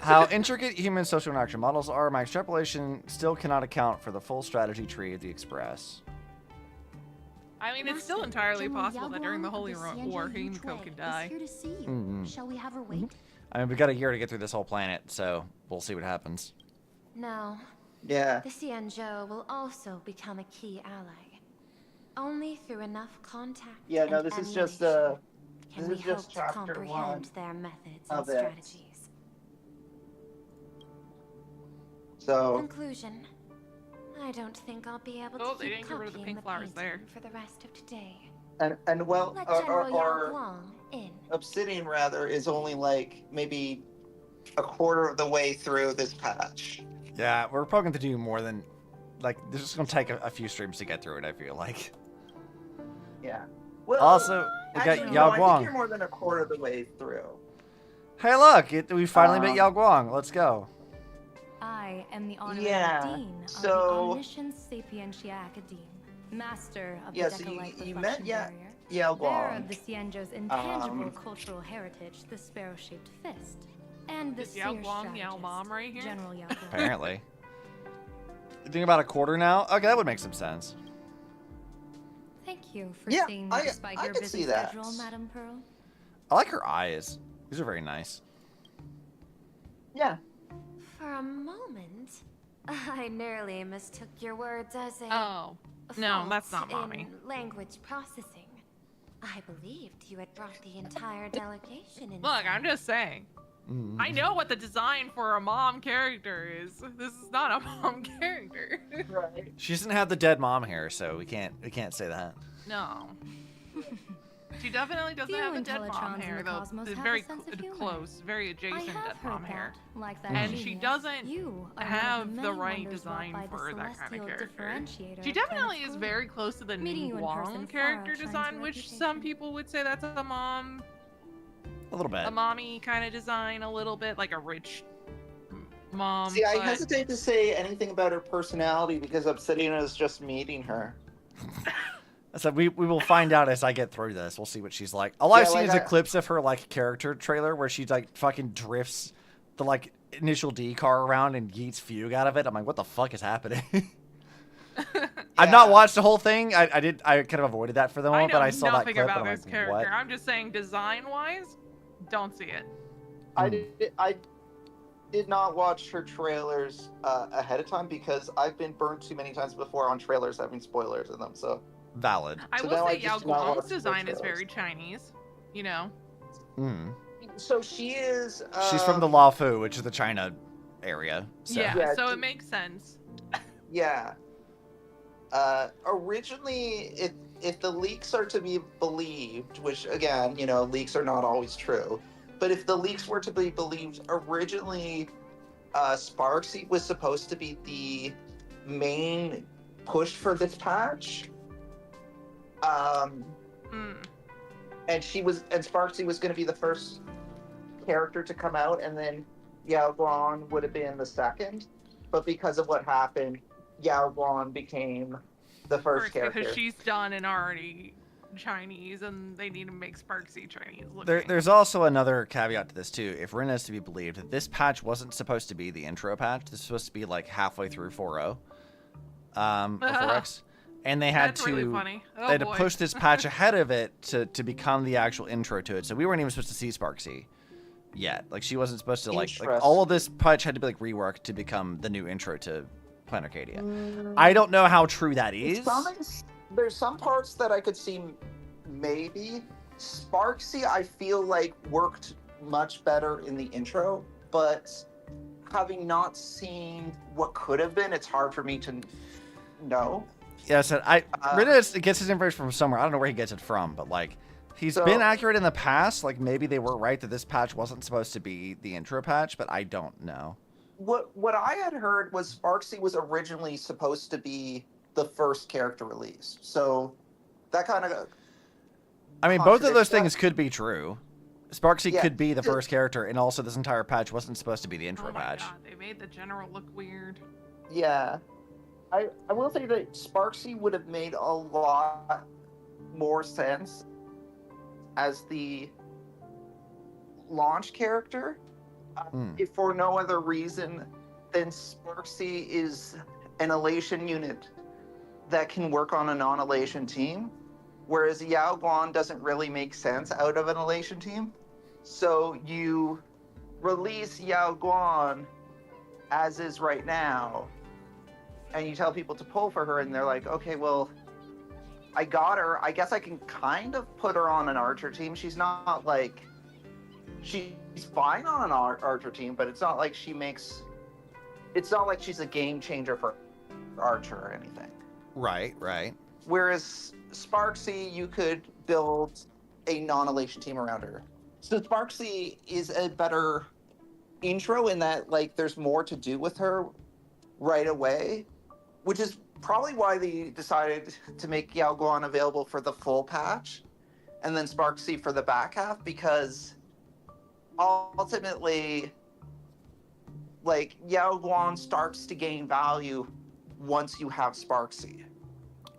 How intricate human social interaction models are, my extrapolation still cannot account for the full strategy tree of the Express. I mean, it's still entirely General possible that during the Yaguang Holy of the War, Xianzhou Himiko Trade could is die. here to see you. Mhm. Shall we have her wait? I mean, we got a year to get through this whole planet, so we'll see what happens. No. Yeah. The Xianzhou will also become a key ally. Only through enough contact. Yeah, no, and this is just emulation this can we is just hope to chapter comprehend 1 their methods of and it. strategies. So Conclusion. I don't think I'll be able Oh, to they keep didn't get rid of the copying pink flowers there. painting for the rest of today. and well Let or General Yaguang in. Obsidian rather is only like maybe a quarter of the way through this patch. Yeah, we're probably going to do more than... Like, this is going to take a few streams to get through it, I feel like. Yeah. Well, Also, we got actually, Yao no, I think Guang. you're more than a quarter of the way through. Hey, look! We finally met Yao Guang. Let's go. I am the honorary Yeah, dean of so- the Omniscient Sapientia Academe, master of Yeah, the so Decalite you Reflection met Barrier, Yao bearer Guang. of the Xianzhou's intangible cultural heritage, the sparrow-shaped fist, and the Is Yao seer Guang Yao strategist, Mom right here? General Yao Guang. Apparently. You think about a quarter now? Okay, that would make some sense. Thank you for Yeah, seeing I- me despite I your could busy see that. schedule, Madam Pearl. I like her eyes. These are very nice. Yeah. For a moment, I nearly mistook your words as a Oh, no, that's not fault Mommy. in language processing. I believed you had brought the entire delegation in. Look, I'm just saying. I know what the design for a mom character is. This is not a mom character. Right. She doesn't have the dead mom hair, so we can't say that. No. She definitely doesn't Few have the dead mom Intellitrons in hair, the though. cosmos It's have very a sense of humor. close, very adjacent I have dead mom heard hair. that, like that And she genius, doesn't you are have one of the many right wonders design wrought by the for that kind of celestial character. differentiator She of definitely planet's is crew. very close to the Meeting you in Ning person Wong far character outshines design, your which some people would say that's a mom, A little bit. a mommy kind of design, a little bit like a rich mom. See, I but- hesitate to say anything about her personality because Obsidian is just meeting her. So we will find out as I get through this. We'll see what she's like. All I've Yeah, seen like is clips of her like character trailer where she like fucking drifts the like initial D car around and yeets fugue out of it. I'm like, what the fuck is happening? I've not watched the whole thing. I kind of avoided that for the moment, but I saw that nothing clip about and I'm this like, character. what? I'm just saying, design-wise, don't see it. I did not watch her trailers ahead of time because I've been burnt too many times before on trailers having spoilers in them. So valid. I So will now say I Yao just do not Guang's watch the design is trailers. very Chinese. You know. So she is. She's from the Laofu, which is the China area. So. Yeah, so it makes sense. Yeah. Originally, if the leaks are to be believed, which again, you know, leaks are not always true, but if the leaks were to be believed, originally, Sparxie was supposed to be the main push for this patch. And Sparxie was going to be the first character to come out, and then Yao Guan would have been the second. But because of what happened, Yao Guan became the first character. Because she's done and already Chinese, and they need to make Sparxie Chinese looking. There's also another caveat to this too. If Rin is to be believed, that this patch wasn't supposed to be the intro patch. This was supposed to be like halfway through 4.0, or 4X, and they had That's to really funny. Oh, they had to boy. push this patch ahead of it to become the actual intro to it. So we weren't even supposed to see Sparxie yet. Like she wasn't supposed to like all of this patch had to be like reworked to become the new intro to Planet Arcadia. I don't know how true that is. There's some parts that I could see maybe. Sparxie, I feel like worked much better in the intro, but having not seen what could have been, it's hard for me to know. Yeah, so Rin gets his information from somewhere. I don't know where he gets it from, but like he's been accurate in the past. Like maybe they were right that this patch wasn't supposed to be the intro patch, but I don't know. What I had heard was Sparxie was originally supposed to be the first character release. So that kind of I mean, both of those things could be true. Sparxie Yeah. could be the first character, and also this entire patch wasn't supposed to be the intro Oh my patch. god, they made the general look weird. Yeah. I will say that Sparxie would have made a lot more sense as the launch character, if for no other reason than Sparxie is an elation unit that can work on a non-elation team, whereas Yao Guan doesn't really make sense out of an elation team. So you release Yao Guan as is right now, and you tell people to pull for her, and they're like, okay, well, I got her. I guess I can kind of put her on an archer team. She's not like... She's fine on an archer team, but it's not like she makes... It's not like she's a game changer for archer or anything. Right, right. Whereas Sparxie, you could build a non-elation team around her. So Sparxie is a better intro in that, like, there's more to do with her right away, which is probably why they decided to make Yao Guan available for the full patch and then Sparxie for the back half, because ultimately, like, Yao Guan starts to gain value once you have Sparxie.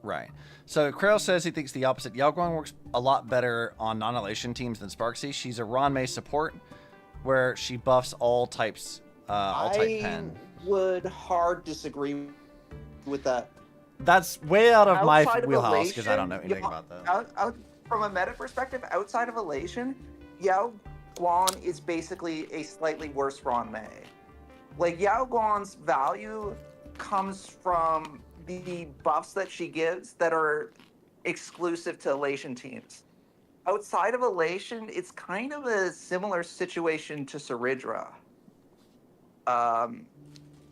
Right. So Krail says he thinks the opposite. Yao Guang works a lot better on non-elation teams than Sparxie. She's a Ranmei support where she buffs all types, all type pen. I would hard disagree with that. That's way out of my Outside of wheelhouse because I Elation, don't know anything about that. From a meta perspective, outside of Elation, Yao Guan is basically a slightly worse Ranmei. Like, Yao Guan's value comes from the buffs that she gives that are exclusive to Elation teams. outside of Elation, it's kind of a similar situation to Saridra.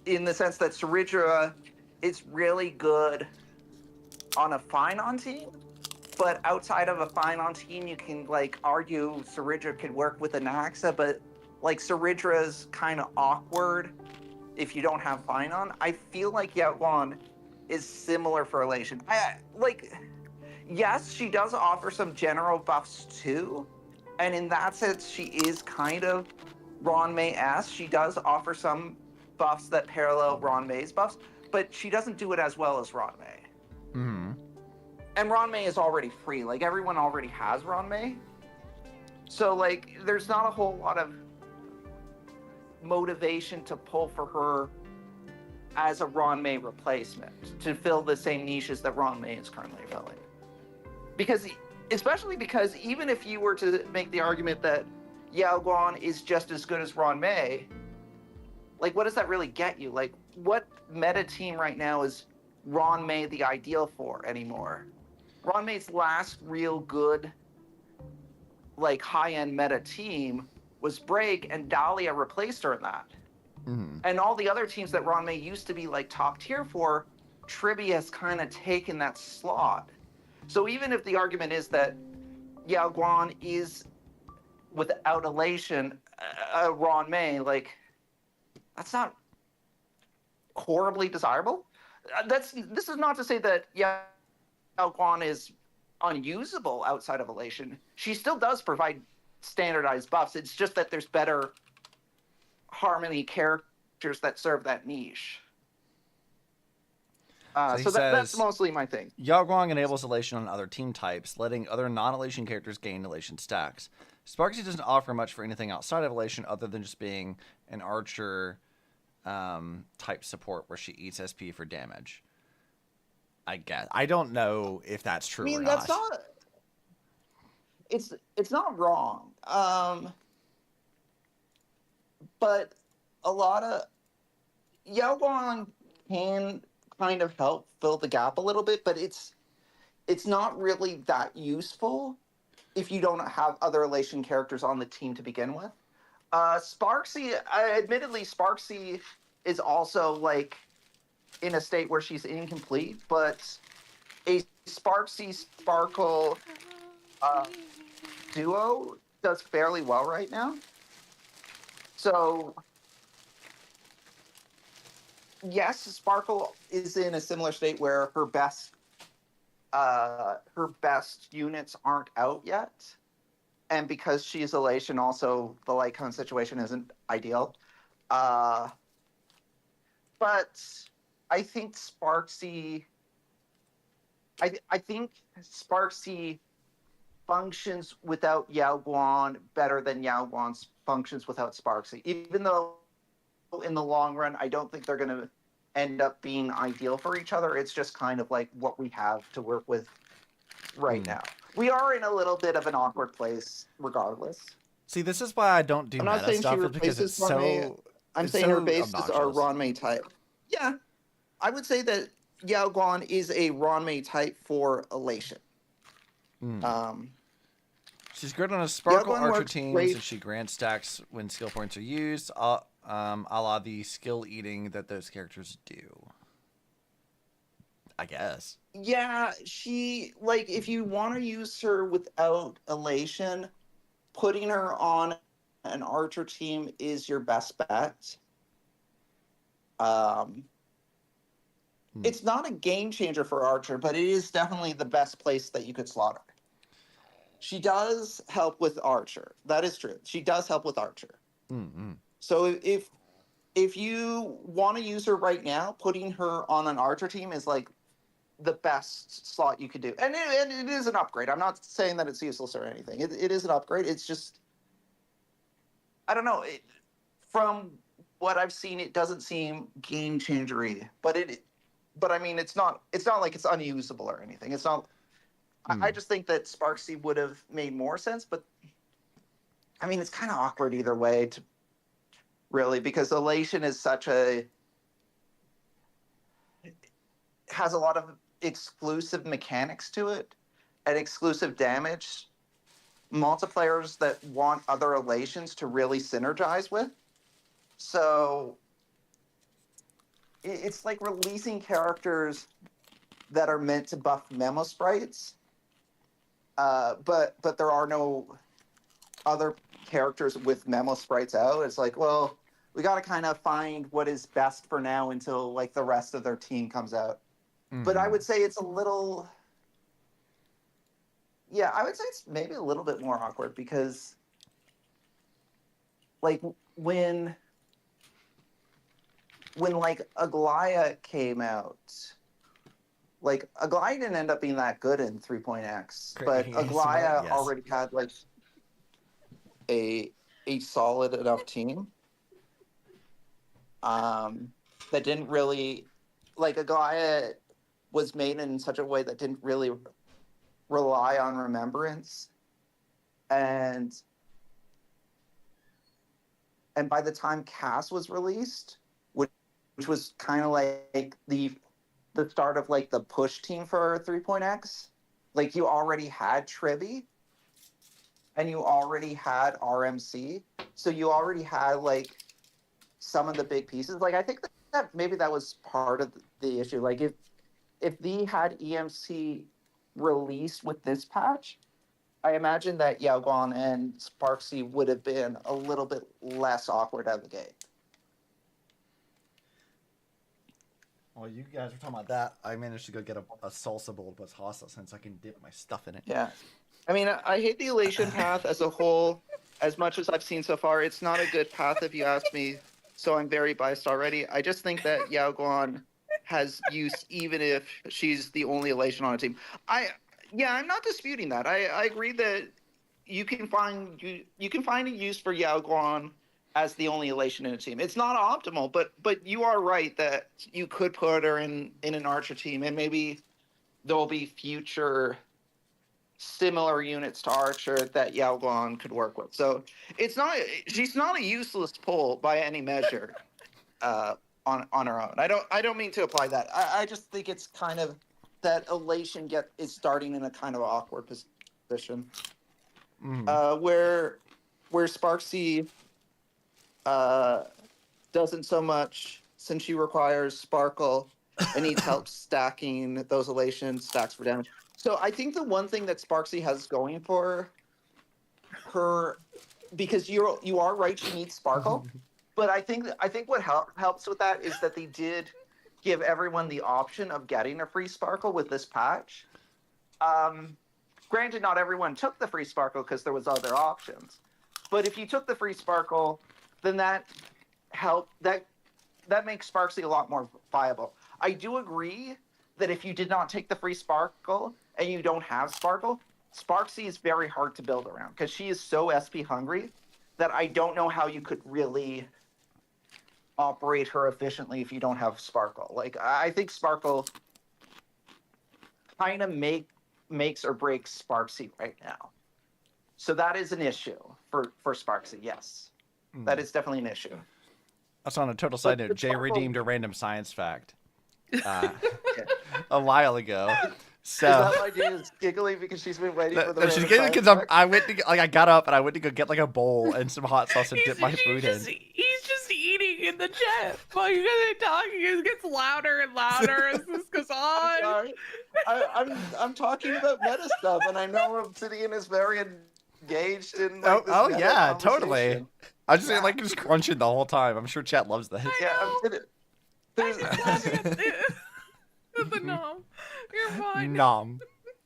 In the sense that Saridra is really good on a Finon team, but outside of a Finon team, you can like argue Saridra could work with a Naxa, but like Saridra's kind of awkward if you don't have Finon. I feel like Yaoguan is similar for Elation. Yes, she does offer some general buffs too, and in that sense, she is kind of Ron May-esque. She does offer some buffs that parallel Ron May's buffs, but she doesn't do it as well as Ron May. Mm-hmm. And Ron May is already free. Like, everyone already has Ron May. So, like, there's not a whole lot of motivation to pull for her as a Ron May replacement to fill the same niches that Ron May is currently filling. Especially because even if you were to make the argument that Yaoguan is just as good as Ron May, like, what does that really get you? Like, what meta team right now is Ron May the ideal for anymore? Ron May's last real good, like, high-end meta team was Break, and Dahlia replaced her in that. Mm-hmm. And all the other teams that Ron May used to be, like, top tier for, Tribi has kind of taken that slot. So even if the argument is that Yaoguan is, without Elation, Ron May, like, that's not horribly desirable. This is not to say that Yaoguan is unusable outside of Elation. She still does provide standardized buffs. It's just that there's better Harmony characters that serve that niche. So that's mostly my thing. Yaoguang enables elation on other team types, letting other non-elation characters gain elation stacks. Sparxie doesn't offer much for anything outside of elation other than just being an archer type support where she eats SP for damage. I guess. I don't know if that's true or not. That's not... It's not wrong. But a lot of... Yaoguang can kind of help fill the gap a little bit, but it's not really that useful if you don't have other elation characters on the team to begin with. Sparxie, admittedly, Sparxie is also, like, in a state where she's incomplete, but a Sparxie Sparkle duo does fairly well right now. So, yes, Sparkle is in a similar state where her best units aren't out yet. And because she's elation, also the light cone situation isn't ideal. But I think Sparxie... I think Sparxie functions without Yaoguan better than Yaoguan functions without Sparxie. Even though in the long run, I don't think they're going to end up being ideal for each other. It's just kind of like what we have to work with right now. We are in a little bit of an awkward place regardless. See, this is why I don't do I'm not meta saying stuff she because it's replaces Ron May. so... I'm it's saying so her bases are obnoxious. Ron May type. Yeah, I would say that Yaoguan is a Ron May type for elation. She's good on a Sparkle Yaoguan Archer works team, great. so she grants stacks when skill points are used, a la the skill eating that those characters do. I guess. Yeah, she, like, if you want to use her without elation, putting her on an Archer team is your best bet. It's not a game changer for Archer, but it is definitely the best place that you could slot her. She does help with Archer. That is true. She does help with Archer. Mm-hmm. So if you want to use her right now, putting her on an Archer team is like the best slot you could do. And it is an upgrade. I'm not saying that it's useless or anything. It is an upgrade. It's just, I don't know. From what I've seen, it doesn't seem game changery. But I mean, it's not like it's unusable or anything. It's not. I just think that Sparxie would have made more sense. But I mean, it's kind of awkward either way. Really, because elation is has a lot of exclusive mechanics to it and exclusive damage multiplayers that want other relations to really synergize with. So it's like releasing characters that are meant to buff memo sprites, but there are no other characters with memo sprites out. It's like, well, we got to kind of find what is best for now until like the rest of their team comes out. But I would say it's a little, yeah, I would say it's maybe a little bit more awkward because, like, when like Aglaya came out, like Aglaya didn't end up being that good in 3.x, but Aglaya already had like a solid enough team that didn't really, like, Aglaya was made in such a way that didn't really rely on remembrance, and by the time Cass was released, which was kind of like the start of like the push team for 3.x, like you already had Trivi and you already had RMC, so you already had like some of the big pieces. Like I think that maybe that was part of the issue. Like if they had EMC released with this patch, I imagine that Yao Guan and Sparxie would have been a little bit less awkward out of the gate. Well, you guys were talking about that. I managed to go get a salsa bowl with salsa since I can dip my stuff in it. Yeah. I mean, I hate the Elation path as a whole. As much as I've seen so far, it's not a good path if you ask me, so I'm very biased already. I just think that Yao Guan has use even if she's the only Elation on a team. I'm not disputing that. I agree that you can find a use for Yao Guan as the only Elation in a team. It's not optimal, but you are right that you could put her in an Archer team, and maybe there'll be future similar units to Archer that Yao Guan could work with. So she's not a useless pull by any measure on her own. I don't mean to apply that. I just think it's kind of that Elation is starting in a kind of awkward position. Where Sparxie doesn't so much, since she requires Sparkle and needs help stacking those Elation stacks for damage. So I think the one thing that Sparxie has going for her, because you are right, she needs Sparkle, but I think what helps with that is that they did give everyone the option of getting a free Sparkle with this patch. Granted, not everyone took the free Sparkle because there was other options, but if you took the free Sparkle, then that makes Sparxie a lot more viable. I do agree that if you did not take the free Sparkle and you don't have Sparkle, Sparxie is very hard to build around because she is so SP hungry that I don't know how you could really operate her efficiently if you don't have Sparkle. Like, I think Sparkle kind of makes or breaks Sparxie right now. So that is an issue for Sparxie, yes. That is definitely an issue. That's on a total side note. Jay redeemed a random science fact a while ago. So is that why Jay is giggling because she's been waiting for the she's giggling because I got up and I went to go get like a bowl and some hot sauce and dip my food in. He's just eating in the jet while you guys are talking. It gets louder and louder as this goes on. Sorry. I'm talking about meta stuff, and I know Obsidian is very engaged in like, this meta yeah, totally. conversation. I just like just crunching the whole time. I'm sure chat loves that. The nom. You're fine. Nom.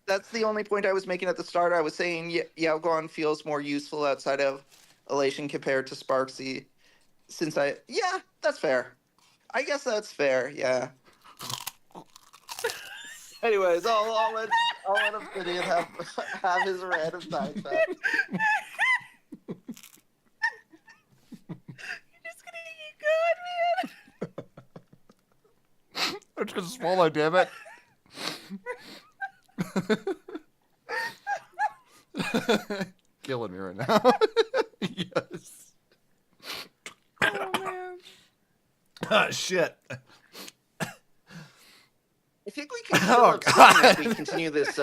That's the only point I was making at the start. I was saying Yao Guan feels more useful outside of Elation compared to Sparxie. Yeah, that's fair. I guess that's fair, yeah. Anyways, I'll let Obsidian have his random side fact. I'm just gonna swallow, damn it. Killing me right now. Yes. Oh man. Ah, shit. I think we can kill Obsidian if we continue this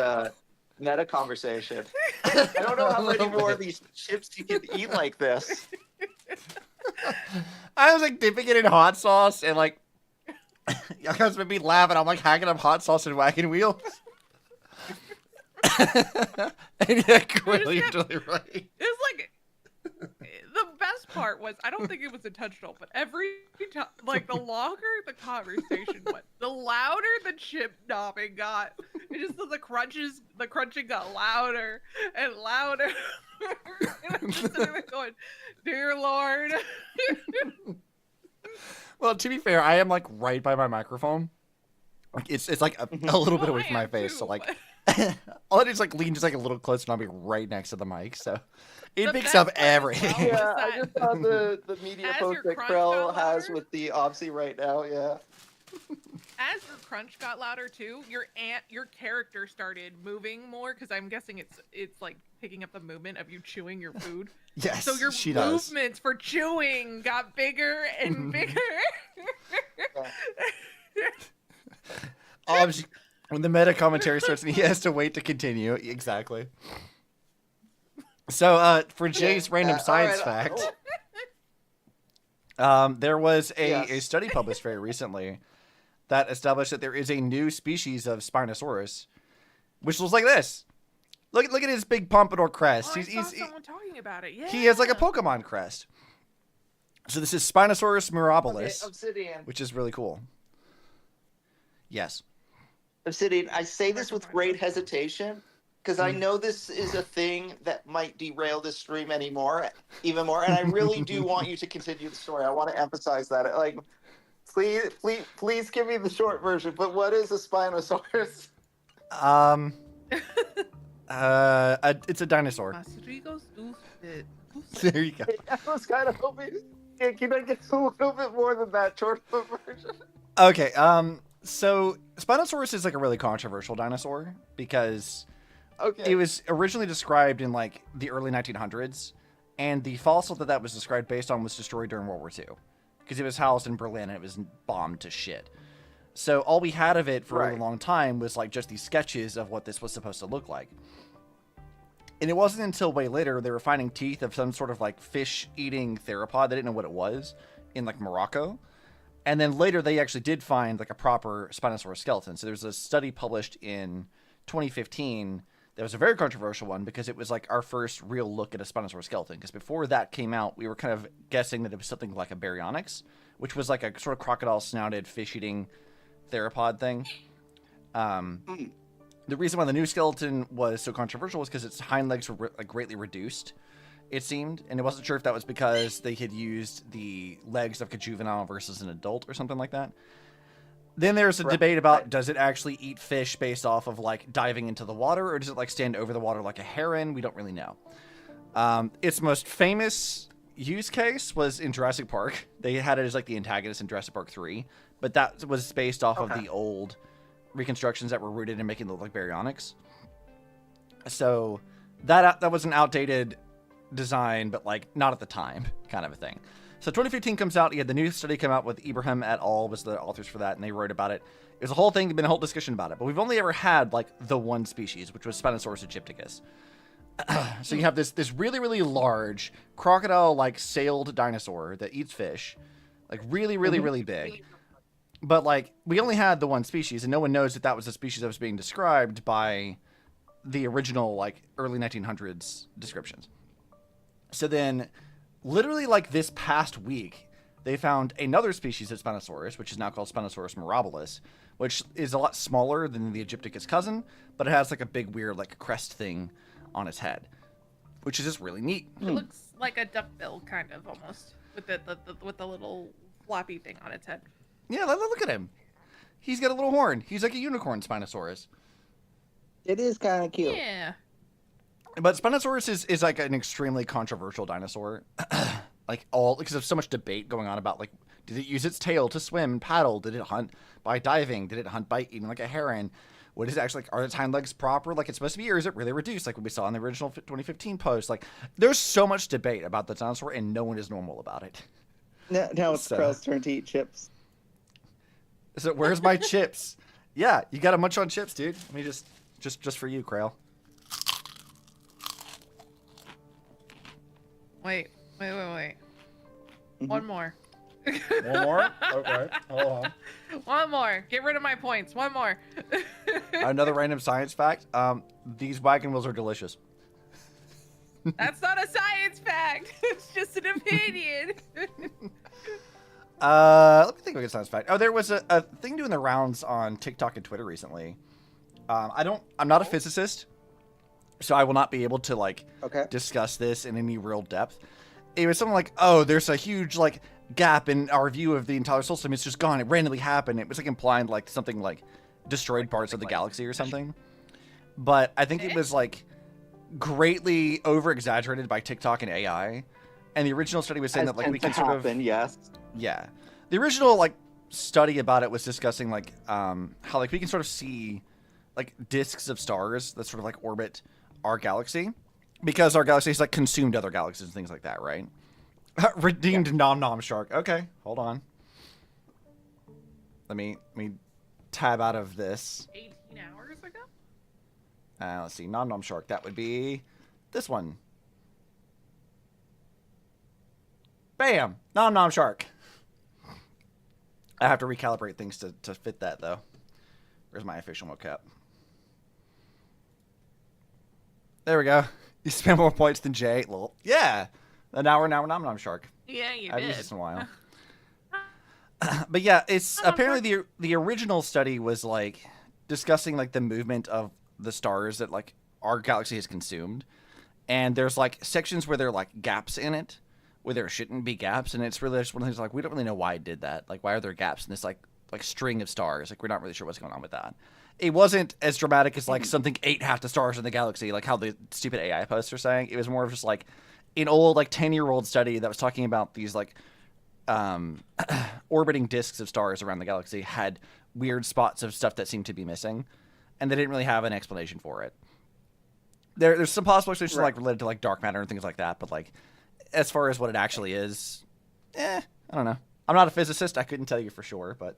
meta conversation. I don't know how many more of these chips you can eat like this. I was like dipping it in hot sauce and like you guys made me laugh and I'm like hacking up hot sauce and wagon wheels. And yeah, Quill, you're totally right. It's like the best part was I don't think it was intentional, but every time, like the longer the conversation went, the louder the chip knobbing got. It just the crunching got louder and louder. And I'm just sitting there going, "Dear Lord." Well, to be fair, I am like right by my microphone. Like it's like a little bit away from my face, so like all I do is like lean just like a little closer and I'll be right next to the mic, so it picks up everything. Yeah, I just saw the media post that Krell has with the OBSI right now, yeah. As your crunch got louder too, your character started moving more because I'm guessing it's like picking up the movement of you chewing your food. Yes, so your she does. movements for chewing got bigger and bigger. When the meta commentary starts and he has to wait to continue. Exactly. So for Jay's random science fact, there was a study published very recently that established that there is a new species of Spinosaurus, which looks like this. Look at his big pompadour crest. I saw someone talking about it. Yeah. He has like a Pokemon crest. So this is Spinosaurus mirabilis, Obsidian. which is really cool. Yes. Obsidian, I say this with great hesitation because I know this is a thing that might derail this stream even more, and I really do want you to continue the story. I want to emphasize that. Like, please give me the short version. But what is a Spinosaurus? It's a dinosaur. There you go. I was kind of hoping. Can I get a little bit more than that short version? Okay. So Spinosaurus is like a really controversial dinosaur because it was originally described in like the early 1900s, and the fossil that was described based on was destroyed during World War II because it was housed in Berlin and it was bombed to shit. So all we had of it for a really long time was like just these sketches of what this was supposed to look like. And it wasn't until way later they were finding teeth of some sort of like fish-eating theropod. They didn't know what it was in like Morocco. And then later they actually did find like a proper Spinosaurus skeleton. So there's a study published in 2015 that was a very controversial one because it was like our first real look at a Spinosaurus skeleton. Because before that came out, we were kind of guessing that it was something like a Baryonyx, which was like a sort of crocodile-snouted fish-eating theropod thing. The reason why the new skeleton was so controversial was because its hind legs were like greatly reduced, it seemed, and it wasn't sure if that was because they had used the legs of a juvenile versus an adult or something like that. Then there's a debate about does it actually eat fish based off of like diving into the water, or does it like stand over the water like a heron? We don't really know. Its most famous use case was in Jurassic Park. They had it as like the antagonist in Jurassic Park 3, but that was based off of the old reconstructions that were rooted in making it look like Baryonyx. So that was an outdated design, but like not at the time kind of a thing. So 2015 comes out. You had the new study come out with Ibrahim et al. Was the authors for that, and they wrote about it. It was a whole thing. There's been a whole discussion about it, but we've only ever had like the one species, which was Spinosaurus aegypticus. So you have this really, really large crocodile-like sailed dinosaur that eats fish, like really, really, really big. But like we only had the one species, and no one knows that was the species that was being described by the original like early 1900s descriptions. So then, literally like this past week, they found another species of Spinosaurus, which is now called Spinosaurus mirabilis, which is a lot smaller than the Aegypticus cousin, but it has like a big weird like crest thing on its head, which is just really neat. It looks like a duckbill kind of almost with the little floppy thing on its head. Yeah, look at him. He's got a little horn. He's like a unicorn Spinosaurus. It is kind of cute. Yeah. But Spinosaurus is like an extremely controversial dinosaur. Because there's so much debate going on about like, did it use its tail to swim and paddle? Did it hunt by diving? Did it hunt by eating like a heron? What is it actually like? Are its hind legs proper like it's supposed to be, or is it really reduced like what we saw in the original 2015 post? Like, there's so much debate about the dinosaur, and no one is normal about it. Now it's Krell's turn to eat chips. So where's my chips? Yeah, you got to munch on chips, dude. I mean, just for you, Krell. Wait. Mm-hmm. One more. One more? Okay, hold on. One more. Get rid of my points. One more. Another random science fact. These wagon wheels are delicious. That's not a science fact. It's just an opinion. Let me think of a science fact. Oh, there was a thing doing the rounds on TikTok and Twitter recently. I'm not a physicist, so I will not be able to like discuss this in any real depth. It was something like, oh, there's a huge like gap in our view of the entire solar system. It's just gone. It randomly happened. It was like implying like something like destroyed parts of the galaxy or something. But I think it was like greatly over exaggerated by TikTok and AI. And the original study was saying that like we can sort of yes. Yeah. The original like study about it was discussing like how like we can sort of see like disks of stars that sort of like orbit our galaxy because our galaxy has like consumed other galaxies and things like that, right? Redeemed Nom Nom Shark. Okay, hold on. Let me tab out of this. 18 hours ago? Let's see, Nom Nom Shark. That would be this one. Bam! Nom Nom Shark. I have to recalibrate things to fit that, though. Where's my official mocap? There we go. You spent more points than Jay. Lol. Yeah! Now we're Nom Nom Shark. Yeah, you I haven't did. used this in a while. But yeah, it's apparently the original study was like discussing like the movement of the stars that like our galaxy has consumed. And there's like sections where there are like gaps in it, where there shouldn't be gaps, and it's really just one of the things like we don't really know why it did that. Like why are there gaps in this like string of stars? Like we're not really sure what's going on with that. It wasn't as dramatic as like something ate half the stars in the galaxy, like how the stupid AI posts are saying. It was more of just like an old like 10-year-old study that was talking about these like orbiting disks of stars around the galaxy had weird spots of stuff that seemed to be missing, and they didn't really have an explanation for it. There's some possible explanations like related to like dark matter and things like that, but like as far as what it actually is, I don't know. I'm not a physicist. I couldn't tell you for sure, but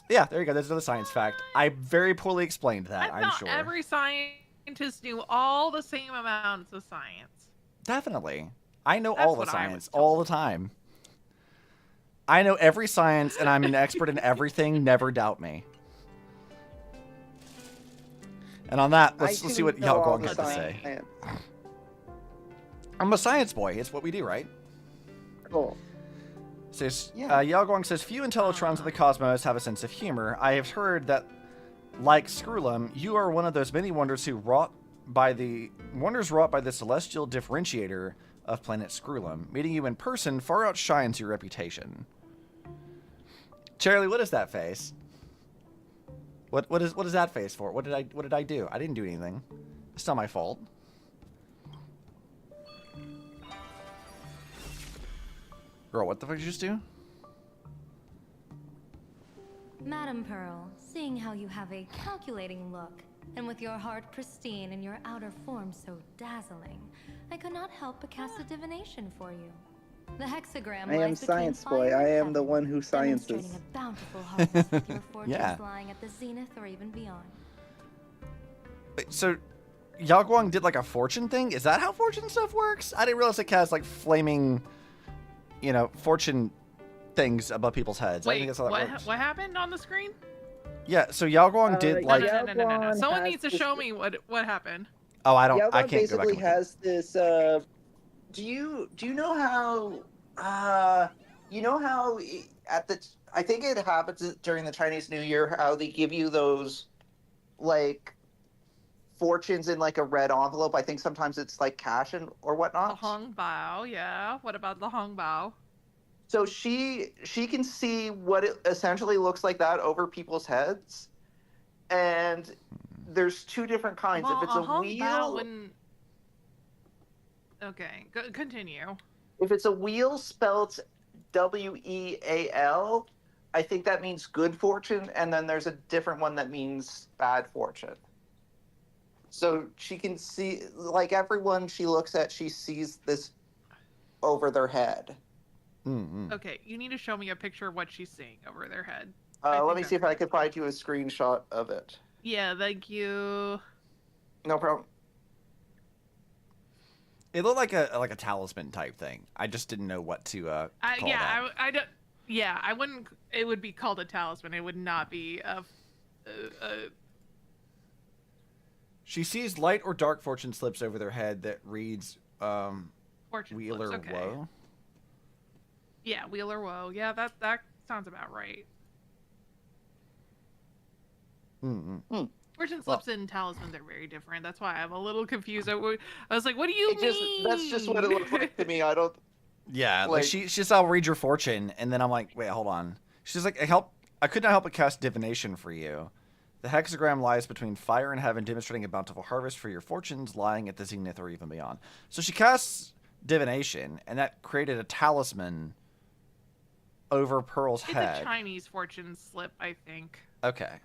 yeah, there you go. There's another science fact. I very poorly explained that, I'm sure. Every scientist knew all the same amounts of science. Definitely. I know all the science all the time. I know every science, and I'm an expert in everything. Never doubt me. And on that, let's see what Yao Guang has to say. I'm a science boy. It's what we do, right? Cool. Says, Yao Guang says, few intellitrons of the cosmos have a sense of humor. I have heard that, like Screwlum, you are one of those many wonders wrought by the celestial differentiator of planet Screwlum. Meeting you in person far outshines your reputation. Charlie, what is that face? What is that face for? What did I do? I didn't do anything. It's not my fault. Girl, what the fuck did you just do? Madam Pearl, seeing how you have a calculating look, and with your heart pristine and your outer form so dazzling, I could not help but cast a divination for you. The hexagram I am science boy. I am the one who sciences. Demonstrating a bountiful harvest with your fortunes lying at the zenith or even beyond. Wait, so Yao Guang did like a fortune thing? Is that how fortune stuff works? I didn't realize it has like flaming, fortune things above people's heads. I think that's how that works. What happened on the screen? Yeah, so Yao Guang did like. No. Someone needs to show me what happened. Oh, I Yao can't go back. Basically has this. Do you know how? I think it happens during the Chinese New Year. How they give you those, like, fortunes in like a red envelope. I think sometimes it's like cash or whatnot. The Hong Bao, yeah. What about the Hong Bao? So she can see what it essentially looks like that over people's heads, and there's two different kinds. Well, if it's a Hong wheel, Bao wouldn't... Okay, continue. If it's a wheel spelled W-E-A-L, I think that means good fortune, and then there's a different one that means bad fortune. So she can see, like everyone she looks at, she sees this over their head. Mm-hmm. Okay, you need to show me a picture of what she's seeing over their head. Let me see if I can find you a screenshot of it. Yeah, thank you. No problem. It looked like a talisman type thing. I just didn't know what to call that. I don't. Yeah, I wouldn't. It would be called a talisman. It would not be a. She sees light or dark fortune slips over their head that reads Fortune Wheeler slips, okay. Woe. Yeah, Wheeler Woe. Yeah, that sounds about right. Fortune slips and talismans are very different. That's why I'm a little confused. I was like, what do you mean? That's just what it looks like to me. I don't. Yeah, like she's I'll read your fortune, and then I'm like, wait, hold on. She's like, I could not help but cast divination for you. The hexagram lies between fire and heaven, demonstrating a bountiful harvest for your fortunes, lying at the zenith or even beyond. So she casts divination, and that created a talisman over Pearl's head. It's a Chinese fortune slip, I think. Okay.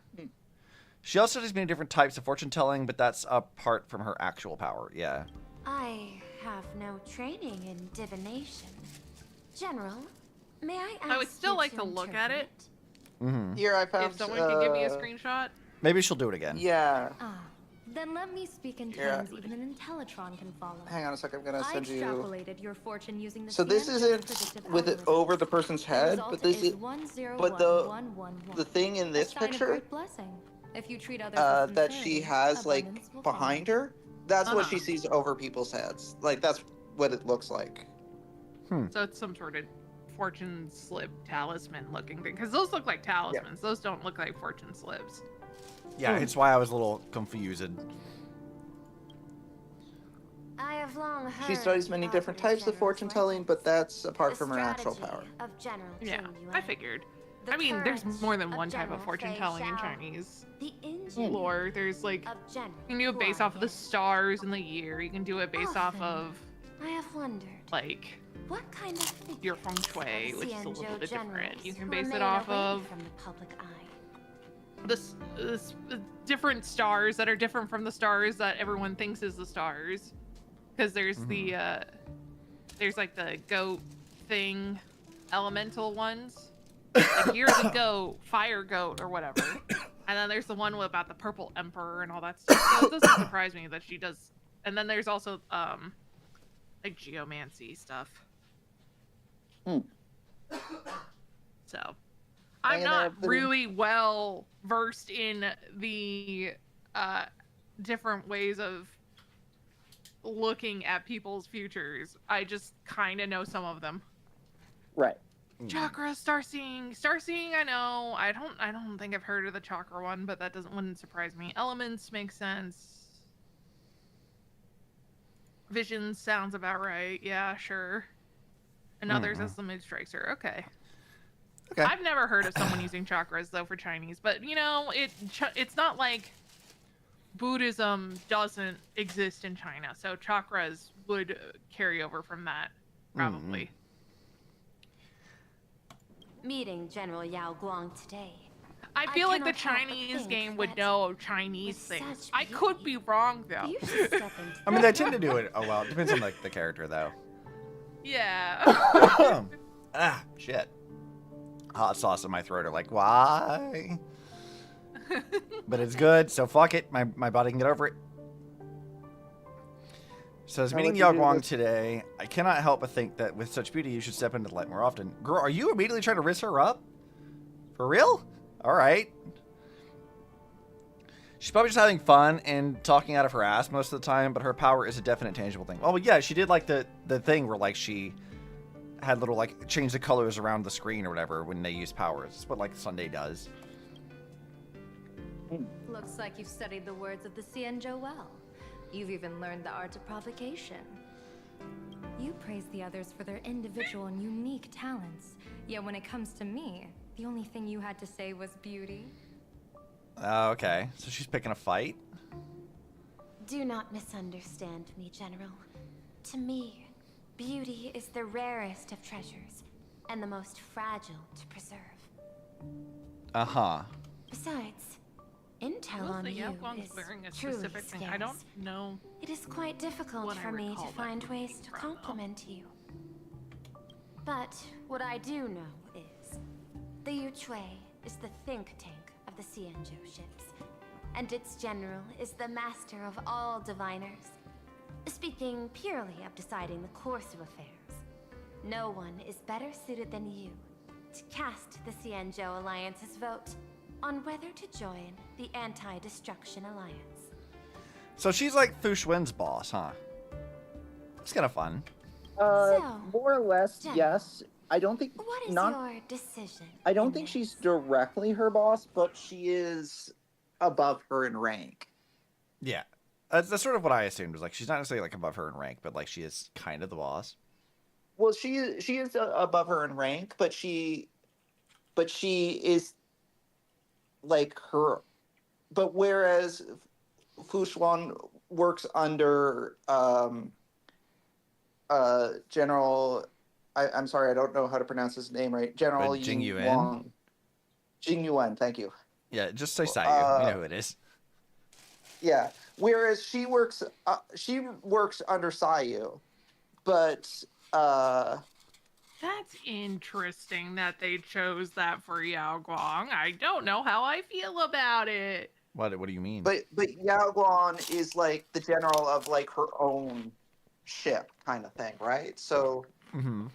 She also does many different types of fortune telling, but that's apart from her actual power. Yeah. I have no training in divination. General, may I ask I would still you like to look at it. Here, I found. If someone could give me a screenshot. Maybe she'll do it again. Yeah. Then let me speak in Yeah. terms even an Intellitron can follow. Hang on a second. I'm gonna I send you. extrapolated your fortune using the So this Sienna's isn't predictive with it algorithm. over the person's head, but this is. But the thing in this A sign of picture, great blessing. If you treat others with that she sincerity, has like abundance will behind her, that's what she sees over people's heads. Like that's what it looks like. So it's some sort of fortune slip talisman looking thing. Because those look like talismans. Those don't look like fortune slips. Yeah, it's why I was a little confused. I have long heard She studies many different types of fortune telling, but that's apart from her actual power. of General Yeah, Jing I Yuan. figured. The I mean, there's courage more than of one type of General fortune Fei telling in Xiao. Chinese The ingenuity lore. There's like, of General you can do it based off of the stars and the year. You can do it based off of I have wondered like what kind of your feng shui, which is a little Xianzhou bit different. generals You can who base it remain off away of from the public eye. this different stars that are different from the stars that everyone thinks is the stars. Because there's there's like the goat thing, elemental ones. Like you're the goat, fire goat, or whatever. And then there's the one about the purple emperor and all that stuff. So it doesn't surprise me that she does. And then there's also like geomancy stuff. So I'm not really well versed in the different ways of looking at people's futures. I just kind of know some of them. Right. Chakra, starseeing, I know. I don't think I've heard of the chakra one, but that wouldn't surprise me. Elements make sense. Visions sounds about right. Yeah, sure. And others as the mood strikes her. Okay. I've never heard of someone using chakras though for Chinese, but you know, it's not like Buddhism doesn't exist in China, so chakras would carry over from that probably. Meeting General Yao Guang today. I feel like the cannot help but Chinese think game would that know Chinese things. such I could be wrong though. You should step into I mean, they tend to do it. Oh well, it depends on the character though. Yeah. Ah, shit. Hot sauce in my throat are like, why? But it's good, so fuck it. My body can get over it. Says, meeting Yao Guang today, I cannot help but think that with such beauty, you should step into the light more often. Girl, are you immediately trying to risk her up? For real? All right. She's probably just having fun and talking out of her ass most of the time, but her power is a definite tangible thing. Oh, yeah, she did like the thing where like she had little like change the colors around the screen or whatever when they use powers. It's what like Sunday does. Looks like you've studied the words of the Xianzhou well. You've even learned the art of provocation. You praise the others for their individual and unique talents. Yet when it comes to me, the only thing you had to say was beauty. Okay, so she's picking a fight? Do not misunderstand me, General. To me, beauty is the rarest of treasures, and the most fragile to preserve. Uh-huh. Besides, intel on you is wearing a truly specific thing. scarce. I don't know. It is quite difficult what I for me to recall that find ways to compliment you. But what I do know is, the Yuchui is the think tank of the Xianzhou ships, and its general is the master of all diviners. Speaking purely of deciding the course of affairs, no one is better suited than you to cast the Xianzhou Alliance's vote on whether to join the Anti-Destruction Alliance. So she's like Fu Xuan's boss, huh? It's kind of fun. More or less, Jen, yes. I don't think what is not. your decision? I don't think she's directly her boss, but she is above her in rank. Yeah. That's sort of what I assumed. Was like she's not necessarily like above her in rank, but like she is kind of the boss. Well, she is above her in rank, but she is like her. But whereas Fu Xuan works under General. I'm sorry, I don't know how to pronounce his name right. General Jing Yuan. Wang. Jing Yuan, thank you. Yeah, just say Saiyu. We know who it is. Yeah. Whereas she works under Saiyu, but That's interesting that they chose that for Yao Guang. I don't know how I feel about it. What do you mean? But Yao Guan is like the general of like her own ship kind of thing, right? So. Mm-hmm.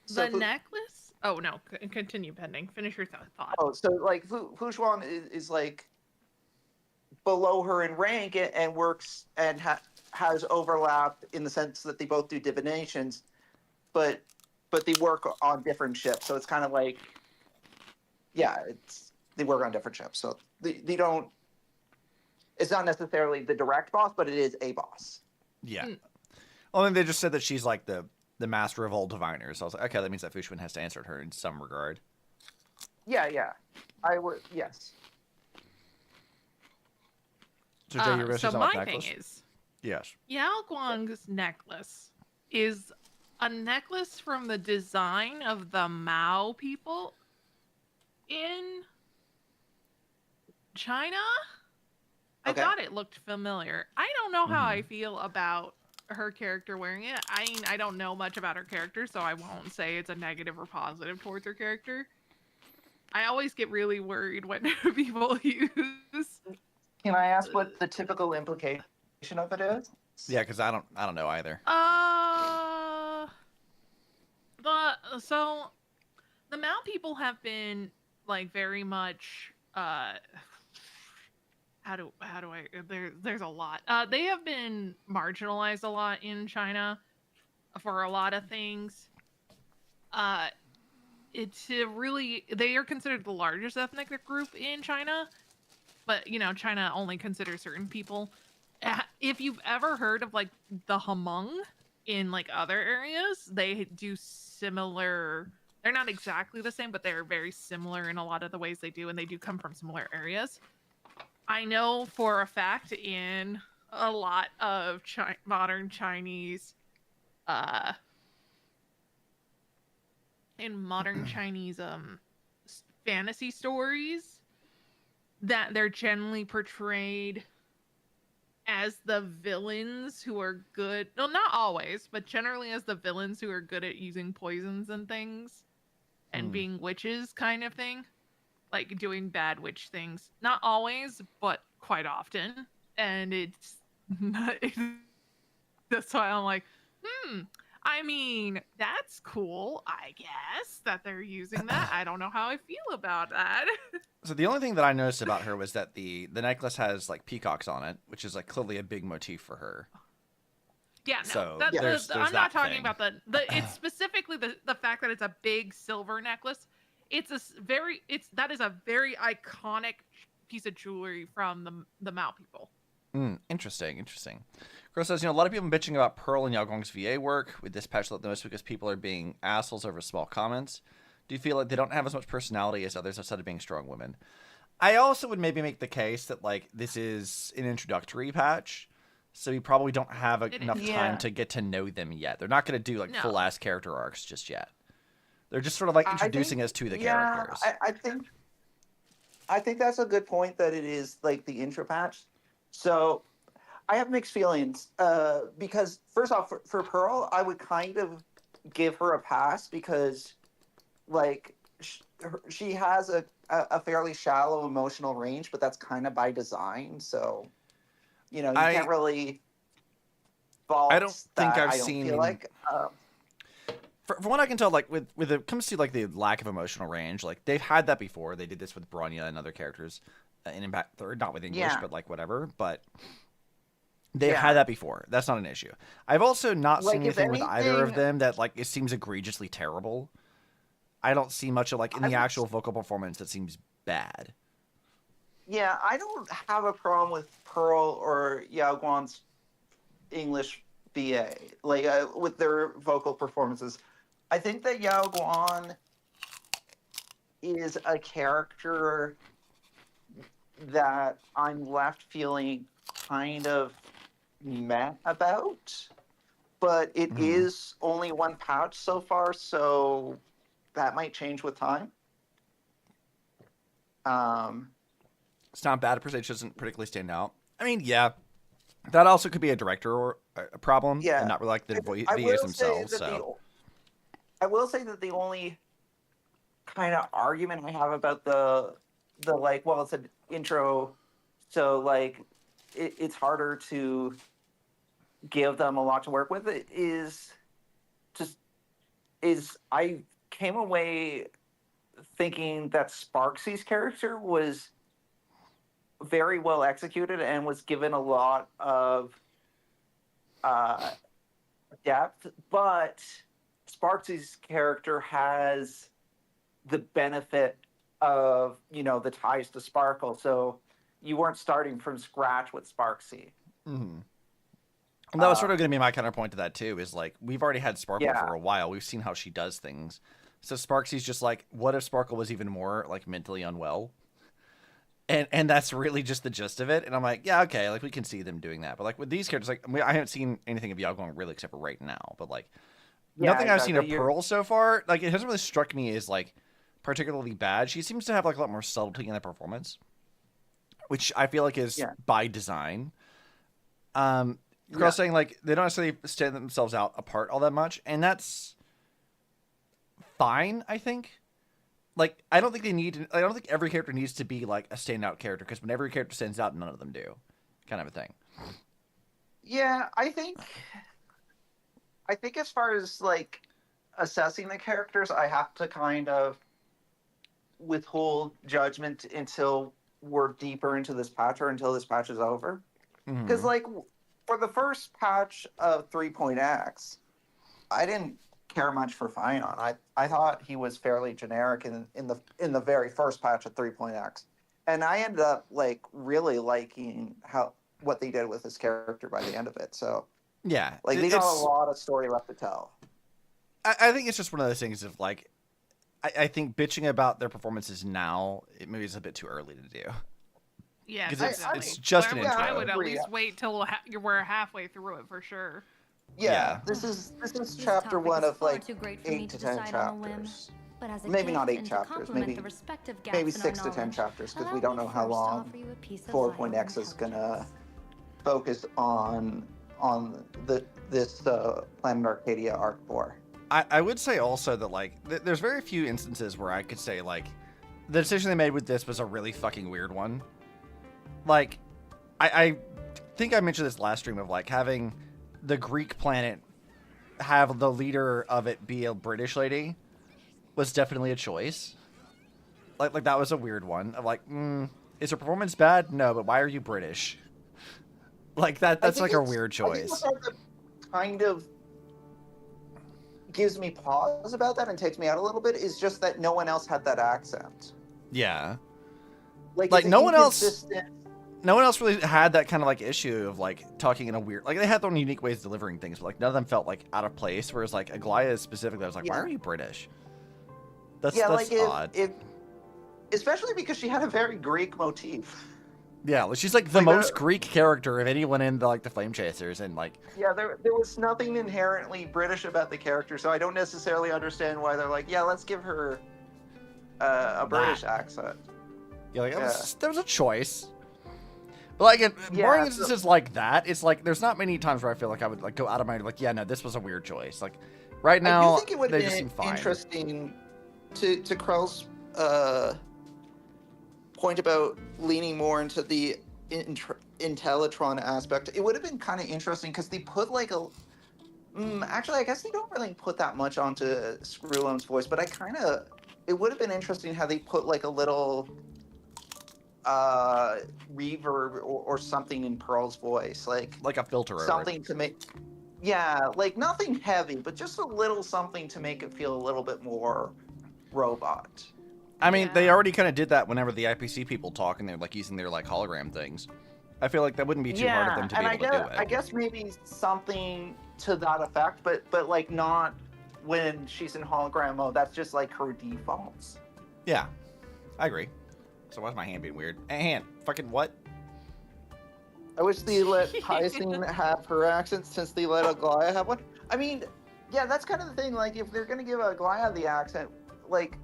The necklace? Oh no, continue pending. Finish your thought. Oh, so like Fu Xuan is like below her in rank and works and has overlap in the sense that they both do divinations, but they work on different ships. So it's kind of like, yeah, they work on different ships. So they don't. It's not necessarily the direct boss, but it is a boss. Yeah. Well, then they just said that she's like the master of all diviners. So I was like, okay, that means that Fu Xuan has to answer her in some regard. Yeah. I would, yes. So, Jay, you so my thing is, yes, Yao Guang's necklace is a necklace from the design of the Mao people in China. Okay. I thought it looked familiar. I don't know how I feel about her character wearing it. I mean, I don't know much about her character, so I won't say it's a negative or positive towards her character. I always get really worried when people use. Can I ask what the typical implication of it is? Yeah, because I don't know either. So the Mao people have been like very much there's a lot. They have been marginalized a lot in China for a lot of things. They are considered the largest ethnic group in China, but China only considers certain people. If you've ever heard of like the Hmong in like other areas, they do similar. They're not exactly the same, but they're very similar in a lot of the ways they do, and they do come from similar areas. I know for a fact in a lot of modern Chinese, fantasy stories, that they're generally portrayed as the villains who are good. No, not always, but generally as the villains who are good at using poisons and things and being witches kind of thing. Like doing bad witch things. Not always, but quite often. And it's not, that's why I'm like, I mean, that's cool, I guess, that they're using that. I don't know how I feel about that. So the only thing that I noticed about her was that the necklace has like peacocks on it, which is like clearly a big motif for her. Yeah, no, so there's I'm not talking thing. about the it's specifically the fact that it's a big silver necklace. That is a very iconic piece of jewelry from the Mao people. Interesting. Chris says, a lot of people bitching about Pearl and Yao Guang's VA work. With this patch, let the most because people are being assholes over small comments. Do you feel like they don't have as much personality as others outside of being strong women? I also would maybe make the case that like this is an introductory patch, so you probably don't have enough time to get to know them yet. They're not going to do like full ass character arcs just yet. They're just sort of like introducing us to the characters. I think that's a good point that it is like the intro patch. So I have mixed feelings because first off, for Pearl, I would kind of give her a pass because like she has a fairly shallow emotional range, but that's kind of by design. So, you can't really. faults I don't think that I've I don't seen. feel like. From what I can tell, like with it comes to like the lack of emotional range, like they've had that before. They did this with Bronya and other characters in Impact Third, not with English, Yeah. but like whatever. But they've Yeah. had that before. That's not an issue. I've also not Like, seen if anything with either of anything- them that like it seems egregiously terrible. I don't see much of like in the actual vocal performance that seems bad. Yeah, I don't have a problem with Pearl or Yao Guan's English BA, like with their vocal performances. I think that Yao Guan is a character that I'm left feeling kind of meh about, but it is only one patch so far, so that might change with time. It's not bad per se. It doesn't particularly stand out. I mean, yeah, that also could be a director or a problem, Yeah. and not really like the I VAs will say themselves. that So I will say that the only kind of argument I have about the like, well, it's an intro, so like it's harder to give them a lot to work with. It is I came away thinking that Sparxie's character was very well executed and was given a lot of depth, but Sparxie's character has the benefit of, you know, the ties to Sparkle, so you weren't starting from scratch with Sparxie. and that was sort of going to be my counterpoint to that too. Is like we've already had Sparkle Yeah. for a while. We've seen how she does things. So Sparxie's just like, what if Sparkle was even more like mentally unwell? And that's really just the gist of it. And I'm like, yeah, okay, like we can see them doing that. But like with these characters, like I haven't seen anything of Yao Guang really except for right now. But like nothing I've seen of Pearl so far, like it hasn't really struck me as like particularly bad. She seems to have like a lot more subtlety in the performance, which I feel like is by design. Girls saying like they don't necessarily stand themselves out apart all that much, and that's fine, I think. Like, I don't think they need to, I don't think every character needs to be like a standout character, because when every character stands out, none of them do, kind of a thing. Yeah, I think as far as like assessing the characters, I have to kind of withhold judgment until we're deeper into this patch or until this patch is over. Because like for the first patch of 3.x, I didn't care much for Fion. I thought he was fairly generic in the very first patch of 3.x, and I ended up like really liking what they did with his character by the end of it. So yeah, like they got a lot of story left to tell. I think it's just one of those things of like, I think bitching about their performances now, it maybe is a bit too early to do. Yeah, because it's just an intro. I would at least wait till we're halfway through it for sure. Yeah, this is chapter 1 of like 8 to 10 chapters. Maybe not 8 chapters, maybe 6 to 10 chapters, because we don't know how long 4.x is gonna focus on this Planet Arcadia Arc 4. I would say also that like there's very few instances where I could say like the decision they made with this was a really fucking weird one. Like I think I mentioned this last stream of like having the Greek planet have the leader of it be a British lady was definitely a choice. Like that was a weird one of like, is her performance bad? No, but why are you British? Like that's like a weird choice. I think that kind of gives me pause about that and takes me out a little bit is just that no one else had that accent. Yeah. Like no one else really had that kind of like issue of like talking in a weird, like they had their own unique ways of delivering things, but like none of them felt like out of place. Whereas like Aglaya specifically, I was like, why are you British? That's odd. Especially because she had a very Greek motif. Yeah, like she's like the most Greek character of anyone in the like the Flame Chasers, and like there was nothing inherently British about the character, so I don't necessarily understand why they're like, let's give her a British accent. Yeah, like there was a choice. But like in boring instances like that, it's like there's not many times where I feel like I would like go out of my like, no, this was a weird choice. Like right now, I do think it would they be just seem fine. Interesting to Krell's point about leaning more into the Intellitron aspect, it would have been kind of interesting because they put like a. Actually, I guess they don't really put that much onto Screwlone's voice, but it would have been interesting how they put like a little reverb or something in Pearl's voice, like a filter over something to make. Yeah, like nothing heavy, but just a little something to make it feel a little bit more robot. I mean, they already kind of did that whenever the IPC people talk and they're like using their like hologram things. I feel like that wouldn't be too hard of them to be able to do it. I guess maybe something to that effect, but like not when she's in hologram mode. That's just like her defaults. Yeah, I agree. So why's my hand being weird? Hand, fucking what? I wish they let Tyson have her accent since they let Aglaya have one. I mean, yeah, that's kind of the thing. Like, if they're gonna give Aglaya the accent, like,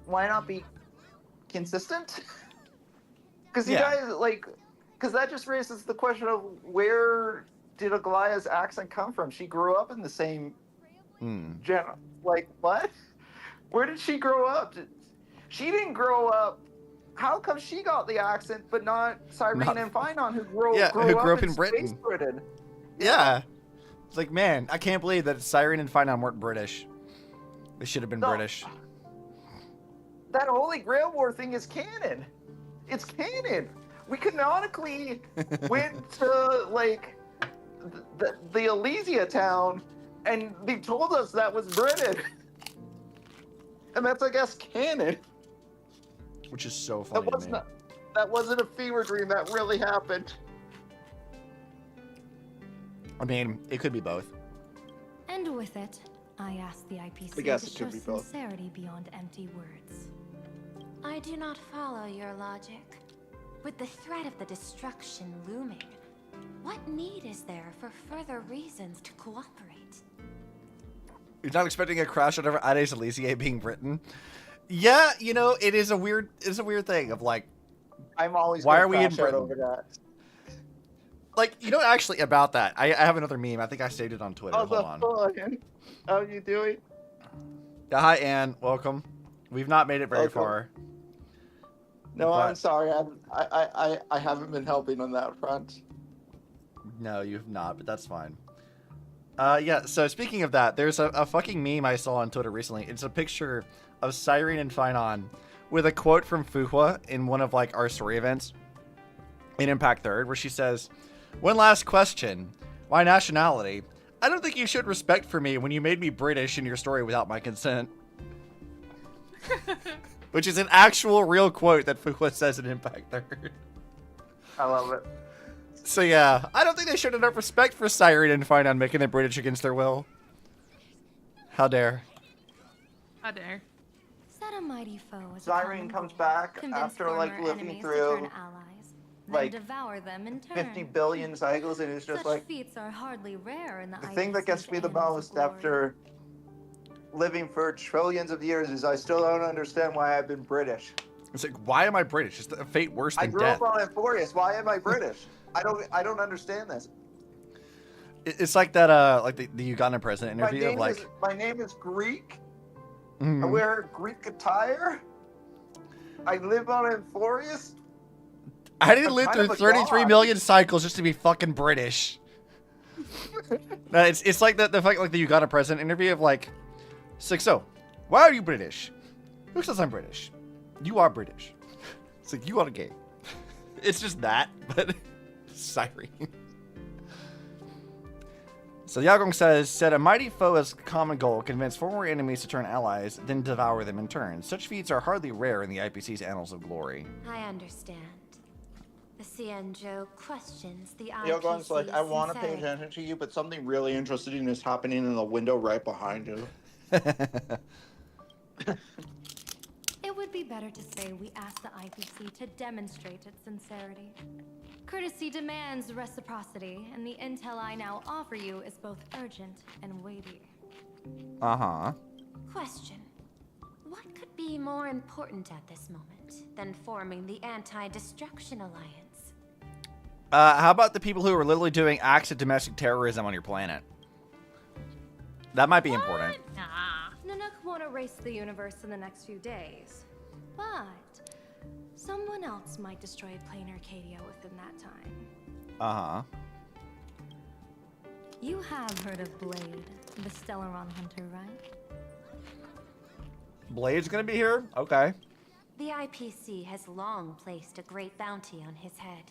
why not be consistent? Because you guys like. Because that just raises the question of where did Aglaya's accent come from? She grew up in the same like, what? Where did she grow up? She didn't grow up. How come she got the accent, but not Cyrene and Finon, who grew up in Britain? Yeah. It's like, man, I can't believe that Cyrene and Finon weren't British. They should have been British. That Holy Grail War thing is canon. It's canon. We canonically went to, like, the Elysia town, and they told us that was Britain. And that's, I guess, canon. Which is so funny to me. That wasn't a fever dream. That really happened. I mean, it could be both. And with it, I asked the IPC I guess to it show could be both. sincerity beyond empty words. I do not follow your logic. With the threat of the destruction looming, what need is there for further reasons to cooperate? You're not expecting a crash over Ades Elysiae being Britain? Yeah, you know, it's a weird thing of like, I'm always why gonna are we in crash out Britain? over that. Like, you know, actually about that, I have another meme. I think I saved it on Twitter. Hold on. How you doing? Yeah, hi, Anne. Welcome. We've not made it very far. No, I'm sorry. I haven't been helping on that front. No, you've not, but that's fine. Yeah, so speaking of that, there's a fucking meme I saw on Twitter recently. It's a picture of Cyrene and Finon with a quote from Fuhua in one of, like, our story events in Impact 3rd, where she says, "One last question. My nationality. I don't think you showed respect for me when you made me British in your story without my consent." Which is an actual real quote that Fuhua says in Impact 3rd. I love it. So yeah, I don't think they showed enough respect for Cyrene and Finon making them British against their will. How dare. How dare. Set a mighty foe as Cyrene comes back Convince after like former living enemies to through turn allies, then like devour them in turn. 50 billion cycles, and it's just Such like feats are hardly rare in the thing that gets me the most after living for trillions of years is I still don't understand why I've been British. It's like, why am I British? Is the fate worse than I grew death? up on Amphorius. Why am I British? I don't understand this. It's like that, like the Ugandan president interview of like, my name is Greek. Mhm. I wear Greek attire. I live on Amphorius. I didn't I'm live kind through of a 33 god. million cycles just to be fucking British. No, it's like the Uganda president interview of like, so why are you British? Who says I'm British? You are British. It's like, you are gay. It's just that, but Cyrene. So Yagong said a mighty foe as common goal, convince former enemies to turn allies, then devour them in turn. Such feats are hardly rare in the IPC's annals of glory. I understand. The Cienjo questions the Yogong's like, I want to pay sincerity. attention to you, but something really interesting is happening in the window right behind you. It would be better to say we asked the IPC to demonstrate its sincerity. Courtesy demands reciprocity, and the intel I now offer you is both urgent and weighty. Uh-huh. Question. What could be more important at this moment than forming the Anti-Destruction Alliance? How about the people who are literally doing acts of domestic terrorism on your planet? That might be important. Nanook won't erase the universe in the next few days, but someone else might destroy plain Arcadia within that time. Uh-huh. You have heard of Blade, the Stellaron hunter, right? Blade's gonna be here? Okay. The IPC has long placed a great bounty on his head.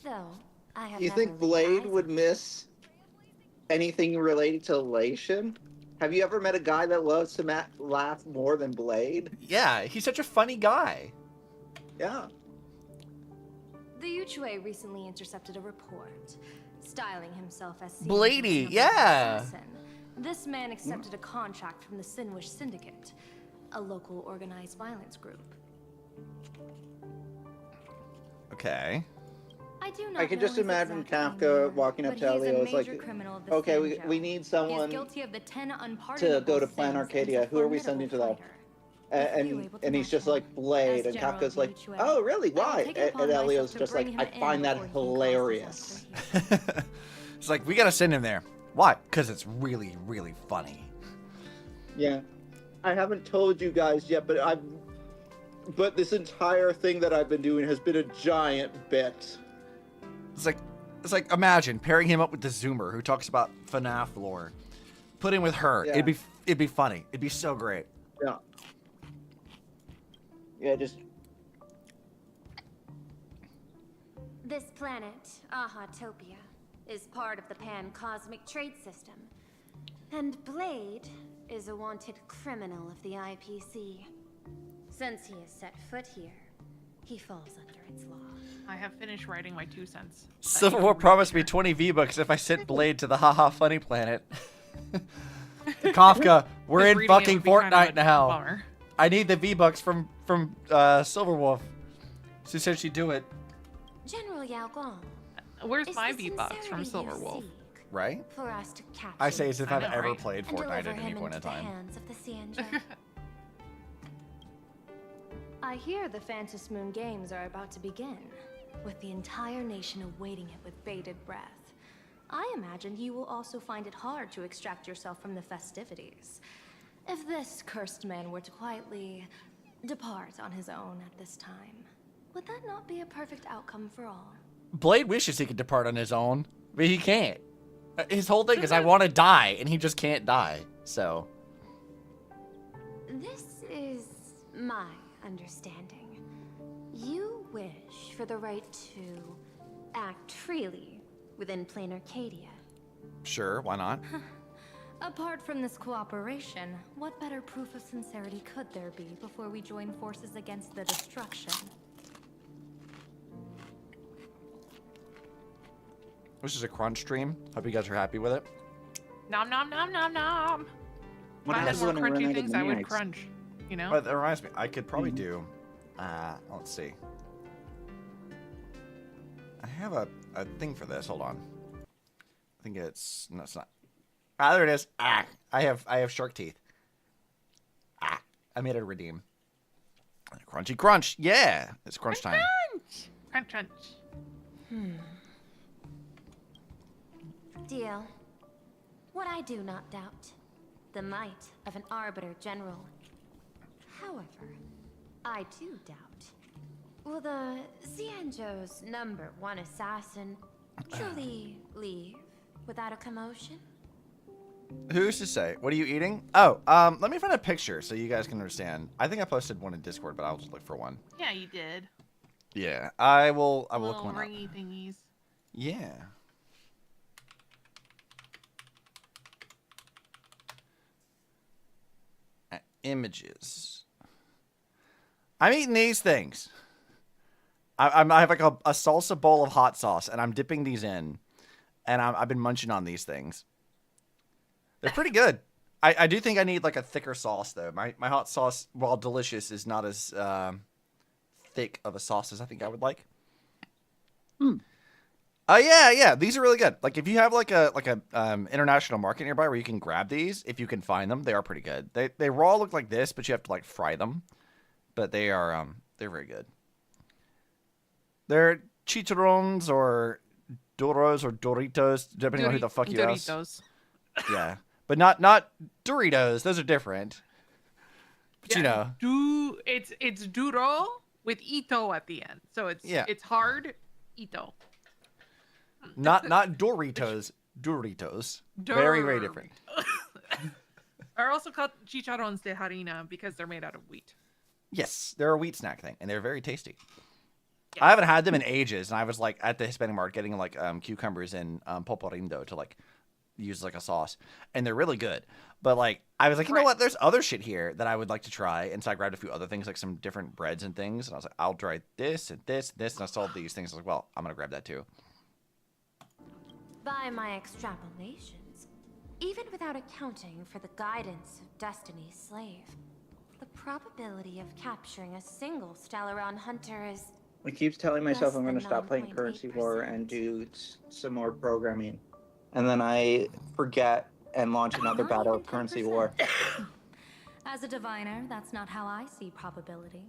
Though, I have You never think laid Blade eyes would on him. miss anything related to elation? Have you ever met a guy that loves to laugh more than Blade? Yeah, he's such a funny guy. Yeah. The Yuchue recently intercepted a report, styling himself as Bladey, Sienjo's yeah. assassin. This man accepted a contract from the Sinwish Syndicate, a local organized violence group. Okay. I can just imagine Kafka walking up to Elio. It's like, okay, we need someone to go to Plan Arcadia. Who are we sending to that? And he's just like, Blade. And Kafka's like, oh, really? Why? And Elio's just like, I find that hilarious. It's like, we gotta send him there. Why? Because it's really, really funny. Yeah. I haven't told you guys yet, but this entire thing that I've been doing has been a giant bit. It's like imagine pairing him up with the Zoomer who talks about FNAF lore. Put him with her. Yeah. It'd be funny. It'd be so great. Yeah. Yeah, just This planet, Ahatopia, is part of the Pan-Cosmic Trade System. And Blade is a wanted criminal of the IPC. Since he has set foot here, he falls under its law. I have finished writing my 2 cents. Civil War promised me 20 V-Bucks if I sent Blade to the Haha Funny Planet. Kafka, we're Just in reading it fucking would be kind of Fortnite a now. bummer. I need the V-Bucks from Silverwolf. She said she'd do it. General Yao Guang, Where's is my the V-Bucks from sincerity you Silverwolf? seek Right? for us to capture I say as if I've I know, ever right? played and Fortnite deliver at any him point in into the time. hands of the Sienjo? I hear the Phantom Moon Games are about to begin, with the entire nation awaiting it with bated breath. I imagine you will also find it hard to extract yourself from the festivities. If this cursed man were to quietly depart on his own at this time, would that not be a perfect outcome for all? Blade wishes he could depart on his own, but he can't. His whole thing is, I want to die, and he just can't die. So. This is my understanding. You wish for the right to act freely within Plain Arcadia. Sure, why not? Apart from this cooperation, what better proof of sincerity could there be before we join forces against the destruction? This is a crunch stream. Hope you guys are happy with it. Nom nom nom nom nom. What If I had happens more when I run crunchy out of things, I would minutes? crunch. You know? But that reminds me, I could probably do. Let's see. I have a thing for this. Hold on. I think it's no, it's not. Ah, there it is. Ah, I have shark teeth. Ah, I made it a redeem. Crunchy crunch. Yeah, it's crunch time. Crunch crunch. Deal. What I do not doubt, the might of an Arbiter General. However, I do doubt, will the Xianzhou's #1 assassin truly leave without a commotion? Who's to say? What are you eating? Oh, let me find a picture so you guys can understand. I think I posted one in Discord, but I'll just look for one. Yeah, you did. Yeah, I will look Little one up. ringy thingies. Yeah. Images. I'm eating these things. I have like a salsa bowl of hot sauce, and I'm dipping these in, and I've been munching on these things. They're pretty good. I do think I need like a thicker sauce though. My hot sauce, while delicious, is not as thick of a sauce as I think I would like. Yeah, these are really good. Like if you have like a international market nearby where you can grab these, if you can find them, they are pretty good. They raw look like this, but you have to like fry them. But they are they're very good. They're chicharrones or Doros or Doritos, depending on who the fuck you ask. Doritos. Yeah, but not Doritos. Those are different. But you know, It's duro with ito at the end, so it's hard ito. Not Doritos. Doritos. Very, very different. Are also called chicharrones de harina because they're made out of wheat. Yes, they're a wheat snack thing, and they're very tasty. Yes. I haven't had them in ages, and I was like at the Hispanic market getting like cucumbers and pulparindo to like use like a sauce, and they're really good. But like I was like, you know what? There's other shit here that I would like to try, and so I grabbed a few other things like some different breads and things, and I was like, I'll try this and this and this, and I saw these things. I was like, well, I'm gonna grab that too. By my extrapolations, even without accounting for the guidance of Destiny's slave, the probability of capturing a single Stellaron hunter is... I keep telling myself less I'm going to than stop playing 9.8%. Currency War and do some more programming. And then I forget and launch another Not battle even of Currency 10%. War. As a diviner, that's not how I see probability.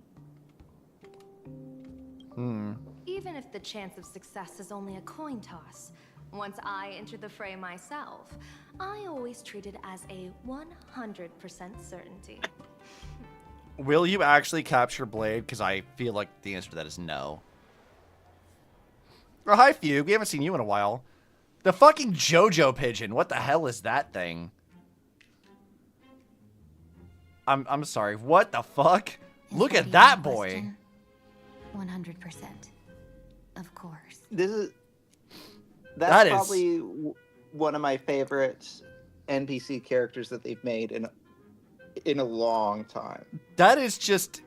Even if the chance of success is only a coin toss, once I enter the fray myself, I always treat it as a 100% certainty. Will you actually capture Blade? Because I feel like the answer to that is no. Oh, hi, Fugue. We haven't seen you in a while. The fucking JoJo pigeon. What the hell is that thing? I'm sorry. What the fuck? Look at that boy. 100%. Of course. That's probably one of my favorite NPC characters that they've made in a long time. That is Joseph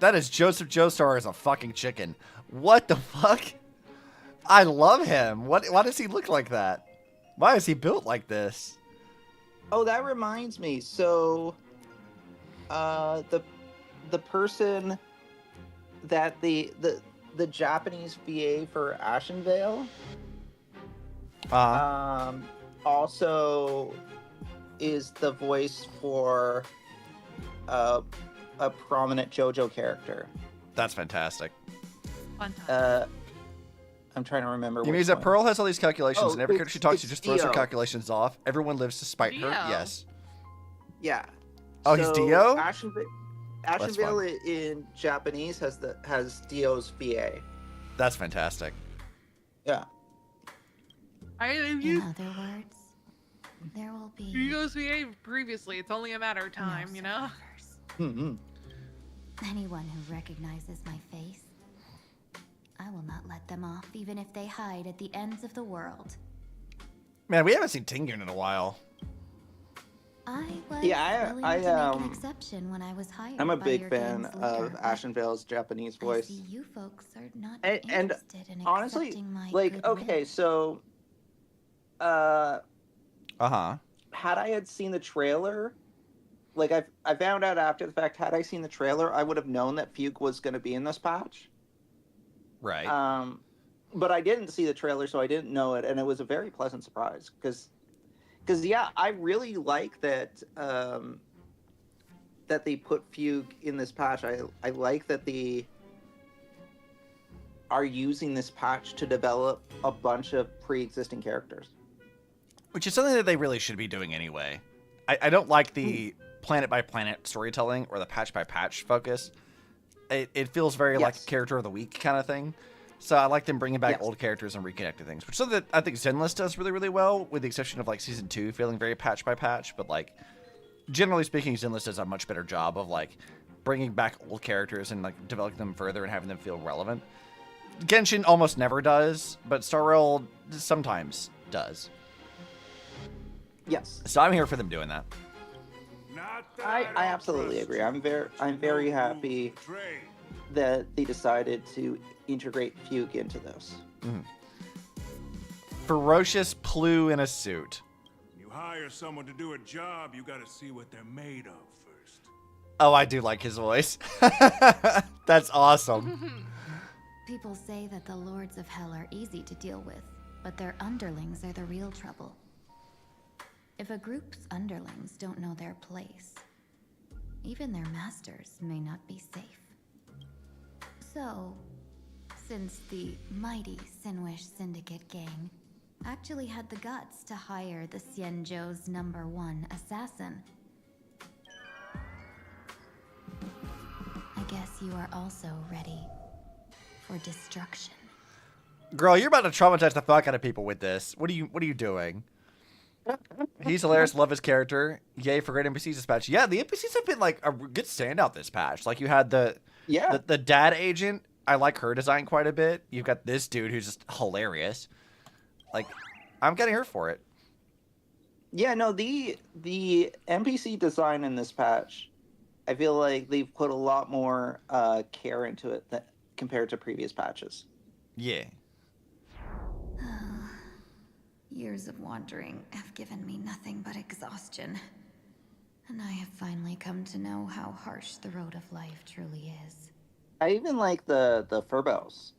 Joestar as a fucking chicken. What the fuck? I love him. Why does he look like that? Why is he built like this? Oh, that reminds me. So, the person that the Japanese VA for Ashenvale, also is the voice for a prominent JoJo character. That's fantastic. I'm trying to remember. You mean that Pearl has all these calculations, and every character she talks to just throws her Dio. calculations off. Everyone lives to spite her. Yes. Yeah. Oh, he's Dio? Ashenvale in Japanese has Dio's VA. That's fantastic. Yeah. In other words, there will be Dio's VA previously. It's only a matter of time, you know? anyone who recognizes my face. I will not let them off, even if they hide at the ends of the world. Man, we haven't seen Tingyun in a while. I was Yeah, willing I to make an exception when I was hired. I'm a by big your fan game's of leader, but Ashenvale's Japanese voice. I see you folks are not And interested in honestly, accepting my like, goodwill. okay, so, had I had seen the trailer, like I found out after the fact, had I seen the trailer, I would have known that Fugue was going to be in this patch. Right. But I didn't see the trailer, so I didn't know it, and it was a very pleasant surprise because yeah, I really like that that they put Fugue in this patch. I like that they are using this patch to develop a bunch of pre-existing characters. Which is something that they really should be doing anyway. I don't like the planet-by-planet storytelling or the patch-by-patch focus. It feels very like a character of the week kind of thing. So I like them bringing back old characters and reconnecting things, which is something that I think Zenless does really, really well, with the exception of like Season 2 feeling very patch-by-patch. But like, generally speaking, Zenless does a much better job of like bringing back old characters and like developing them further and having them feel relevant. Genshin almost never does, but Star Rail sometimes does. Yes. So I'm here for them doing that. I absolutely agree. I'm very happy that they decided to integrate Fugue into this. Ferocious Plu in a suit. You hire someone to do a job, you gotta see what they're made of first. Oh, I do like his voice. That's awesome. People say that the Lords of Hell are easy to deal with, but their underlings are the real trouble. If a group's underlings don't know their place, even their masters may not be safe. So, since the mighty Sinwish Syndicate gang actually had the guts to hire the Xianzhou's #1 assassin, I guess you are also ready for destruction. Girl, you're about to traumatize the fuck out of people with this. What are you doing? He's hilarious. Love his character. Yay for great NPCs this patch. Yeah, the NPCs have been like a good standout this patch. Like you had the dad agent. I like her design quite a bit. You've got this dude who's just hilarious. Like, I'm getting her for it. Yeah, no, the NPC design in this patch, I feel like they've put a lot more care into it compared to previous patches. Yeah. Years of wandering have given me nothing but exhaustion. And I have finally come to know how harsh the road of life truly is. I even like the Furbows.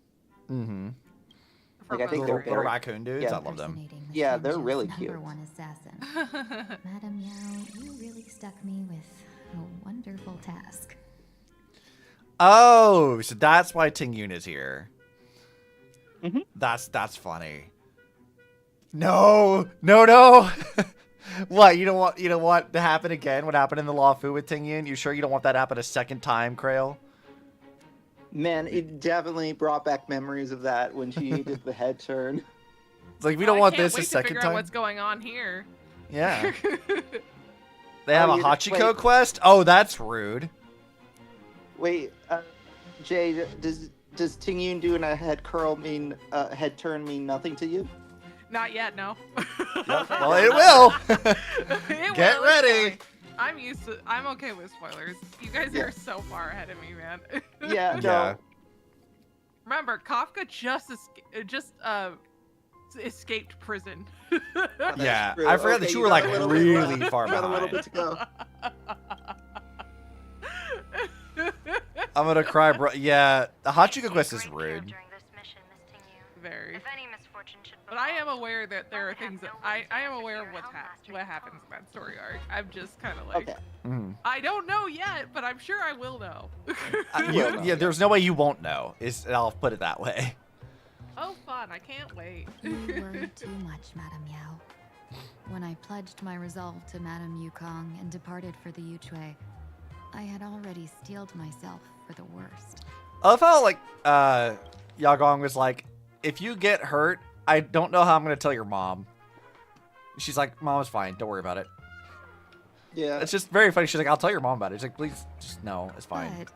Mm-hmm. Like, I think little they're very, raccoon dudes. yeah, I love them. Yeah, they're really cute. #1 assassin. Madam Yao, you really stuck me with a wonderful task. Oh, so that's why Ting Yun is here. Mm-hmm. That's funny. No. What, you don't want to happen again? What happened in the Law Fu with Ting Yun? You sure you don't want that to happen a second time, Krail? Man, it definitely brought back memories of that when she did the head turn. It's like, we don't want this a wait to second figure time. out what's going on here. Yeah. They have a you- Hachiko wait. quest? Oh, that's rude. Wait, Jay, does Ting Yun doing a head curl mean head turn mean nothing to you? Not yet, no. Well, it will. It Get will, it's ready. fine. I'm okay with spoilers. You guys are so far ahead of me, man. Yeah, Yeah. Remember, Kafka just escaped prison. Yeah, true. I forgot that Okay, you you were got like a little bit really left. far You got a little behind. bit to go. I'm gonna cry, bro. Yeah, the Hachiko quest is rude. Very. If any misfortune should But I am aware that there are things that I am aware of what happens in that story arc. I'm just kind of like, Okay. Mhm. I don't know yet, but I'm sure I will know. Yeah, there's no way you won't know. I'll put it that way. Oh, fun! I can't wait. You worry too much, Madam Yao. When I pledged my resolve to Madam Yukong and departed for the Yuchue, I had already steeled myself for the worst. I love how like Yagong was like, if you get hurt, I don't know how I'm gonna tell your mom. She's like, Mom is fine. Don't worry about it. Yeah. It's just very funny. She's like, I'll tell your mom about it. She's like, please, just no, it's fine. But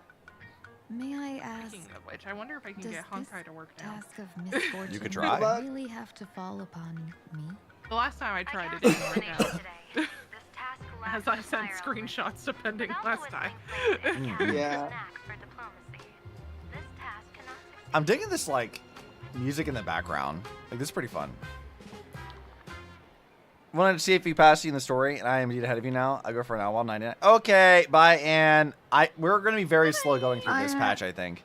may I ask, Speaking of which, I wonder if I can does get Honkai to work now. task of misfortune You could try. really have to fall upon me? The last time I tried it didn't work out. As I sent screenshots depending last time. Yeah. I'm digging this like music in the background. Like this is pretty fun. Wanted to see if you passed you in the story, and I am indeed ahead of you now. I go for an hour 99. Okay, bye, Anne. We're gonna be very slow going through this patch, I think.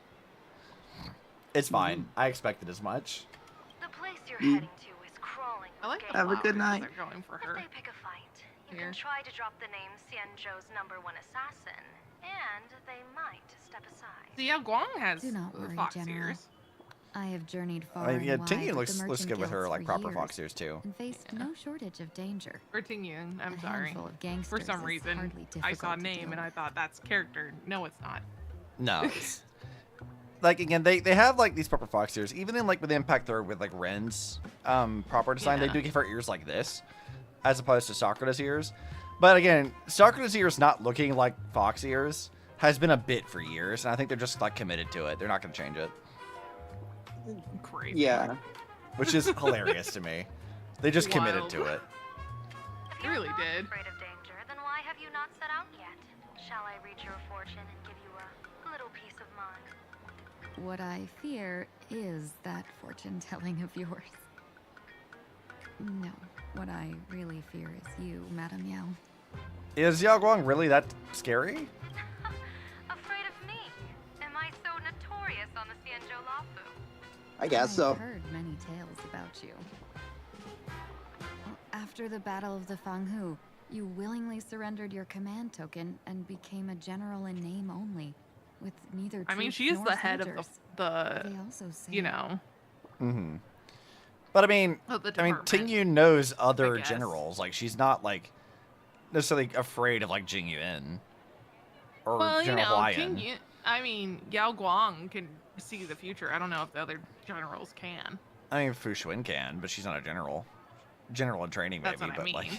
It's fine. I expected as much. The place you're heading to is crawling. I like the Have a good flowers night. They're going for her. If they pick a fight, you Here. can try to drop the name Xianzhou's #1 assassin, and they might step aside. The Yao Guang has Do not worry, fox General. ears. I have journeyed far I mean, yeah, and wide Tingy with looks the merchant good with her guilds like for proper years, fox ears too. and faced no shortage of danger. Or Ting Yun, I'm A sorry. handful of For gangsters some is reason, hardly I saw difficult to name deal and I thought that's character. No, it's not. No. Like again, they have like these proper fox ears. Even in like with Impact or with like Ren's proper design, they Yeah. do give her ears like this, as opposed to Sakura's ears. But again, Sakura's ears not looking like fox ears has been a bit for years, and I think they're just like committed to it. They're not going to change it, Crazy. Yeah. which is hilarious to me. They just committed Wild. to it. If They you're really not did. afraid of danger, then why have you not set out yet? Shall I read your fortune and give you a little peace of mind? What I fear is that fortune telling of yours. No, what I really fear is you, Madam Yao. Is Yao Guang really that scary? Afraid of me? Am I so notorious on the Xianzhou Lafu? I guess so. I've heard many tales about you. After the Battle of the Fanghu, you willingly surrendered your command token and became a general in name only, with neither I mean, troops she is nor the head of soldiers. the They also say you know. Mm-hmm. But I mean, Of the Ting department, Yun knows other guess. generals. Like she's not like necessarily afraid of like Jing Yuan or Well, you General know, Huayan. Ting Yun, I mean, Yao Guang can see the future. I don't know if the other generals can. I mean, Fu Xuan can, but she's not a general. General in training, maybe, That's what I but mean. like.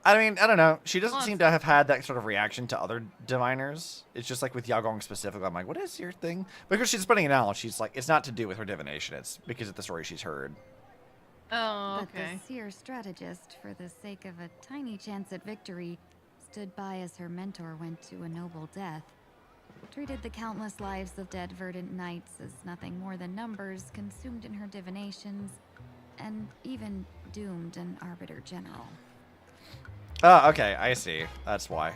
I mean, I don't know. She doesn't Well, seem to have had that sort of reaction to other diviners. It's just like with Yao Gong specifically. I'm like, what is your thing? Because she's putting it out. She's like, it's not to do with her divination. It's because of the story she's heard. Oh, But okay. the seer strategist, for the sake of a tiny chance at victory, stood by as her mentor went to a noble death. Treated the countless lives of dead verdant knights as nothing more than numbers consumed in her divinations, and even doomed an arbiter general. Oh, okay. I see. That's why.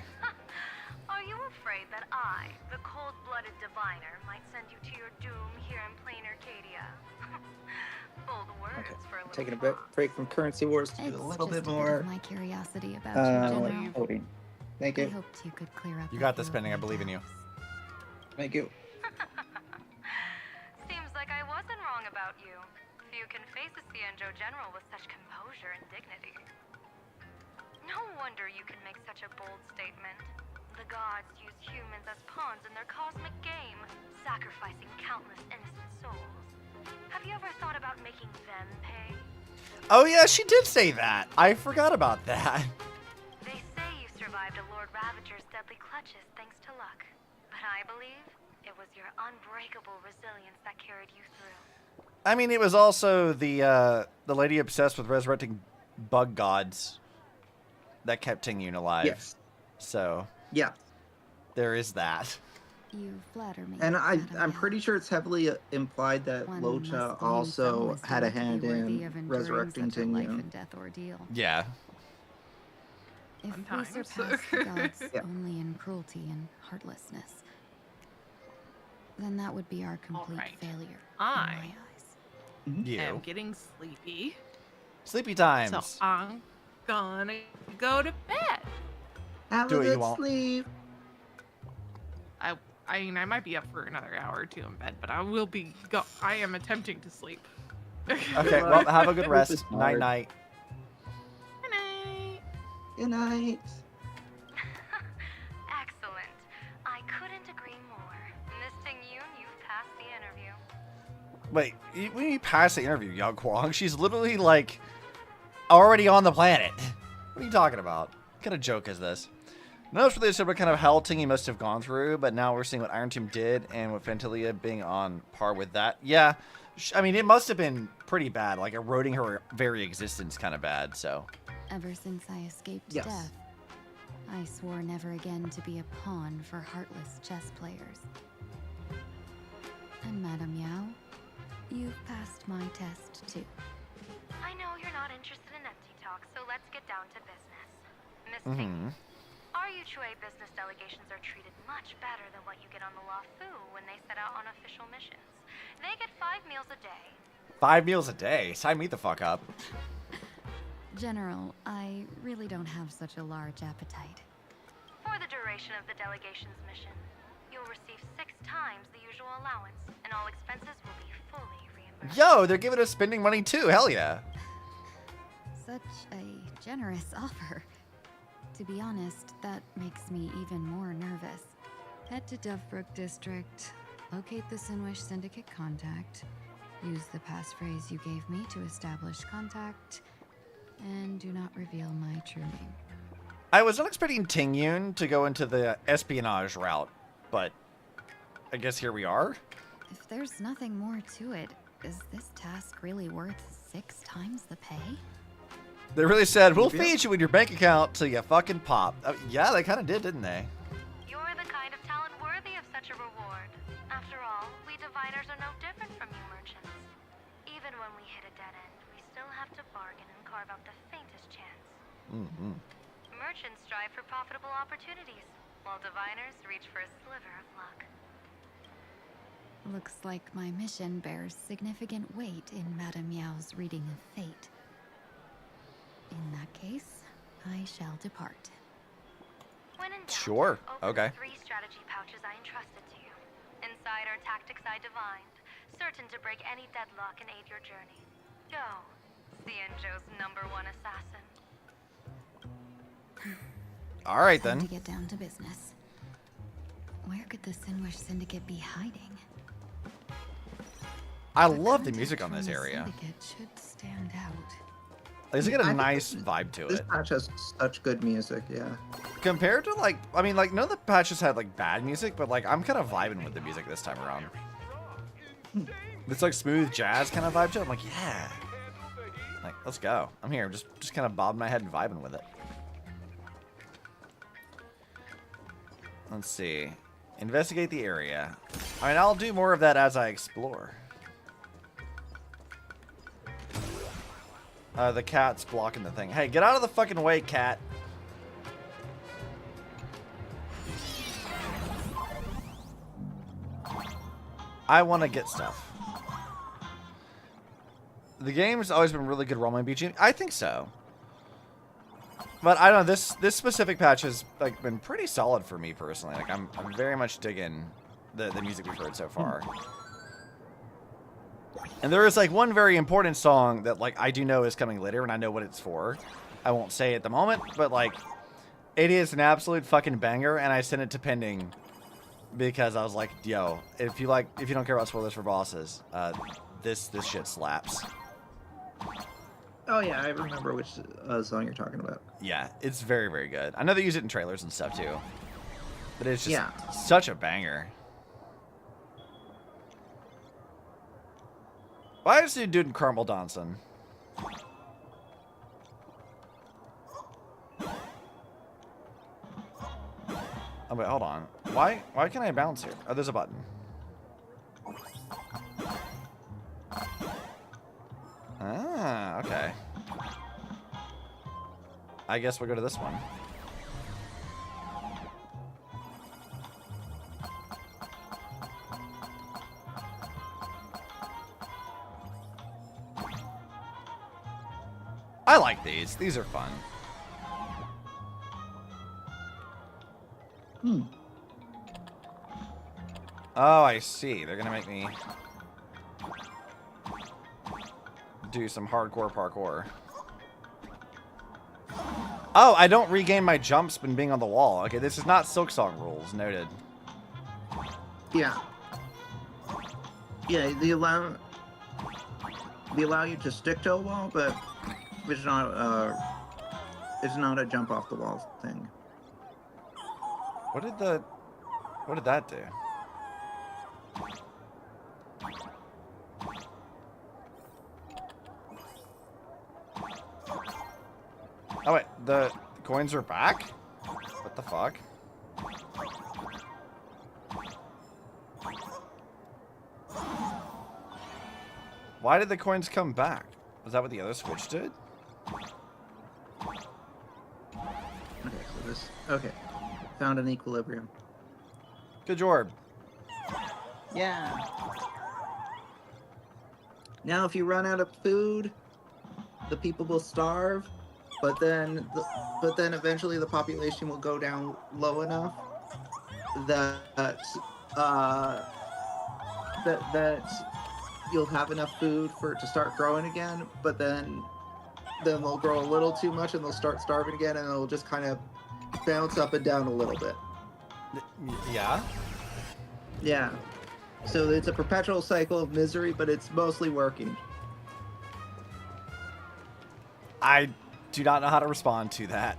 Are you afraid that I, the cold-blooded diviner, might send you to your doom here in plain Arcadia? Bold words for a little Taking a break from currency wars to do It's a little just bit a more. of my curiosity about you, General. Voting. Thank I you. hoped you could clear up. You a got this, few of Spending. I my believe in you. Thank you. Seems like I wasn't wrong about you. Few can face a Cienjo general with such composure and dignity. No wonder you can make such a bold statement. The gods use humans as pawns in their cosmic game, sacrificing countless innocent souls. Have you ever thought about making them pay? Oh, yeah, she did say that. I forgot about that. They say you survived a Lord Ravager's deadly clutches thanks to luck. But I believe it was your unbreakable resilience that carried you through. I mean, it was also the lady obsessed with resurrecting bug gods that kept Tingyun alive. Yes. So. Yeah. There is that. You flatter me. And I'm pretty sure it's heavily implied that One Locha must gain also some had a wisdom to be hand worthy in of enduring resurrecting such a life Tingyun. and death ordeal. Yeah. If we Sometimes. surpass the gods Yeah. only in cruelty and heartlessness, then that would be our complete Alright. failure. I in my eyes. You. am getting sleepy. Sleepy times. So I'm gonna go to bed. Have Do a what you good want. sleep. I mean, I might be up for another hour or two in bed, but I will be I am attempting to sleep. Okay, well, have a good This rest. is Night, hard. night. Good night. Good night. Excellent. I couldn't agree more. Miss Tingyun, you've passed the interview. Wait, when you pass the interview, Yao Guang, she's literally, like, already on the planet. What are you talking about? What kind of joke is this? No, it's really said what kind of hell Tingy must have gone through, but now we're seeing what Iron Tomb did, and with Fantilia being on par with that. Yeah, I mean, it must have been pretty bad, like eroding her very existence kind of bad, so. Ever since I escaped Yes. death, I swore never again to be a pawn for heartless chess players. And Madame Yao, you've passed my test too. I know you're not interested in empty talk, so let's get down to business. Miss Tingyun, our Yuchue business delegations are treated much better than what you get on the Lafu when they set out on official missions. They get 5 meals a day. 5 meals a day? Sign me the fuck up. General, I really don't have such a large appetite. For the duration of the delegation's mission, you'll receive 6 times the usual allowance, and all expenses will be fully reimbursed. Yo, they're giving us spending money too, hell yeah. Such a generous offer. To be honest, that makes me even more nervous. Head to Dovebrook District, locate the Sinwish Syndicate contact, use the passphrase you gave me to establish contact, and do not reveal my true name. I was not expecting Tingyun to go into the espionage route, but I guess here we are. If there's nothing more to it, is this task really worth 6 times the pay? They really said, we'll feed you with your bank account till you fucking pop. Yeah, they kind of did, didn't they? You're the kind of talent worthy of such a reward. After all, we diviners are no different from you merchants. Even when we hit a dead end, we still have to bargain and carve out the faintest chance. Merchants strive for profitable opportunities, while diviners reach for a sliver of luck. Looks like my mission bears significant weight in Madame Yao's reading of fate. In that case, I shall depart. When in doubt, Sure, open okay. the 3 strategy pouches I entrusted to you. Inside are tactics I divined, certain to break any deadlock and aid your journey. Go, Cienjo's #1 assassin. All right, Time then. to get down to business. Where could the Sinwish Syndicate be hiding? I love the music on this area. Should stand out. It's got a nice vibe to This it. patch has such good music, yeah. Compared to like, I mean, like none of the patches had like bad music, but like I'm kind of vibing with the music this time around. It's like smooth jazz kind of vibe to it. I'm like, yeah, like let's go. I'm here, just kind of bobbing my head and vibing with it. Let's see, investigate the area. I mean, I'll do more of that as I explore. The cat's blocking the thing. Hey, get out of the fucking way, cat. I want to get stuff. The game's always been really good role-playing BG. I think so. But I don't know, this specific patch has like been pretty solid for me personally. Like I'm very much digging the music we've heard so far. And there is like one very important song that like I do know is coming later and I know what it's for. I won't say it at the moment, but like it is an absolute fucking banger and I sent it to pending because I was like, yo, if you don't care about spoilers for bosses, this shit slaps. Oh yeah, I remember which song you're talking about. Yeah, it's very, very good. I know they use it in trailers and stuff too. But it's just such a banger. Why is he doing caramel dancing? Oh wait, hold on. Why can't I bounce here? Oh, there's a button. Ah, okay. I guess we'll go to this one. I like these. These are fun. Oh, I see. They're gonna make me do some hardcore parkour. Oh, I don't regain my jumps when being on the wall. Okay, this is not Silksong rules. Noted. Yeah. Yeah, they allow you to stick to a wall, but it's not a jump off the wall thing. What did that do? Oh wait, the coins are back? What the fuck? Why did the coins come back? Was that what the other switch did? Okay. Found an equilibrium. Good job. Yeah. Now if you run out of food, the people will starve, but then eventually the population will go down low enough that you'll have enough food for it to start growing again, but then they'll grow a little too much and they'll start starving again and it'll just kind of bounce up and down a little bit. Yeah? Yeah. So it's a perpetual cycle of misery, but it's mostly working. I do not know how to respond to that.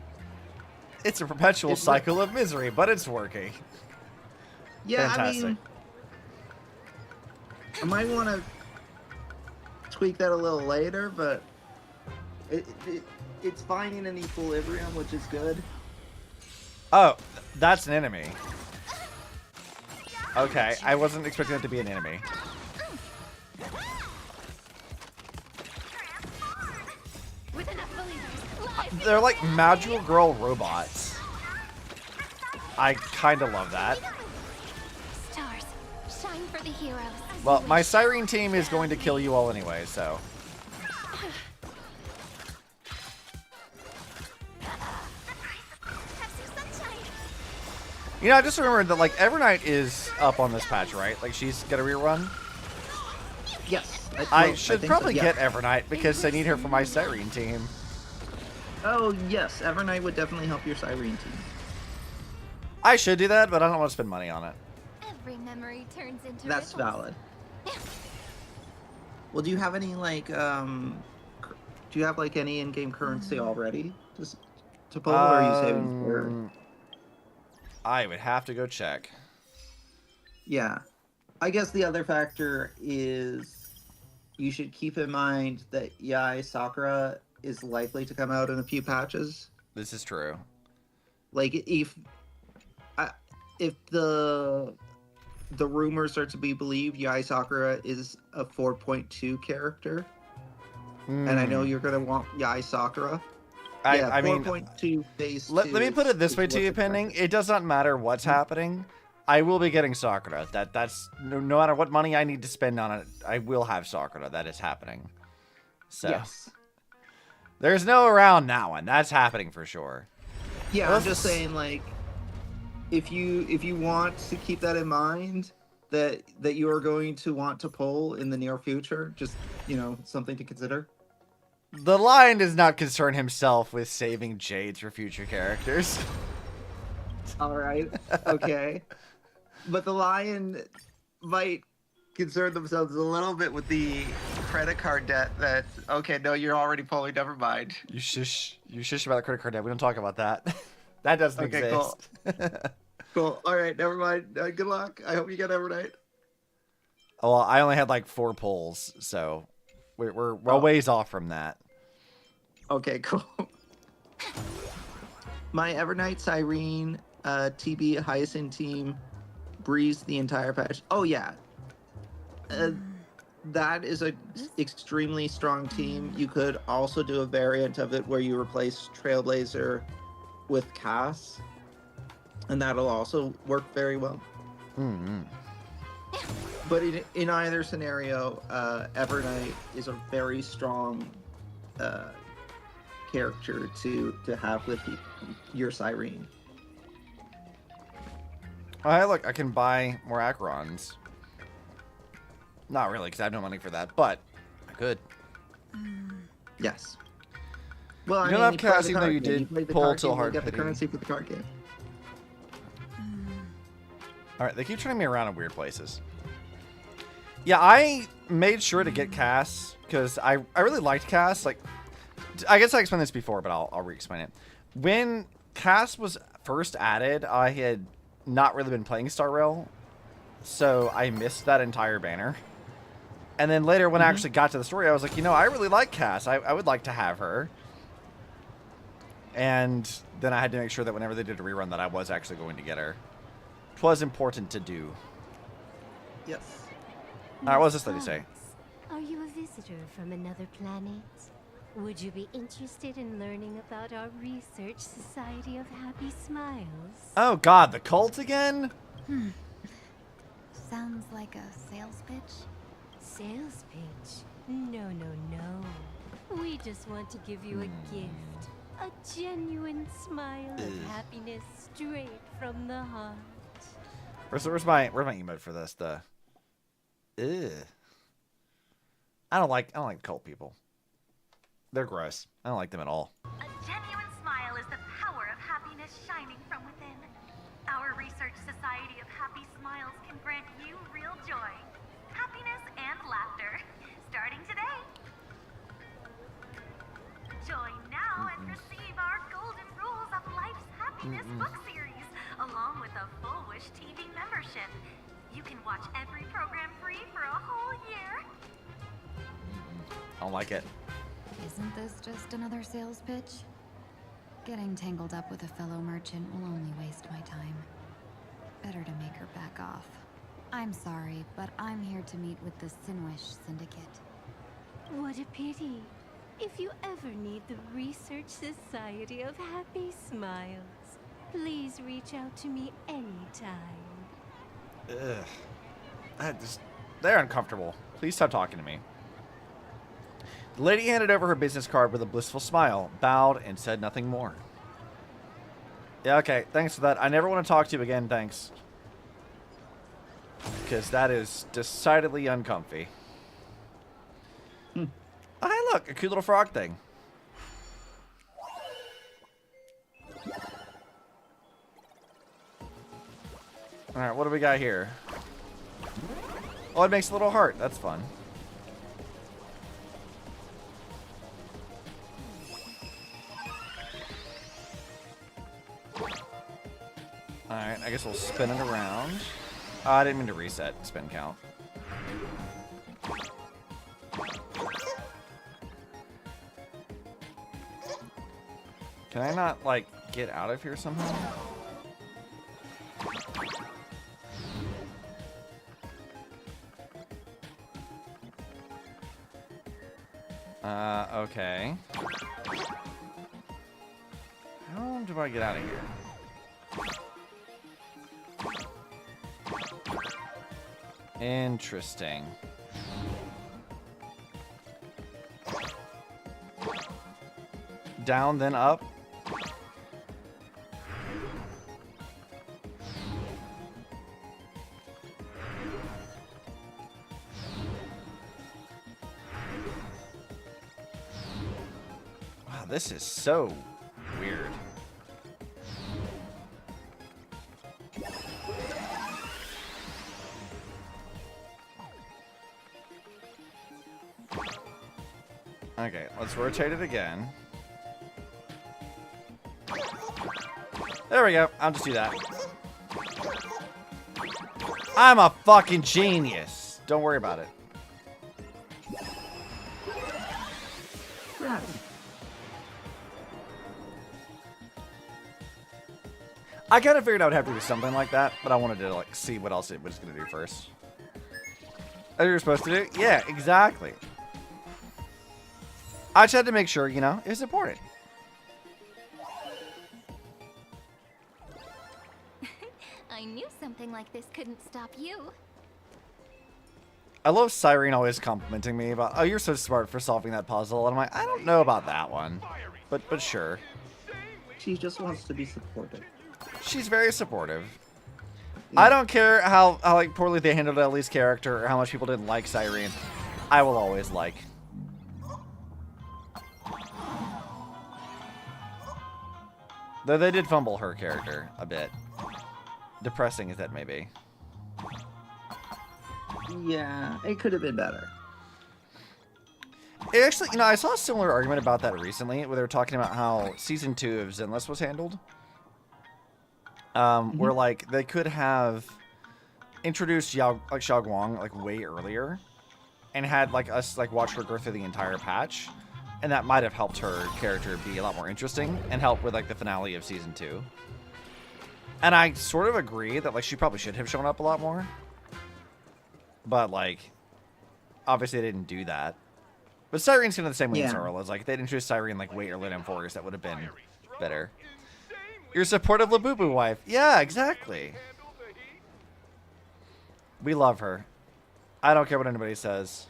It's a perpetual cycle of misery, but it's working. Yeah, fantastic. I mean, I might want to tweak that a little later, but it's finding an equilibrium, which is good. Oh, that's an enemy. Okay, I wasn't expecting it to be an enemy. They're like magical girl robots. I kind of love that. Stars, shine for the heroes. Well, my Siren team is going to kill you all anyway, so. You know, I just remembered that, like, Evernight is up on this patch, right? Like, she's got a rerun? Yes. I should probably get Evernight because I need her for my Siren team. Oh, yes. Evernight would definitely help your Siren team. I should do that, but I don't want to spend money on it. Every memory turns into That's valid. Well, do you have any like do you have like any in-game currency already to pull, or are you saving for? I would have to go check. Yeah, I guess the other factor is you should keep in mind that Yae Sakura is likely to come out in a few patches. This is true. Like if the rumors are to be believed, Yae Sakura is a 4.2 character. And I know you're going to want Yae Sakura. I mean, 4.2 phase 2. Let me put it this way to you, Pending. It does not matter what's happening. I will be getting Sakura. That's no matter what money I need to spend on it, I will have Sakura. That is happening. So yes. There's no around that one. That's happening for sure. Yeah, I'm just saying, like, if you want to keep that in mind, that you are going to want to pull in the near future, just, something to consider. The Lion does not concern himself with saving Jades for future characters. All right. Okay. But the Lion might concern themselves a little bit with the credit card debt that, okay, no, you're already pulling, never mind. You shush about the credit card debt. We don't talk about that. That doesn't exist. Cool. Cool. All right, never mind. Good luck. I hope you get Evernight. Oh, well, I only had like 4 pulls, so we're a ways off from that. Okay, cool. My Evernight, Cyrene, TB, Hyacinth team breezed the entire patch. Oh, yeah. That is an extremely strong team. You could also do a variant of it where you replace Trailblazer with Cass, and that'll also work very well. But in either scenario, Evernight is a very strong character to have with your Cyrene. Hey, look, I can buy more Acherons. Not really, because I have no money for that, but I could. Yes. Well, you don't have Cass, even though you did pull till hard get the pity. currency for the card game. All right, they keep turning me around in weird places. Yeah, I made sure to get Cass because I really liked Cass. Like, I guess I explained this before, but I'll re-explain it. When Cass was first added, I had not really been playing Star Rail, so I missed that entire banner. And then later, when I actually got to the story, I was like, I really like Cass. I would like to have her. And then I had to make sure that whenever they did a rerun that I was actually going to get her. It was important to do. Yes. All right, what does this lady say? Are you a visitor from another planet? Would you be interested in learning about our research society of happy smiles? Oh God, the cult again? Sounds like a sales pitch. Sales pitch? No. We just want to give you a gift. A genuine smile of happiness straight from the heart. Where's my emote for this? I don't like cult people. They're gross. I don't like them at all. A genuine smile is the power of happiness shining from within. Our research society of happy smiles can grant you real joy, happiness, and laughter, starting today. Join now and receive our Golden Rules of Life's Happiness book series, along with a Full Wish TV membership. You can watch every program free for a whole year. I don't like it. Isn't this just another sales pitch? Getting tangled up with a fellow merchant will only waste my time. Better to make her back off. I'm sorry, but I'm here to meet with the Sinwish Syndicate. What a pity. If you ever need the Research Society of Happy Smiles, please reach out to me anytime. Ugh. They're uncomfortable. Please stop talking to me. The lady handed over her business card with a blissful smile, bowed, and said nothing more. Yeah, okay. Thanks for that. I never want to talk to you again, thanks. Because that is decidedly uncomfy. Oh, hey, look. A cute little frog thing. Alright, what do we got here? Oh, it makes a little heart. That's fun. Alright, I guess we'll spin it around. I didn't mean to reset spin count. Can I not, like, get out of here somehow? Okay. How do I get out of here? Interesting. Down, then up. Wow, this is so weird. Okay, let's rotate it again. There we go. I'll just do that. I'm a fucking genius. Don't worry about it. I kind of figured I would have to do something like that, but I wanted to like see what else it was going to do first. As you're supposed to do? Yeah, exactly. I just had to make sure, you know, it was important. I knew something like this couldn't stop you. I love Cyrene always complimenting me about, oh, you're so smart for solving that puzzle. And I'm like, I don't know about that one. But sure. She just wants to be supportive. She's very supportive. Yeah. I don't care how like poorly they handled Ellie's character or how much people didn't like Cyrene. I will always like. Though they did fumble her character a bit. Depressing as that may be. Yeah, it could have been better. It actually, you know, I saw a similar argument about that recently, where they were talking about how Season 2 of Zenless was handled. Where, like, they could have introduced Xiao Guang, like, way earlier, and had, like, us, like, watch her go through the entire patch, and that might have helped her character be a lot more interesting, and help with, like, the finale of Season 2. And I sort of agree that, like, she probably should have shown up a lot more. But, like, obviously they didn't do that. But Cyrene's kind of the same way as Earl. Is like, if they'd introduced Cyrene, like, way earlier in Forest, that would have been better. You're a supportive Labubu wife. Yeah, exactly. We love her. I don't care what anybody says.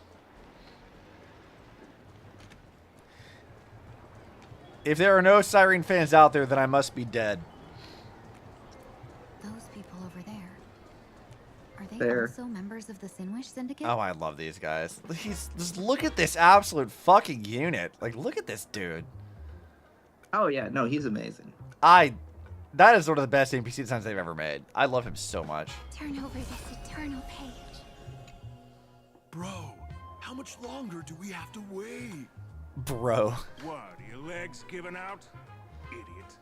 If there are no Cyrene fans out there, then I must be dead. Those people over there. Are they also members of the Sinwish Syndicate? Oh, I love these guys. Just look at this absolute fucking unit. Like, look at this dude. Oh, yeah. No, he's amazing. That is one of the best NPC designs they've ever made. I love him so much. Turn over this eternal page. Bro, how much longer do we have to wait? Bro. What, are your legs giving out? Idiot.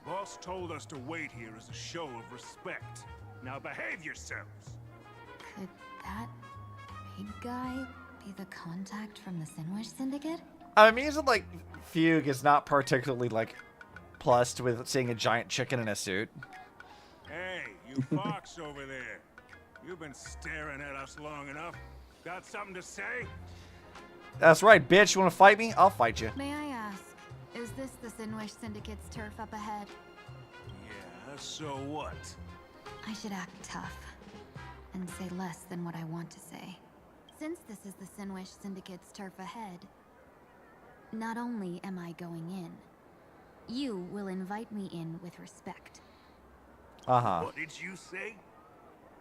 The boss told us to wait here as a show of respect. Now behave yourselves. Could that big guy be the contact from the Sinwish Syndicate? I mean, isn't like Fugue is not particularly like plussed with seeing a giant chicken in a suit. Hey, you fox over there. You've been staring at us long enough. Got something to say? That's right, bitch. You want to fight me? I'll fight you. May I ask, is this the Sinwish Syndicate's turf up ahead? Yeah, so what? I should act tough and say less than what I want to say. Since this is the Sinwish Syndicate's turf ahead, not only am I going in, you will invite me in with respect. What did you say?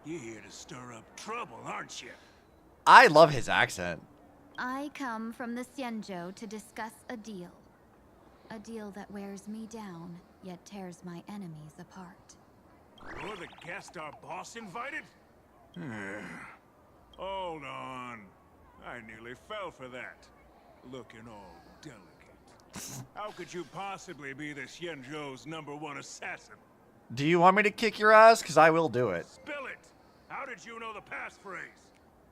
You're here to stir up trouble, aren't you? I love his accent. I come from the Xianzhou to discuss a deal. A deal that wears me down, yet tears my enemies apart. You're the guest our boss invited? Hold on. I nearly fell for that. Looking all delicate. How could you possibly be the Xianzhou's #1 assassin? Do you want me to kick your ass? Because I will do it. Spill it! How did you know the passphrase?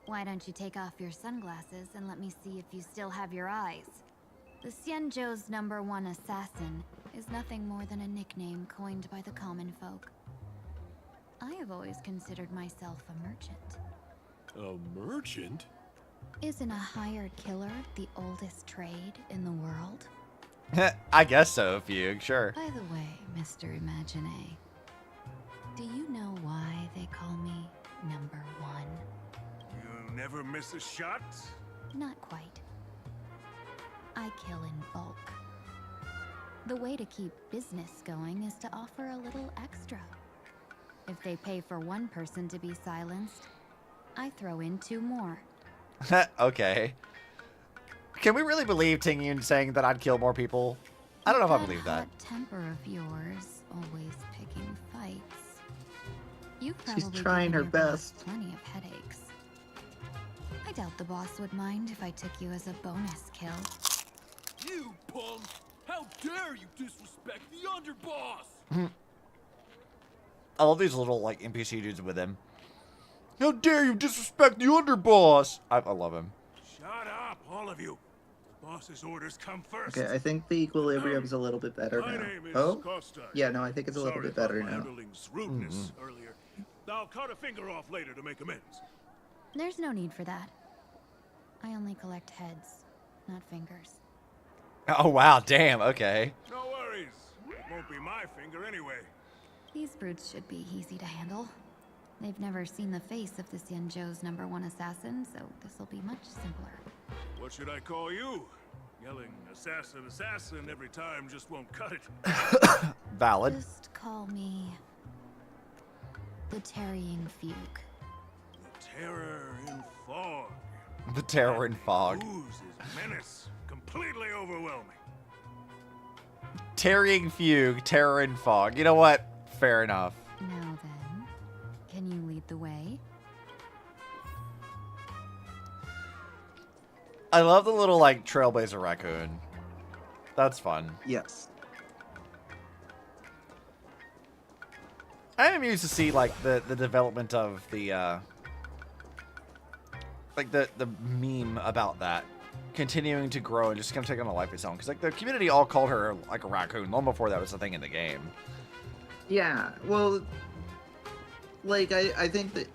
Why don't you take off your sunglasses and let me see if you still have your eyes? The Xianzhou's #1 assassin is nothing more than a nickname coined by the common folk. I have always considered myself a merchant. A merchant? Isn't a hired killer the oldest trade in the world? I guess so, Fugue, sure. By the way, Mr. Imagine, do you know why they call me #1? You never miss a shot? Not quite. I kill in bulk. The way to keep business going is to offer a little extra. If they pay for one person to be silenced, I throw in 2 more. Okay. Can we really believe Tingyun saying that I'd kill more people? I don't know if I believe that. Hot temper of yours, always picking fights. You She's probably trying given her your boss best. plenty of headaches. I doubt the boss would mind if I took you as a bonus kill. You punk! How dare you disrespect the underboss! I love these little, like, NPC dudes with him. How dare you disrespect the underboss! I love him. Shut up, all of you. The boss's orders come first. Okay, I think the equilibrium's a little bit better My now. name is Oh? Costa. Yeah, no, I think it's a little Sorry bit better about my now. underling's rudeness earlier. I'll cut a finger off later to make amends. There's no need for that. I only collect heads, not fingers. Oh, wow, damn, okay. No worries. It won't be my finger anyway. These brutes should be easy to handle. They've never seen the face of the Xianzhou's #1 assassin, so this'll be much simpler. What should I call you? Yelling assassin, assassin every time just won't cut it. Valid. Just call me the Tarrying Fugue. Terror in fog. The terror in fog. Oozes menace. Completely overwhelming. Tarrying Fugue, terror in fog. You know what? Fair enough. Now then, can you lead the way? I love the little, like, trailblazer raccoon. That's fun. Yes. I am amused to see, like, the development of the, like, the meme about that continuing to grow and just kind of take on a life of its own. Because, like, the community all called her, like, a raccoon long before that was a thing in the game. Yeah, well, like, I think that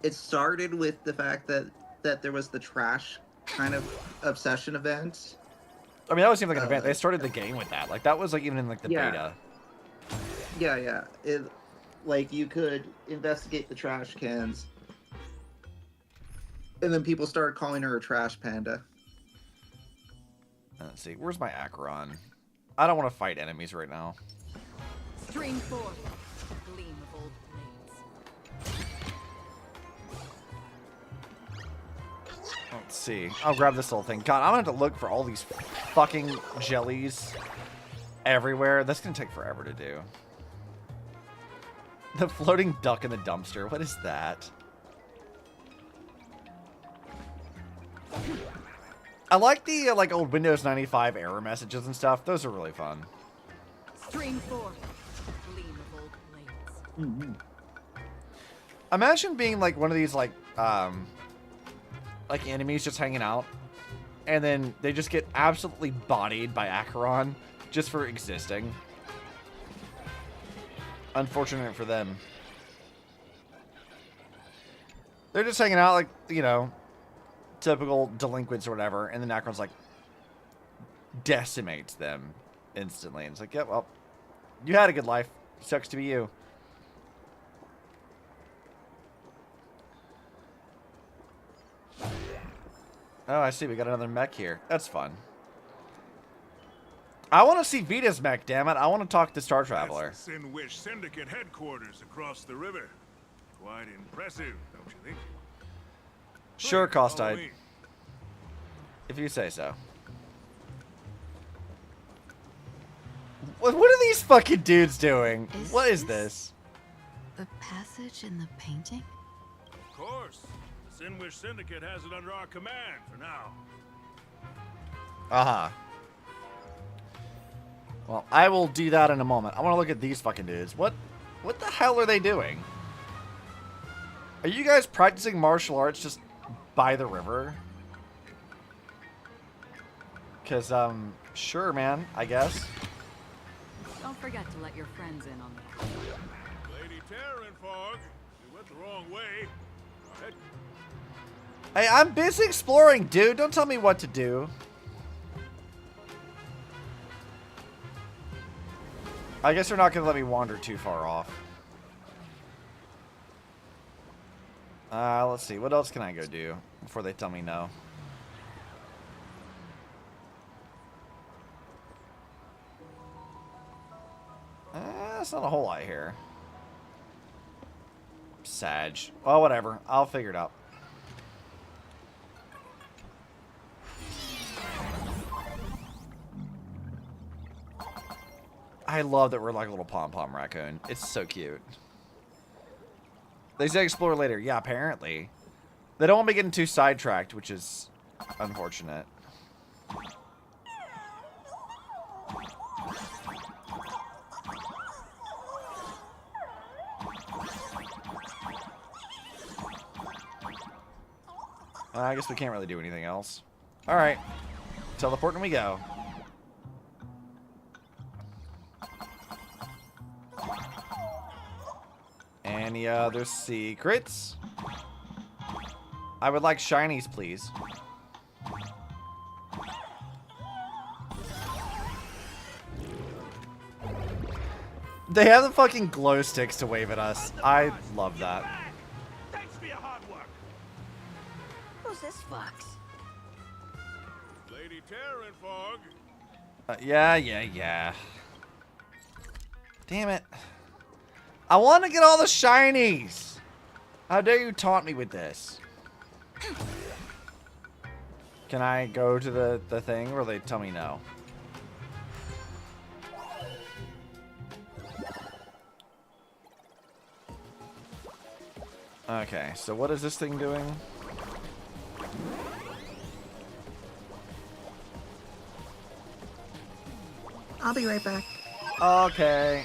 it started with the fact that there was the trash kind of obsession event. I mean, that would seem like an event. They started the game with that. Like, that was, like, even in, like, the beta. Yeah. It, like, you could investigate the trash cans. And then people started calling her a trash panda. Let's see. Where's my Acheron? I don't want to fight enemies right now. Stream forth, gleam of old blades. Let's see. I'll grab this little thing. God, I'm going to have to look for all these fucking jellies everywhere. That's going to take forever to do. The floating duck in the dumpster. What is that? I like the like old Windows 95 error messages and stuff. Those are really fun. Stream forth, gleam of old blades. Imagine being like one of these like enemies just hanging out, and then they just get absolutely bodied by Acheron just for existing. Unfortunate for them. They're just hanging out like, you know, typical delinquents or whatever, and then Acheron's like decimates them instantly. And it's like, yeah, well, you had a good life. Sucks to be you. Oh, I see. We got another mech here. That's fun. I want to see Vita's mech, damn it. I want to talk to Star Traveler. That's the Sinwish Syndicate headquarters across the river. Quite impressive, don't you think? Sure, Follow Costide. me. If you say so. What are these fucking dudes doing? What is this? The passage in the painting? Of course. The Sinwish Syndicate has it under our command for now. Uh-huh. Well, I will do that in a moment. I want to look at these fucking dudes. What the hell are they doing? Are you guys practicing martial arts just by the river? Because, sure, man, I guess. Don't forget to let your friends in on that. Lady Terranfog, you went the wrong way. Head. Hey, I'm busy exploring, dude. Don't tell me what to do. I guess they're not going to let me wander too far off. Let's see. What else can I go do before they tell me no? That's not a whole lot here. Sag. Well, whatever. I'll figure it out. I love that we're like a little pom-pom raccoon. It's so cute. They say explore later. Yeah, apparently. They don't want me getting too sidetracked, which is unfortunate. I guess we can't really do anything else. Alright. Teleporting we go. Any other secrets? I would like shinies, please. They have the fucking glow sticks to wave at us. I love that. Thanks for your hard work. Who's this fox? Lady Terranfog. Yeah. Damn it. I want to get all the shinies. How dare you taunt me with this? Can I go to the thing or they tell me no? Okay, so what is this thing doing? I'll be right back. Okay.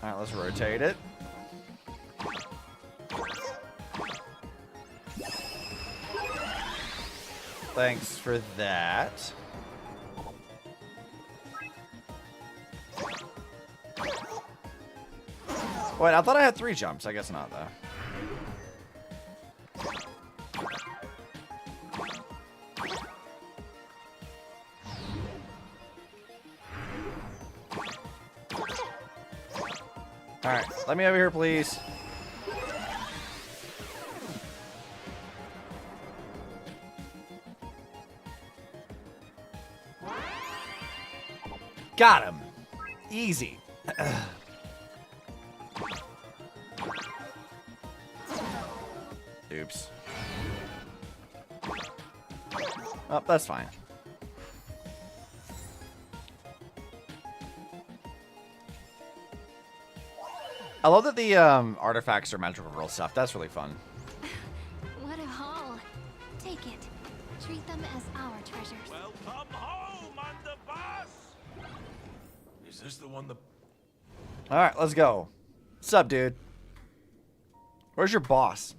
Alright, let's rotate it. Thanks for that. Wait, I thought I had 3 jumps. I guess not, though. Alright, let me over here, please. Got him. Easy. Oops. Oh, that's fine. I love that the artifacts are magical girl stuff. That's really fun. What a haul. Take it. Treat them as our treasures. Welcome home, Underboss. Is this the one the... All right, let's go. What's up, dude? Where's your boss?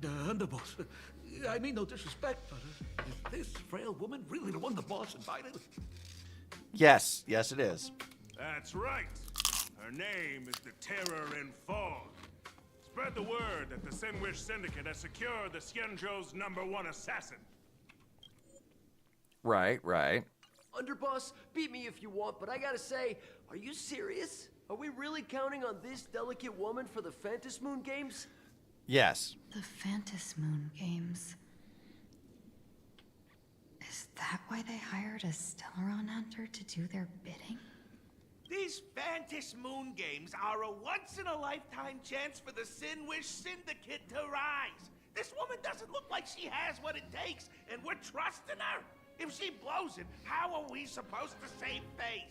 Underboss, I mean no disrespect, but is this frail woman really the one the boss invited? Yes, yes it is. That's right. Her name is the Terror in Fog. Spread the word that the Sinwish Syndicate has secured the Xianzhou's #1 assassin. Right. Underboss, beat me if you want, but I gotta say, are you serious? Are we really counting on this delicate woman for the Phantasmoon Moon Games? Yes. The Phantasmoon Games. Is that why they hired a Stellaron hunter to do their bidding? These Phantasmoon Games are a once-in-a-lifetime chance for the Sinwish Syndicate to rise. This woman doesn't look like she has what it takes, and we're trusting her. If she blows it, how are we supposed to save face?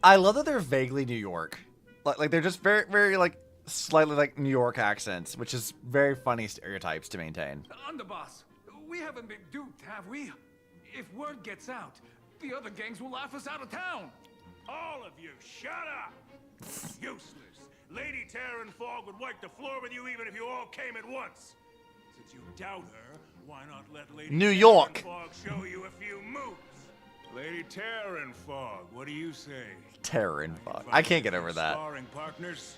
I love that they're vaguely New York. Like they're just very, very like slightly like New York accents, which is very funny stereotypes to maintain. Underboss, we haven't been duped, have we? If word gets out, the other gangs will laugh us out of town. All of you, shut up! Useless. Lady Terran Fog would wipe the floor with you even if you all came at once. Since you doubt her, why not let Lady New York. Terran Fog show you a few moves? Lady Terran Fog, what do you say? Terran Fog. I can't get over that. Sparring partners,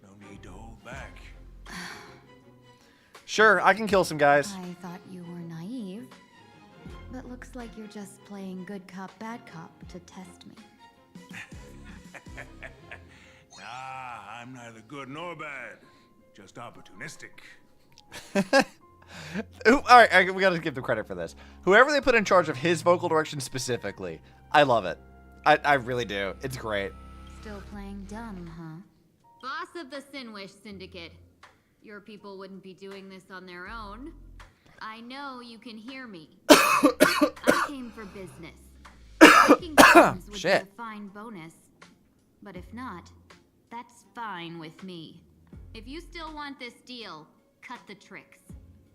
no need to hold back. Sure, I can kill some guys. I thought you were naive. But looks like you're just playing good cop, bad cop to test me. Nah, I'm neither good nor bad. Just opportunistic. Ooh, all right, we gotta give them credit for this. Whoever they put in charge of his vocal direction specifically, I love it. I really do. It's great. Still playing dumb, huh? Boss of the Sinwish Syndicate. Your people wouldn't be doing this on their own. I know you can hear me. I came for business. Making friends would be a fine bonus. But if not, that's fine with me. If you still want this deal, cut the tricks.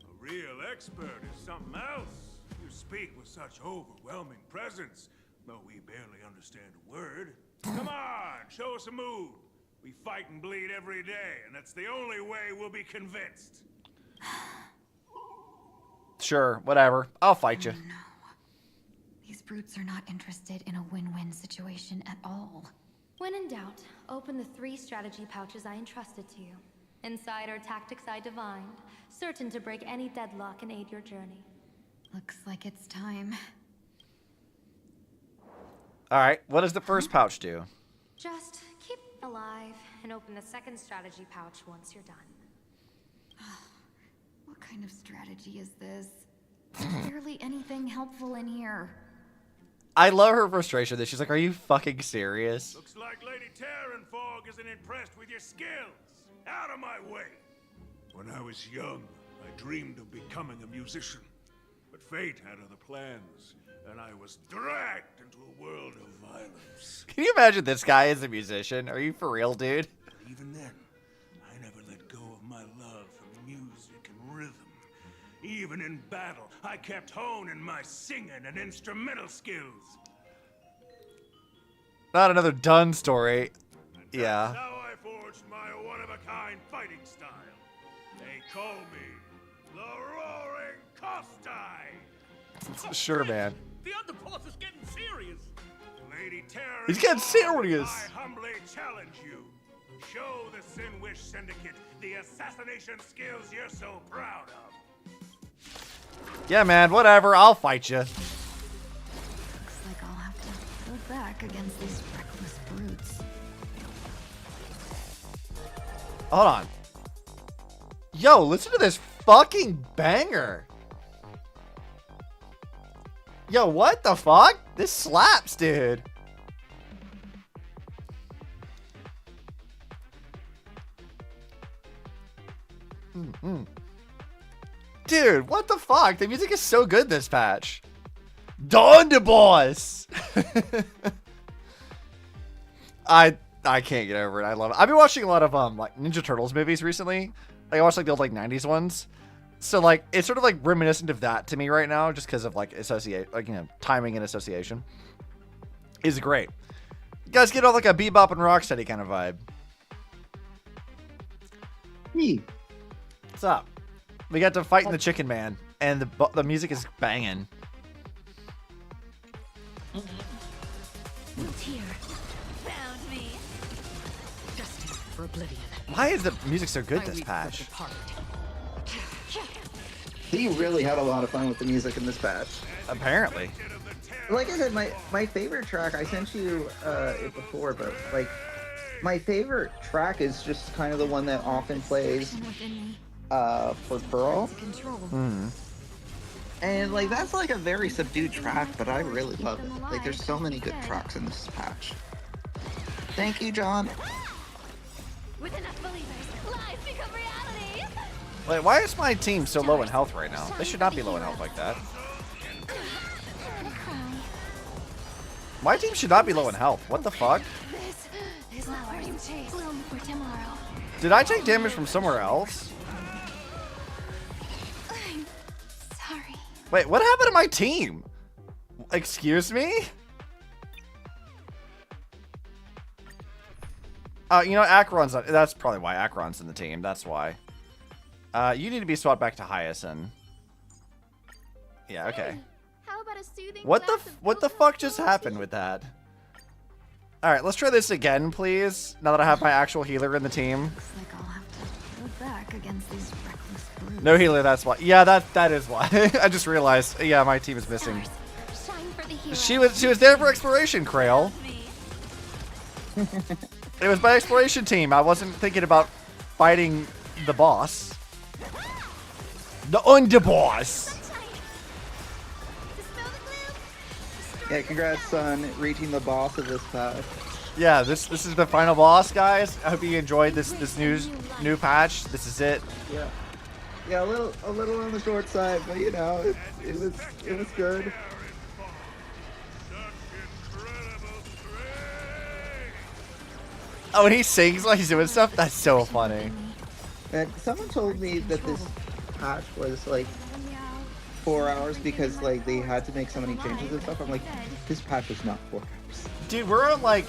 A real expert is something else. You speak with such overwhelming presence, though we barely understand a word. Come on, show us a move. We fight and bleed every day, and that's the only way we'll be convinced. Sure, whatever. I'll fight you. No. These brutes are not interested in a win-win situation at all. When in doubt, open the 3 strategy pouches I entrusted to you. Inside are tactics I divined, certain to break any deadlock and aid your journey. Looks like it's time. All right, what does the first pouch do? Just keep alive and open the 2nd strategy pouch once you're done. What kind of strategy is this? There's barely anything helpful in here. I love her frustration that she's like, are you fucking serious? Looks like Lady Terran Fog isn't impressed with your skills. Out of my way. When I was young, I dreamed of becoming a musician. But fate had other plans, and I was dragged into a world of violence. Can you imagine this guy as a musician? Are you for real, dude? But even then, I never let go of my love for music and rhythm. Even in battle, I kept honing my singing and instrumental skills. Not another done story. Yeah. That's how I forged my one-of-a-kind fighting style. They call me the Roaring Kostai. Sure, man. The underboss is getting serious. Lady Terran, He's getting serious. I humbly challenge you. Show the Sinwish Syndicate the assassination skills you're so proud of. Yeah, man, whatever. I'll fight you. Looks like I'll have to go back against these reckless brutes. Hold on. Yo, listen to this fucking banger. Yo, what the fuck? This slaps, dude. Dude, what the fuck? The music is so good this patch. Boss. I can't get over it. I love it. I've been watching a lot of like Ninja Turtles movies recently. I watched like the old like 90s ones. So like it's sort of like reminiscent of that to me right now, just because of like timing and association. Is great. You guys get all like a Bebop and Rocksteady kind of vibe. Hey. What's up? We got to fight in the Chicken Man, and the music is banging. What's here? Found me. Justice for oblivion. Why is the music so good this patch? He really had a lot of fun with the music in this patch. Apparently. Like I said, my favorite track, I sent you it before, but like my favorite track is just kind of the one that often plays for Pearl. And like that's like a very subdued track, but I really love it. Like there's so many good tracks in this patch. Thank you, John. With enough believers, lies become reality. Wait, why is my team so low in health right now? They should not be low in health like that. My team should not be low in health. What the fuck? This is our bloom for tomorrow. Did I take damage from somewhere else? I'm sorry. Wait, what happened to my team? Excuse me? You know, Acheron's not, that's probably why Acheron's in the team. That's why. You need to be swapped back to Hyacinth. Yeah, okay. How about a soothing What the fuck just Bilgewater happened with that? All right, let's try this again, please. Now that I have my actual healer in the team. Looks like I'll have to hold back against these reckless brutes. No healer, that's why. Yeah, that is why. I just realized. Yeah, my team is missing. Shine for the hero. She was there for exploration, Krail. It was my exploration team. I wasn't thinking about fighting the boss. The underboss. Yeah, congrats on reaching the boss of this patch. Yeah, this is the final boss, guys. I hope you enjoyed this new patch. This is it. Yeah. Yeah, a little on the short side, but you know, it was good. Oh, and he sings while he's doing stuff? That's so funny. And someone told me that this patch was like 4 hours because like they had to make so many changes and stuff. I'm like, this patch was not 4 hours. Dude, we're on like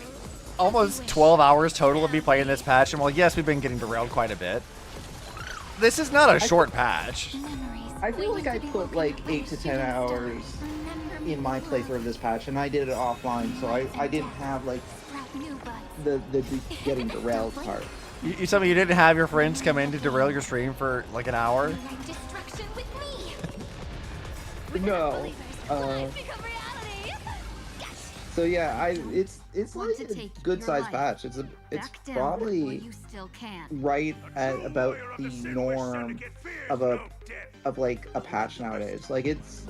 almost 12 hours total of me playing this patch, and while yes, we've been getting derailed quite a bit, this is not a short patch. I feel like I put like 8 to 10 hours in my playthrough of this patch, and I did it offline, so I didn't have like the getting derailed part. You tell me you didn't have your friends come in to derail your stream for like an hour? No. So yeah, it's like a good sized patch. It's probably right at about the norm of like a patch nowadays. Like it's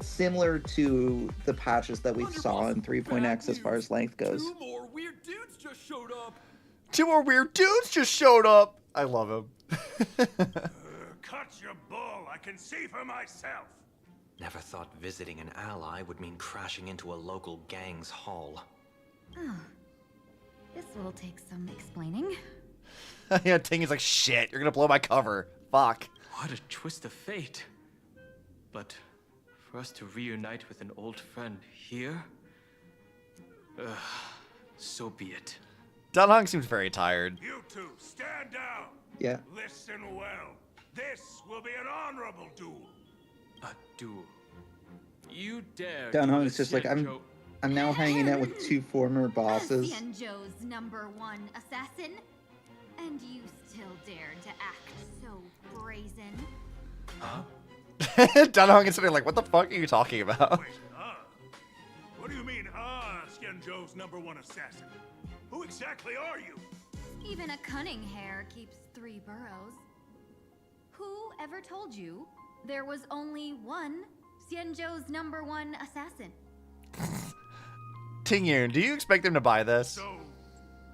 similar to the patches that we saw in 3.x as far as length goes. Two more weird dudes just showed up. Two more weird dudes just showed up. I love him. Cut your bull. I can see for myself. Never thought visiting an ally would mean crashing into a local gang's hall. Oh, this will take some explaining. Yeah, Ting is like, shit, you're gonna blow my cover. Fuck. What a twist of fate. But for us to reunite with an old friend here? So be it. Dunhong seems very tired. You two, stand down. Yeah. Listen well. This will be an honorable duel. A duel. You dare. Dunhong is just like, I'm now hanging out with two former bosses. Xianzhou's #1 assassin, and you still dare to act so brazen. Huh? Dunhong is sitting like, what the fuck are you talking about? Wait, what do you mean, Xianzhou's #1 assassin? Who exactly are you? Even a cunning hare keeps 3 burrows. Who ever told you there was only one Xianzhou's #1 assassin? Tingyun, do you expect them to buy this? So,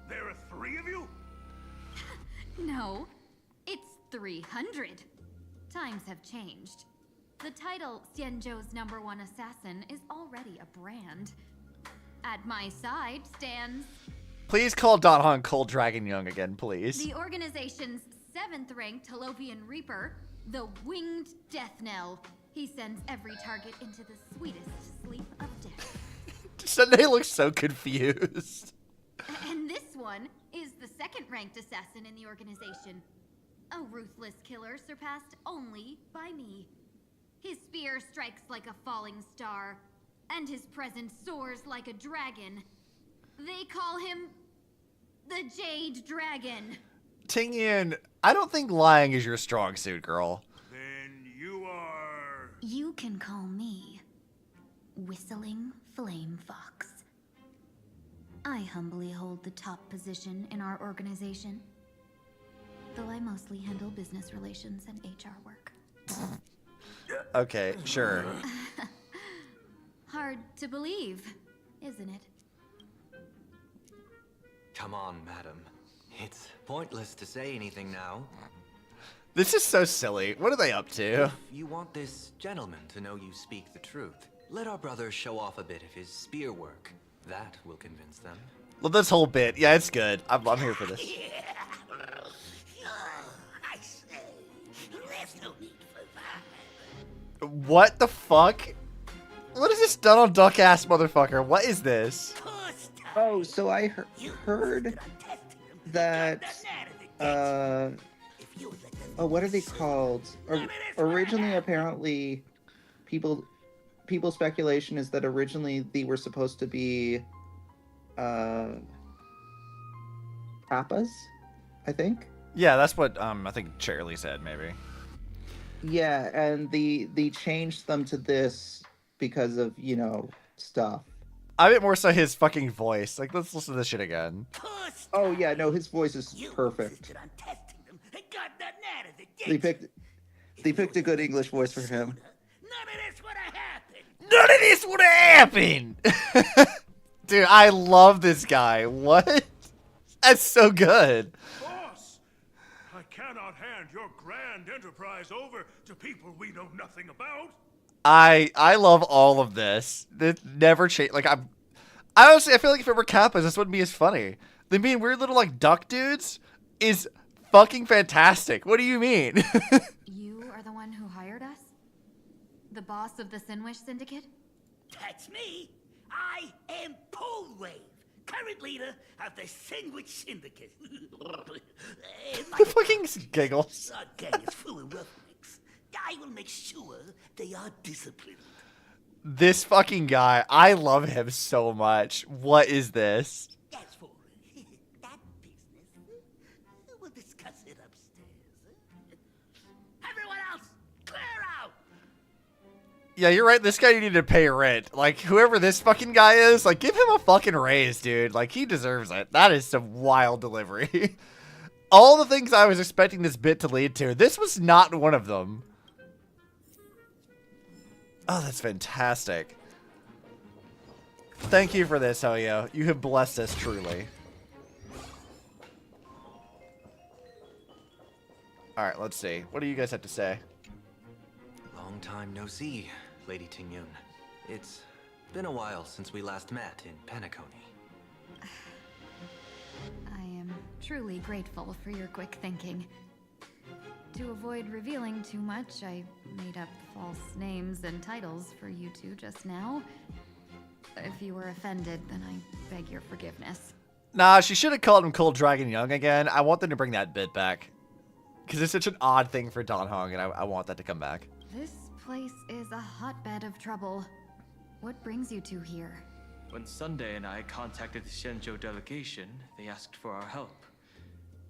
there are 3 of you? No, it's 300. Times have changed. The title Xianzhou's #1 assassin is already a brand. At my side stands Please call Dunhong Cold Dragon Young again, please. the organization's 7th-ranked Holovian Reaper, the Winged Death Knell. He sends every target into the sweetest sleep of death. Sunday looks so confused. And this one is the 2nd-ranked assassin in the organization. A ruthless killer surpassed only by me. His spear strikes like a falling star, and his presence soars like a dragon. They call him the Jade Dragon. Tingyun, I don't think lying is your strong suit, girl. Then you are... You can call me Whistling Flame Fox. I humbly hold the top position in our organization, though I mostly handle business relations and HR work. Okay, sure. Hard to believe, isn't it? Come on, madam. It's pointless to say anything now. This is so silly. What are they up to? If you want this gentleman to know you speak the truth, let our brother show off a bit of his spear work. That will convince them. Well, this whole bit, yeah, it's good. I'm here for this. What the fuck? What is this Donald Duck ass motherfucker? What is this? Oh, so I heard that, oh, what are they called? Originally, apparently, people's speculation is that originally they were supposed to be, Kappas, I think. Yeah, that's what I think Charlie said, maybe. Yeah, and they changed them to this because of, you know, stuff. I meant more so his fucking voice. Like, let's listen to this shit again. Oh yeah, no, his voice is perfect. They picked a good English voice for him. None of this would have happened! Dude, I love this guy. What? That's so good. Boss, I cannot hand your grand enterprise over to people we know nothing about. I love all of this. It never changed. Like, I honestly, I feel like if it were Kappas, this wouldn't be as funny. Them being weird little, like, duck dudes is fucking fantastic. What do you mean? You are the one who hired us? The boss of the Sinwish Syndicate? That's me. I am Polewave, current leader of the Sandwich Syndicate. The fucking giggles. Our gang is full of roughnecks. I will make sure they are disciplined. This fucking guy, I love him so much. What is this? As for that business, we'll discuss it upstairs. Everyone else, clear out! Yeah, you're right. This guy needed to pay rent. Like, whoever this fucking guy is, like, give him a fucking raise, dude. Like, he deserves it. That is some wild delivery. All the things I was expecting this bit to lead to, this was not one of them. Oh, that's fantastic. Thank you for this, Hoyo. You have blessed us truly. Alright, let's see. What do you guys have to say? Long time no see, Lady Tingyun. It's been a while since we last met in Penacony. I am truly grateful for your quick thinking. To avoid revealing too much, I made up false names and titles for you two just now. If you were offended, then I beg your forgiveness. Nah, she should have called him Cold Dragon Young again. I want them to bring that bit back. Because it's such an odd thing for Dan Hong, and I want that to come back. This place is a hotbed of trouble. What brings you two here? When Sunday and I contacted the Shenzhou delegation, they asked for our help.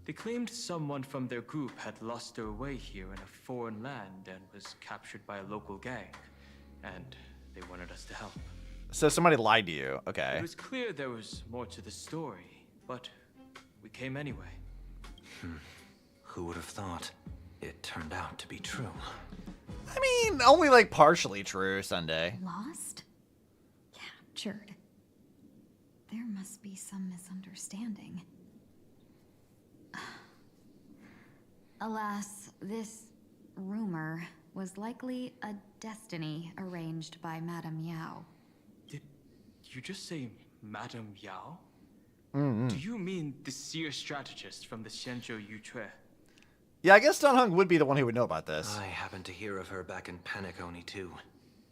They claimed someone from their group had lost their way here in a foreign land and was captured by a local gang, and they wanted us to help. So somebody lied to you, okay. It was clear there was more to the story, but we came anyway. Who would have thought? It turned out to be true. I mean, only like partially true, Sunday. Lost? Captured. There must be some misunderstanding. Alas, this rumor was likely a destiny arranged by Madame Yao. Did you just say Madame Yao? Mm-hmm. Do you mean the seer strategist from the Shenzhou Yutre? Yeah, I guess Dan Hong would be the one who would know about this. I happened to hear of her back in Penacony too.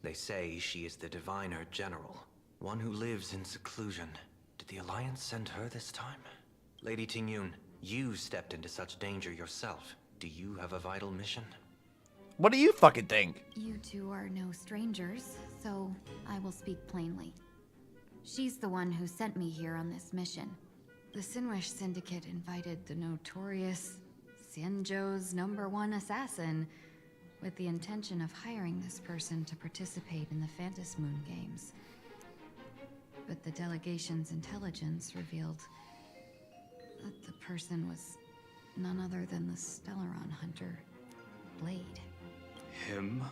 They say she is the diviner general, one who lives in seclusion. Did the Alliance send her this time? Lady Tingyun, you stepped into such danger yourself. Do you have a vital mission? What do you fucking think? You two are no strangers, so I will speak plainly. She's the one who sent me here on this mission. The Sinwish Syndicate invited the notorious Xianzhou's #1 assassin with the intention of hiring this person to participate in the Phantasmoon Games. But the delegation's intelligence revealed that the person was none other than the Stellaron hunter, Blade. Him?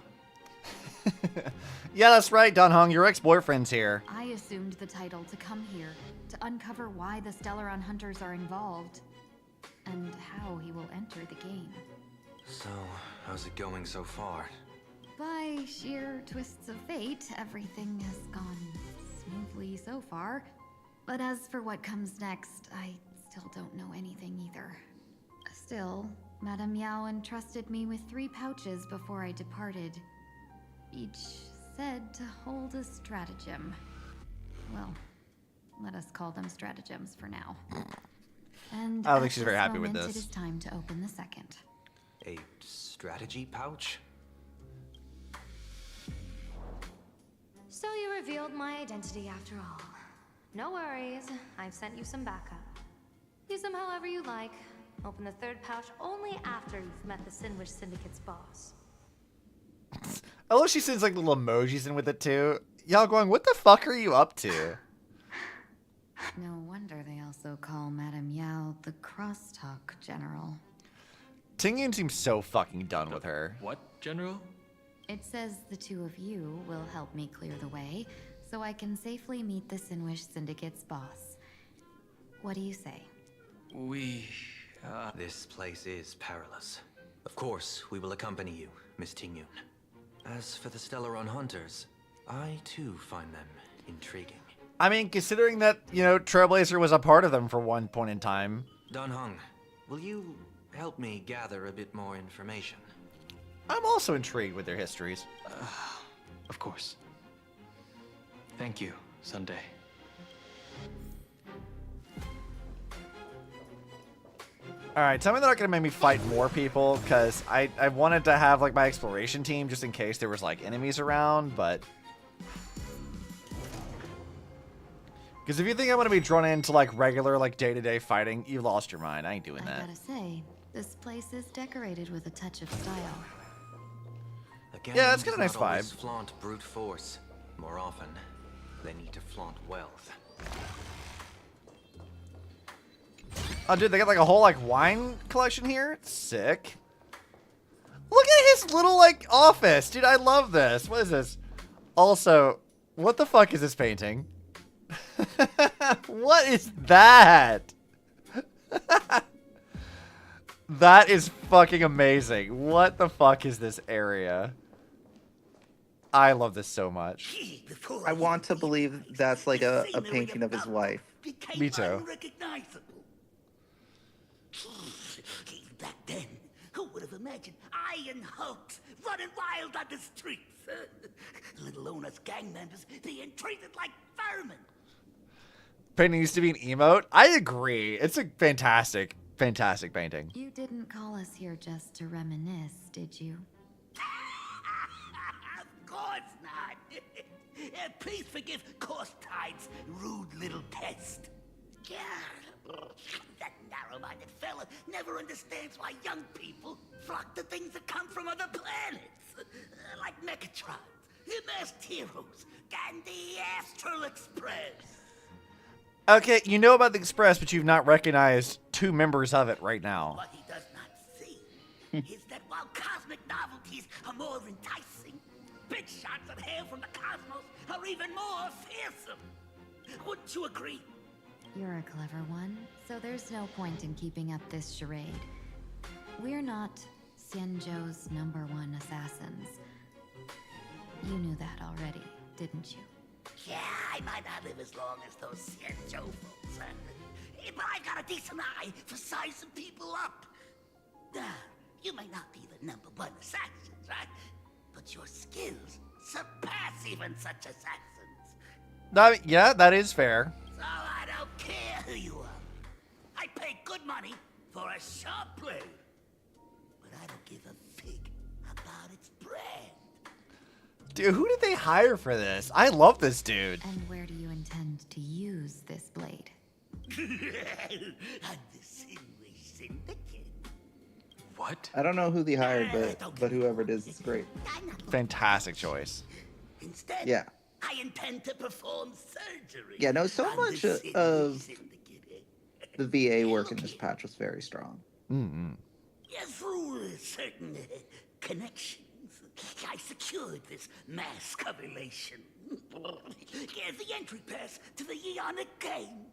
Yeah, that's right, Dan Hong. Your ex-boyfriend's here. I assumed the title to come here, to uncover why the Stellaron hunters are involved, and how he will enter the game. So, how's it going so far? By sheer twists of fate, everything has gone smoothly so far. But as for what comes next, I still don't know anything either. Still, Madame Yao entrusted me with 3 pouches before I departed. each said to hold a stratagem. Well, let us call them stratagems for now. And I don't think she's very happy with It this. is time to open the second. A strategy pouch? So you revealed my identity after all. No worries, I've sent you some backup. Use them however you like. Open the third pouch only after you've met the Sinwish Syndicate's boss. I love she sends like little emojis in with it too. Y'all going, what the fuck are you up to? No wonder they also call Madame Yao the Crosstalk General. Tingyun seems so fucking done with her. What, General? It says the two of you will help me clear the way, so I can safely meet the Sinwish Syndicate's boss. What do you say? This place is perilous. Of course, we will accompany you, Miss Tingyun. As for the Stellaron Hunters, I too find them intriguing. I mean, considering that, you know, Trailblazer was a part of them for one point in time. Dan Heng, will you help me gather a bit more information? I'm also intrigued with their histories. Of course. Thank you, Sunday. Alright, tell me they're not going to make me fight more people, because I wanted to have, like, my exploration team just in case there was, like, enemies around, but... Because if you think I'm going to be drawn into, like, regular, like, day-to-day fighting, you lost your mind. I ain't doing that. I gotta say, this place is decorated with a touch of style. Again, Yeah, it's got a nice not always vibe. Flaunt brute force. More often, they need to flaunt wealth. Oh, dude, they got, like, a whole, like, wine collection here? Sick. Look at his little, like, office. Dude, I love this. What is this? Also, what the fuck is this painting? What is that? That is fucking amazing. What the fuck is this area? I love this so much. I want to believe that's like a painting of his wife. Me too. Back then, who would have imagined Iron Hulks running wild on the streets? Let alone us gang members being treated like vermin. Painting used to be an emote. I agree. It's a fantastic, fantastic painting. You didn't call us here just to reminisce, did you? Of course not. Please forgive Korstein's rude little pest. That narrow-minded fella never understands why young people flock to things that come from other planets. Like Mechatrons, Masked Heroes, and the Astral Express. Okay, you know about the Express, but you've not recognized two members of it right now. What he does not see is that while cosmic novelties are more enticing, big shots of hail from the cosmos are even more fearsome. Wouldn't you agree? You're a clever one, so there's no point in keeping up this charade. We're not Xianzhou's #1 assassins. You knew that already, didn't you? Yeah, I might not live as long as those Xianzhou folks, but I've got a decent eye for sizing people up. You may not be the #1 assassins, right? But your skills surpass even such assassins. Yeah, that is fair. So I don't care who you are. I pay good money for a sharp blade. But I don't give a fig about its brand. Dude, who did they hire for this? I love this dude. And where do you intend to use this blade? On the Sinwish Syndicate. What? I don't know who they hired, but whoever it is great. Fantastic choice. Instead, Yeah. I intend to perform surgery. Yeah, no, so on much the Sinwish of Syndicate. the VA work in this patch was very strong. Mm-hmm. Yeah, through certain connections, I secured this mass correlation. Yeah, the entry pass to the Eonic game.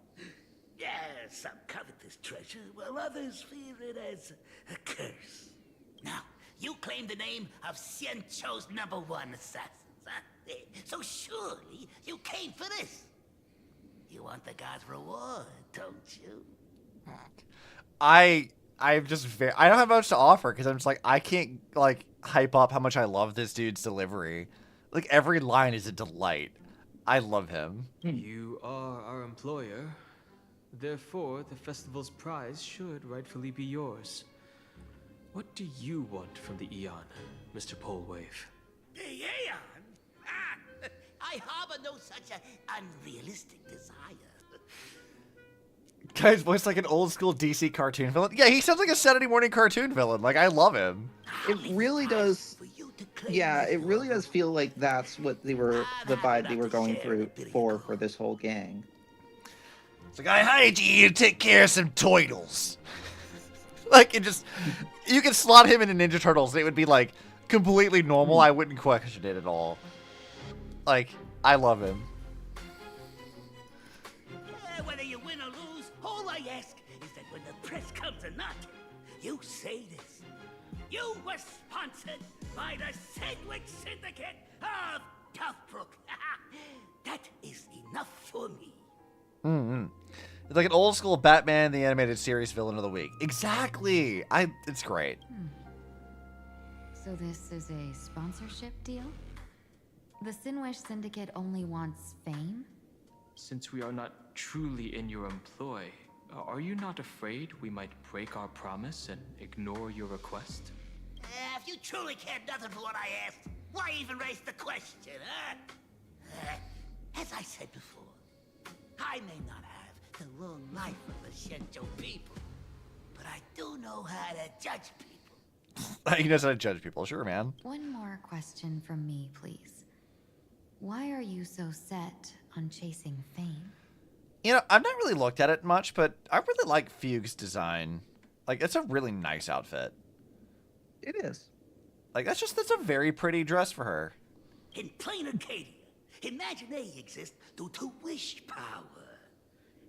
Yeah, some covet this treasure, while others fear it as a curse. Now, you claim the name of Xianzhou's #1 assassins, huh? So surely you came for this. You want the god's reward, don't you? I don't have much to offer because I'm just like, I can't like hype up how much I love this dude's delivery. Like, every line is a delight. I love him. You are our employer. Therefore, the festival's prize should rightfully be yours. What do you want from the Eon, Mr. Polewave? The Aeon? Ah, I harbor no such an unrealistic desire. Guy's voiced like an old school DC cartoon villain. Yeah, he sounds like a Saturday morning cartoon villain. Like, I love him. It really does. Yeah, it really does feel like that's what the vibe they were going through for this whole gang. It's like, I hired you to take care of some turtles. Like, you could slot him into Ninja Turtles, and it would be like completely normal. I wouldn't question it at all. Like, I love him. Whether you win or lose, all I ask is that when the press comes or not, you say this. You were sponsored by the Sandwich Syndicate of Toughbrook. That is enough for me. It's like an old school Batman the Animated Series villain of the week. Exactly. It's great. So this is a sponsorship deal? The Sinwish Syndicate only wants fame? Since we are not truly in your employ, are you not afraid we might break our promise and ignore your request? If you truly cared nothing for what I asked, why even raise the question, huh? As I said before, I may not have the long life of the Shinjo people, but I do know how to judge people. He knows how to judge people. Sure, man. One more question from me, please. Why are you so set on chasing fame? You know, I've not really looked at it much, but I really like Fugue's design. Like, it's a really nice outfit. It is. Like, that's a very pretty dress for her. In plain Arcadia, Imaginary exists due to wish power.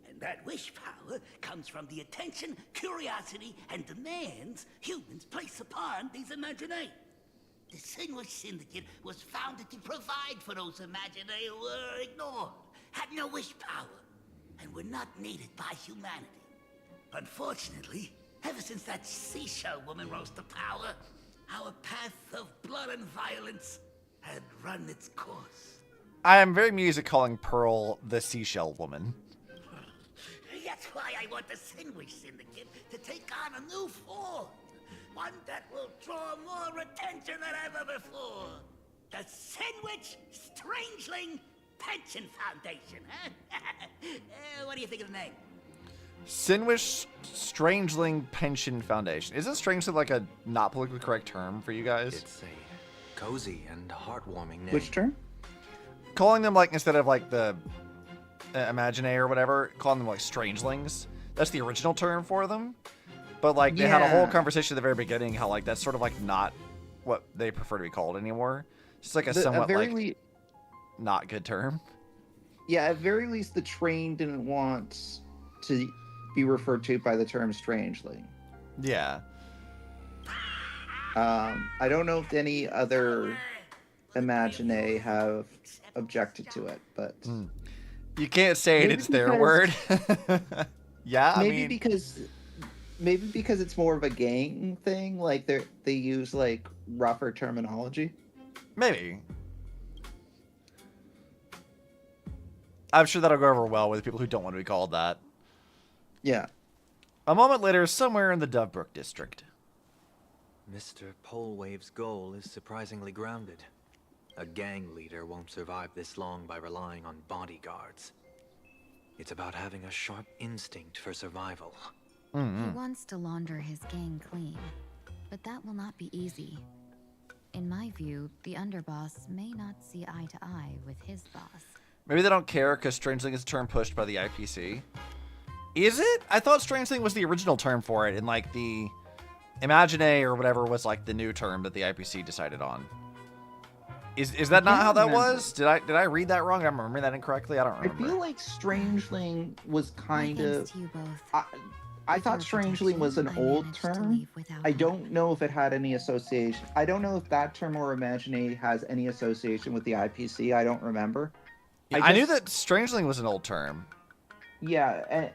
And that wish power comes from the attention, curiosity, and demands humans place upon these Imaginary. The Sinwish Syndicate was founded to provide for those Imaginary who were ignored, had no wish power, and were not needed by humanity. Unfortunately, ever since that seashell woman rose to power, our path of blood and violence had run its course. I am very amused at calling Pearl the seashell woman. That's why I want the Sinwish Syndicate to take on a new form. One that will draw more attention than ever before. The Sinwish Strangeling Pension Foundation, huh? What do you think of the name? Sinwish Strangeling Pension Foundation. Isn't Strangeling like a not politically correct term for you guys? It's a cozy and heartwarming name. Which term? Calling them, like, instead of like the Imaginary or whatever, calling them like Strangelings. That's the original term for them. But like they had a whole conversation at the very beginning how like that's sort of like not what they prefer to be called anymore. It's like a somewhat like not good term. Yeah, at very least the train didn't want to be referred to by the term Strangeling. Yeah. I don't know if any other Imaginary have objected to it, but you can't say it, it's their word. Yeah, I mean, maybe because it's more of a gang thing, like they use like rougher terminology. Maybe. I'm sure that'll go over well with people who don't want to be called that. Yeah. A moment later, somewhere in the Dovebrook district. Mr. Polewave's goal is surprisingly grounded. A gang leader won't survive this long by relying on bodyguards. It's about having a sharp instinct for survival. He wants to launder his gang clean, but that will not be easy. In my view, the underboss may not see eye to eye with his boss. Maybe they don't care because Strangeling is a term pushed by the IPC. Is it? I thought Strangeling was the original term for it, and like the Imaginary or whatever was like the new term that the IPC decided on. Is that not how that was? Did I read that wrong? I'm remembering that incorrectly. I don't remember. I feel like Strangeling was kind of. I thought Strangeling was an old term. I don't know if it had any association. I don't know if that term or Imaginary has any association with the IPC. I don't remember. Yeah, I knew that Strangeling was an old term. Yeah,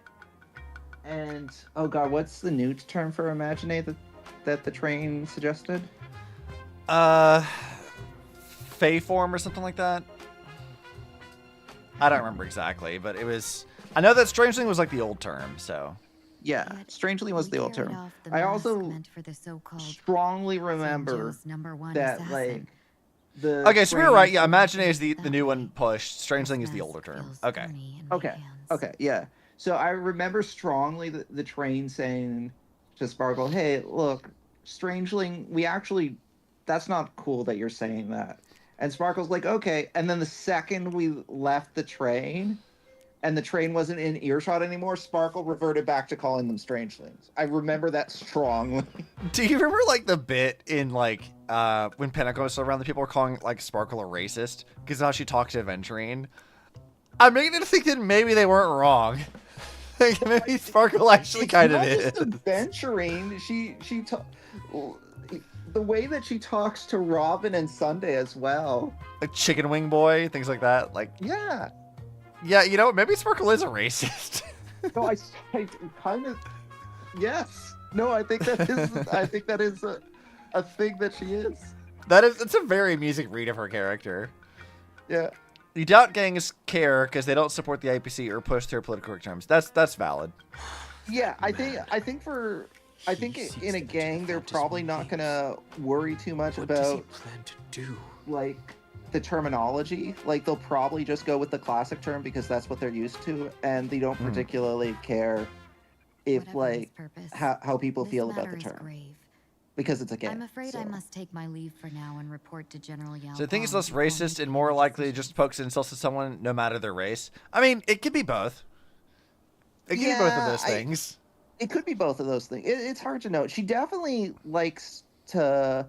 and oh god, what's the new term for Imaginary that the train suggested? Fey form or something like that. I don't remember exactly, but it was. I know that Strangeling was like the old term, so. Yeah, strangely was the old term. I also strongly remember that like the. Okay, so we were right. Yeah, Imaginary is the new one pushed. Strangeling is the older term. Okay. Okay, yeah. So I remember strongly the train saying to Sparkle, "Hey, look, Strangeling, that's not cool that you're saying that." And Sparkle's like, "Okay." And then the second we left the train, and the train wasn't in earshot anymore, Sparkle reverted back to calling them Strangelings. I remember that strongly. Do you remember like the bit in like when Pinnacle was still around, the people were calling like Sparkle a racist because how she talked to Aventurine? I'm beginning to think that maybe they weren't wrong. Maybe Sparkle actually kind of is. Aventurine, the way that she talks to Robin and Sunday as well. Like Chicken Wing Boy, things like that. Like yeah. Yeah, you know, maybe Sparkle is a racist. No, I kind of, yes. No, I think that is a thing that she is. It's a very amusing read of her character. Yeah. You doubt gangs care because they don't support the IPC or push their political terms. That's valid. Yeah, I think in a gang they're probably not gonna worry too much about. What does he plan to do? Like the terminology, like they'll probably just go with the classic term because that's what they're used to, and they don't particularly care if how people feel about the term because it's a game. I'm afraid I must take my leave for now and report to General Yao. So I think it's less racist and more likely just pokes insults to someone no matter their race. I mean, it could be both. It could be both of those things. It could be both of those things. It's hard to know. She definitely likes to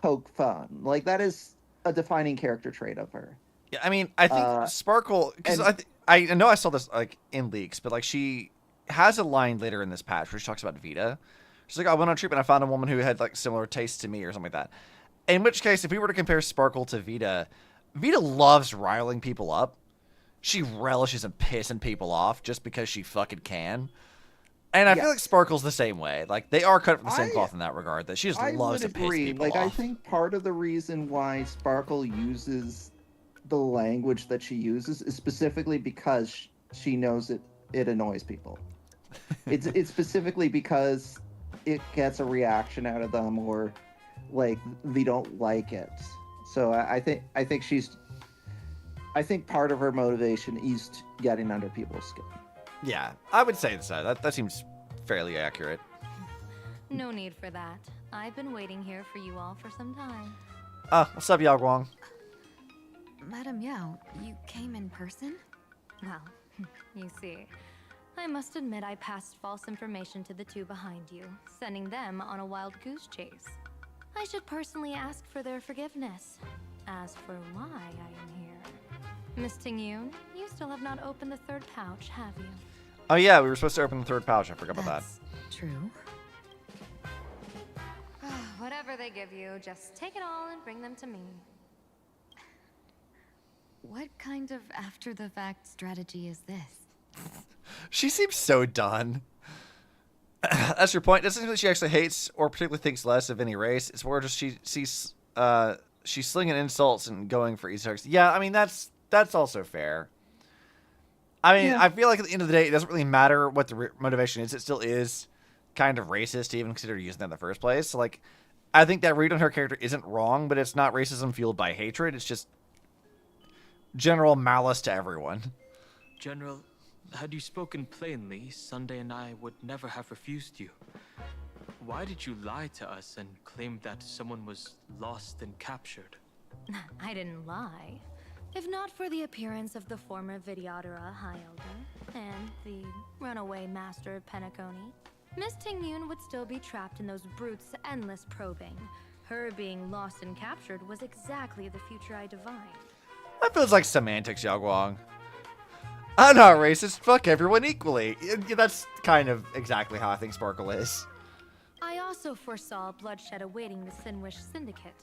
poke fun. Like that is a defining character trait of her. Yeah, I mean, I think Sparkle, because I know I saw this like in leaks, but like she has a line later in this patch where she talks about Vita. She's like, I went on treatment, I found a woman who had like similar tastes to me or something like that. In which case, if we were to compare Sparkle to Vita, Vita loves riling people up. She relishes in pissing people off just because she fucking can. And I feel like Sparkle's the same way. Like, they are cut from the same cloth in that regard, that she just loves to piss people off. I think part of the reason why Sparkle uses the language that she uses is specifically because she knows it annoys people. It's specifically because it gets a reaction out of them or, like, they don't like it. So I think part of her motivation is getting under people's skin. Yeah, I would say so. That seems fairly accurate. No need for that. I've been waiting here for you all for some time. What's up, Yao Guang? Madam Yao, you came in person? Well, you see, I must admit I passed false information to the two behind you, sending them on a wild goose chase. I should personally ask for their forgiveness. As for why I am here, Miss Tingyun, you still have not opened the third pouch, have you? Oh yeah, we were supposed to open the third pouch. I forgot about that. True. Whatever they give you, just take it all and bring them to me. What kind of after-the-fact strategy is this? She seems so done. That's your point. It doesn't seem that she actually hates or particularly thinks less of any race. It's more just she's slinging insults and going for Easter eggs. Yeah, I mean, that's also fair. I mean, I feel like at the end of the day, it doesn't really matter what the motivation is. It still is kind of racist to even consider using that in the first place. So, like, I think that read on her character isn't wrong, but it's not racism fueled by hatred. It's just general malice to everyone. General, had you spoken plainly, Sunday and I would never have refused you. Why did you lie to us and claim that someone was lost and captured? I didn't lie. If not for the appearance of the former Vidyadhara High Elder and the runaway master of Penacony, Miss Tingyun would still be trapped in those brutes' endless probing. Her being lost and captured was exactly the future I divined. That feels like semantics, Yao Guang. I'm not racist. Fuck everyone equally. That's kind of exactly how I think Sparkle is. I also foresaw bloodshed awaiting the Sinwish Syndicate.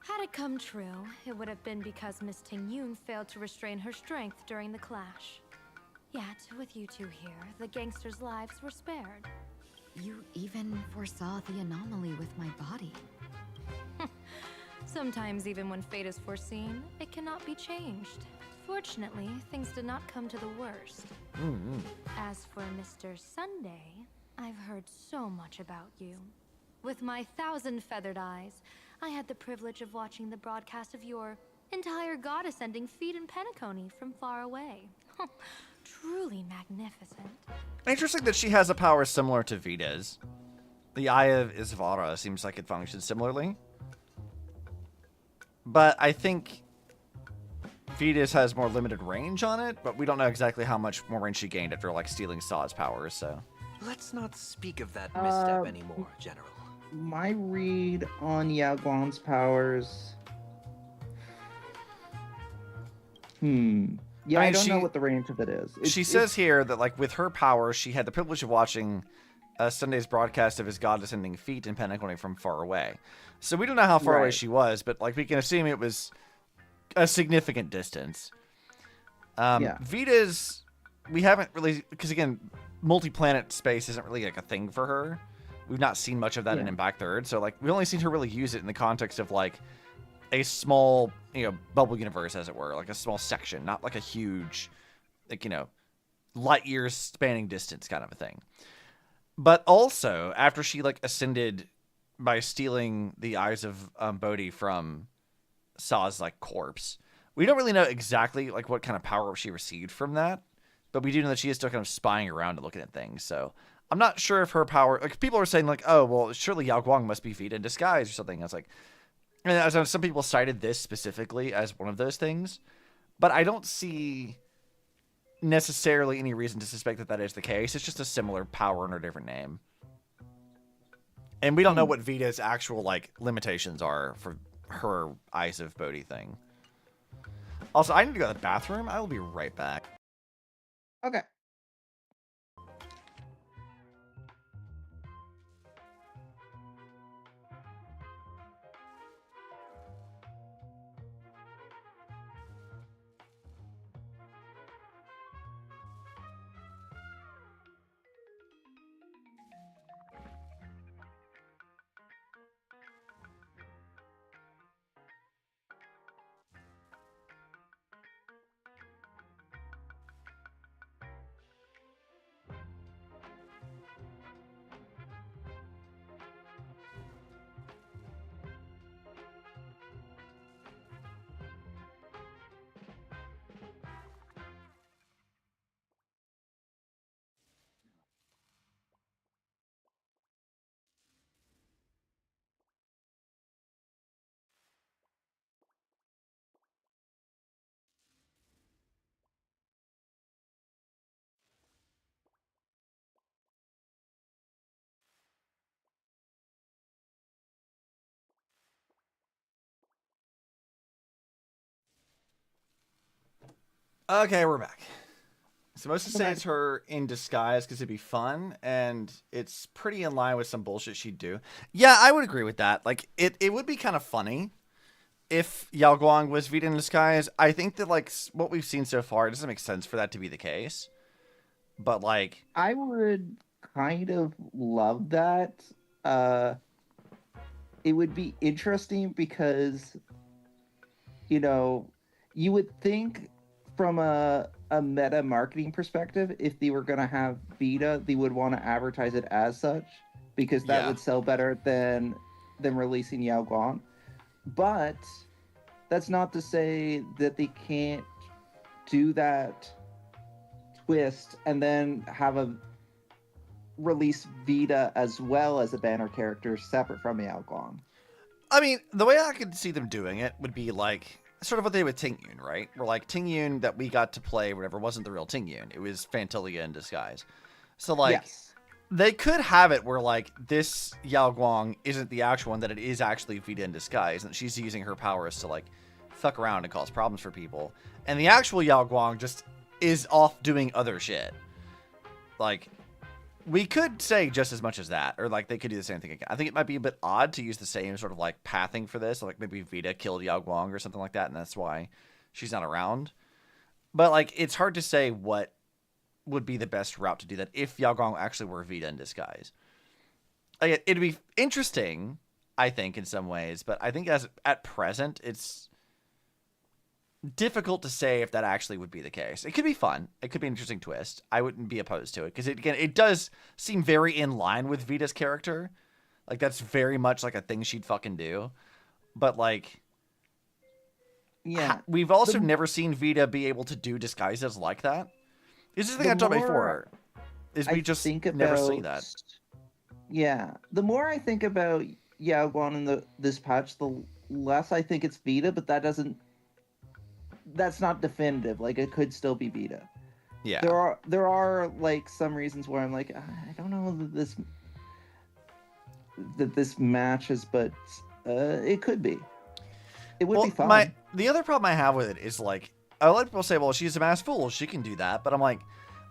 Had it come true, it would have been because Miss Tingyun failed to restrain her strength during the clash. Yet, with you two here, the gangsters' lives were spared. You even foresaw the anomaly with my body. Sometimes even when fate is foreseen, it cannot be changed. Fortunately, things did not come to the worst. As for Mr. Sunday, I've heard so much about you. With my 1,000 feathered eyes, I had the privilege of watching the broadcast of your entire god-ascending feat in Penacony from far away. Truly magnificent. Interesting that she has a power similar to Vita's. The Eye of Isvara seems like it functions similarly. But I think Vita's has more limited range on it, but we don't know exactly how much more range she gained after like stealing Saw's powers, so. Let's not speak of that misstep anymore, General. My read on Yao Guang's powers. Yeah, I don't know what the range of it is. She says here that, like, with her power, she had the privilege of watching Sunday's broadcast of his god-descending feat in Penacony from far away. So we don't know how far away she was, but, like, we can assume it was a significant distance. Vita's, we haven't really, because, again, multi-planet space isn't really, like, a thing for her. We've not seen much of that in Impact Third, so, like, we've only seen her really use it in the context of, like, a small, bubble universe, as it were, like a small section, not like a huge, like, light years spanning distance kind of a thing. But also, after she, like, ascended by stealing the eyes of Bodhi from Saw's, like, corpse, we don't really know exactly, like, what kind of power she received from that, but we do know that she is still kind of spying around and looking at things, so I'm not sure if her power, like, people are saying, like, oh, well, surely Yao Guang must be Vita in disguise or something. I was like, and some people cited this specifically as one of those things, but I don't see necessarily any reason to suspect that that is the case. It's just a similar power under a different name. And we don't know what Vita's actual, like, limitations are for her Eyes of Bodhi thing. Also, I need to go to the bathroom. I will be right back. Okay. Okay, we're back. So most of say it's her in disguise because it'd be fun, and it's pretty in line with some bullshit she'd do. Yeah, I would agree with that. Like, it would be kind of funny if Yao Guang was Vita in disguise. I think that, like, what we've seen so far, it doesn't make sense for that to be the case. But, like, I would kind of love that. It would be interesting because, you would think from a meta marketing perspective, if they were going to have Vita, they would want to advertise it as such, because that would sell better than releasing Yao Guang. But that's not to say that they can't do that twist and then have a release Vita as well as a banner character separate from Yao Guang. I mean, the way I could see them doing it would be like sort of what they did with Ting Yun, right? Where, like, Ting Yun that we got to play, whatever, wasn't the real Ting Yun. It was Phantilia in disguise. So, like, they could have it where, like, this Yao Guang isn't the actual one, that it is actually Vita in disguise, and she's using her powers to, like, fuck around and cause problems for people. And the actual Yao Guang just is off doing other shit. Like, we could say just as much as that, or, like, they could do the same thing again. I think it might be a bit odd to use the same sort of, like, pathing for this. Like, maybe Vita killed Yao Guang or something like that, and that's why she's not around. But, like, it's hard to say what would be the best route to do that if Yao Guang actually were Vita in disguise. Like, it'd be interesting, I think, in some ways. But I think at present, it's difficult to say if that actually would be the case. It could be fun. It could be an interesting twist. I wouldn't be opposed to it because it does seem very in line with Vita's character. Like that's very much like a thing she'd fucking do. But like, yeah, we've also never seen Vita be able to do disguises like that. This is the thing I've done before. Is we just never see that. Yeah, the more I think about Yao Guan in this patch, the less I think it's Vita. But that's not definitive. Like it could still be Vita. Yeah. There are like some reasons where I'm like, I don't know that this matches, but it could be. It would be fun. The other problem I have with it is like a lot of people say, well, she's a masked fool, she can do that, but I'm like,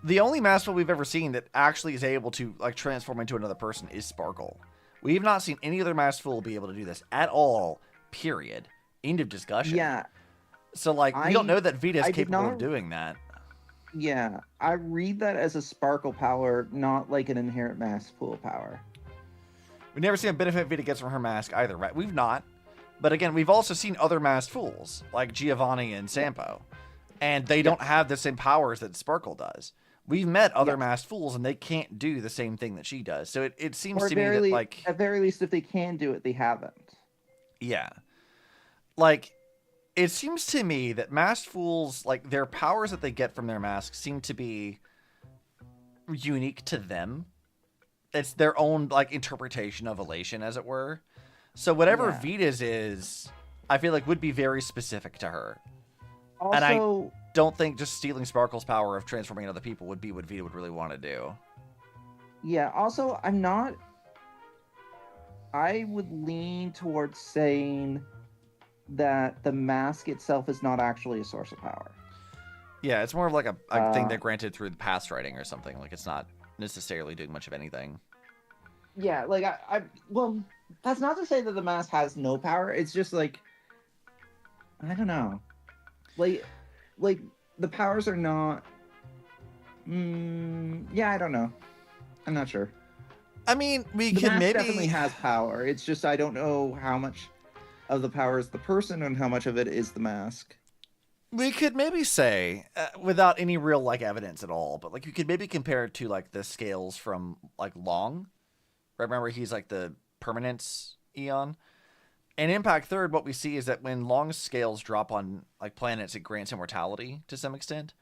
the only masked fool we've ever seen that actually is able to like transform into another person is Sparkle. We've not seen any other masked fool be able to do this at all. Period. End of discussion. Yeah. So, like, we don't know that Vita is capable of doing that. Yeah, I read that as a Sparkle power, not like an inherent mask pool power. We've never seen a benefit Vita gets from her mask either, right? We've not. But again, we've also seen other masked fools, like Giovanni and Sampo. And they don't have the same powers that Sparkle does. We've met other masked fools, and they can't do the same thing that she does. So it seems to me that, like... At very least, if they can do it, they haven't. Yeah. Like... It seems to me that masked fools, like, their powers that they get from their masks seem to be unique to them. It's their own, like, interpretation of elation, as it were. So whatever Vita's is, I feel like would be very specific to her. Also, and I don't think just stealing Sparkle's power of transforming other people would be what Vita would really want to do. Yeah, also, I would lean towards saying that the mask itself is not actually a source of power. Yeah, it's more of like a thing that granted through the past writing or something. Like it's not necessarily doing much of anything. Yeah, like well, that's not to say that the mask has no power. It's just like, I don't know. Like the powers are not. Yeah, I don't know. I'm not sure. I mean, the mask definitely has power. It's just I don't know how much of the power is the person and how much of it is the mask. We could maybe say, without any real like evidence at all, but like you could maybe compare it to like the scales from like Long. Remember, he's like the permanence Eon. In Impact Third, what we see is that when Long's scales drop on like planets, it grants immortality to some extent,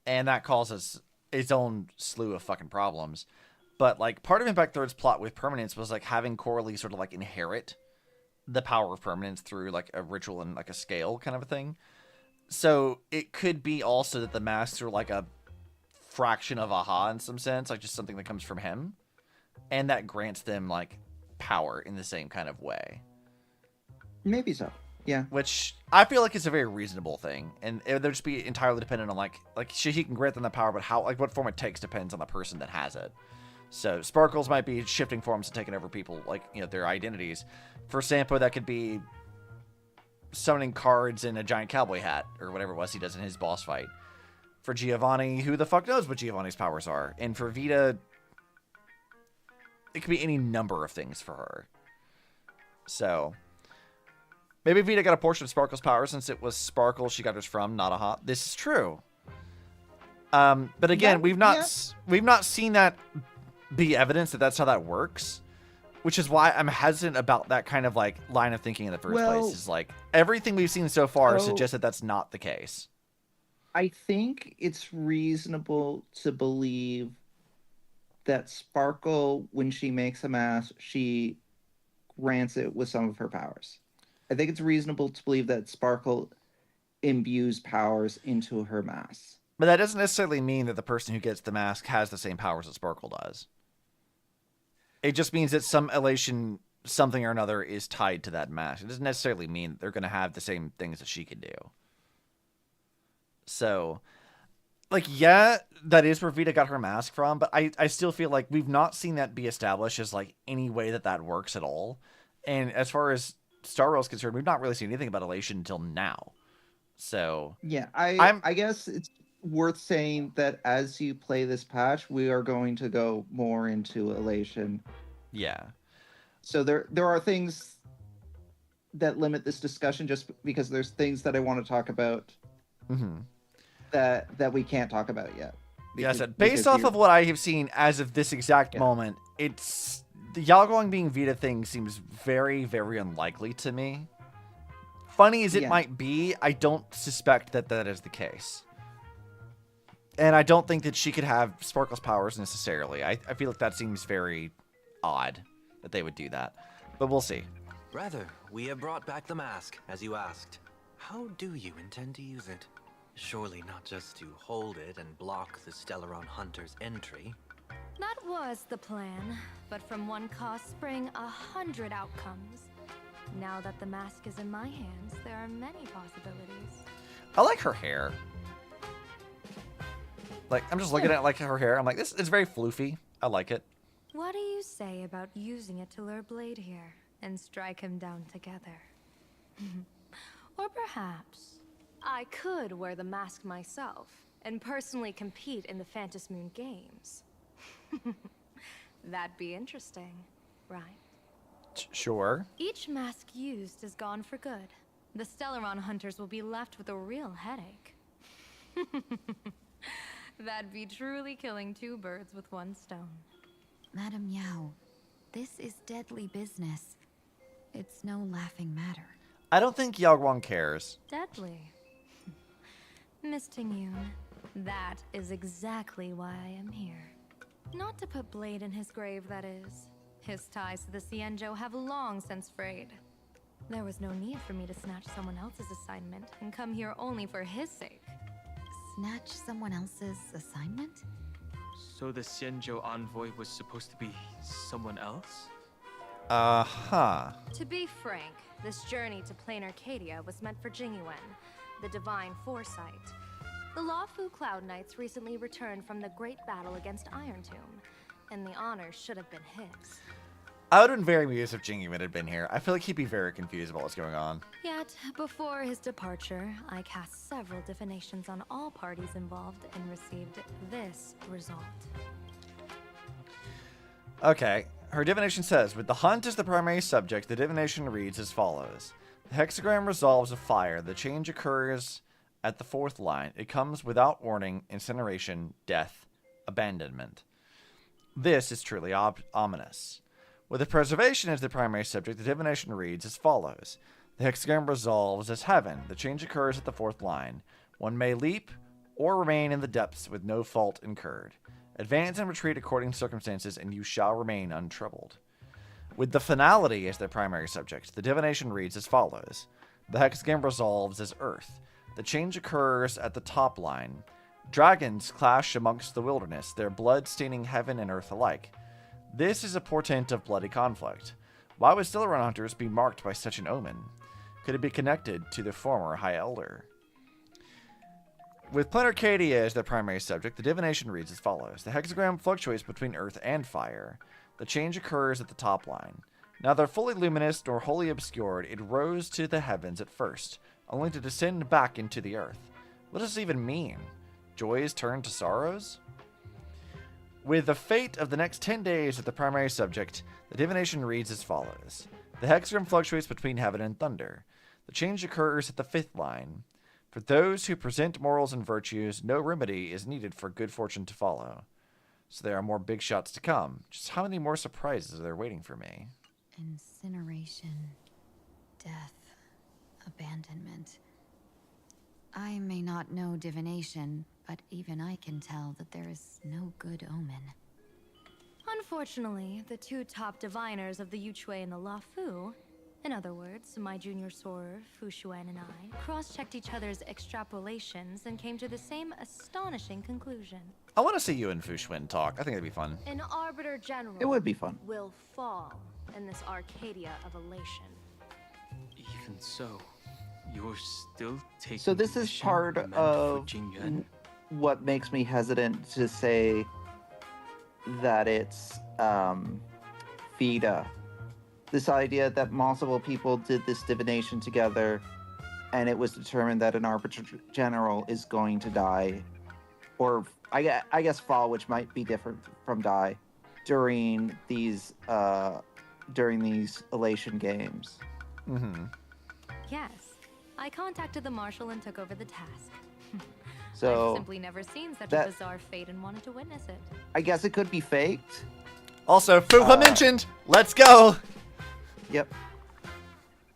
and that causes its own slew of fucking problems. But like part of Impact Third's plot with permanence was like having Coralie sort of like inherit the power of permanence through like a ritual and like a scale kind of a thing. So it could be also that the masks are like a fraction of Aha in some sense, like just something that comes from him, and that grants them like power in the same kind of way. Maybe so. Yeah. Which I feel like is a very reasonable thing, and it would just be entirely dependent on like he can grant them the power, but how like what form it takes depends on the person that has it. So Sparkles might be shifting forms and taking over people, like, you know, their identities. For Sampo, that could be summoning cards in a giant cowboy hat, or whatever it was he does in his boss fight. For Giovanni, who the fuck knows what Giovanni's powers are? And for Vita, it could be any number of things for her. So, maybe Vita got a portion of Sparkle's power since it was Sparkle she got hers from, not Aha. This is true. But again, we've not seen that be evidence that that's how that works, which is why I'm hesitant about that kind of like line of thinking in the first place. Is like everything we've seen so far suggests that that's not the case. I think it's reasonable to believe that Sparkle, when she makes a mask, she grants it with some of her powers. I think it's reasonable to believe that Sparkle imbues powers into her mask. But that doesn't necessarily mean that the person who gets the mask has the same powers that Sparkle does. It just means that some elation, something or another, is tied to that mask. It doesn't necessarily mean that they're going to have the same things that she can do. So, like, yeah, that is where Vita got her mask from, but I still feel like we've not seen that be established as, like, any way that that works at all. And as far as Star Rail is concerned, we've not really seen anything about elation until now. So... Yeah, I guess it's worth saying that as you play this patch, we are going to go more into elation. Yeah. So there are things that limit this discussion just because there's things that I want to talk about that we can't talk about yet. Yeah, I said, based off of what I have seen as of this exact moment, it's the Yaoguang being Vita thing seems very, very unlikely to me. Funny as it might be, I don't suspect that that is the case. And I don't think that she could have Sparkle's powers necessarily. I feel like that seems very odd that they would do that. But we'll see. Rather, we have brought back the mask, as you asked. How do you intend to use it? Surely not just to hold it and block the Stellaron Hunter's entry. That was the plan, but from one cause spring 100 outcomes. Now that the mask is in my hands, there are many possibilities. I like her hair. Like, I'm just looking at like her hair. I'm like, this is very floofy. I like it. What do you say about using it to lure Blade here and strike him down together? Or perhaps I could wear the mask myself and personally compete in the Phantom Moon Games. That'd be interesting, right? Sure. Each mask used is gone for good. The Stellaron hunters will be left with a real headache. That'd be truly killing two birds with one stone. Madam Yao, this is deadly business. It's no laughing matter. I don't think Yaoguang cares. Deadly. Miss Tingyun, that is exactly why I am here. Not to put Blade in his grave, that is. His ties to the Xianzhou have long since frayed. There was no need for me to snatch someone else's assignment and come here only for his sake. Snatch someone else's assignment? So the Xianzhou envoy was supposed to be someone else? To be frank, this journey to Plain Arcadia was meant for Jingyuan, the divine foresight. The Lawfu Cloud Knights recently returned from the great battle against Iron Tomb, and the honor should have been his. I would have been very amused if Jingyuan had been here. I feel like he'd be very confused about what's going on. Yet, before his departure, I cast several divinations on all parties involved and received this result. Okay, her divination says, with the hunt as the primary subject, the divination reads as follows. The hexagram resolves a fire. The change occurs at the fourth line. It comes without warning, incineration, death, abandonment. This is truly ominous. With the preservation as the primary subject, the divination reads as follows. The hexagram resolves as heaven. The change occurs at the fourth line. One may leap or remain in the depths with no fault incurred. Advance and retreat according to circumstances, and you shall remain untroubled. With the finality as the primary subject, the divination reads as follows. The hexagram resolves as earth. The change occurs at the top line. Dragons clash amongst the wilderness, their blood staining heaven and earth alike. This is a portent of bloody conflict. Why would Stellaron hunters be marked by such an omen? Could it be connected to the former High Elder? With Plain Arcadia as the primary subject, the divination reads as follows. The hexagram fluctuates between earth and fire. The change occurs at the top line. Neither fully luminous nor wholly obscured, it rose to the heavens at first, only to descend back into the earth. What does this even mean? Joys turn to sorrows? With the fate of the next 10 days as the primary subject, the divination reads as follows. The hexagram fluctuates between heaven and thunder. The change occurs at the fifth line. For those who present morals and virtues, no remedy is needed for good fortune to follow. So there are more big shots to come. Just how many more surprises are there waiting for me? Incineration, death, abandonment. I may not know divination, but even I can tell that there is no good omen. Unfortunately, the two top diviners of the Yuchui and the Lawfu, in other words, my junior sorer, Fu Xuan, and I, cross-checked each other's extrapolations and came to the same astonishing conclusion. I want to see you and Fu Xuan talk. I think it'd be fun. An Arbiter General It would be fun. will fall in this Arcadia of elation. Even so, you're still taking. So this is part of what makes me hesitant to say that it's Vita. This idea that multiple people did this divination together, and it was determined that an Arbiter General is going to die, or I guess fall, which might be different from die, during these during these Elation games. Mm-hmm. Yes. I contacted the Marshal and took over the task. So I've simply never seen such a that- bizarre fate and wanted to witness it. I guess it could be faked. Also, Fuha mentioned. Let's go. Yep.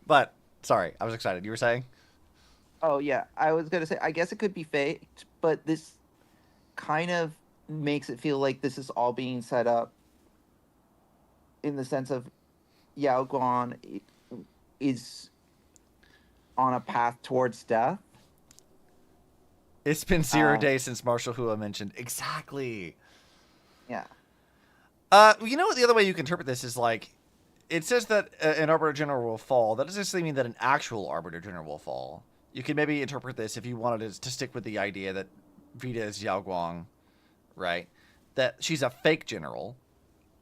But sorry, I was excited. You were saying? Oh yeah, I was gonna say I guess it could be faked, but this kind of makes it feel like this is all being set up in the sense of Yao Guan is on a path towards death. It's been 0 days since Marshal Hua mentioned. Exactly. Yeah. You know what? The other way you can interpret this is like, it says that an Arbiter General will fall. That doesn't necessarily mean that an actual Arbiter General will fall. You can maybe interpret this if you wanted to stick with the idea that Vita is Yao Guang, right? That she's a fake general,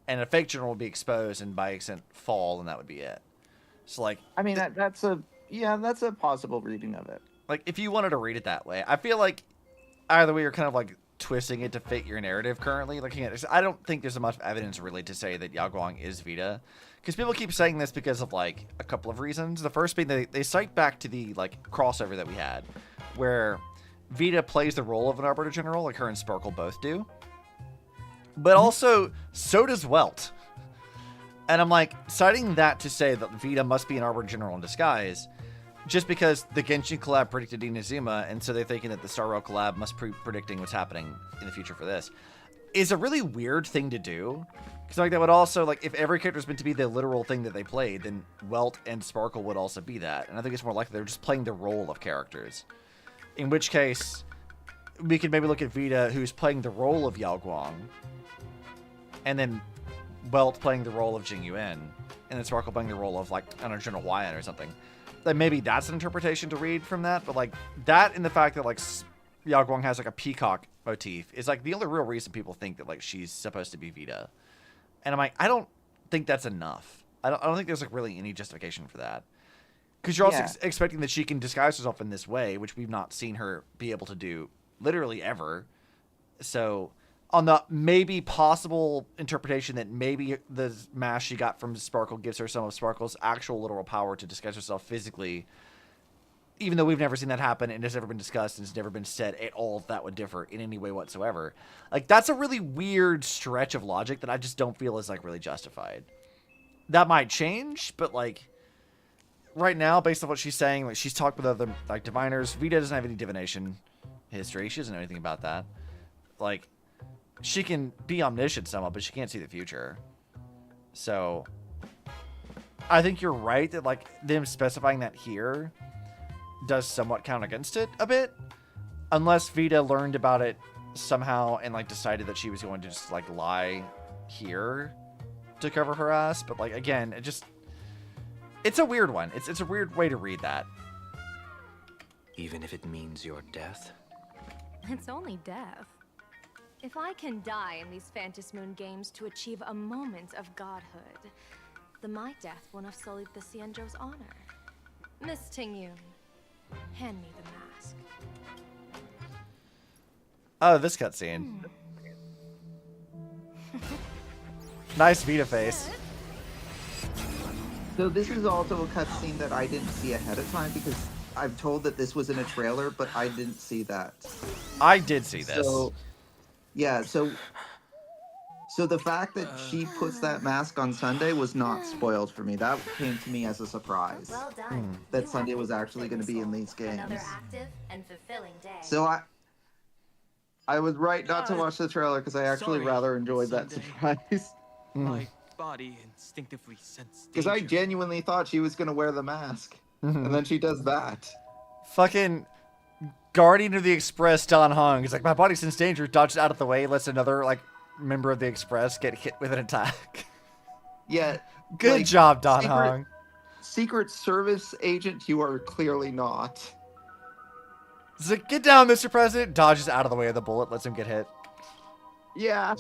and a fake general will be exposed and by extent fall, and that would be it. So like, I mean that's a possible reading of it. Like, if you wanted to read it that way, I feel like either way you're kind of like twisting it to fit your narrative currently. Looking at this, I don't think there's enough evidence really to say that Yao Guang is Vita, because people keep saying this because of like a couple of reasons. The first being they cite back to the like crossover that we had, where Vita plays the role of an Arbiter General, like her and Sparkle both do, but also so does Welt. And I'm like citing that to say that Vita must be an Arbiter General in disguise. Just because the Genshin collab predicted Inazuma, and so they're thinking that the Star Rail collab must be predicting what's happening in the future for this, is a really weird thing to do. Because like that would also, like, if every character is meant to be the literal thing that they played, then Welt and Sparkle would also be that. And I think it's more likely they're just playing the role of characters. In which case, we could maybe look at Vita, who's playing the role of Yao Guang, and then Welt playing the role of Jing Yuan, and then Sparkle playing the role of, like, I don't know, General Wyan or something. Like, maybe that's an interpretation to read from that, but, like, that and the fact that, like, Yao Guang has, like, a peacock motif is, like, the only real reason people think that, like, she's supposed to be Vita. And I'm like, I don't think that's enough. I don't think there's, like, really any justification for that. Because you're also expecting that she can disguise herself in this way, which we've not seen her be able to do literally ever. So, on the maybe possible interpretation that maybe the mask she got from Sparkle gives her some of Sparkle's actual literal power to disguise herself physically, even though we've never seen that happen and it's never been discussed and it's never been said at all if that would differ in any way whatsoever. Like, that's a really weird stretch of logic that I just don't feel is, like, really justified. That might change, but, like, right now, based on what she's saying, like, she's talked with other, like, diviners. Vita doesn't have any divination history. She doesn't know anything about that. Like, she can be omniscient somewhat, but she can't see the future. So, I think you're right that, like, them specifying that here does somewhat count against it a bit. Unless Vita learned about it somehow and, like, decided that she was going to just, like, lie here to cover her ass. But, like, again, it just... It's a weird one. It's a weird way to read that. Even if it means your death? It's only death. If I can die in these Phantasmoon games to achieve a moment of godhood, then my death won't have sullied the Xianzhou's honor. Miss Tingyun, hand me the mask. Oh, this cutscene. Nice Vita face. So this is also a cutscene that I didn't see ahead of time because I'm told that this was in a trailer, but I didn't see that. I did see this. So, yeah, so the fact that she puts that mask on Sunday was not spoiled for me. That came to me as a surprise. Well done. That Sunday was actually going to be in these games. Another active and fulfilling day. So I was right not to watch the trailer because I actually Sorry, rather enjoyed that Sunday. surprise. My body instinctively sensed Because I danger. genuinely thought she was going to wear the mask. And then she does that. Fucking Guardian of the Express Don Hong. He's like, my body senses danger, dodges out of the way, lets another, like, member of the Express get hit with an attack. Yeah. Good like, job, Don Hong. Secret Service agent, you are clearly not. He's like, get down, Mr. President. Dodges out of the way of the bullet, lets him get hit. Yeah.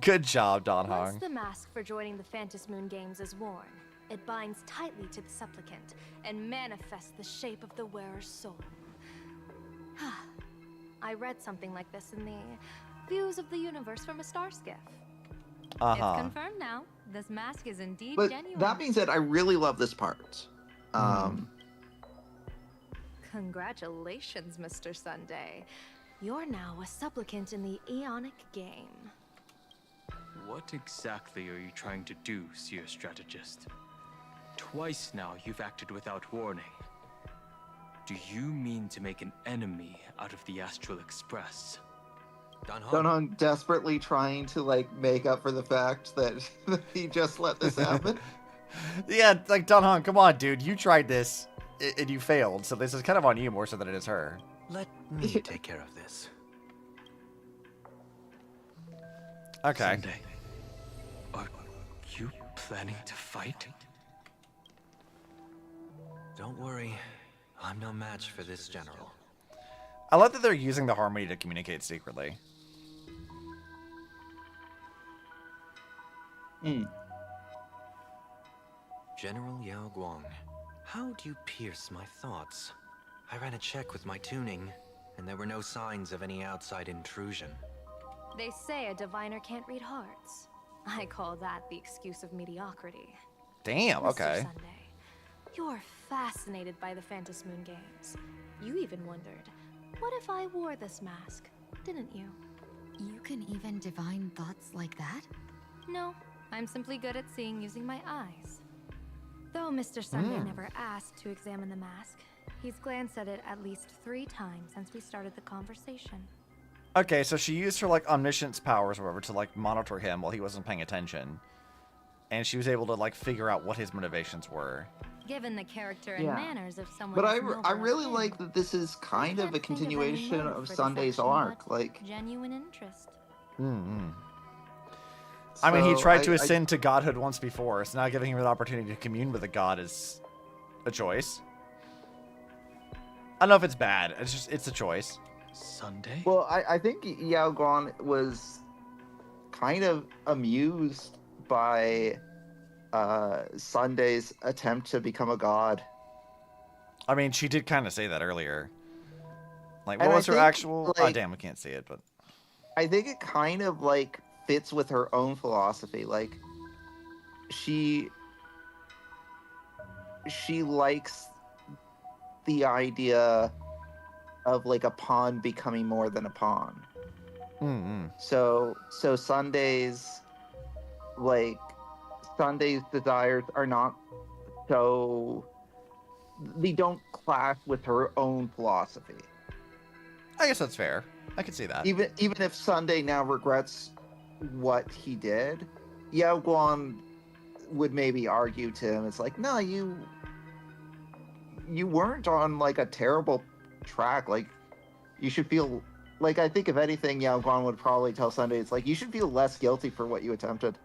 Good job, Don Once Hong. the mask for joining the Phantasmoon games is worn, it binds tightly to the supplicant and manifests the shape of the wearer's soul. I read something like this in the Views of the Universe from a Star Skiff. It's confirmed now. This mask is indeed But genuine. that being said, I really love this part. Congratulations, Mr. Sunday. You're now a supplicant in the Aeonic game. What exactly are you trying to do, Seer Strategist? Twice now you've acted without warning. Do you mean to make an enemy out of the Astral Express? Dunhong desperately trying to like make up for the fact that he just let this happen. Yeah, like Dunhong, come on, dude. You tried this and you failed, so this is kind of on you more so than it is her. Let me take care of this. Okay. Sunday, are you planning to fight? Don't worry, I'm no match for this general. I love that they're using the harmony to communicate secretly. General Yao Guang, how do you pierce my thoughts? I ran a check with my tuning, and there were no signs of any outside intrusion. They say a diviner can't read hearts. I call that the excuse of mediocrity. Damn, Mr. okay. Sunday, you're fascinated by the Phantom Moon games. You even wondered, what if I wore this mask? Didn't you? You can even divine thoughts like that? No, I'm simply good at seeing using my eyes. Though Mr. Sunday never asked to examine the mask, he's glanced at it at least 3 times since we started the conversation. Okay, so she used her, like, omniscience powers or whatever to, like, monitor him while he wasn't paying attention. And she was able to, like, figure out what his motivations were. Given the character and Yeah. manners of someone But as I noble as really him, like that this is kind of a continuation motive of for this Sunday's action arc. but Like, genuine interest. I mean, he So, tried to ascend to godhood once before, so now giving him an opportunity to commune with a god is a choice. I don't know if it's bad. It's a choice. Sunday? well, I think Yao Guan was kind of amused by Sunday's attempt to become a god. I mean, she did kind of say that earlier. Like, what And I was her think, actual... oh, like- damn, we can't see it, but... I think it kind of like fits with her own philosophy. Like, she likes the idea of like a pawn becoming more than a pawn. So Sunday's desires are not so, they don't clash with her own philosophy. I guess that's fair. I can see that. Even if Sunday now regrets what he did, Yao Guan would maybe argue to him, it's like, no, you weren't on like a terrible track. Like, you should feel like, I think if anything, Yao Guan would probably tell Sunday, it's like, you should feel less guilty for what you attempted.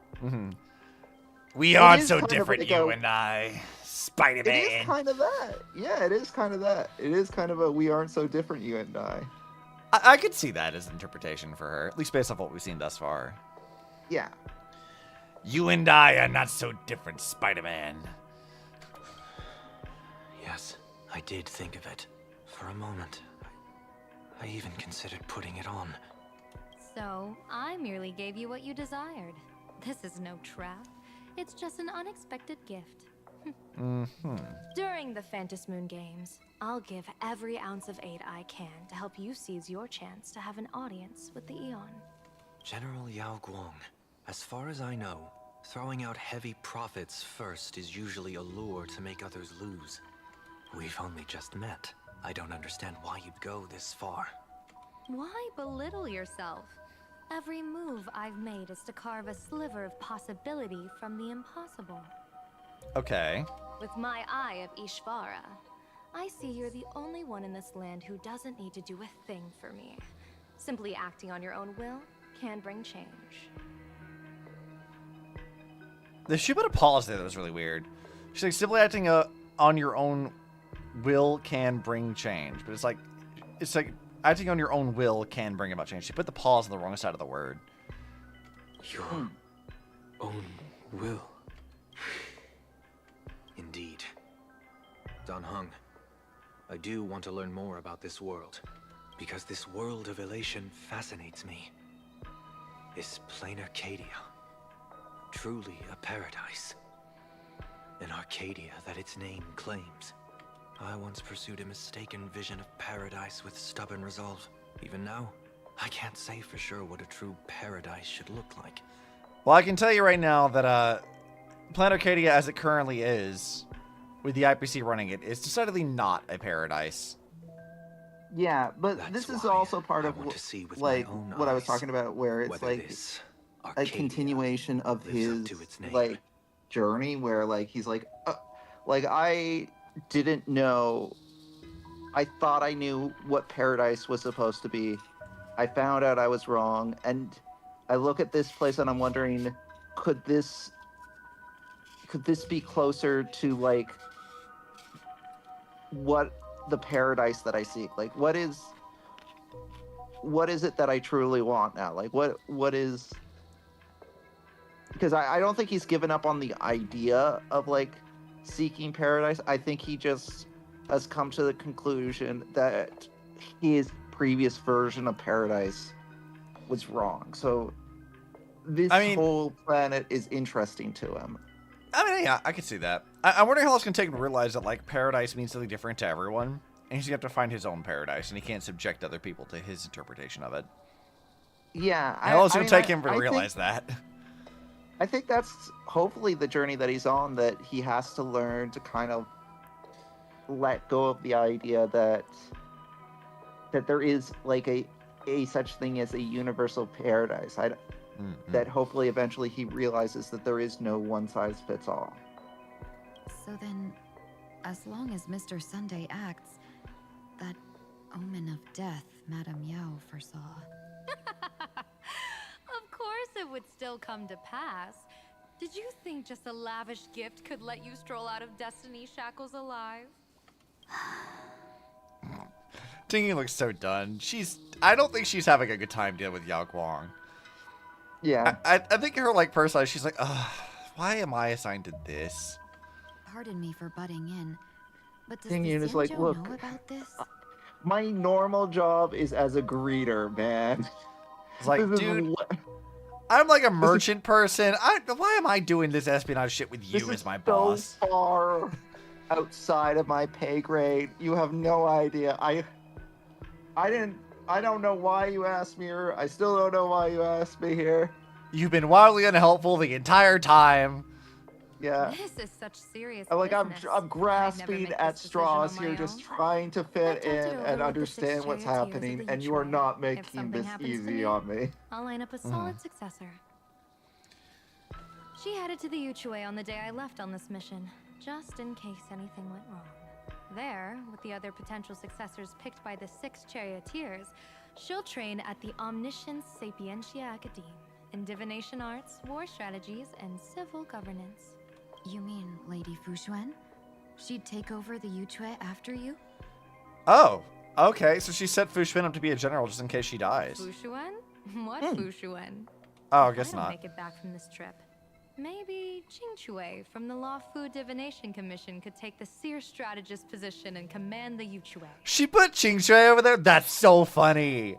We It aren't is so kind of different, like you a- and I. Spider-Man. It is kind of that. Yeah, it is kind of that. It is kind of a we aren't so different, you and I. I could see that as interpretation for her, at least based off what we've seen thus far. Yeah. You and I are not so different, Spider-Man. Yes, I did think of it. For a moment. I even considered putting it on. So, I merely gave you what you desired. This is no trap. It's just an unexpected gift. During the Phantom Moon games, I'll give every ounce of aid I can to help you seize your chance to have an audience with the Eon. General Yao Guang, as far as I know, throwing out heavy profits first is usually a lure to make others lose. We've only just met. I don't understand why you'd go this far. Why belittle yourself? Every move I've made is to carve a sliver of possibility from the impossible. Okay. With my eye of Ishvara, I see you're the only one in this land who doesn't need to do a thing for me. Simply acting on your own will can bring change. She put a pause there that was really weird. She's like, simply acting on your own will can bring change. But it's like acting on your own will can bring about change. She put the pause on the wrong side of the word. Your own will. Indeed. Dan Heng, I do want to learn more about this world, because this world of elation fascinates me. Is plain Arcadia. truly a paradise? An Arcadia that its name claims. I once pursued a mistaken vision of paradise with stubborn resolve. Even now, I can't say for sure what a true paradise should look like. Well, I can tell you right now that Planet Arcadia, as it currently is, with the IPC running it, is decidedly not a paradise. Yeah, but this is also part of like what I was talking about, where it's like a continuation of his like journey, where like he's like I didn't know. I thought I knew what paradise was supposed to be. I found out I was wrong, and I look at this place and I'm wondering, could this be closer to like what the paradise that I seek? Like, what is it that I truly want now? Like, what is? Because I don't think he's given up on the idea of like seeking paradise. I think he just has come to the conclusion that his previous version of paradise was wrong. So this whole planet is interesting to him. I mean, yeah, I could see that. I wonder how long it's going to take him to realize that, like, paradise means something different to everyone. And he's going to have to find his own paradise, and he can't subject other people to his interpretation of it. Yeah. How long is it going to take him to realize that? I think that's hopefully the journey that he's on, that he has to learn to kind of let go of the idea that there is, like, a such thing as a universal paradise. That hopefully eventually he realizes that there is no one-size-fits-all. So then, as long as Mr. Sunday acts, that omen of death Madame Yao foresaw. Of course it would still come to pass. Did you think just a lavish gift could let you stroll out of Destiny's shackles alive? Tingyi looks so done. I don't think she's having a good time dealing with Yao Guang. Yeah. I think her, like, personally, she's like, ugh, why am I assigned to this? Pardon me for butting in, but does Tingyi the is like, Sanjo look, know about this? My normal job is as a greeter, man. It's like, dude, I'm like a merchant person. Why am I doing this espionage shit with you as my boss? So far outside of my pay grade. You have no idea. I don't know why you asked me here. I still don't know why you asked me here. You've been wildly unhelpful the entire time. Yeah. This is such serious I'm grasping at straws here, just trying to fit in and understand what's happening, and you are not making this easy on me. I'll line up a solid successor. She headed to the Yuchue on the day I left on this mission, just in case anything went wrong. There, with the other potential successors picked by the 6 charioteers, she'll train at the Omniscience Sapientia Academe in divination arts, war strategies, and civil governance. You mean Lady Fushuan? She'd take over the Yuchue after you? Oh, okay. So she set Fushuan up to be a general just in case she dies. Fushuan? What Fushuan? Oh, I guess I don't not. make it back from this trip. Maybe Qingchue from the Law Food Divination Commission could take the seer strategist position and command the Yuchue. She put Qingxue over there? That's so funny.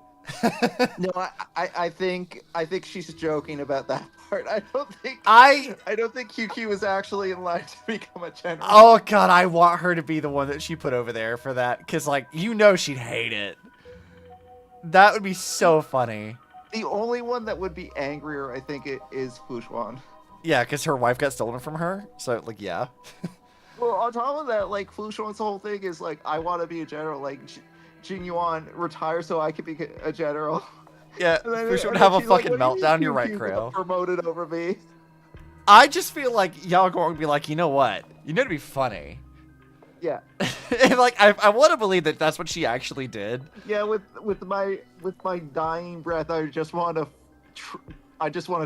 No, I think she's joking about that part. I don't think QQ was actually in line to become a general. Oh god, I want her to be the one that she put over there for that, because, like, you know she'd hate it. That would be so funny. The only one that would be angrier, I think, is Fushuan. Yeah, because her wife got stolen from her, so, like, yeah. Well, on top of that, like, Fushuan's whole thing is, like, I want to be a general, like, Jing Yuan, retire so I can be a general. Yeah, Fushuan would have a fucking meltdown, you're right, Krail. Promoted over me. I just feel like Yao Guang would be like, you know what? You know to be funny. Yeah. And, like, I want to believe that that's what she actually did. Yeah, with my dying breath, I just want to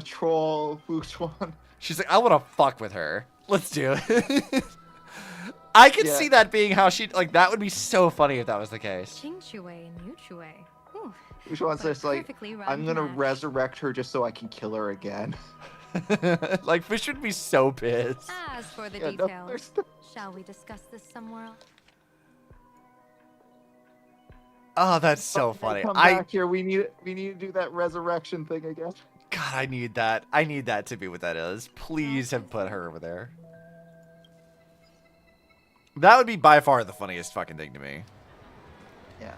troll Fushuan. She's like, I want to fuck with her. Let's do it. I could see that being how she, like, that would be so funny if that was the case. Qingchue and Yuchue. Fushuan's just like, I'm gonna resurrect her just so I can kill her again. Like, Fish would be so pissed. As for the details, shall we discuss this somewhere else? Oh, that's so funny. Come back here. We need to do that resurrection thing again. God, I need that. I need that to be what that is. Please have put her over there. That would be by far the funniest fucking thing to me. Yeah.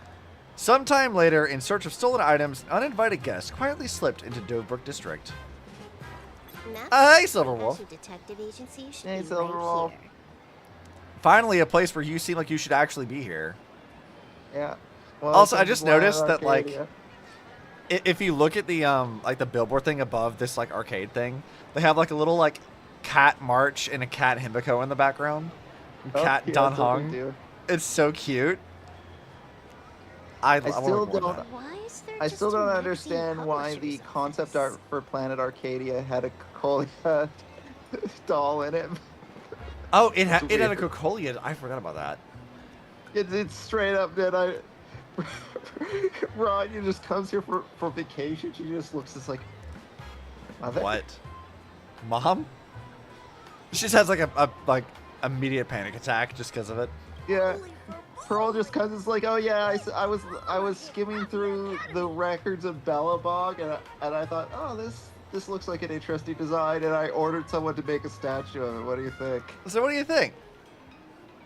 Sometime later, in search of stolen items, an uninvited guest quietly slipped into Dovebrook District. Hey, Silverwolf. Hey, Silverwolf. Finally, a place where you seem like you should actually be here. Yeah. Well, Also, I just noticed that, like, Arcadia. if you look at the like the billboard thing above this like arcade thing, they have like a little like cat March and a cat Himiko in the background. Oh, Cat yeah, Don that's what they Hong. do. It's so cute. I still want more of don't. that. I still don't understand why the concept art for Planet Arcadia had a Cocolia doll in it. Oh, it had It's a weird. Cocolia. I forgot about that. It's straight up that Rania just comes here for vacation. She just looks just like, Mother? What? Mom? She just has like a like immediate panic attack just because of it. Yeah. Pearl just comes. It's like, oh yeah, I was skimming through the records of Bellabog, and I thought, oh, this looks like an interesting design, and I ordered someone to make a statue of it. What do you think? So what do you think?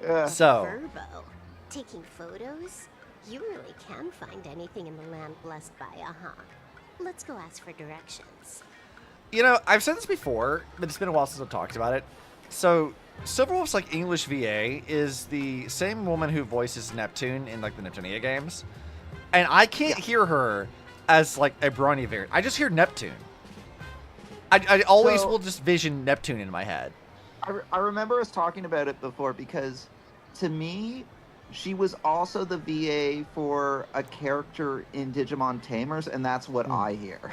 Yeah. So. Verbo, taking photos? You really can find anything in the land blessed by a hawk. Let's go ask for directions. You know, I've said this before, but it's been a while since I've talked about it. So, Silverwolf's like English VA is the same woman who voices Neptune in like the Neptunia games, and I can't hear her as like a Brawny variant. I just hear Neptune. I always will just vision Neptune in my head. I remember us talking about it before because, to me, she was also the VA for a character in Digimon Tamers, and that's what I hear.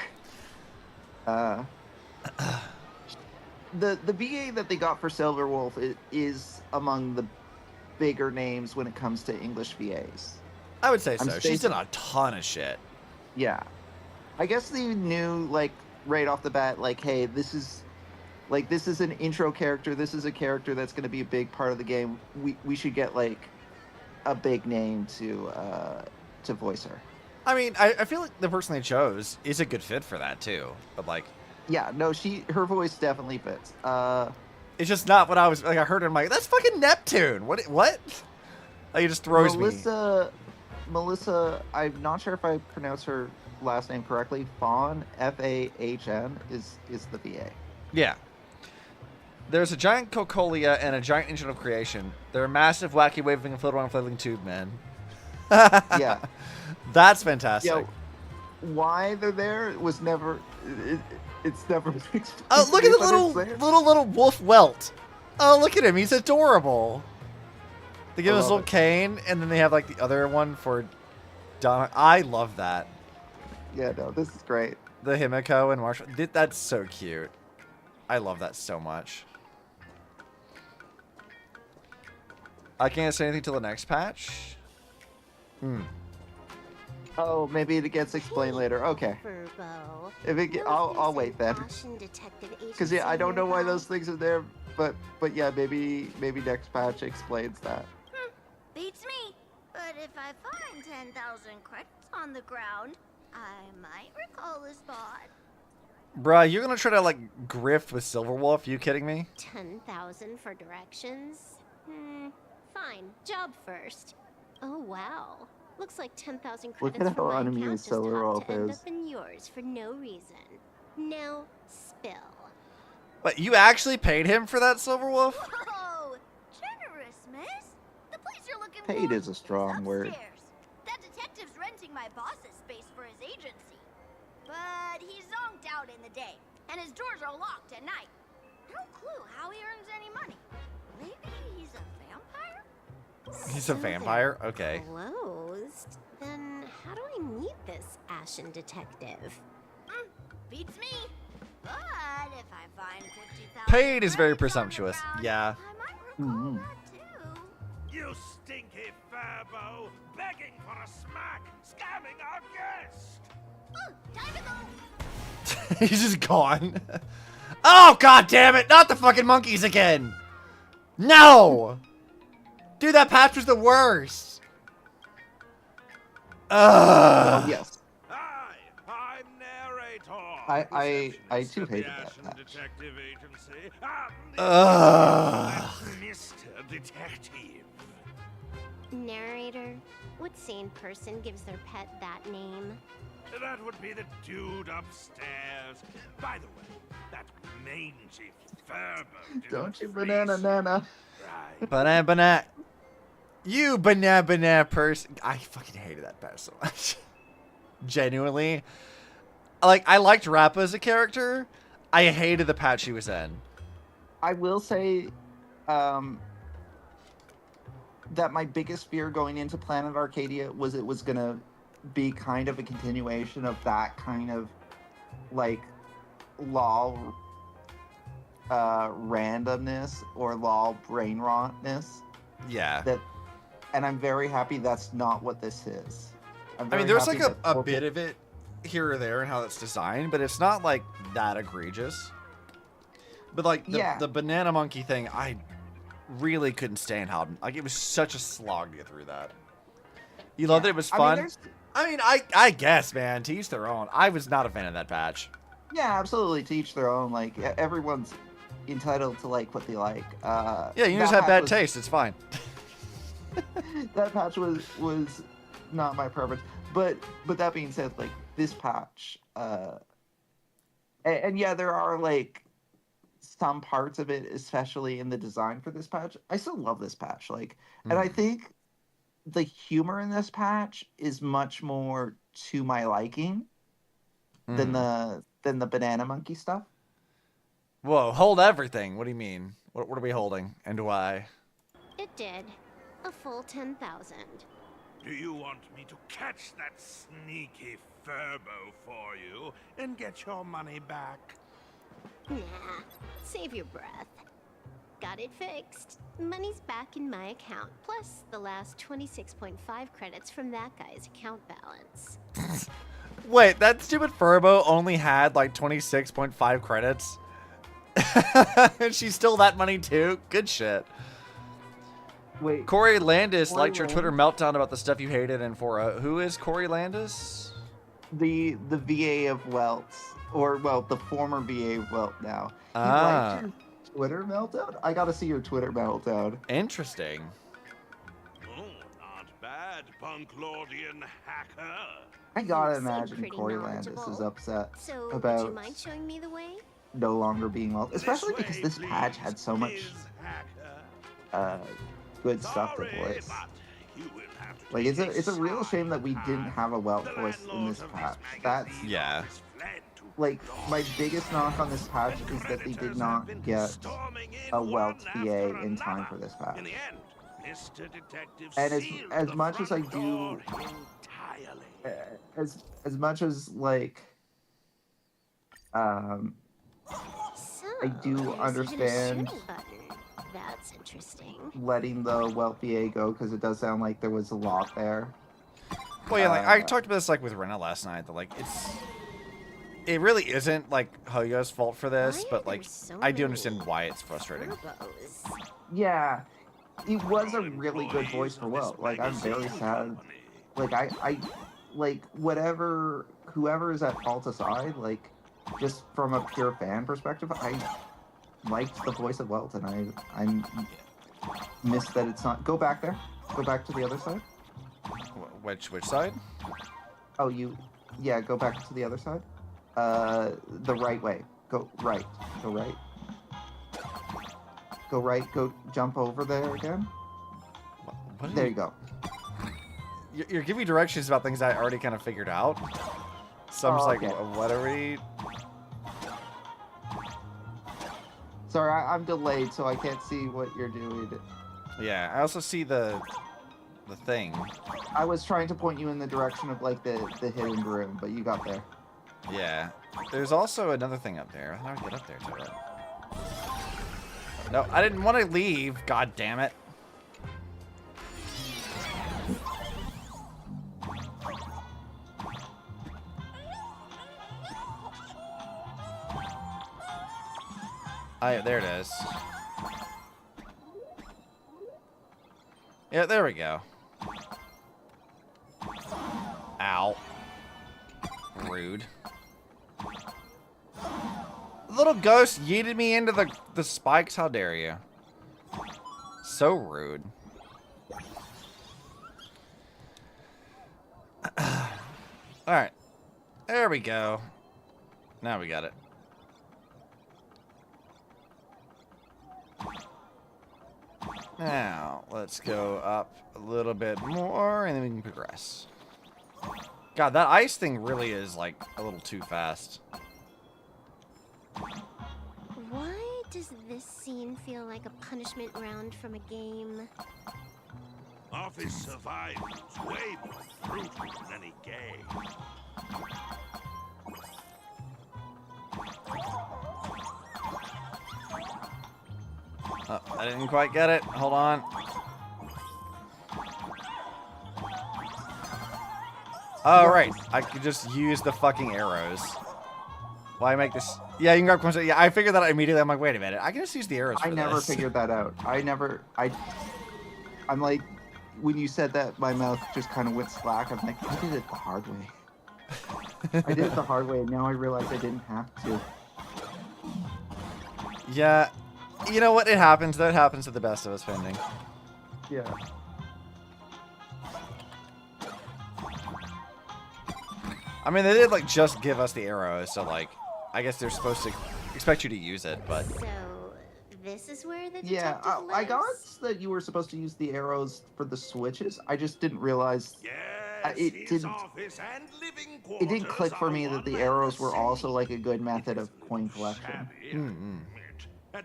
The VA that they got for Silverwolf is among the bigger names when it comes to English VAs. I would say so. She's done a ton of shit. Yeah. I guess they knew, like, right off the bat, like, hey, this is an intro character. This is a character that's going to be a big part of the game. We should get, like, a big name to voice her. I mean, I feel like the person they chose is a good fit for that, too. But, like... Yeah, no, her voice definitely fits. It's just not what I was... Like, I heard it, I'm like, that's fucking Neptune! What? Like, it just throws me. Melissa, I'm not sure if I pronounce her last name correctly. Fawn, F-A-H-N, is the VA. Yeah. There's a giant Cocolia and a giant engine of creation. They're a massive, wacky, waving, and float around flailing tube, man. Yeah. That's fantastic. Yeah, why they're there was never... It's never explained. Oh, look at the but little wolf welt. Oh, look at him. He's adorable. They give him his little cane, and then they have, like, the other one for Don. I love that. Yeah, no, this is great. The Himiko and Marshall. That's so cute. I love that so much. I can't say anything till the next patch. Oh, maybe it gets explained later. Okay. Verbo. If it, I'll wait then. Because yeah, I don't know why those things are there, but yeah, maybe next patch explains that. Beats me. But if I find 10,000 credits on the ground, I might recall the spot. Bruh, you're gonna try to, like, grift with Silverwolf? You kidding me? 10,000 for directions? Fine. Job first. Oh, wow. Looks like 10,000 Look credits at from how my unamused account just hopped Silverwolf to end is. up in yours for no reason. No spill. But you actually paid him for that, Silverwolf? Whoa! Generous, miss. The place you're looking Paid for is a strong word. upstairs. That detective's renting my boss's space for his agency. But he's zonked out in the day, and his doors are locked at night. No clue how he earns any money. Maybe he's a vampire? He's a vampire? Okay. Closed? Then how do I meet this Ashen detective? Beats me. But if I find 50,000 Paid is very presumptuous. Yeah. You stinky Furbo, begging for a smack, scamming our guest! Time to go! He's just gone. Oh, god damn it! Not the fucking monkeys again! No! Dude, that patch was the worst! Ugh. Oh, yes. Hi, I'm narrator. I too hated that patch. Detective Agency. Mr. Detective. Narrator, what sane person gives their pet that name? That would be the dude upstairs. By the way, that mangy furbo. Don't you banana nana. Banana. You banana person. I fucking hated that patch so much. Genuinely. Like, I liked Rappa as a character. I hated the patch she was in. I will say that my biggest fear going into Planet Arcadia was it was going to be kind of a continuation of that kind of, like, LOL randomness or LOL brain rotness. Yeah. And I'm very happy that's not what this is. I mean, there's like a bit of it here or there in how it's designed, but it's not like that egregious. But like the banana monkey thing, I really couldn't stand how, like, it was such a slog to get through that. You loved it? It was fun. I guess, man, to each their own. I was not a fan of that patch. Yeah, absolutely. To each their own. Like, everyone's entitled to like what they like. Yeah, you just have bad taste. It's fine. That patch was not my preference. But that being said, like, this patch, and yeah, there are like some parts of it, especially in the design for this patch. I still love this patch. Like, and I think the humor in this patch is much more to my liking than the banana monkey stuff. Whoa, hold everything. What do you mean? What are we holding, and why? It did. A full 10,000. Do you want me to catch that sneaky furbo for you and get your money back? Nah, save your breath. Got it fixed. Money's back in my account, plus the last 26.5 credits from that guy's account balance. Wait, that stupid Furbo only had like 26.5 credits? And she stole that money too? Good shit. Wait. Corey Landis liked your Twitter meltdown about the stuff you hated in Fora. Who is Corey Landis? The VA of Welt. Or, well, the former VA of Welt now. He liked your Twitter meltdown? I gotta see your Twitter meltdown. Interesting. Oh, not bad, Punklordian hacker. I gotta imagine Corey Landis is upset about would you mind showing me the way? no longer being Welt. Especially because this patch had so much good stuff to voice. Like, it's a real shame that we didn't have a Welt voice in this patch. That's like my biggest knock on this patch is that they did not get a Welt VA in time for this patch. And as much as I do, as much as like, I do understand. That's interesting. Letting the Welt VA go, because it does sound like there was a lot there. Well, yeah, like I talked about this like with Rena last night. That like it really isn't like Hoyo's fault for this, but like I do understand why it's frustrating. Yeah, it was a really good voice for Welt. Like, I'm very sad. Like I like whoever is at fault aside, like just from a pure fan perspective, I liked the voice of Welt, and I miss that it's not. Go back there. Go back to the other side. Which side? Oh, yeah. Go back to the other side. The right way. Go right. Go right. Go right. Go jump over there again. There you go. You're giving me directions about things I already kind of figured out. So I'm just like, okay. what are we? Sorry, I'm delayed, so I can't see what you're doing. Yeah, I also see the thing. I was trying to point you in the direction of like the hidden room, but you got there. Yeah. There's also another thing up there. How do I get up there to it? No, I didn't want to leave. God damn it. There it is. Yeah, there we go. Ow. Rude. little ghost yeeted me into the spikes. How dare you? So rude. Alright. There we go. Now we got it. Now, let's go up a little bit more, and then we can progress. God, that ice thing really is, like, a little too fast. Why does this scene feel like a punishment round from a game? Office survival's way more brutal than any game. Oh, I didn't quite get it. Hold on. Oh, right. I could just use the fucking arrows. Why make this? Yeah, you can grab coins. Yeah, I figured that out immediately. I'm like, wait a minute. I can just use the arrows for I never this. figured that out. I'm like, when you said that, my mouth just kind of went slack. I'm like, I did it the hard way. I did it the hard way, and now I realize I didn't have to. Yeah. You know what? It happens. That happens to the best of us, Fending. Yeah. I mean, they did, like, just give us the arrows, so, like, I guess they're supposed to expect you to use it, but... So, this is where the Yeah, detective I got lives? that you were supposed to use the arrows for the switches. I just didn't realize... It didn't click for me that the arrows were also, like, a good method of coin collection.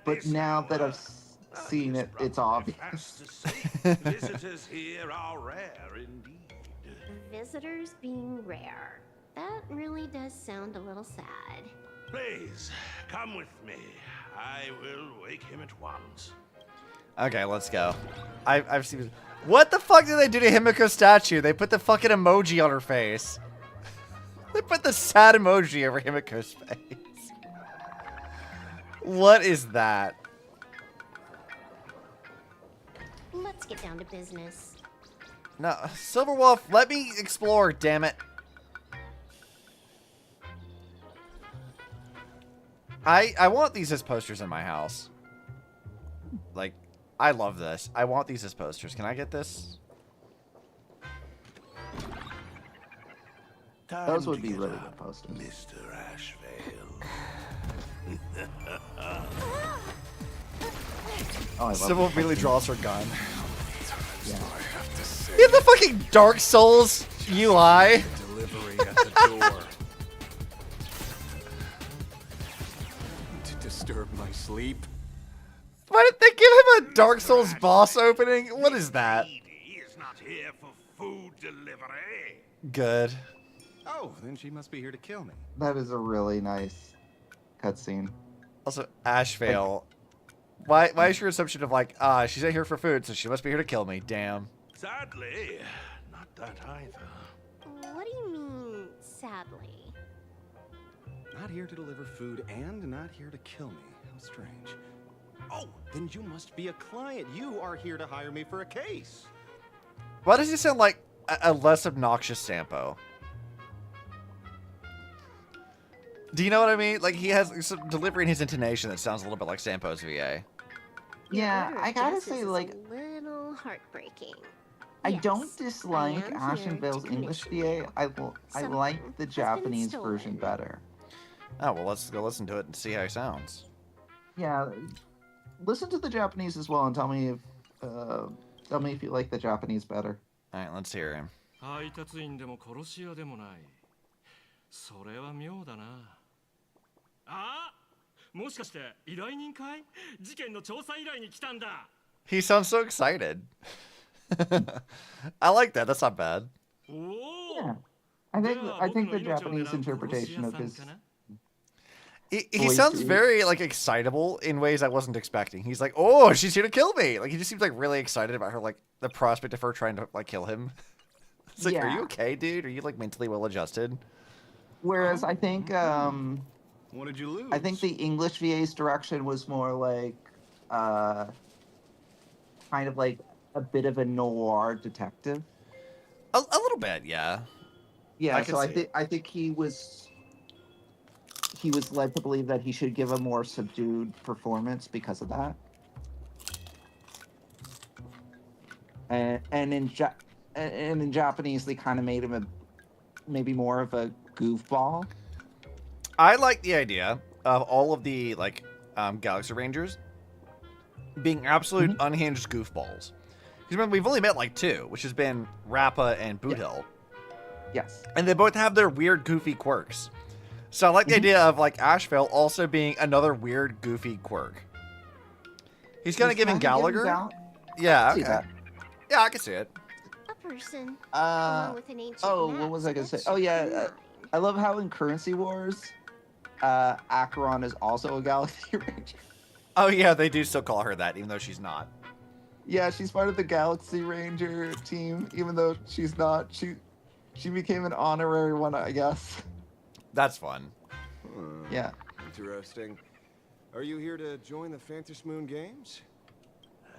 But now that I've seen it, it's obvious. Visitors here are rare indeed. Visitors being rare. That really does sound a little sad. Please, come with me. I will wake him at once. Okay, let's go. I've seen... What the fuck did they do to Himiko's statue? They put the fucking emoji on her face. They put the sad emoji over Himiko's face. What is that? Let's get down to business. No, Silverwolf, let me explore, damn it. I want these as posters in my house. Like, I love this. I want these as posters. Can I get this? Those would be really good posters. Mr. Ashvale. Oh, I love Sybil it. really draws her gun. Yeah. You have the fucking Dark Souls UI. Delivery at the door. To disturb my sleep. Why did they give him a Dark Souls boss opening? What is that? He is not here for food delivery. Good. Oh, then she must be here to kill me. That is a really nice cutscene. Also, Ashvale. Why is your assumption of like, she's not here for food, so she must be here to kill me? Damn. Sadly, not that either. What do you mean, sadly? Not here to deliver food and not here to kill me. How strange. Oh, then you must be a client. You are here to hire me for a case. Why does he sound like a less obnoxious Sampo? Do you know what I mean? Like, he has some delivery in his intonation that sounds a little bit like Sampo's VA. Yeah, Your I gotta guesses say, is like, a little heartbreaking. I Yes, don't dislike I am Ashen here Vale's to English commission VA. I Something like the has been Japanese stolen. version better. Oh, well, let's go listen to it and see how he sounds. Yeah, listen to the Japanese as well and tell me if you like the Japanese better. All right, let's hear him. 配達員でも殺し屋でもない。それは妙だな。あ、もしかして依頼人かい？事件の調査依頼に来たんだ。He sounds so excited. I like that. That's not bad. Yeah, I think the Japanese interpretation of his. He sounds very like excitable in ways I wasn't expecting. He's like, "Oh, she's here to kill me!" Like he just seems like really excited about her, like the prospect of her trying to like kill him. It's like, Yeah. are you okay, dude? Are you like mentally well adjusted? Whereas I think What did you lose? I think the English VA's direction was more like kind of like a bit of a noir detective. A little bit, yeah. Yeah, I can so see it. I think he was led to believe that he should give a more subdued performance because of that. And in Japanese, they kind of made him maybe more of a goofball. I like the idea of all of the Galaxy Rangers being absolute unhinged goofballs. Because remember, we've only met like 2, which has been Rappa and Boothill. Yes. And they both have their weird, goofy quirks. So I like the idea of like Ashvale also being another weird, goofy quirk. He's kind of giving Gallagher. Yeah. Okay. Yeah, I can see it. A person along with an ancient what map, was I gonna say? that Oh should yeah, be mine. I love how in Currency Wars, Acheron is also a Galaxy Ranger. Oh yeah, they do still call her that, even though she's not. Yeah, she's part of the Galaxy Ranger team, even though she's not. She became an honorary one, I guess. That's fun. Yeah. Interesting. Are you here to join the Fantasy Moon Games?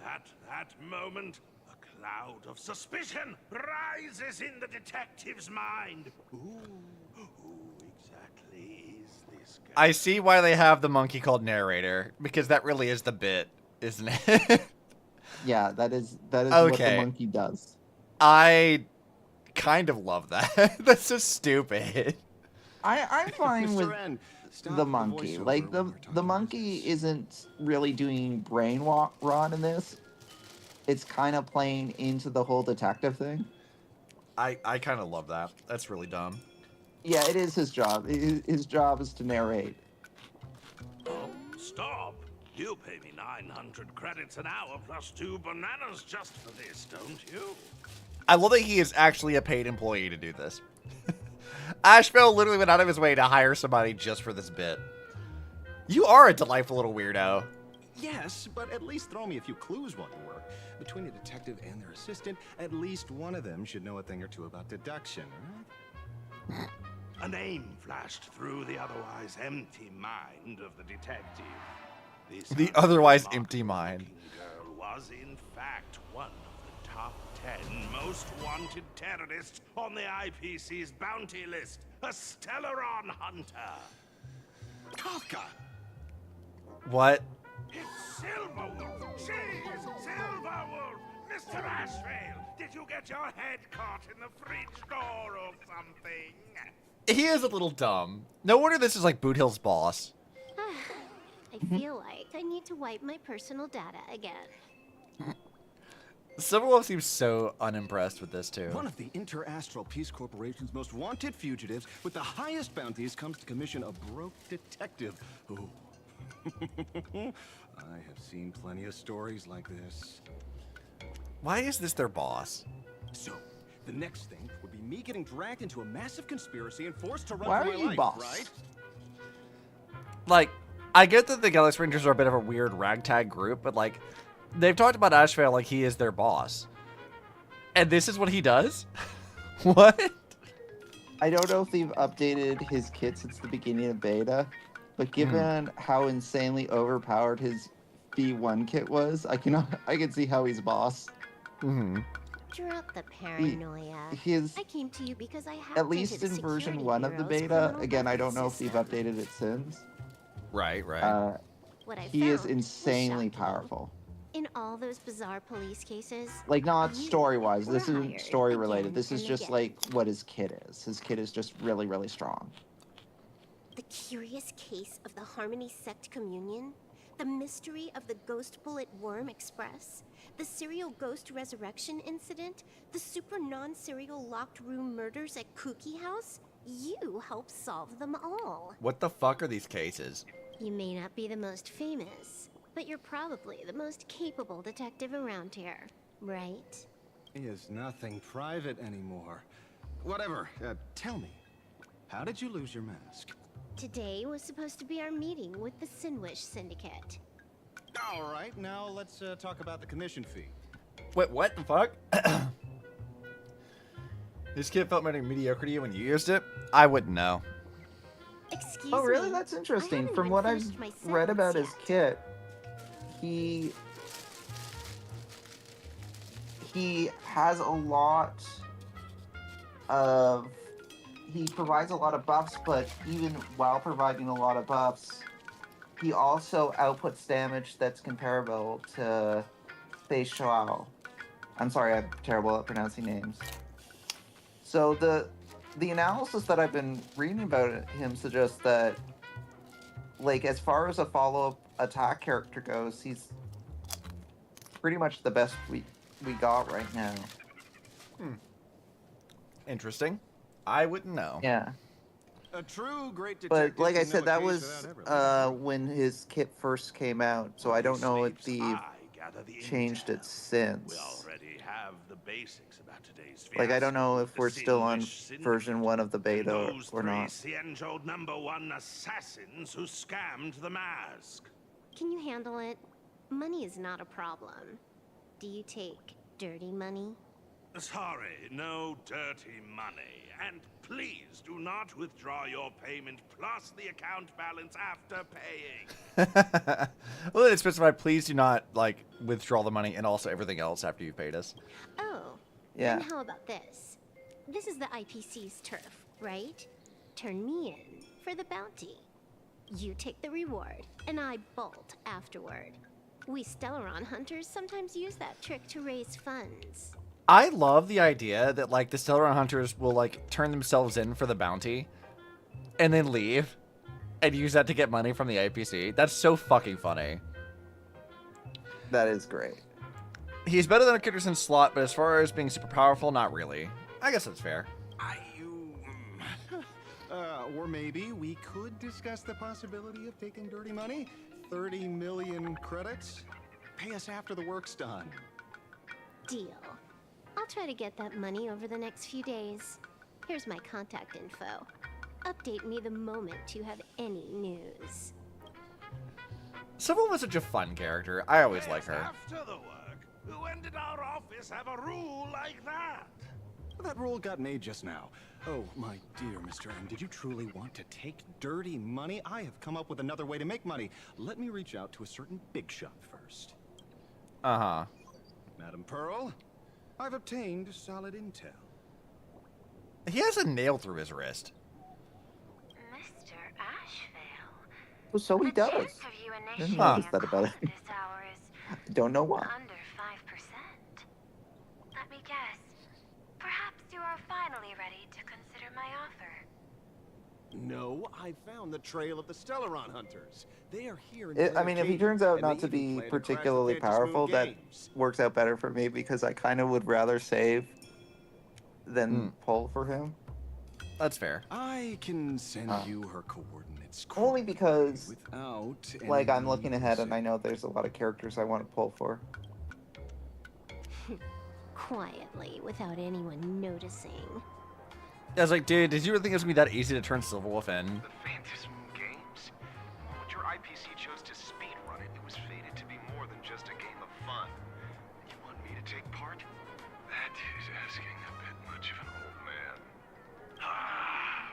At that moment, a cloud of suspicion rises in the detective's mind. Who exactly is this guy? I see why they have the monkey called narrator, because that really is the bit, isn't it? Yeah, that is what the monkey does. I kind of love that. That's so stupid. I'm fine Mr. with N, stop the monkey. voiceover Like when the monkey isn't really doing brain rot in this. It's kind of playing into the whole detective thing. I kind of love that. That's really dumb. Yeah, it is his job. His job is to narrate. Oh, stop. You pay me 900 credits an hour plus 2 bananas just for this, don't you? I love that he is actually a paid employee to do this. Ashvale literally went out of his way to hire somebody just for this bit. You are a delightful little weirdo. Yes, but at least throw me a few clues while you work. Between a detective and their assistant, at least one of them should know a thing or two about deduction, right? A name flashed through the otherwise empty mind of the detective. This The otherwise empty mind. girl was in fact one of the top 10 most wanted terrorists on the IPC's bounty list. A Stellaron hunter. Kafka! What? It's Silverwolf! She is Silverwolf! Mr. Ashvale, did you get your head caught in the fridge door or something? He is a little dumb. No wonder this is like Boothill's boss. I feel like I need to wipe my personal data again. Silverwolf seems so unimpressed with this too. One of the Interastral Peace Corporation's most wanted fugitives with the highest bounties comes to commission a broke detective who... I have seen plenty of stories like this. Why is this their boss? So, the next thing would be me getting dragged into a massive conspiracy and forced to run Why for are my you life, boss? right? Like, I get that the Galaxy Rangers are a bit of a weird ragtag group, but like, they've talked about Ashvale like he is their boss. And this is what he does? What? I don't know if they've updated his kit since the beginning of beta, but given how insanely overpowered his B1 kit was, I can see how he's boss. Drop the paranoia. His, I came to you because I have at least in version 1 of the beta, again, I don't know if they've updated it since. Right, right. What I He is found was insanely shocking. powerful. In all those bizarre police cases, Like, not story-wise. This were isn't hired story-related. again This is and just, again. like, what his kit is. His kit is just really, really strong. the curious case of the Harmony Sect Communion, the mystery of the Ghost Bullet Worm Express, the serial ghost resurrection incident, the super non-serial locked room murders at Kooky House, you helped solve them all. What the fuck are these cases? You may not be the most famous, but you're probably the most capable detective around here, right? He is nothing private anymore. Whatever, tell me, how did you lose your mask? Today was supposed to be our meeting with the Sinwish Syndicate. All right, now let's talk about the commission fee. Wait, what the fuck? This kit felt mediocre to you when you used it? I wouldn't know. Excuse Oh, really? me. That's I interesting. haven't From even what I've finished my read about sentence his kit, he has a lot of he provides a lot of buffs, but even while providing a lot of buffs, he also outputs damage that's comparable to Fei Shuao. I'm sorry, I'm terrible at pronouncing names. So the analysis that I've been reading about him suggests that, like, as far as a follow-up attack character goes, he's pretty much the best we got right now. Interesting. I wouldn't know. Yeah. A true great But detective like I can know said, a that case was without ever when his kit first came out, so I don't know if they've changed it since. We already have the basics about today's Like, I don't know fiasco if we're with the still on Sinwish Syndicate version 1 of the and beta those or three not. Xianzhou #1 assassins who scammed the mask. Can you handle it? Money is not a problem. Do you take dirty money? Sorry, no dirty money. And please do not withdraw your payment plus the account balance after paying. Well, then it's specified, please do not, like, withdraw the money and also everything else after you've paid us. Oh. Yeah. Then how about this? This is the IPC's turf, right? Turn me in for the bounty. You take the reward, and I bolt afterward. We Stellaron hunters sometimes use that trick to raise funds. I love the idea that, like, the Stellaron Hunters will, like, turn themselves in for the bounty and then leave and use that to get money from the IPC. That's so fucking funny. That is great. He's better than a character in slot, but as far as being super powerful, not really. I guess that's fair. Or maybe we could discuss the possibility of taking dirty money. 30 million credits? Pay us after the work's done. Deal. I'll try to get that money over the next few days. Here's my contact info. Update me the moment you have any news. Civil was such a fun character. I always like her. After the work, when did our office have a rule like that? That rule got made just now. Oh, my dear Mr. M, did you truly want to take dirty money? I have come up with another way to make money. Let me reach out to a certain big shot first. Uh-huh. Madam Pearl, I've obtained solid intel. He has a nail through his wrist. Mr. Ashvale. Oh, so he does. I didn't notice that about him. I don't know why. Under 5%. Let me guess. Perhaps you are finally ready to consider my offer. No, I found the trail of the Stellaron hunters. They are here in I mean, if he turns out not to be particularly powerful, that works out better for me because I kind of would rather save than pull for him. That's fair. I can send you her coordinates. Only because, without like, I'm looking ahead and I know there's a lot of characters I want to pull for. Quietly, without anyone noticing. I was like, dude, did you really think it was going to be that easy to turn Silverwolf in? The Phantasm Games? When your IPC chose to speedrun it, it was fated to be more than just a game of fun. You want me to take part? That is asking a bit much of an old man.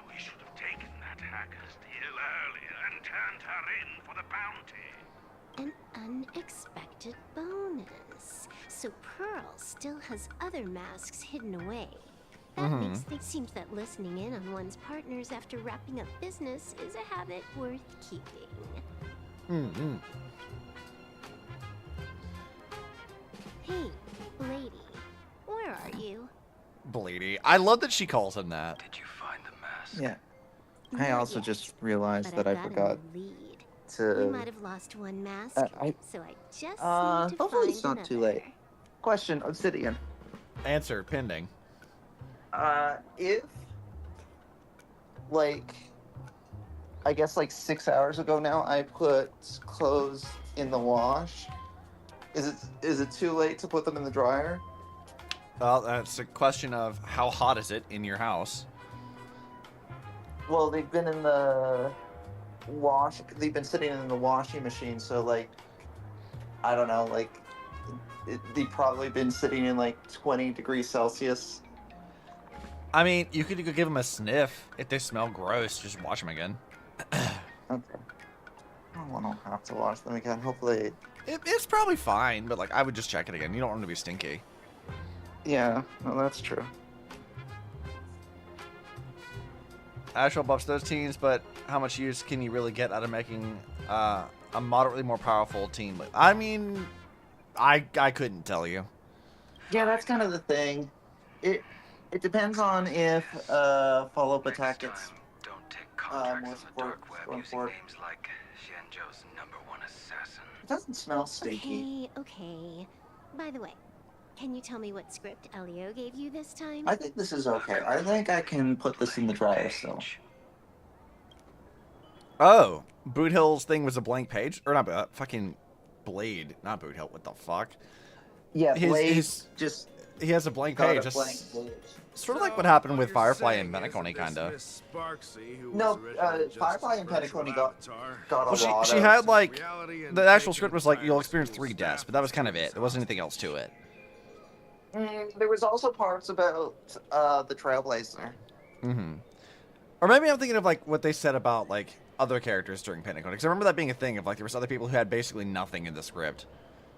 We should have taken that hacker's deal earlier and turned her in for the bounty. An unexpected bonus. So Pearl still has other masks hidden away. That makes it seems that listening in on one's partners after wrapping up business is a habit worth keeping. Hey, lady, where are you? Blady. I love that she calls him that. Did you find the mask? Yeah. I also just realized But that I got forgot in the lead. to... We might have lost one mask, I so I just need to hopefully find it's not another. too late. Question, Obsidian. Answer, pending. If, like, I guess like 6 hours ago now, I put clothes in the wash, is it too late to put them in the dryer? Well, that's a question of how hot is it in your house? Well, they've been in the they've been sitting in the washing machine, so, like, I don't know, like, they've probably been sitting in like 20 degrees Celsius. I mean, you could give them a sniff. If they smell gross, just wash them again. Okay. I don't have to wash them again. Hopefully. It's probably fine, but, like, I would just check it again. You don't want them to be stinky. Yeah, no, that's true. Actual buffs those teams, but how much use can you really get out of making a moderately more powerful team? I mean, I couldn't tell you. Yeah, that's kind of the thing. It depends on if follow-up attack gets more support going forward. Like Xianzhou's #1 assassin. It doesn't smell stinky. Okay. By the way, can you tell me what script Elio gave you this time? I think this is okay. I think I can put this in the dryer still. Oh, Boot Hill's thing was a blank page? Or not, fucking Blade. Not Boot Hill, what the fuck? Yeah, Blade just... He has a blank got page. a blank page. Sort of like what happened with Firefly and Penacony, kind of. No, Firefly and Penacony got a lot she had, like... The actual script was like, you'll experience 3 deaths, but that was kind of it. There wasn't anything else to it. There was also parts about the Trailblazer. Mm-hmm. Or maybe I'm thinking of, like, what they said about, like, other characters during Penacony. Because I remember that being a thing of, like, there was other people who had basically nothing in the script.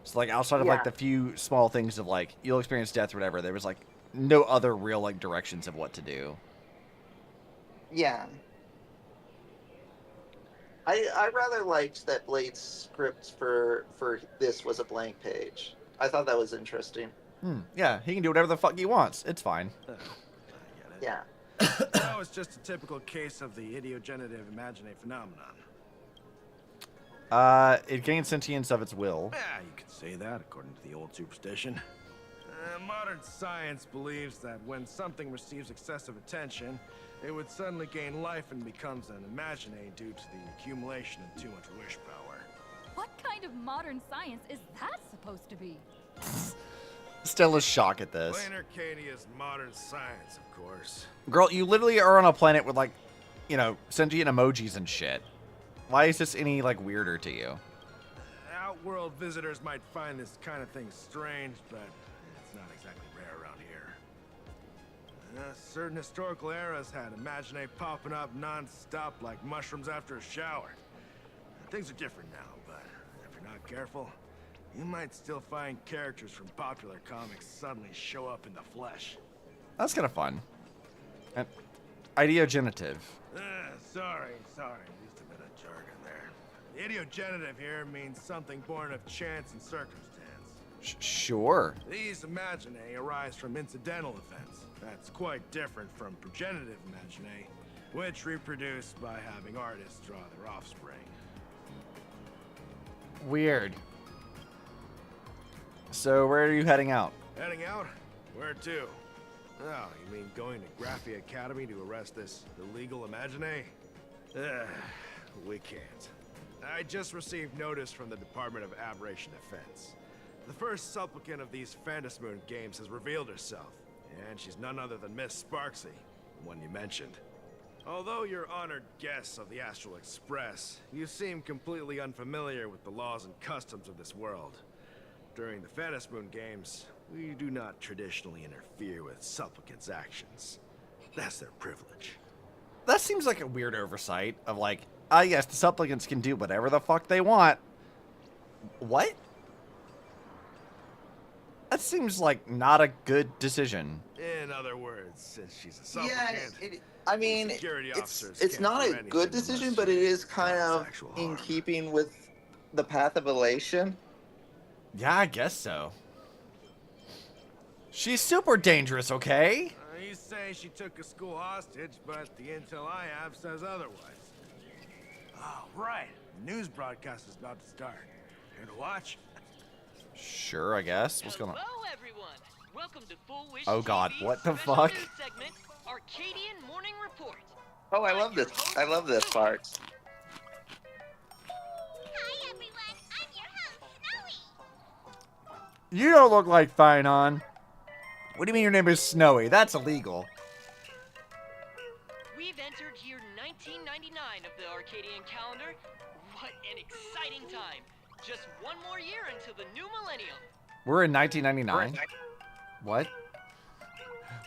So, like, outside of, like, the few small things of, like, you'll experience death or whatever, there was, like, no other real, like, directions of what to do. Yeah. I rather liked that Blade's script for this was a blank page. I thought that was interesting. Yeah, he can do whatever the fuck he wants. It's fine. Yeah. That was just a typical case of the idiogenerative imaginate phenomenon. It gains sentience of its will. Yeah, you could say that according to the old superstition. Modern science believes that when something receives excessive attention, it would suddenly gain life and becomes an imaginate due to the accumulation of too much wish power. What kind of modern science is that supposed to be? Still a shock at this. Plain Arcadia's modern science, of course. Girl, you literally are on a planet with, like, you know, sentient emojis and shit. Why is this any, like, weirder to you? Outworld visitors might find this kind of thing strange, but it's not exactly rare around here. Certain historical eras had imaginate popping up non-stop like mushrooms after a shower. Things are different now, but if you're not careful, you might still find characters from popular comics suddenly show up in the flesh. That's kind of fun. And ideogenitive. Sorry. Used a bit of jargon there. Ideogenitive here means something born of chance and circumstance. Sure. These imaginae arise from incidental events. That's quite different from progenitive imaginae, which reproduce by having artists draw their offspring. Weird. So where are you heading out? Heading out? Where to? Oh, you mean going to Graphia Academy to arrest this illegal imaginate? We can't. I just received notice from the Department of Aberration Defense. The first supplicant of these Phantasmoon games has revealed herself, and she's none other than Miss Sparxie, the one you mentioned. Although you're honored guests of the Astral Express, you seem completely unfamiliar with the laws and customs of this world. During the Phantasmoon games, we do not traditionally interfere with supplicants' actions. That's their privilege. That seems like a weird oversight of, like, yes, the supplicants can do whatever the fuck they want. What? That seems like not a good decision. In other words, since she's a supplicant, Yeah, I mean, it's not a good decision, but it is kind of in keeping with the path of elation. Yeah, I guess so. She's super dangerous, okay? You say she took a school hostage, but the intel I have says otherwise. Oh, right. The news broadcast is about to start. Here to watch? Sure, I guess. What's going on? Hello, everyone. Welcome to Full Wish Oh God, TV's what the special fuck? news segment, Arcadian Morning Report. Oh, I love this. I love this part. Hi, everyone. I'm your host, Snowy. You don't look like Finon. What do you mean your name is Snowy? That's illegal. We've entered year 1999 of the Arcadian calendar. What an exciting time. Just one more year until the new millennium. We're in 1999. What?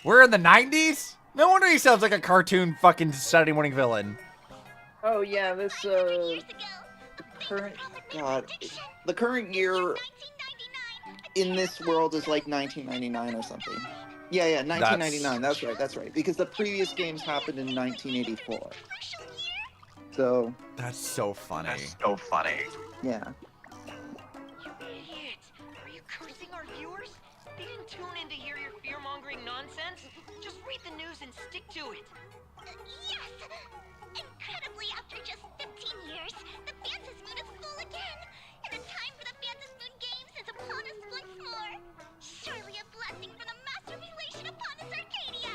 We're in the 90s? No wonder he sounds like a cartoon fucking Saturday morning villain. Oh yeah, this the current year in this world is like 1999 or something. Yeah, 1999. That's right. Because the previous games happened in 1984. So. That's so funny. Yeah. You idiot! Are you cursing our viewers? They didn't tune in to hear your fear-mongering nonsense. Just read the news and stick to it. Yes! Incredibly, after just 15 years, the Phantom Moon is full again! And the time for the Phantom Moon Games is upon us once more! Surely a blessing from the master relation upon us, Arcadia!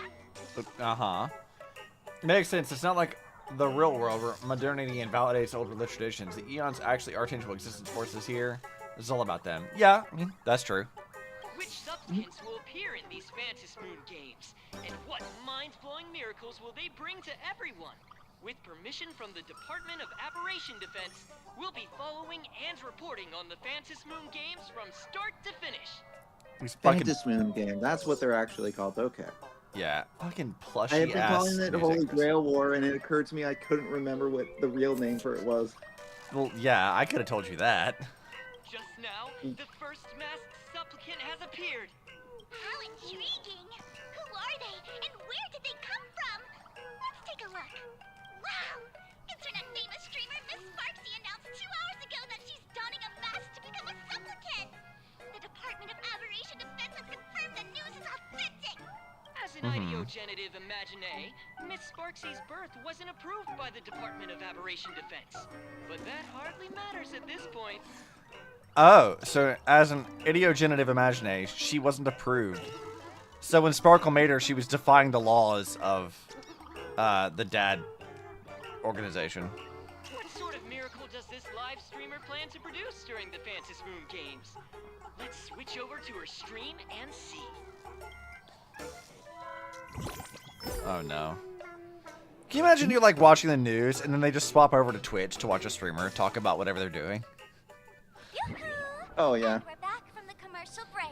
Uh-huh. Makes sense. It's not like the real world where modernity invalidates old religious traditions. The eons actually are tangible existence forces here. It's all about them. Yeah, I mean, that's true. Which supplicants will appear in these Phantom Moon Games? And what mind-blowing miracles will they bring to everyone? With permission from the Department of Aberration Defense, we'll be following and reporting on the Phantom Moon Games from start to finish. Phantom Moon game. That's what they're actually called. Okay. Yeah, fucking plushy I have been ass calling it music. Holy Grail War, and it occurred to me I couldn't remember what the real name for it was. Well, yeah, I could have told you that. Just now, the first masked supplicant has appeared. How intriguing! Who are they, and where did they come from? Let's take a look. Wow! Internet-famous streamer Miss Sparxie announced 2 hours ago that she's donning a mask to become a supplicant. The Department of Aberration Defense has confirmed the news is authentic. As an ideogenitive imagine, Miss Sparxie's birth wasn't approved by the Department of Aberration Defense. But that hardly matters at this point. Oh, so as an ideogenitive imagine, she wasn't approved. So when Sparkle made her, she was defying the laws of the dad organization. What sort of miracle does this live streamer plan to produce during the Phantom Moon Games? Let's switch over to her stream and see. Oh no. Can you imagine you're like watching the news and then they just swap over to Twitch to watch a streamer talk about whatever they're doing? Oh yeah. We're back from the commercial break.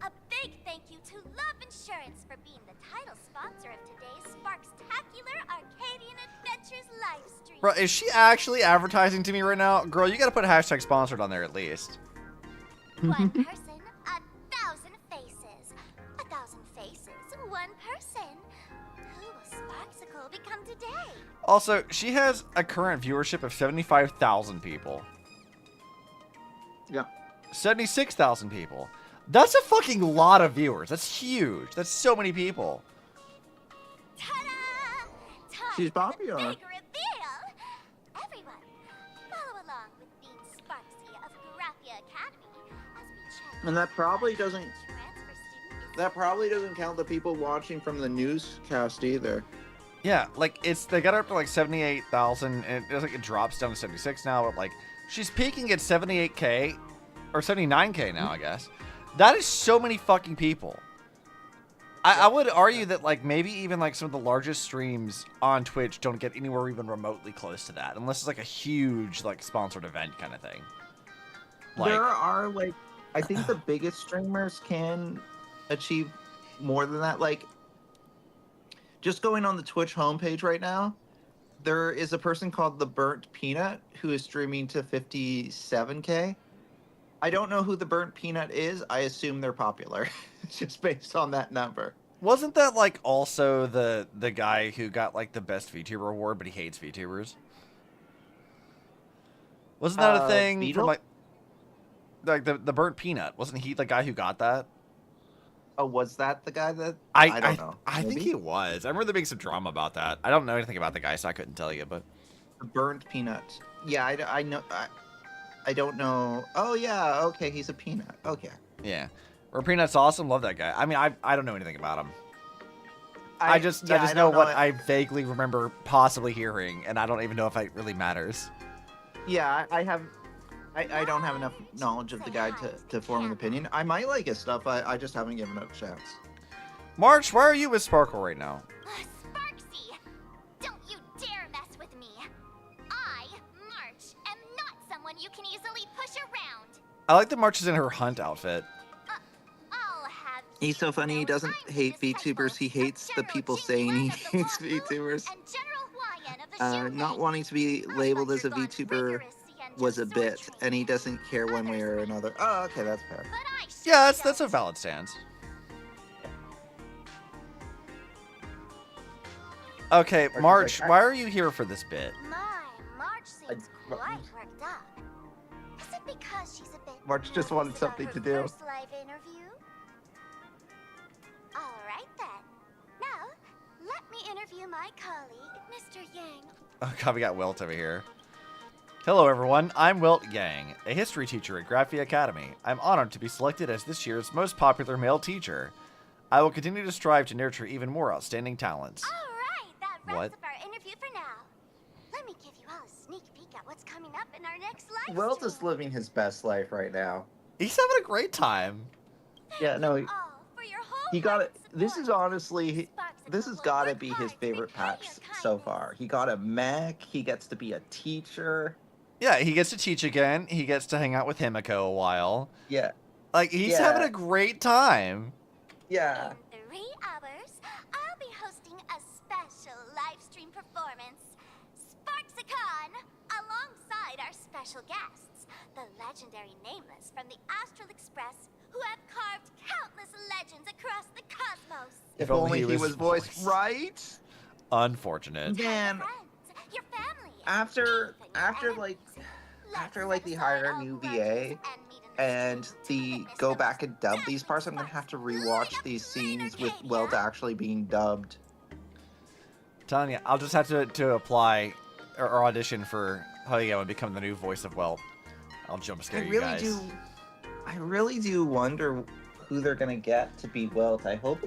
A big thank you to Love Insurance for being the title sponsor of today's Sparkstacular Arcadian Adventures live stream. Bro, is she actually advertising to me right now? Girl, you gotta put hashtag sponsored on there at least. One person, 1,000 faces. 1,000 faces, one person. Who will Sparksicle become today? Also, she has a current viewership of 75,000 people. Yeah. 76,000 people. That's a fucking lot of viewers. That's huge. That's so many people. Ta-da! Time She's for the popular. big reveal. Everyone, follow along with Dean Sparxie of Graphia Academy as we check. And that probably doesn't count the people watching from the newscast either. Yeah, like they got her up to like 78,000 and it drops down to 76 now, but like she's peaking at 78K or 79K now, I guess. That is so many fucking people. I would argue that like maybe even like some of the largest streams on Twitch don't get anywhere even remotely close to that, unless it's like a huge like sponsored event kind of thing. Like, There are like, I think the biggest streamers can achieve more than that. Like, just going on the Twitch homepage right now, there is a person called the Burnt Peanut who is streaming to 57K. I don't know who the Burnt Peanut is. I assume they're popular, just based on that number. wasn't that like also the guy who got like the best VTuber award, but he hates VTubers? Wasn't that a thing Beetle? from like the Burnt Peanut? Wasn't he the guy who got that? Oh, was that the guy that? I don't know. I think Maybe? he was. I remember there being some drama about that. I don't know anything about the guy, so I couldn't tell you. But The Burnt Peanut. Yeah, I know. I don't know. Oh yeah, okay, he's a peanut. Okay. yeah, Burnt Peanut's awesome. Love that guy. I mean, I don't know anything about him. I just know don't what I vaguely remember possibly hearing, and I don't even know if it really matters. Yeah, I don't have enough knowledge of the guy to form an opinion. I might like his stuff. I just haven't given it a chance. March, why are you with Sparkle right now? Sparxie, don't you dare mess with me. I, March, am not someone you can easily push around. I like that March is in her hunt outfit. I'll have He's so funny. He doesn't hate VTubers. He hates the people saying he hates VTubers. Not wanting to be labeled as a VTuber was a bit, and he doesn't care one way or another. Oh, okay, that's fair. Yeah, that's a valid stance. Okay, Or March, she's like, why are you here for this bit? March seems quite worked up. Is it because she's a bit March just wanted nervous about something her to do. first live interview? All right then. Now, let me interview my colleague, Mr. Yang. Oh god, we got Wilt over here. Hello everyone, I'm Wilt Yang, a history teacher at Graphia Academy. I'm honored to be selected as this year's most popular male teacher. I will continue to strive to nurture even more outstanding talents. All right, that wraps What? up our interview for now. Let me give you all a sneak peek at what's coming up in our next live Wilt stream. is living his best life right now. He's having a great time. Yeah, no, he got it. This is honestly, this has got to be his favorite patch so far. He got a mech. He gets to be a teacher. Yeah, he gets to teach again. He gets to hang out with Himiko a while. Yeah. Like, he's having a great time. Yeah. In 3 hours, I'll be hosting a special live stream performance, Sparxicon, alongside our special guests, the legendary Nameless from the Astral Express, who have carved countless legends across the cosmos. If only he was voiced right. Unfortunate. Man, Your family. after they hire a new VA and the go back and dub these parts, I'm gonna have to rewatch these scenes with Weld actually being dubbed. I'm telling you, I'll just have to apply or audition for Hoyo and become the new voice of Welt. I'll jump scare you guys. I really do wonder who they're gonna get to be Welt. I hope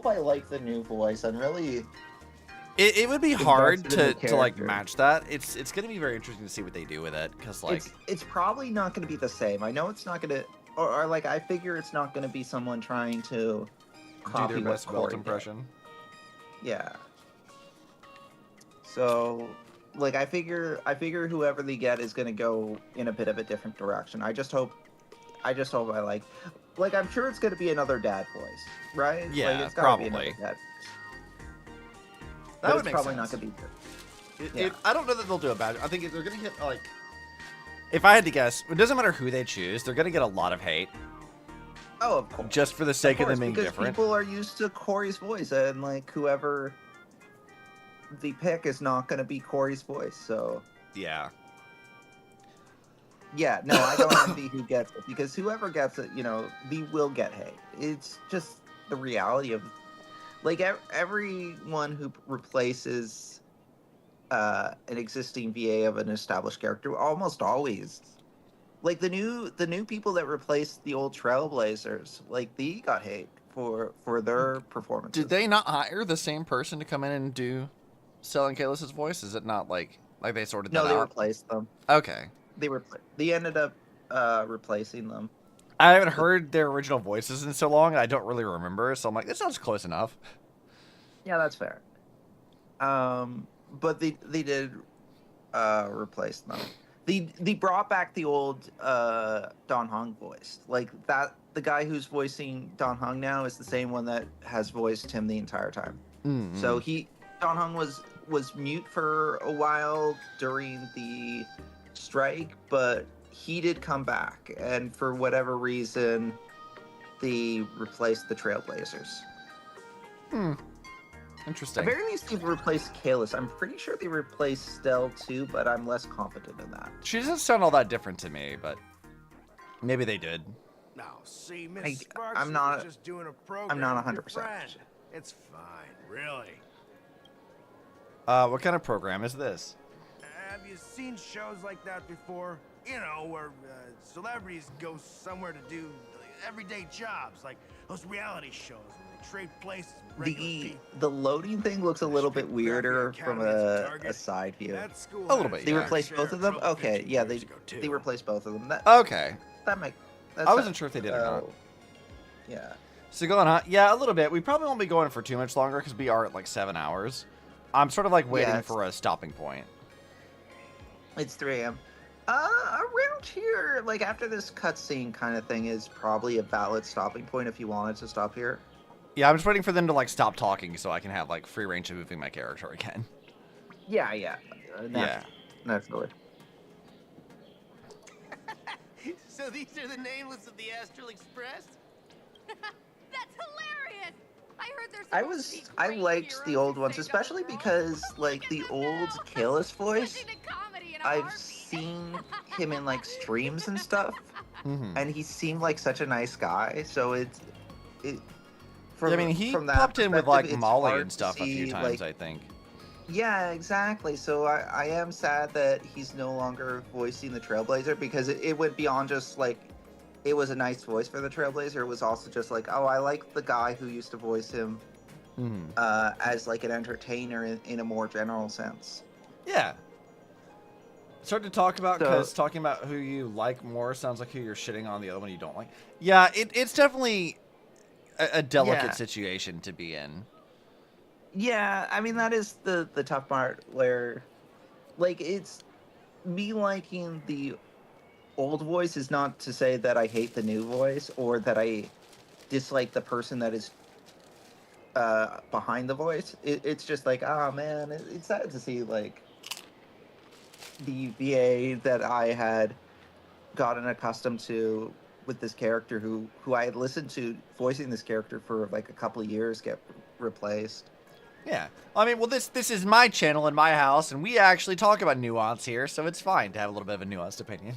I like the new voice. I'm really. It would be hard invested in the to like character. match that. It's gonna be very interesting to see what they do with it, because like It's probably not gonna be the same. I know it's not gonna, or like I figure it's not gonna be someone trying to do copy their what best Welt Corey did. impression. Yeah. So, like, I figure whoever they get is gonna go in a bit of a different direction. I just hope I like, I'm sure it's gonna be another dad voice, right? Yeah, like, it's gotta be probably. another dad. That But would it's make probably sense. not gonna be good. I don't know that they'll do a bad. I think they're gonna get like. If I had to guess, it doesn't matter who they choose. They're gonna get a lot of hate. Oh, of course. Just for the sake of them being because different. people are used to Corey's voice, and like whoever the pick is not gonna be Corey's voice. So Yeah. yeah, no, I don't envy who gets it, because whoever gets it, they will get hate. It's just the reality of, like, everyone who replaces an existing VA of an established character almost always, like the new people that replaced the old Trailblazers, like they got hate for their performances. Did they not hire the same person to come in and do Stellan Kalis's voice? Is it not like they sorted that No, they out? replaced them. Okay. They ended up replacing them. I haven't heard their original voices in so long, and I don't really remember. So I'm like, this sounds close enough. Yeah, that's fair. But they did replace them. They brought back the old Don Hong voice. Like that, the guy who's voicing Don Hong now is the same one that has voiced him the entire time. Mm-hmm. So Don Hong was mute for a while during the strike, but he did come back, and for whatever reason, they replaced the Trailblazers. Interesting. At the very least, they've replaced Kalis. I'm pretty sure they replaced Stell too, but I'm less confident in that. She doesn't sound all that different to me, but maybe they did. Now, see, Miss Sparxie I'm not- was just doing a program I'm not with your 100% friend. It's fine, really. What kind of program is this? Have you seen shows like that before? You know, where celebrities go somewhere to do everyday jobs, like those reality shows where they trade places with regular people. The loading thing looks a little bit weirder from a side view. A little bit, They yeah. replaced both of them? Okay, yeah, they replaced both of them. Okay. That's I wasn't sure if they did or not. Yeah. So going on, yeah, a little bit. We probably won't be going for too much longer because we are at like 7 hours. I'm sort of like waiting Yeah, for a stopping point. It's 3 a.m. Around here, like after this cutscene kind of thing is probably a valid stopping point if you wanted to stop here. Yeah, I'm just waiting for them to like stop talking so I can have like free range of moving my character again. Yeah. Yeah. Naturally. So these are the nameless of the Astral Express? That's hilarious! I liked the old ones, especially because like the old Kalis voice, I've seen him in like streams and stuff, and he seemed like such a nice guy. So it. Yeah, I mean, he from that popped in with like perspective, it's Molly hard and to stuff a few see, times, like, I think. Yeah, exactly. So I am sad that he's no longer voicing the Trailblazer, because it went beyond just like it was a nice voice for the Trailblazer. It was also just like, oh, I like the guy who used to voice him as like an entertainer in a more general sense. Yeah. Start to talk about, because talking about who you like more sounds like who you're shitting on, the other one you don't like. Yeah, it's definitely a delicate situation to be in. Yeah, I mean, that is the tough part, where like it's me liking the old voice is not to say that I hate the new voice or that I dislike the person that is behind the voice. It's just like, oh man, it's sad to see like the VA that I had gotten accustomed to with this character, who I had listened to voicing this character for like a couple of years, get replaced. Yeah. I mean, well, this is my channel in my house, and we actually talk about nuance here, so it's fine to have a little bit of a nuanced opinion.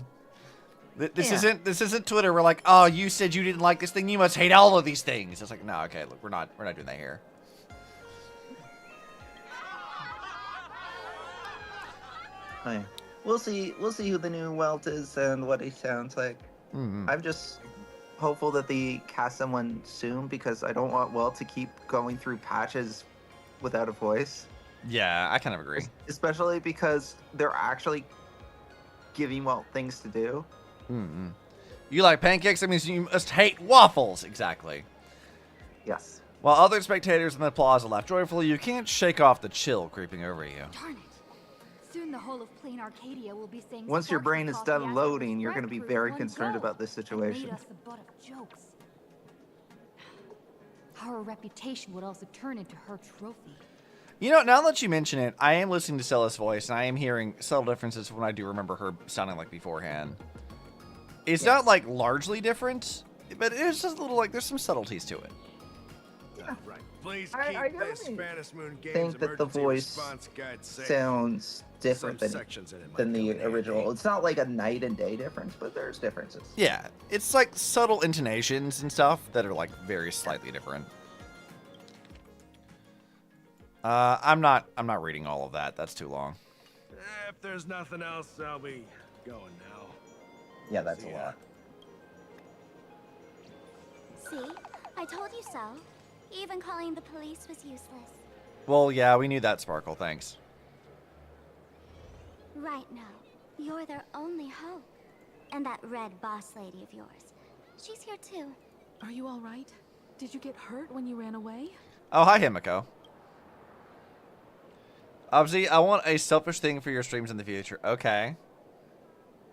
This isn't Twitter. We're like, oh, you said you didn't like this thing, you must hate all of these things. It's like, no, okay, look, we're not doing that here. Oh, yeah. We'll see who the new Welt is and what he sounds like. I'm just hopeful that they cast someone soon, because I don't want Welt to keep going through patches without a voice. Yeah, I kind of agree. Especially because they're actually giving Welt things to do. You like pancakes? That means you must hate waffles. Exactly. Yes. While other spectators in the plaza laugh joyfully, you can't shake off the chill creeping over you. Darn it. Soon the whole of Plain Arcadia will be saying Once your Sparxie brain is caught done the loading, you're Azure going to be Red very Crew concerned one about this go and situation. made us the butt of jokes. Our reputation would also turn into her trophy. You know, now that you mention it, I am listening to Stella's voice, and I am hearing subtle differences when I do remember her sounding like beforehand. It's not, like, largely different, but it's just a little, like, there's some subtleties to it. Right. Please I keep this definitely Spanish Moon Games think that the emergency voice response guide safe. sounds different Some sections in it might than the come in original. handy. It's not like a night and day difference, but there's differences. Yeah, it's, like, subtle intonations and stuff that are, like, very slightly different. I'm not reading all of that. That's too long. If there's nothing else, I'll be going now. Yeah, that's a lot. See? I told you so. Even calling the police was useless. Well, yeah, we knew that, Sparkle. Thanks. Right now, you're their only hope. And that red boss lady of yours. She's here too. Are you all right? Did you get hurt when you ran away? Oh, hi, Himiko. Obviously, I want a selfish thing for your streams in the future. Okay.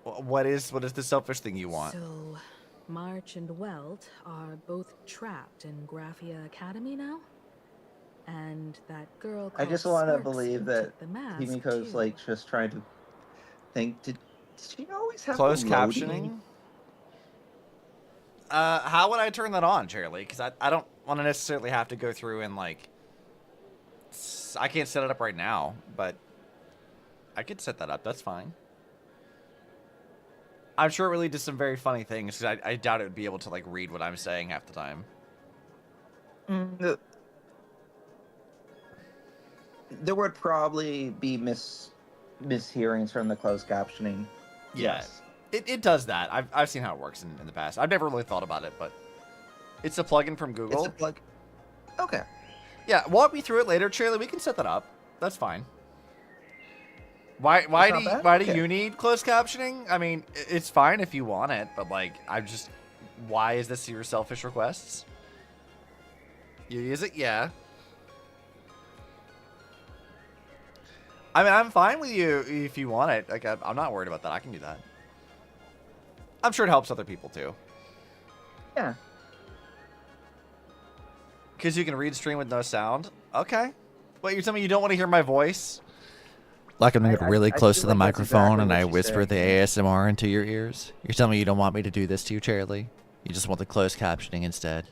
What is the selfish thing you want? So, March and Welt are both trapped in Graphia Academy now? And that girl I just called want to Sparxie believe that took the mask, Himiko's too. like just trying to think. Did she always have Closed the loading? captioning? How would I turn that on, Charlie? Because I don't want to necessarily have to go through and, like... I can't set it up right now, but I could set that up. That's fine. I'm sure it really does some very funny things, because I doubt it would be able to, like, read what I'm saying half the time. There would probably be mishearings from the closed captioning. Yeah, Yes. it does that. I've seen how it works in the past. I've never really thought about it, but it's a plugin from Google. It's a plug. Okay. Yeah, walk me through it later, Charlie. We can set that up. That's fine. Why do you need closed captioning? I mean, it's fine if you want it, but like, why is this your selfish requests? You use it, yeah. I mean, I'm fine with you if you want it. Like, I'm not worried about that. I can do that. I'm sure it helps other people too. Yeah. Because you can read stream with no sound? Okay. Wait, you're telling me you don't want to hear my voice? Like I'm really close to the microphone and I whisper the ASMR into your ears? You're telling me you don't want me to do this to you, Charlie? You just want the closed captioning instead?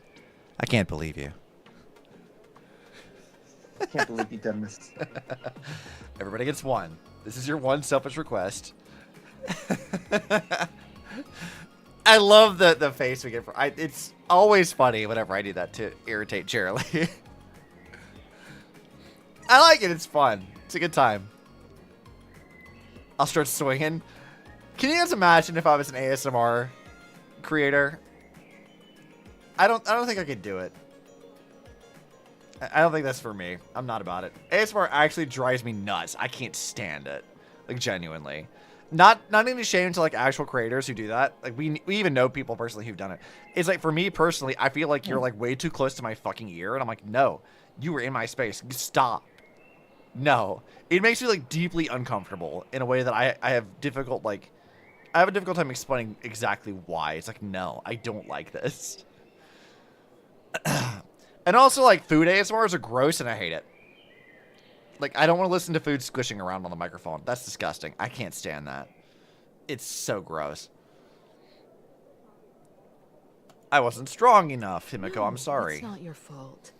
I can't believe you. can't believe you've done this. Everybody gets one. This is your one selfish request. I love the face we get for. It's always funny whenever I do that to irritate Cheryl. I like it. It's fun. It's a good time. I'll start swinging. Can you guys imagine if I was an ASMR creator? I don't think I could do it. I don't think that's for me. I'm not about it. ASMR actually drives me nuts. I can't stand it. Like, genuinely. Not even ashamed to, like, actual creators who do that. Like, we even know people personally who've done it. It's like, for me personally, I feel like you're, like, way too close to my fucking ear. And I'm like, no. You were in my space. Stop. No. It makes me, like, deeply uncomfortable in a way that I have difficult, like... I have a difficult time explaining exactly why. It's like, no, I don't like this. And also, like, food ASMRs are gross and I hate it. Like, I don't want to listen to food squishing around on the microphone. That's disgusting. I can't stand that. It's so gross. I wasn't strong enough, Himiko. No, I'm sorry. It's not your fault.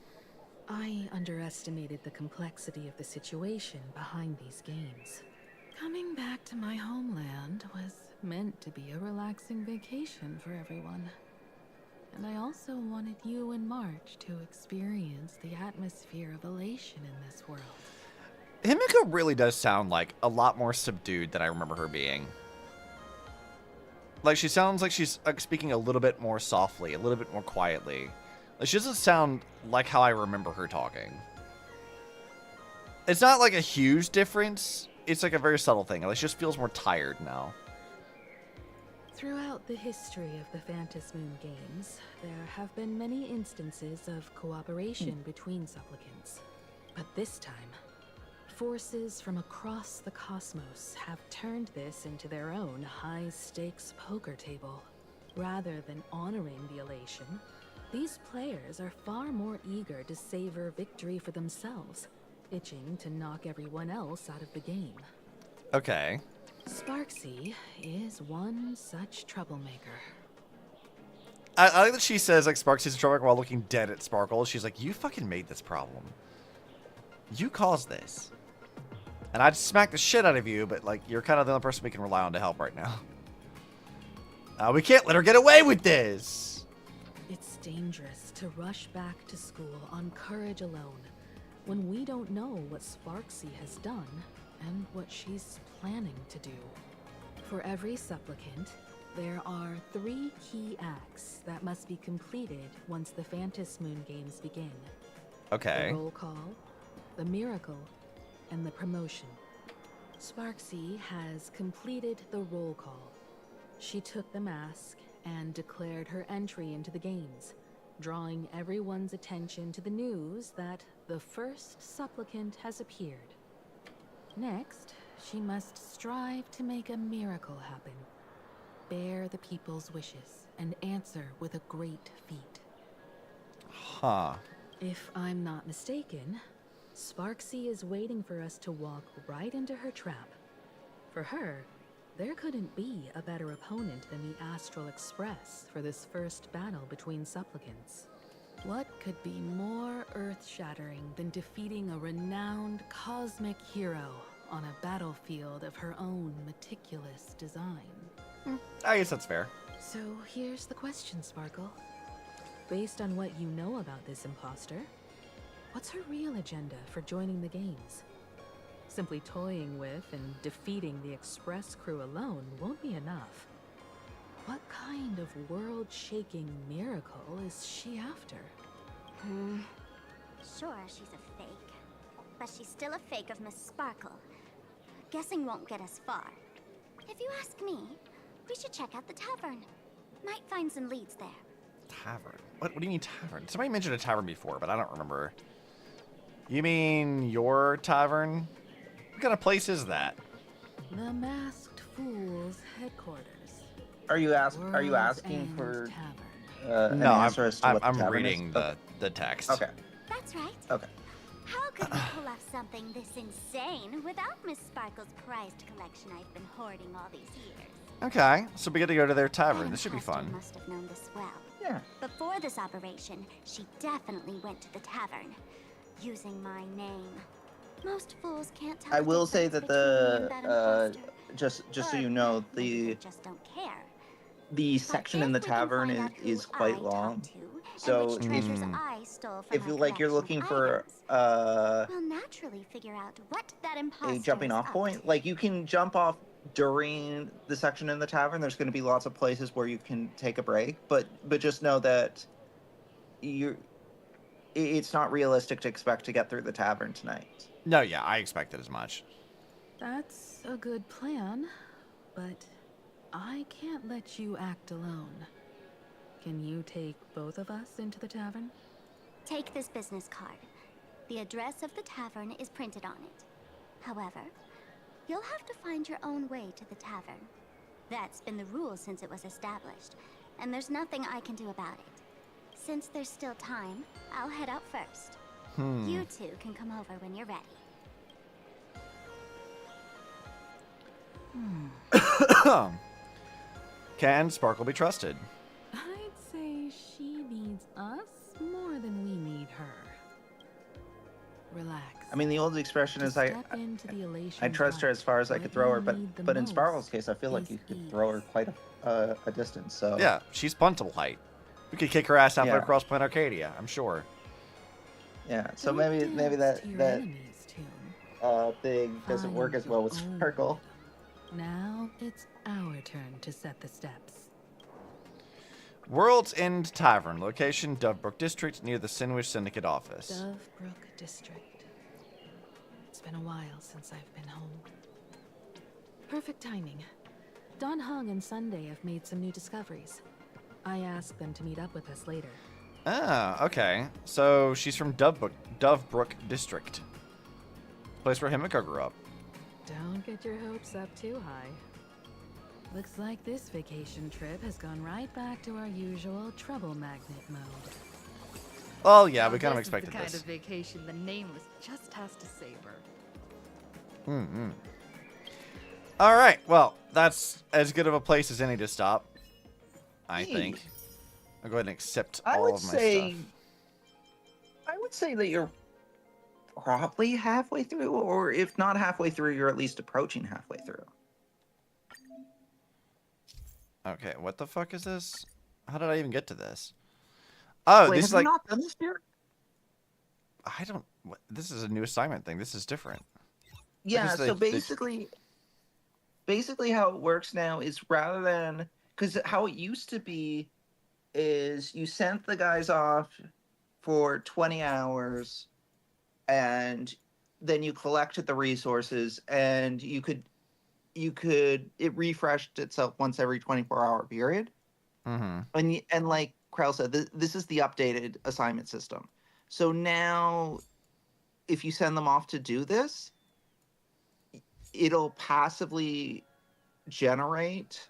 I underestimated the complexity of the situation behind these games. Coming back to my homeland was meant to be a relaxing vacation for everyone. And I also wanted you and March to experience the atmosphere of elation in this world. Himiko really does sound like a lot more subdued than I remember her being. Like, she sounds like she's speaking a little bit more softly, a little bit more quietly. Like, she doesn't sound like how I remember her talking. It's not like a huge difference. It's like a very subtle thing. Like, she just feels more tired now. Throughout the history of the Phantom Moon games, there have been many instances of cooperation between supplicants. But this time, forces from across the cosmos have turned this into their own high-stakes poker table. Rather than honoring the elation, these players are far more eager to savor victory for themselves, itching to knock everyone else out of the game. Okay. Sparxie is one such troublemaker. I like that she says, like, Sparxie's a troublemaker while looking dead at Sparkle. She's like, you fucking made this problem. You caused this. And I'd smack the shit out of you, but, like, you're kind of the only person we can rely on to help right now. We can't let her get away with this. It's dangerous to rush back to school on courage alone when we don't know what Sparxie has done and what she's planning to do. For every supplicant, there are 3 key acts that must be completed once the Phantom Moon games begin. Okay. The roll call, the miracle, and the promotion. Sparxie has completed the roll call. She took the mask and declared her entry into the games, drawing everyone's attention to the news that the first supplicant has appeared. Next, she must strive to make a miracle happen, bear the people's wishes, and answer with a great feat. Huh. If I'm not mistaken, Sparxie is waiting for us to walk right into her trap. For her, there couldn't be a better opponent than the Astral Express for this first battle between supplicants. What could be more earth-shattering than defeating a renowned cosmic hero on a battlefield of her own meticulous design? I guess that's fair. So here's the question, Sparkle. Based on what you know about this imposter, what's her real agenda for joining the games? Simply toying with and defeating the Express crew alone won't be enough. What kind of world-shaking miracle is she after? Sure, she's a fake. But she's still a fake of Miss Sparkle. Guessing won't get us far. If you ask me, we should check out the tavern. Might find some leads there. Tavern? What do you mean tavern? Somebody mentioned a tavern before, but I don't remember. You mean your tavern? What kind of place is that? The Masked Fool's headquarters. Are you asking for an No, answer as to what the I'm tavern reading is? the text. Okay. That's right. Okay. How could we pull off something this insane without Miss Sparkle's prized collection I've been hoarding all these years? Okay, so we get to go to their tavern. This should be fun. Must have known this well. Yeah. Before this operation, she definitely went to the tavern. using my name. Most fools can't tell I the will say difference that between you and that imposter. just so Or you know, maybe they just don't care. the section in the tavern is quite long. So And which treasures I stole from if my like you're collection looking of for we'll naturally figure out what that a imposter jumping is off up point, like you can jump off during the section in the tavern. There's going to be lots of places where you can take a break, but just know that it's not realistic to expect to get through the tavern tonight. No, yeah, I expected as much. That's a good plan, but I can't let you act alone. Can you take both of us into the tavern? Take this business card. The address of the tavern is printed on it. However, you'll have to find your own way to the tavern. That's been the rule since it was established, and there's nothing I can do about it. Since there's still time, I'll head out first. You two can come over when you're ready. Can Sparkle be trusted? I'd say she needs us more than we need her. Relax. I mean, the old expression is I trust her as far as I could throw her, but in Sparkle's case, I feel like you could throw her quite a distance. So yeah, she's puntable height. We could kick her ass halfway Yeah. across Planet Arcadia, I'm sure. Yeah, so maybe that thing doesn't work as well with Sparkle. Now it's our turn to set the steps. World's End Tavern, location Dovebrook District near the Sinwish Syndicate office. Dovebrook District. It's been a while since I've been home. Perfect timing. Don Hung and Sunday have made some new discoveries. I asked them to meet up with us later. Ah, okay. So she's from Dovebrook District. Place where Himiko grew up. Don't get your hopes up too high. Looks like this vacation trip has gone right back to our usual trouble magnet mode. Oh yeah, we kind of expected this. this. Is the kind of vacation the nameless just has to savor. All right, well, that's as good of a place as any to stop, I think. I'll go ahead and accept all of my stuff. I would say that you're probably halfway through, or if not halfway through, you're at least approaching halfway through. Okay, what the fuck is this? How did I even get to this? Oh, Wait, this have is you like not done this yet? I don't. This is a new assignment thing. This is different. Yeah. So basically how it works now is rather than because how it used to be is you sent the guys off for 20 hours and then you collected the resources and it refreshed itself once every 24-hour period. And like Krell said, this is the updated assignment system. So now if you send them off to do this, it'll passively generate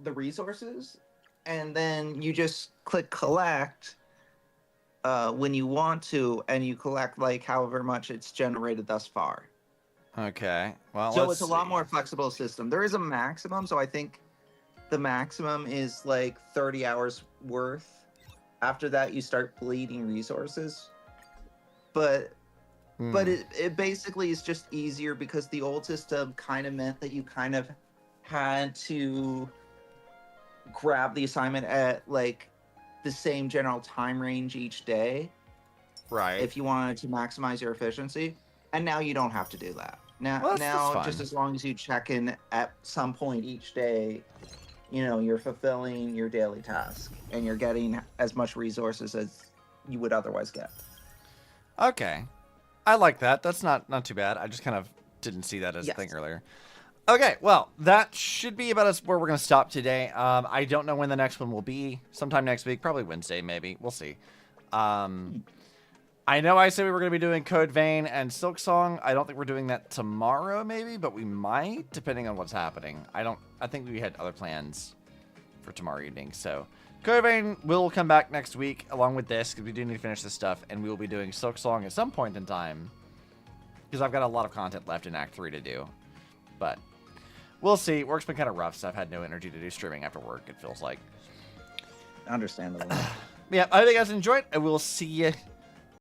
the resources and then you just click collect when you want to, and you collect like however much it's generated thus far. Okay. Well, so it's a lot more flexible system. There is a maximum, so I think the maximum is like 30 hours worth. After that, you start bleeding resources. But it basically is just easier because the old system kind of meant that you kind of had to grab the assignment at like the same general time range each day. Right. If you wanted to maximize your efficiency. And now you don't have to do that. Now, that's just as long as you check in at some point each day, you know, you're fulfilling your daily task and you're getting as much resources as you would otherwise get. Okay. I like that. That's not too bad. I just kind of didn't see that as a thing earlier. Okay, well, that should be about where we're going to stop today. I don't know when the next one will be. Sometime next week. Probably Wednesday, maybe. We'll see. I know I said we were going to be doing Code Vein and Silk Song. I don't think we're doing that tomorrow, maybe, but we might, depending on what's happening. I think we had other plans for tomorrow evening, so... Code Vein will come back next week, along with this, because we do need to finish this stuff, and we will be doing Silk Song at some point in time, because I've got a lot of content left in Act 3 to do. But... we'll see. Work's been kind of rough, so I've had no energy to do streaming after work, it feels like. Understandable. Yeah, I hope you guys enjoyed, and we'll see you